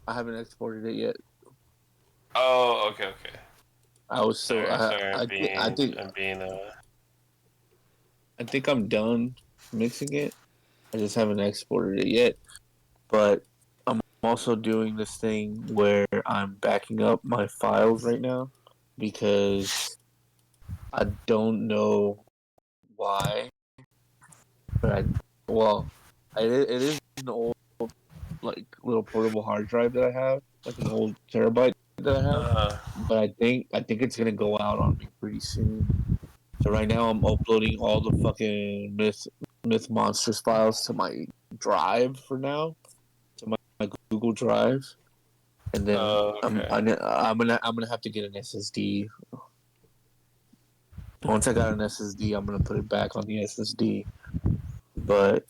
I haven't exported it yet. Oh, okay. I was sorry. I think I'm done mixing it. I just haven't exported it yet. But I'm also doing this thing where I'm backing up my files right now because I don't know why. But it is an old like little portable hard drive that I have, like an old terabyte that I have. But I think it's gonna go out on me pretty soon. So right now I'm uploading all the fucking Myth Monsters files to my drive for now, to my Google Drive, and then I'm gonna have to get an SSD. Once I got an SSD, I'm gonna put it back on the SSD. But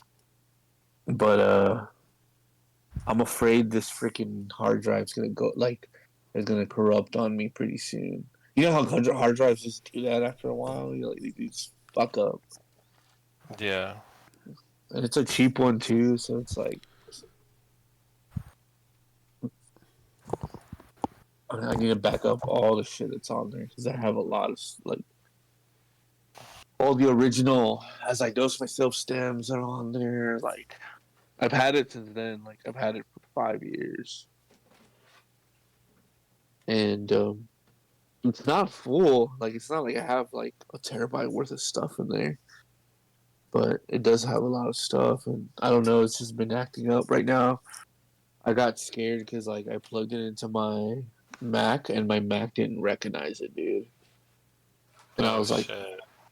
I'm afraid this freaking hard drive's gonna go it's gonna corrupt on me pretty soon. You know how hard drives just do that after a while? They just fuck up. Yeah. And it's a cheap one too, so it's like I need to back up all the shit that's on there because I have a lot of all the original As I Dose Myself stems are on there. Like I've had it since then. Like I've had it for 5 years, and it's not full. Like it's not like I have like a terabyte worth of stuff in there, but it does have a lot of stuff. And I don't know. It's just been acting up right now. I got scared because like I plugged it into my Mac and my Mac didn't recognize it, dude. And I was like,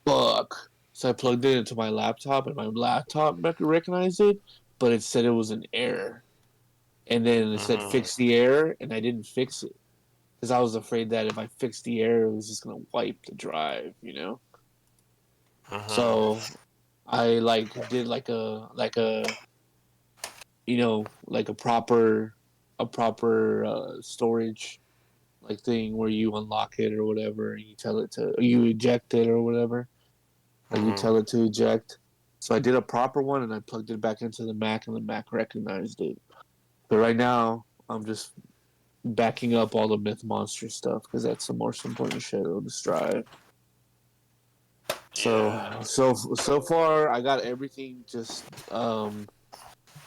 fuck. So I plugged it into my laptop and my laptop recognized it, but it said it was an error. And then it said fix the error, and I didn't fix it. because I was afraid that if I fixed the error, it was just gonna wipe the drive, you know. So I like did like a like a proper storage like thing where you unlock it or whatever, and you tell it to or you eject it or whatever. Like you tell it to eject. So I did a proper one and I plugged it back into the Mac and the Mac recognized it. But right now I'm just backing up all the Myth Monster stuff because that's the most important shit on this drive. So far I got everything just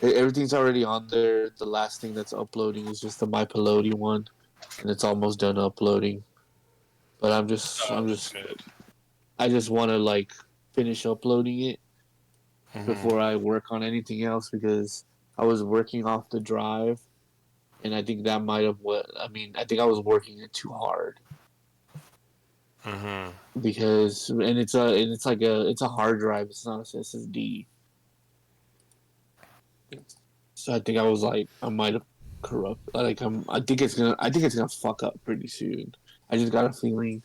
everything's already on there. The last thing that's uploading is just the My Peloti one, and it's almost done uploading. But I just want to like finish uploading it before I work on anything else because I was working off the drive, and I think that might have what I mean. I think I was working it too hard because it's a hard drive. It's not a SSD. So I think I was like I might have corrupt. I think it's gonna fuck up pretty soon. I just got a feeling.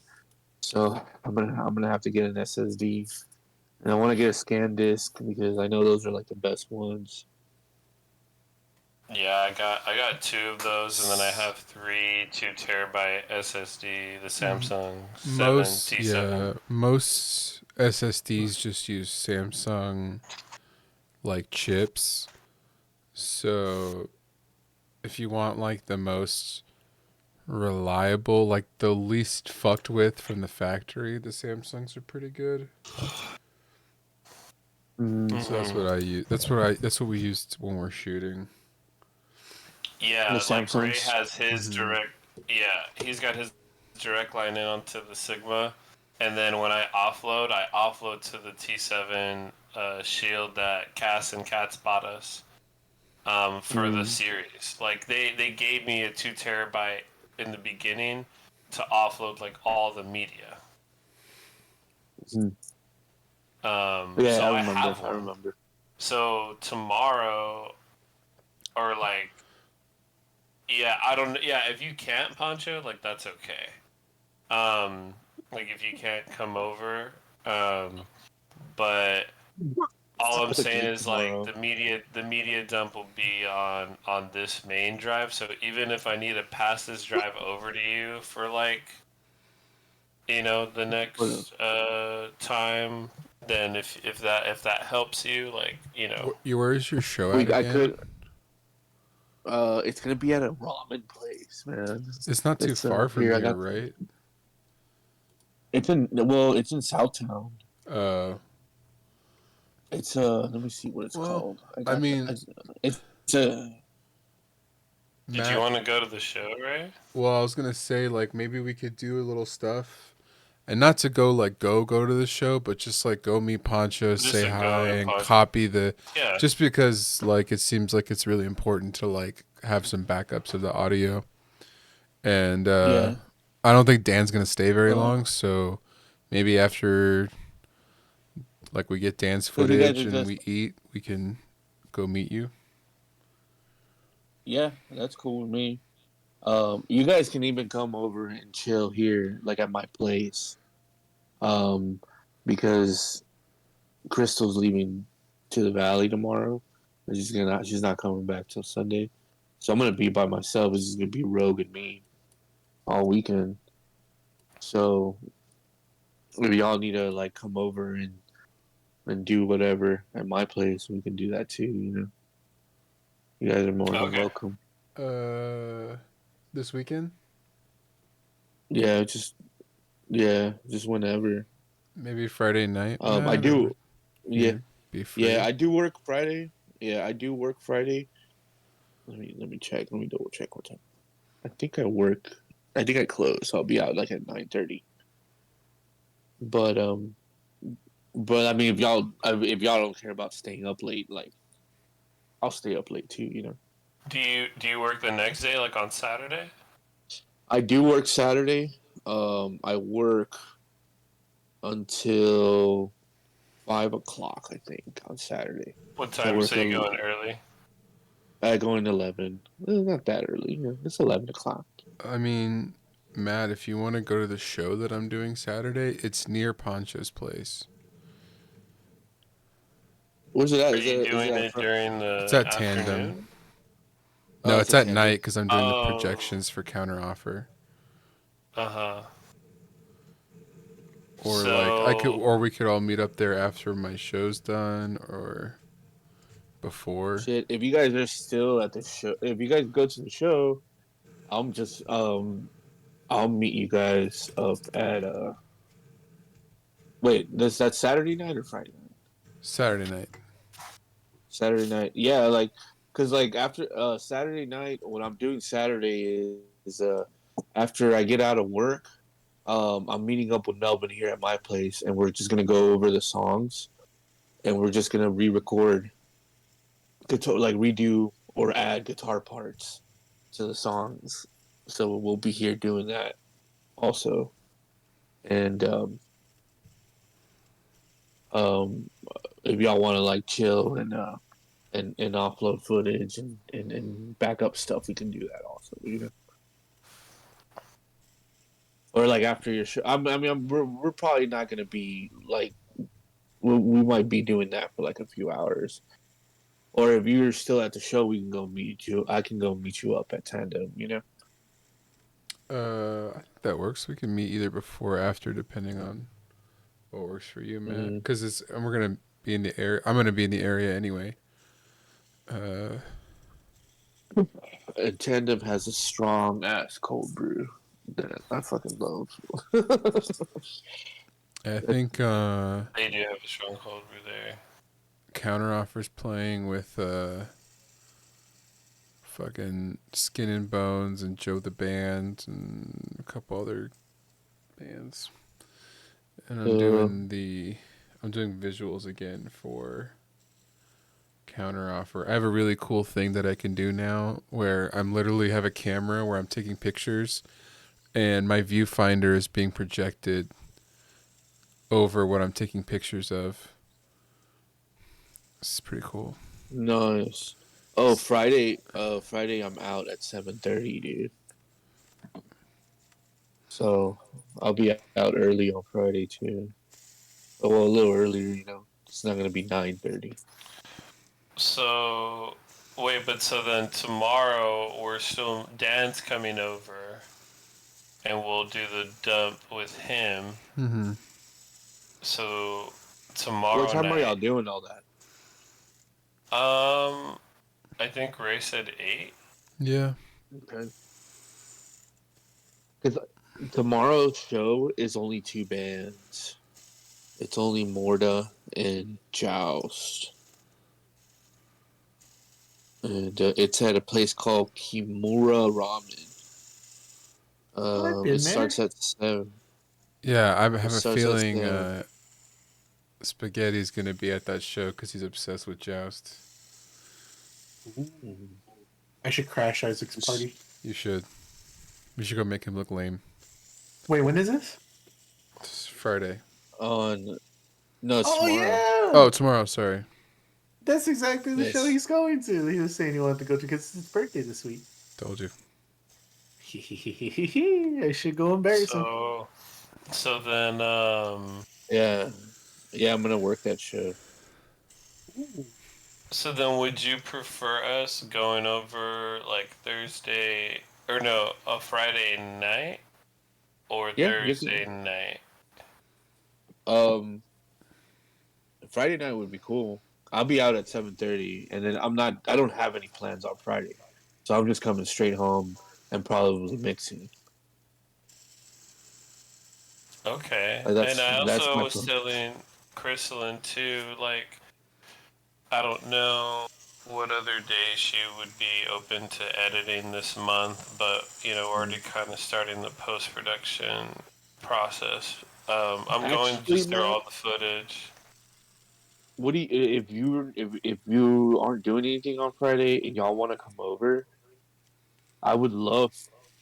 So I'm gonna have to get an SSD, and I want to get a scan disk because I know those are like the best ones. Yeah, I got 2 of those, and then I have 3 2 terabyte SSD, the Samsung 7 T7. Most SSDs just use Samsung like chips. So if you want like the most reliable, like the least fucked with from the factory, the Samsungs are pretty good. So that's what I use. That's what we used when we're shooting. Yeah, The like Ray Samsungs. has his direct. Yeah, he's got his direct line in onto the Sigma, and then when I offload to the T7 Shield that Cass and Katz bought us for the series. Like they gave me a 2 terabyte in the beginning to offload like all the media. Yeah, So I I remember. have I one. remember. So tomorrow, or like, yeah, I don't. Yeah, if you can't, Pancho, like that's okay. Like if you can't come over, but all I'm That's saying okay is like tomorrow. the media dump will be on this main drive. So even if I need to pass this drive over to you for like, the next time, then if that helps you, like, Where's your show at I again? could. It's gonna be at a ramen place, man. It's not too far from Here. I here, got. right? It's in Southtown. It's let me see what it's Well, called. I mean, It's a. Did you Matt. want to go to the show, right? Well, I was gonna say like maybe we could do a little stuff, and not to go like go to the show, but just like go meet Pancho, Just say to go hi, and and punch. copy the. Yeah. Just because like it seems like it's really important to like have some backups of the audio, and Yeah. I don't think Dan's gonna stay very Uh, long, so maybe after like we get Dan's Because you guys footage are and just. we eat, we can go meet you. Yeah, that's cool with me. You guys can even come over and chill here, like at my place. Um, because Crystal's leaving to the valley tomorrow. And she's not coming back till Sunday. So I'm gonna be by myself. It's just gonna be Rogue and me all weekend. So if y'all need to like come over and do whatever at my place, we can do that too, you know. You guys are more than Okay. welcome. This weekend? Yeah, just whenever. Maybe Friday night, I Matt, or do yeah. you be Yeah, free? I do work Friday. Yeah, I do work Friday. Let me check. Let me double check what time. I think I work. I think I close. So I'll be out like at 9:30. But I mean, if y'all don't care about staying up late, like I'll stay up late too. You know. Do you work the next day, like on Saturday? I do work Saturday. I work until 5 o'clock. I think on Saturday. What So I time? work. So you going early? I go in 11. Not that early. It's 11 o'clock. I mean, Matt, if you want to go to the show that I'm doing Saturday, it's near Pancho's place. Where's it at? Are Is you it doing at it during It's the at Tandem. afternoon? No, Oh, it's it's at at Tandem. night because I'm doing the Oh, projections for counteroffer. uh-huh. Or like I could, So, or we could all meet up there after my show's done, or before. Shit, if you guys are still at the show, if you guys go to the show, I'm just I'll meet you guys up at wait, is that Saturday night or Friday night? Saturday night. Saturday night. Yeah, like cuz like after Saturday night what I'm doing Saturday is after I get out of work, I'm meeting up with Melvin here at my place and we're just going to go over the songs and we're just going to re-record guitar like redo or add guitar parts to the songs. So we'll be here doing that also. And um if y'all want to like chill and offload footage and back up stuff, we can do that also. You know, or like after your show. We're probably not gonna be like we might be doing that for like a few hours. Or if you're still at the show, we can go meet you. I can go meet you up at Tandem. You know. I think that works. We can meet either before or after, depending on what works for you, Matt. Mm. Because it's and we're gonna be in the area. I'm gonna be in the area anyway. Uh, And Tandem has a strong ass cold brew that I fucking love. I think they do have a stronghold over there. counteroffers playing with fucking Skin and Bones and Joe the Band and a couple other bands. And I'm doing visuals again for counteroffer. I have a really cool thing that I can do now where I'm literally have a camera where I'm taking pictures and my viewfinder is being projected over what I'm taking pictures of. This is pretty cool. Nice. Oh, Friday I'm out at 7:30, dude. So I'll be out early on Friday too. Oh, well, a little earlier, you know. It's not gonna be 9:30. So, wait, but so then tomorrow Dan's coming over, and we'll do the dump with him. Mm-hmm. So What tomorrow time are y'all night, doing all that? I think Ray said 8. Yeah. Okay. Because tomorrow's show is only two bands. It's only Morta and Joust. And it's at a place called Kimura Ramen. I've been It there. starts at 7. Yeah, I It have a starts at feeling 7. Spaghetti's going to be at that show because he's obsessed with Joust. Ooh. I should crash Isaac's party. You should. We should go make him look lame. Wait, when is this? It's Friday. No, it's Oh tomorrow. yeah. Oh, tomorrow. Sorry. That's exactly the Yes. show he's going to. He was saying he wanted to go to because it's his birthday this week. Told you. I should go embarrass him. So then, Yeah, I'm gonna work that show. so then would you prefer us going over like Thursday, or no, a Friday night, or Yeah, Thursday night? Um, Friday night would be cool. I'll be out at 7:30, and then I don't have any plans on Friday, so I'm just coming straight home and probably mixing. Okay. That's And I that's also my was plan. telling Crystalline too, like, I don't know what other day she would be open to editing this month, but, already kind of starting the post production process. I'm going Actually, just through Matt, all the footage. what do you if you aren't doing anything on Friday and y'all want to come over? I would love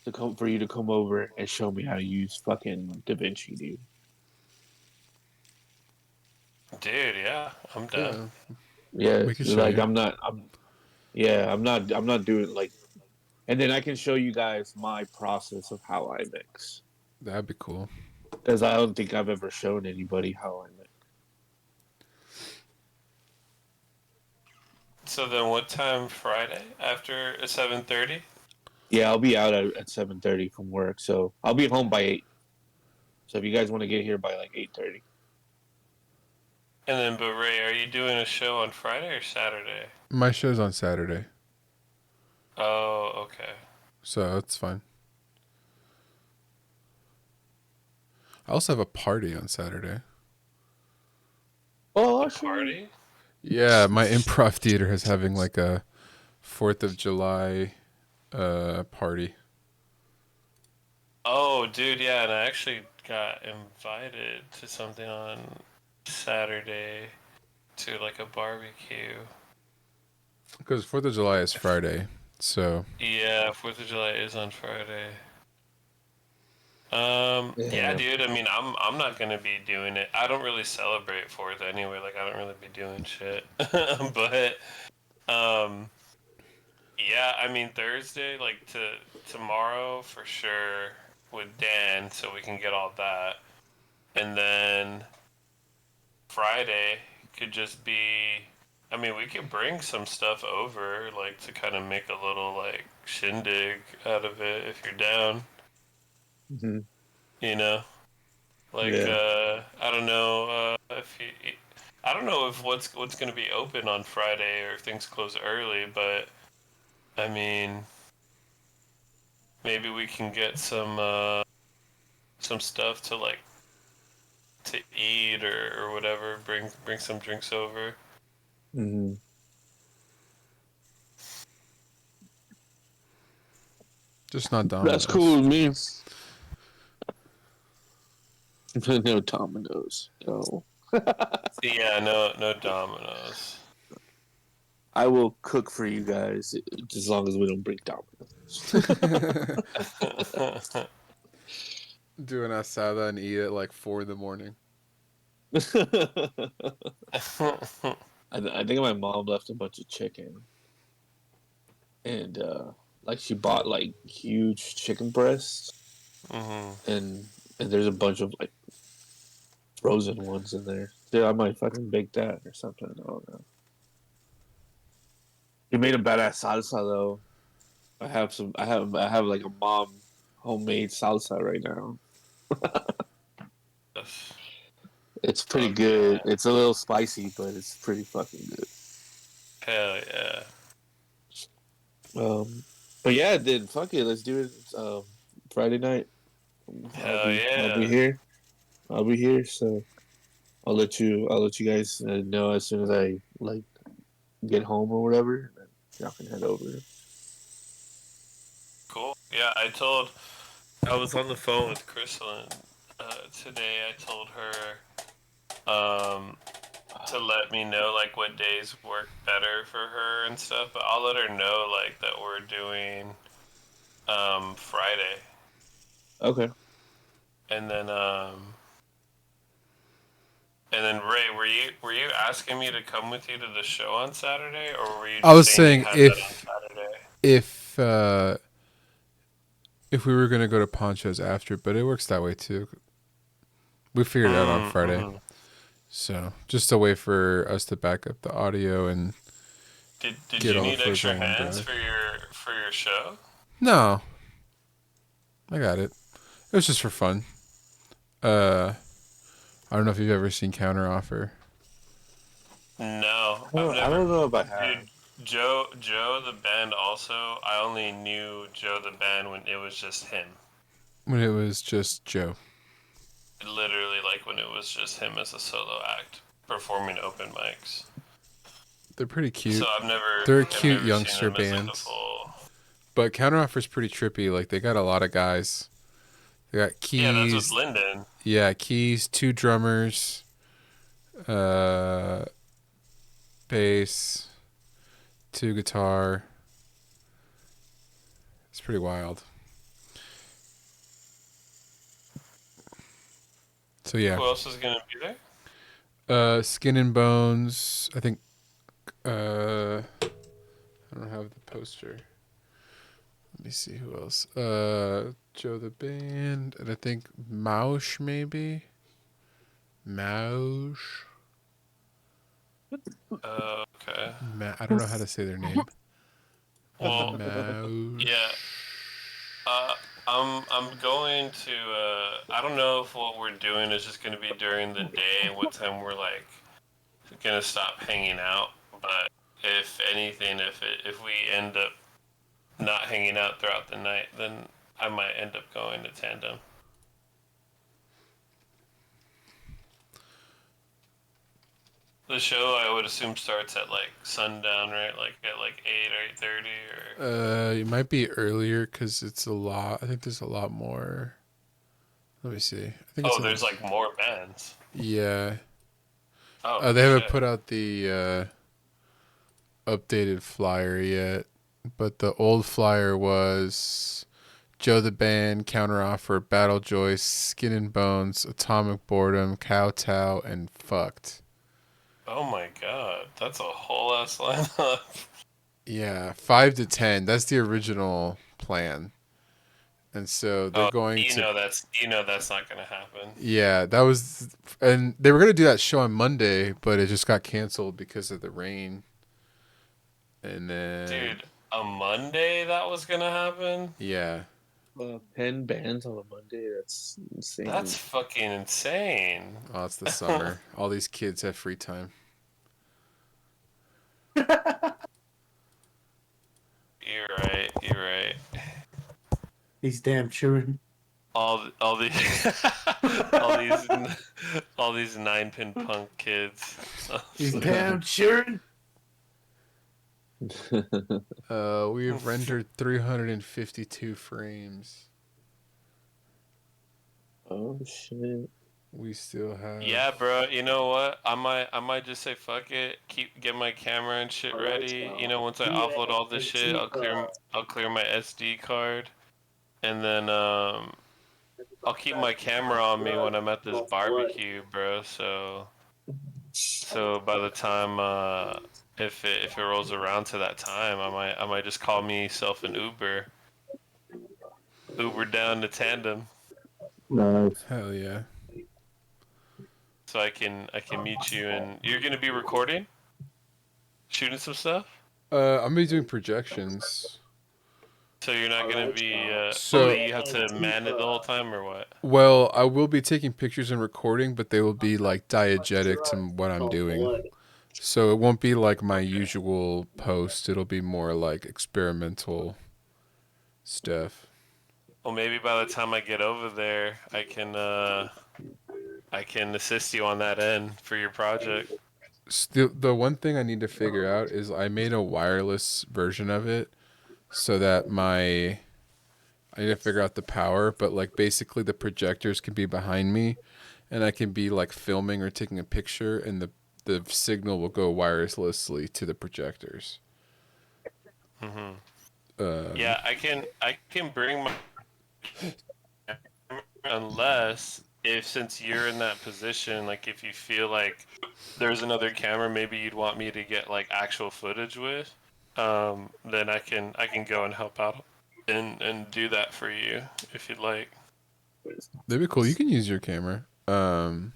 to come for you to come over and show me how to use fucking DaVinci, dude. Dude, yeah, I'm done. Yeah. Yeah, We could show like you. I'm not doing like and then I can show you guys my process of how I mix. That'd be cool. Because I don't think I've ever shown anybody how I mix. So then, what time Friday after 7:30? Yeah, I'll be out at 7:30 from work, so I'll be home by 8. So if you guys want to get here by like 8:30. And then, but Ray, are you doing a show on Friday or Saturday? My show's on Saturday, Oh, okay. so it's fine. I also have a party on Saturday. Oh, Party? Yeah, my improv theater is having like a 4th of July party. Oh, dude, yeah, and I actually got invited to something on Saturday to like a barbecue. Because 4th of July is Friday, so Yeah, 4th of July is on Friday. Yeah, dude. I mean, I'm not gonna be doing it. I don't really celebrate 4th anyway. Like, I don't really be doing shit. But, yeah. I mean, Thursday, like tomorrow for sure with Dan, so we can get all that, and then Friday could just be. I mean, we could bring some stuff over, like to kind of make a little like shindig out of it if you're down. Mm-hmm. You know. Like, Yeah. I don't know if you, I don't know if what's going to be open on Friday or if things close early, but I mean, maybe we can get some stuff to like to eat or whatever. Bring some drinks over. Mm-hmm. just not Domino's. That's cool with me. No Domino's. No. Yeah, no Domino's. I will cook for you guys as long as we don't bring Domino's. Do an asada and eat at like 4 in the morning. I think my mom left a bunch of chicken, and like she bought like huge chicken breasts, and there's a bunch of like frozen ones in there. Dude, I might fucking bake that or something. I don't know. You made a badass salsa though. I have like a mom homemade salsa right now. It's pretty good. It's a little spicy, but it's pretty fucking good. Hell yeah. But yeah, then fuck it. Let's do it Friday night. Hell yeah. I'll be here. I'll be here. So I'll let you guys know as soon as I like get home or whatever. And then y'all can head over. Cool. Yeah, I was on the phone with Crystal today. I told her to let me know like what days work better for her and stuff, but I'll let her know like that we're doing Friday. Okay. And then Ray, were you asking me to come with you to the show on Saturday, or were you just I was saying saying you had that on Saturday? if we were gonna go to Pancho's after, but it works that way too. We figured it out on Friday, so just a way for us to back up the audio and Did get you all need the extra football and hands drive. for your show? No, I got it. It was just for fun. I don't know if you've ever seen Counteroffer. No, I don't know if I have. Dude, Joe the band also. I only knew Joe the band when it was just him. When it was just Joe. Literally, like when it was just him as a solo act performing open mics. They're pretty cute. So They're a I've cute never youngster seen them as, band. like, a full... But Counteroffer's pretty trippy. Like they got a lot of guys. They got keys. Yeah, that's with Lyndon. Yeah, keys, 2 drummers, bass, 2 guitar. It's pretty wild. So yeah. Who else is gonna be there? Skin and Bones. I think. I don't have the poster. Let me see who else. Joe the Band, and I think Mausch maybe. Mausch. Okay. I don't know how to say their name. Well, Mausch. yeah. Uh, I'm going to. I don't know if what we're doing is just going to be during the day and what time we're like gonna stop hanging out. But if anything, if we end up not hanging out throughout the night, then I might end up going to Tandem. The show I would assume starts at like sundown, right? Like at like 8 or 8:30 or. It might be earlier because it's a lot. I think there's a lot more. Let me see. I think it's Oh, in there's like more bands. Yeah. Oh, They haven't shit. put out the updated flyer yet, but the old flyer was Joe the Band, Counteroffer, Battle Joyce, Skin and Bones, Atomic Boredom, Kowtow, and Fucked. Oh my god, that's a whole ass lineup. Yeah, 5 to 10. That's the original plan. And so they're going to. You know that's not gonna happen. Yeah, that was. And they were going to do that show on Monday, but it just got canceled because of the rain. And then. Dude, a Monday that was gonna happen? Yeah. 10 bands on a Monday. That's insane. That's fucking insane. Oh, it's the summer. All these kids have free time. You're right. You're right. These damn children. All these all these 9-pin punk kids. These damn children. We've rendered 352 frames. Oh shit. We still have. Yeah, bro. You know what? I might just say fuck it. Get my camera and shit ready. You know, once I offload all this shit, I'll clear my SD card, and then I'll keep my camera on me when I'm at this barbecue, bro. So by the time if it rolls around to that time, I might just call myself an Uber down to Tandem. Nice. Hell yeah. So I can meet you, and you're gonna be recording, shooting some stuff. I'm gonna be doing projections. So you're not gonna be. So you have to man it the whole time, or what? Well, I will be taking pictures and recording, but they will be like diegetic to what I'm doing. So it won't be like my usual post. It'll be more like experimental stuff. Well, maybe by the time I get over there, I can assist you on that end for your project. The one thing I need to figure out is I made a wireless version of it so that I need to figure out the power, but like basically the projectors can be behind me and I can be like filming or taking a picture and the signal will go wirelessly to the projectors. Yeah, I can bring my unless if since you're in that position, like if you feel like there's another camera maybe you'd want me to get like actual footage with, then I can go and help out and do that for you if you'd like. That'd be cool. You can use your camera. I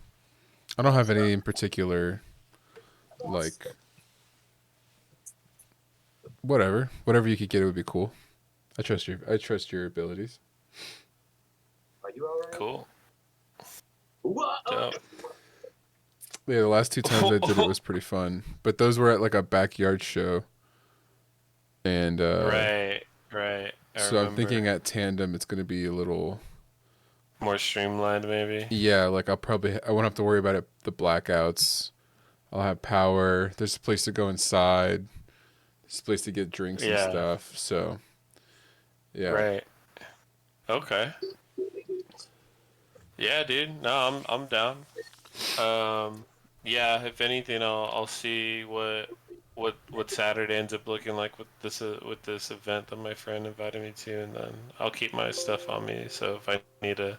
don't have any in particular, like whatever you could get, it would be cool. I trust your abilities. Are you alright? Cool. Yeah, the last 2 times I did it was pretty fun, but those were at like a backyard show, and right. So I'm thinking at Tandem it's gonna be a little more streamlined, maybe. Yeah, like I won't have to worry about the blackouts. I'll have power. There's a place to go inside. There's a place to get drinks and stuff. So, yeah. Right. Okay. Yeah, dude. No, I'm down. Yeah. If anything, I'll see what Saturday ends up looking like with this event that my friend invited me to, and then I'll keep my stuff on me. So if I need to,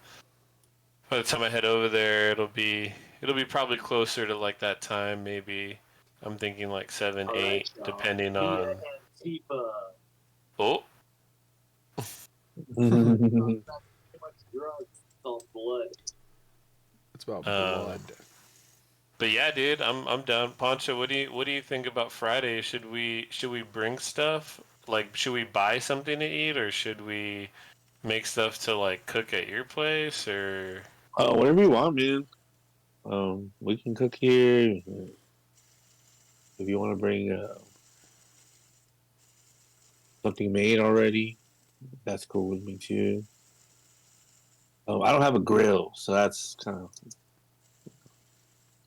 by the time I head over there, it'll be probably closer to like that time. Maybe I'm thinking like 7, 8, depending on. Oh. It's about Um, blood. But yeah, dude, I'm down. Pancho, what do you think about Friday? Should we bring stuff? Like, should we buy something to eat, or should we make stuff to like cook at your place, or? Whatever you want, man. We can cook here. If you want to bring something made already, that's cool with me too. I don't have a grill, so that's kind of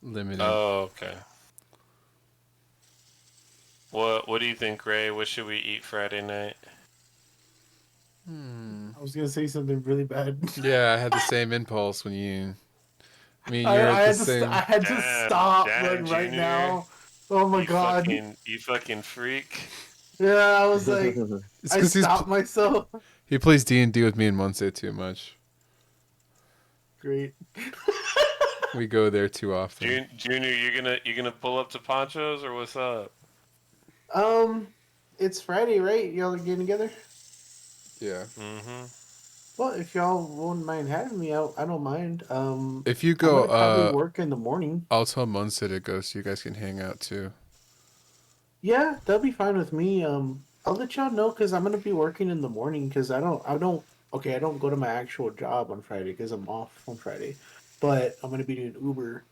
Limited. Oh, okay. What do you think, Ray? What should we eat Friday night? I was gonna say something really bad. Yeah, I had the same impulse when you. Me and I, you're I at the had to same. I had to stop like Damn, right Junior. now. Oh my god. You fucking freak. Yeah, I was like, It's I because stopped myself. he plays D&D with me and Monse too much. Great. We go there too often. Junior, you gonna pull up to Pancho's or what's up? It's Friday, right? Y'all are getting together. Yeah. Mm-hmm. Well, if y'all won't mind having me, I don't mind. If you I'm go, gonna probably work in the morning. I'll tell Monse to go so you guys can hang out too. Yeah, that'll be fine with me. I'll let y'all know because I'm gonna be working in the morning because I don't. Okay, I don't go to my actual job on Friday because I'm off on Friday, but I'm gonna be doing Uber.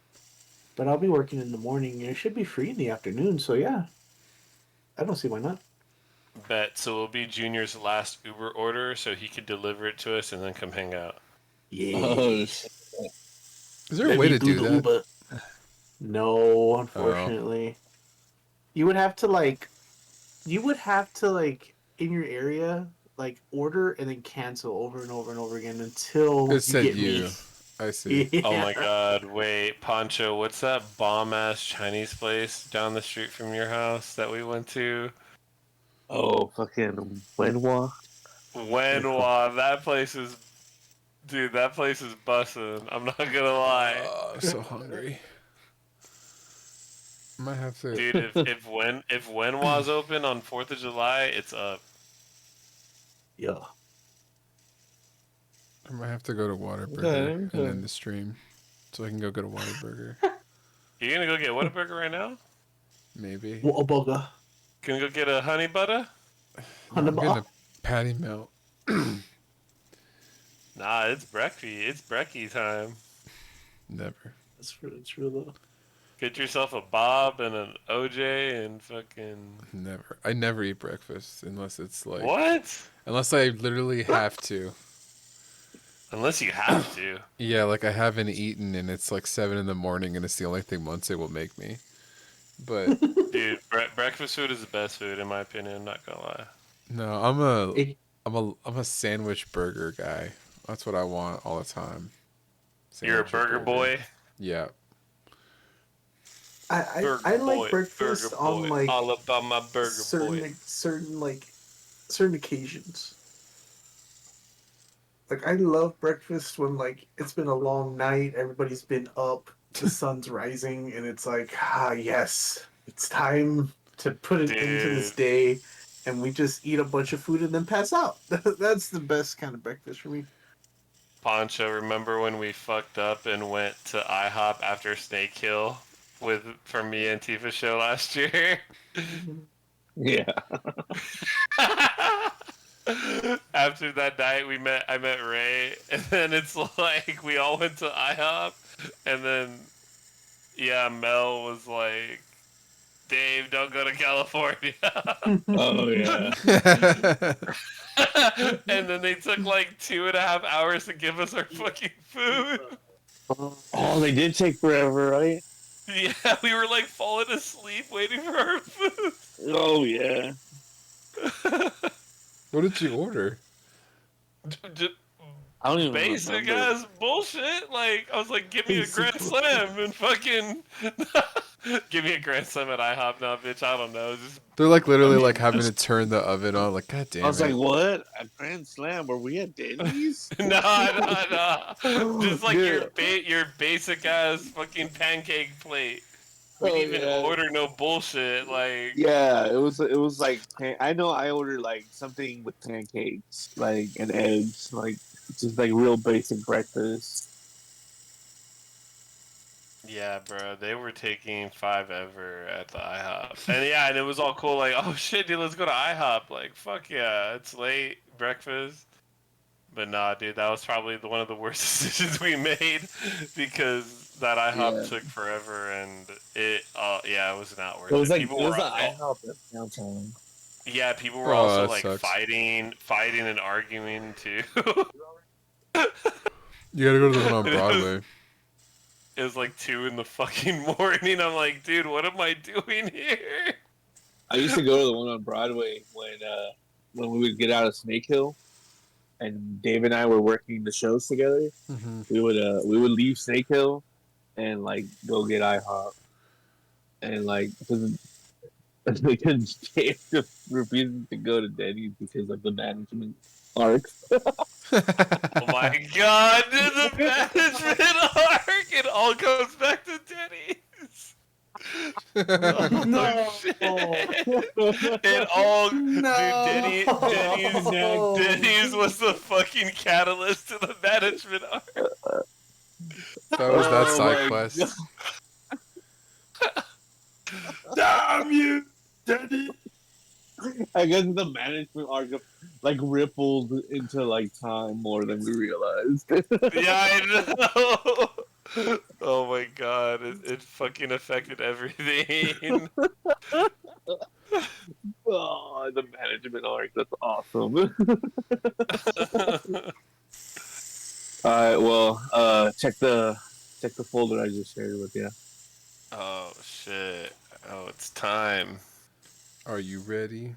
But I'll be working in the morning and it should be free in the afternoon. So yeah, I don't see why not. Bet. So it'll be Junior's last Uber order, so he could deliver it to us and then come hang out. Yeah. Is there a way to do that? Uber. No, unfortunately. You would have to like in your area like order and then cancel over and over and over again until It you said get you. me. I see. Yeah. Oh my god, wait, Pancho, what's that bomb ass Chinese place down the street from your house that we went to? Oh, fucking Wenhua. Wenhua, that place is bussin'. I'm not gonna lie. I'm so hungry. Might have to. Dude, if Wenhua's open on 4th of July, it's up. Yeah. I might have to go to Whataburger Okay. and end the stream, so I can go get a Whataburger. You gonna go get Whataburger right now? Maybe. Whataburger. Can you go get a honey butter? No, I'm getting a patty melt. Nah, it's brekkie. It's brekkie time. Never. That's true though. Get yourself a Bob and an OJ and fucking. Never. I never eat breakfast unless it's like. What? Unless I literally have to. Unless you have to. Yeah, like I haven't eaten and it's like 7 in the morning and it's the only thing Monse will make me. But Dude, breakfast food is the best food in my opinion. I'm not gonna lie. no, I'm a sandwich burger guy. That's what I want all the time. You're a burger boy. Yeah. I like breakfast on like all about my burger certain occasions. Like I love breakfast when like it's been a long night, everybody's been up, the sun's rising, and it's like, yes, it's time to put an end to this day, and we just eat a bunch of food and then pass out. That's the best kind of breakfast for me. Pancho, remember when we fucked up and went to IHOP after Snake Hill for me and Tifa's show last year? Yeah. After that night, I met Ray, and then it's like we all went to IHOP, and then Mel was like, "Dave, don't go to California." Oh yeah. And then they took like 2.5 hours to give us our fucking food. Oh, they did take forever, right? Yeah, we were like falling asleep waiting for our food. Oh yeah. What did you order? I don't even Basic remember. ass bullshit. Like I was like, give me a Grand Slam and fucking give me a Grand Slam at IHOP now, bitch. I don't know. Just They're like literally like having to turn the oven on. Like, god damn I was it. like, what? A Grand Slam? Were we at Denny's? no. Just like Yeah. your basic ass fucking pancake plate. We Oh didn't even yeah. order no bullshit. Like, Yeah, it was like I know I ordered like something with pancakes, like and eggs, like just like real basic breakfast. yeah, bro, they were taking 5 ever at the IHOP, and yeah, and it was all cool. Like, oh shit, dude, let's go to IHOP. Like, fuck yeah, it's late breakfast. But nah, dude, that was probably one of the worst decisions we made because that IHOP Yeah. took forever, and yeah, it was not It worth was it. like People it were, was an IHOP at downtown. yeah, people were Oh, also that like sucks. fighting and arguing too. You gotta go to the one on it was, Broadway. it was like 2 in the fucking morning. I'm like, dude, what am I doing here? I used to go to the one on Broadway when we would get out of Snake Hill, and Dave and I were working the shows together. Mhm. We would leave Snake Hill and like go get IHOP, and like because Dave just refused to go to Denny's because of the management arc. Oh my god, dude, the management arc! It all goes back to Denny's. No. Oh, shit. It all, dude, No. Denny's was the fucking catalyst to the management arc. That was that Oh side my quest. Damn you, Denny! I guess the management arc like rippled into like time more than we realized. Yeah, I know. Oh my god, it fucking affected everything. Oh, the management arc. That's awesome. All right. Well, check the folder I just shared with you. Oh shit. Oh, it's time. Are you ready?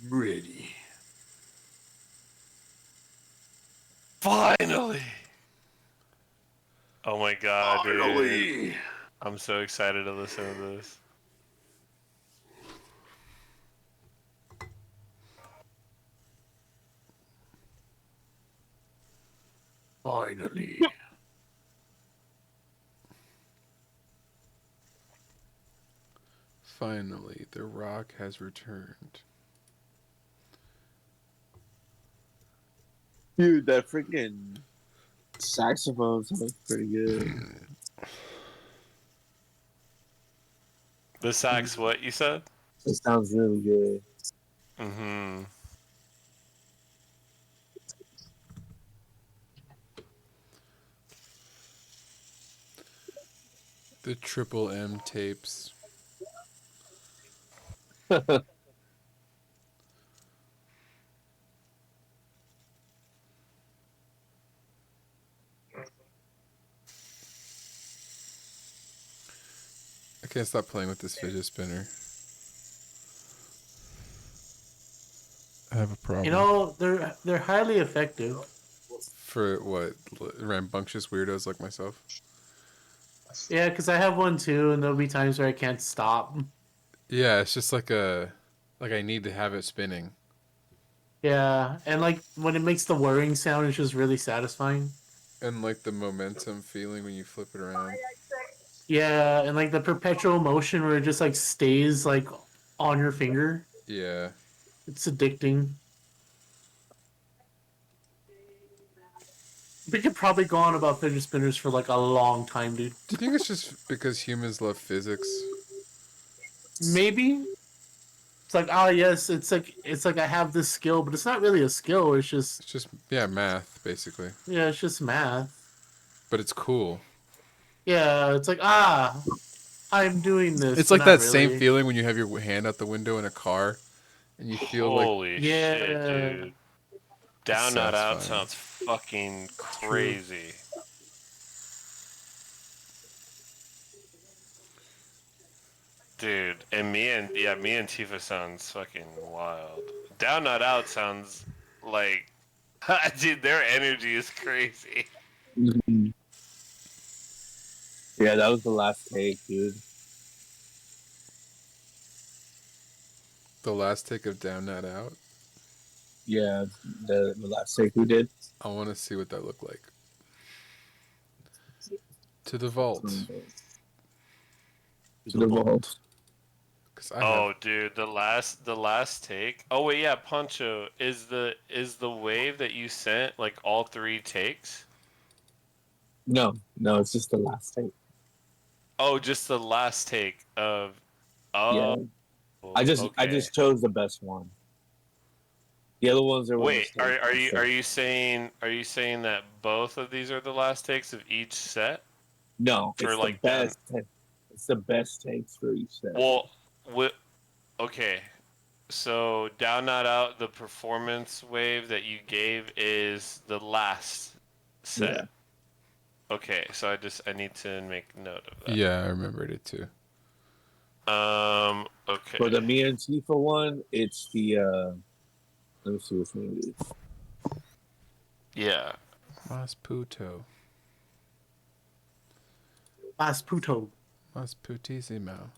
Ready. Finally! Oh my god, dude. I'm so excited to listen to this. Finally. Finally, The Rock has returned. Dude, that freaking saxophone sounds pretty good. The sax, what you said? It sounds really good. Mm-hmm. The Triple M tapes. I can't stop playing with this fidget spinner. I have a problem. You know, they're highly effective. For what? Rambunctious weirdos like myself? Yeah, because I have one too, and there'll be times where I can't stop. Yeah, it's just like I need to have it spinning. Yeah, and like when it makes the whirring sound, it's just really satisfying. And like the momentum feeling when you flip it around. Yeah, and like the perpetual motion where it just like stays like on your finger. Yeah. It's addicting. We could probably go on about fidget spinners for like a long time, dude. Do you think it's just because humans love physics? Maybe. It's like, ah, yes, it's like I have this skill, but it's not really a skill. It's just math, basically. Yeah, it's just math. But it's cool. Yeah, it's like, ah, I'm doing this. It's but like not that really. same feeling when you have your hand out the window in a car, and you feel Holy Yeah. shit, dude. Down Not Out satisfying. sounds fucking crazy. Dude, and me and Tifa sounds fucking wild. Down Not Out sounds like, dude, their energy is crazy. Mhm. Yeah, that was the last take, dude. The last take of Down Not Out. Yeah, the last take we did. I want to see what that looked like. To the vault. To the vault. Cause I have. Oh, dude, the last take. Oh wait, yeah, Pancho, is the wave that you sent like all 3 takes? No, it's just the last take. Oh, just the last take of. Yeah, Oh, I okay. just chose the best one. The other ones there were Wait, mistakes. are you saying that both of these are the last takes of each set No, for it's the like down? best. It's the best takes for each set. Well, okay. So down not out, the performance wave that you gave is the last set. Yeah. Okay, so I need to make note of that. Yeah, I remembered it too. Okay. For the me and Tifa one, it's the let me see which one it is. Yeah. Mas puto. Mas puto. Mas putísimo.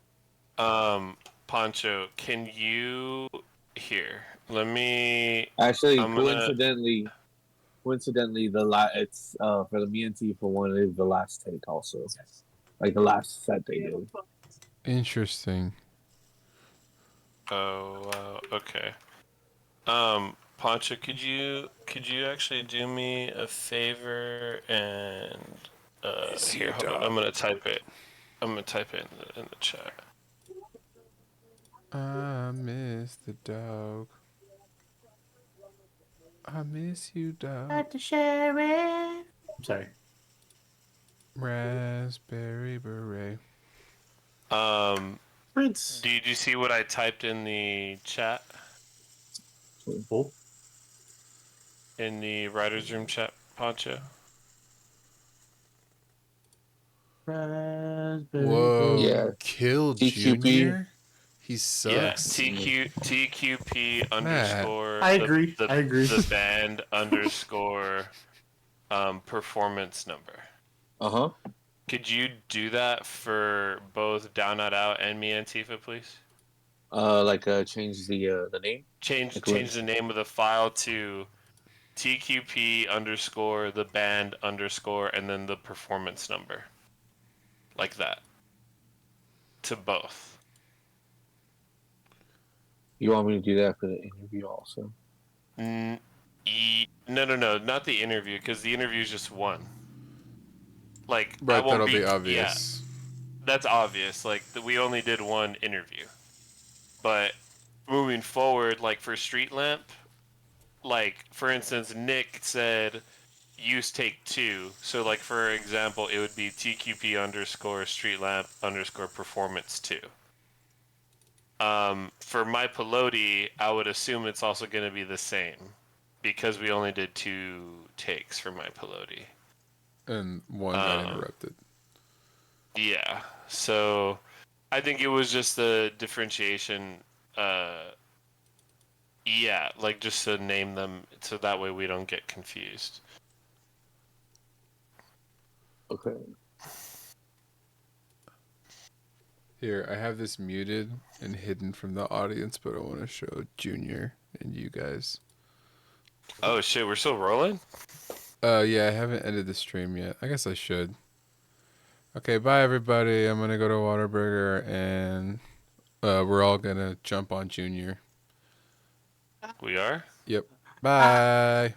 Pancho, can you here? Let me. Actually, I'm gonna. coincidentally, it's for the me and Tifa one is the last take also, like the last set they did. Interesting. Oh wow. Okay. Pancho, could you actually do me a favor and here, hold on. I'm gonna type it. I'm gonna type it in the chat. I miss the dog. I miss you, dog. The sheriff. I'm sorry. Raspberry beret. Prince. Did you see what I typed in the chat? Oh. In the writers' room chat, Pancho. Whoa! Yeah. Kill TQP. Junior. He Yeah, sucks. TQP underscore. I agree. The, I agree. The band underscore performance number. Uh-huh. Could you do that for both Down Not Out and Me Antifa, please? Change the name. Change the name of the file to TQP underscore the band underscore and then the performance number. Like that. To both. You want me to do that for the interview also? No, not the interview, because the interview is just one. Like, I Right, won't that'll be. be obvious. Yeah, that's obvious. Like, we only did one interview. But moving forward, like for Street Lamp, like for instance, Nick said use take 2. So like for example, it would be TQP underscore Street Lamp underscore performance 2. For my Peloti, I would assume it's also going to be the same because we only did 2 takes for my Peloti. And one got interrupted. Yeah, so I think it was just the differentiation. Yeah, like just to name them so that way we don't get confused. Okay. Here, I have this muted and hidden from the audience, but I want to show Junior and you guys. Oh shit, we're still rolling? Yeah, I haven't ended the stream yet. I guess I should. Okay, bye everybody. I'm gonna go to Whataburger and we're all gonna jump on Junior. We are? Yep. Bye.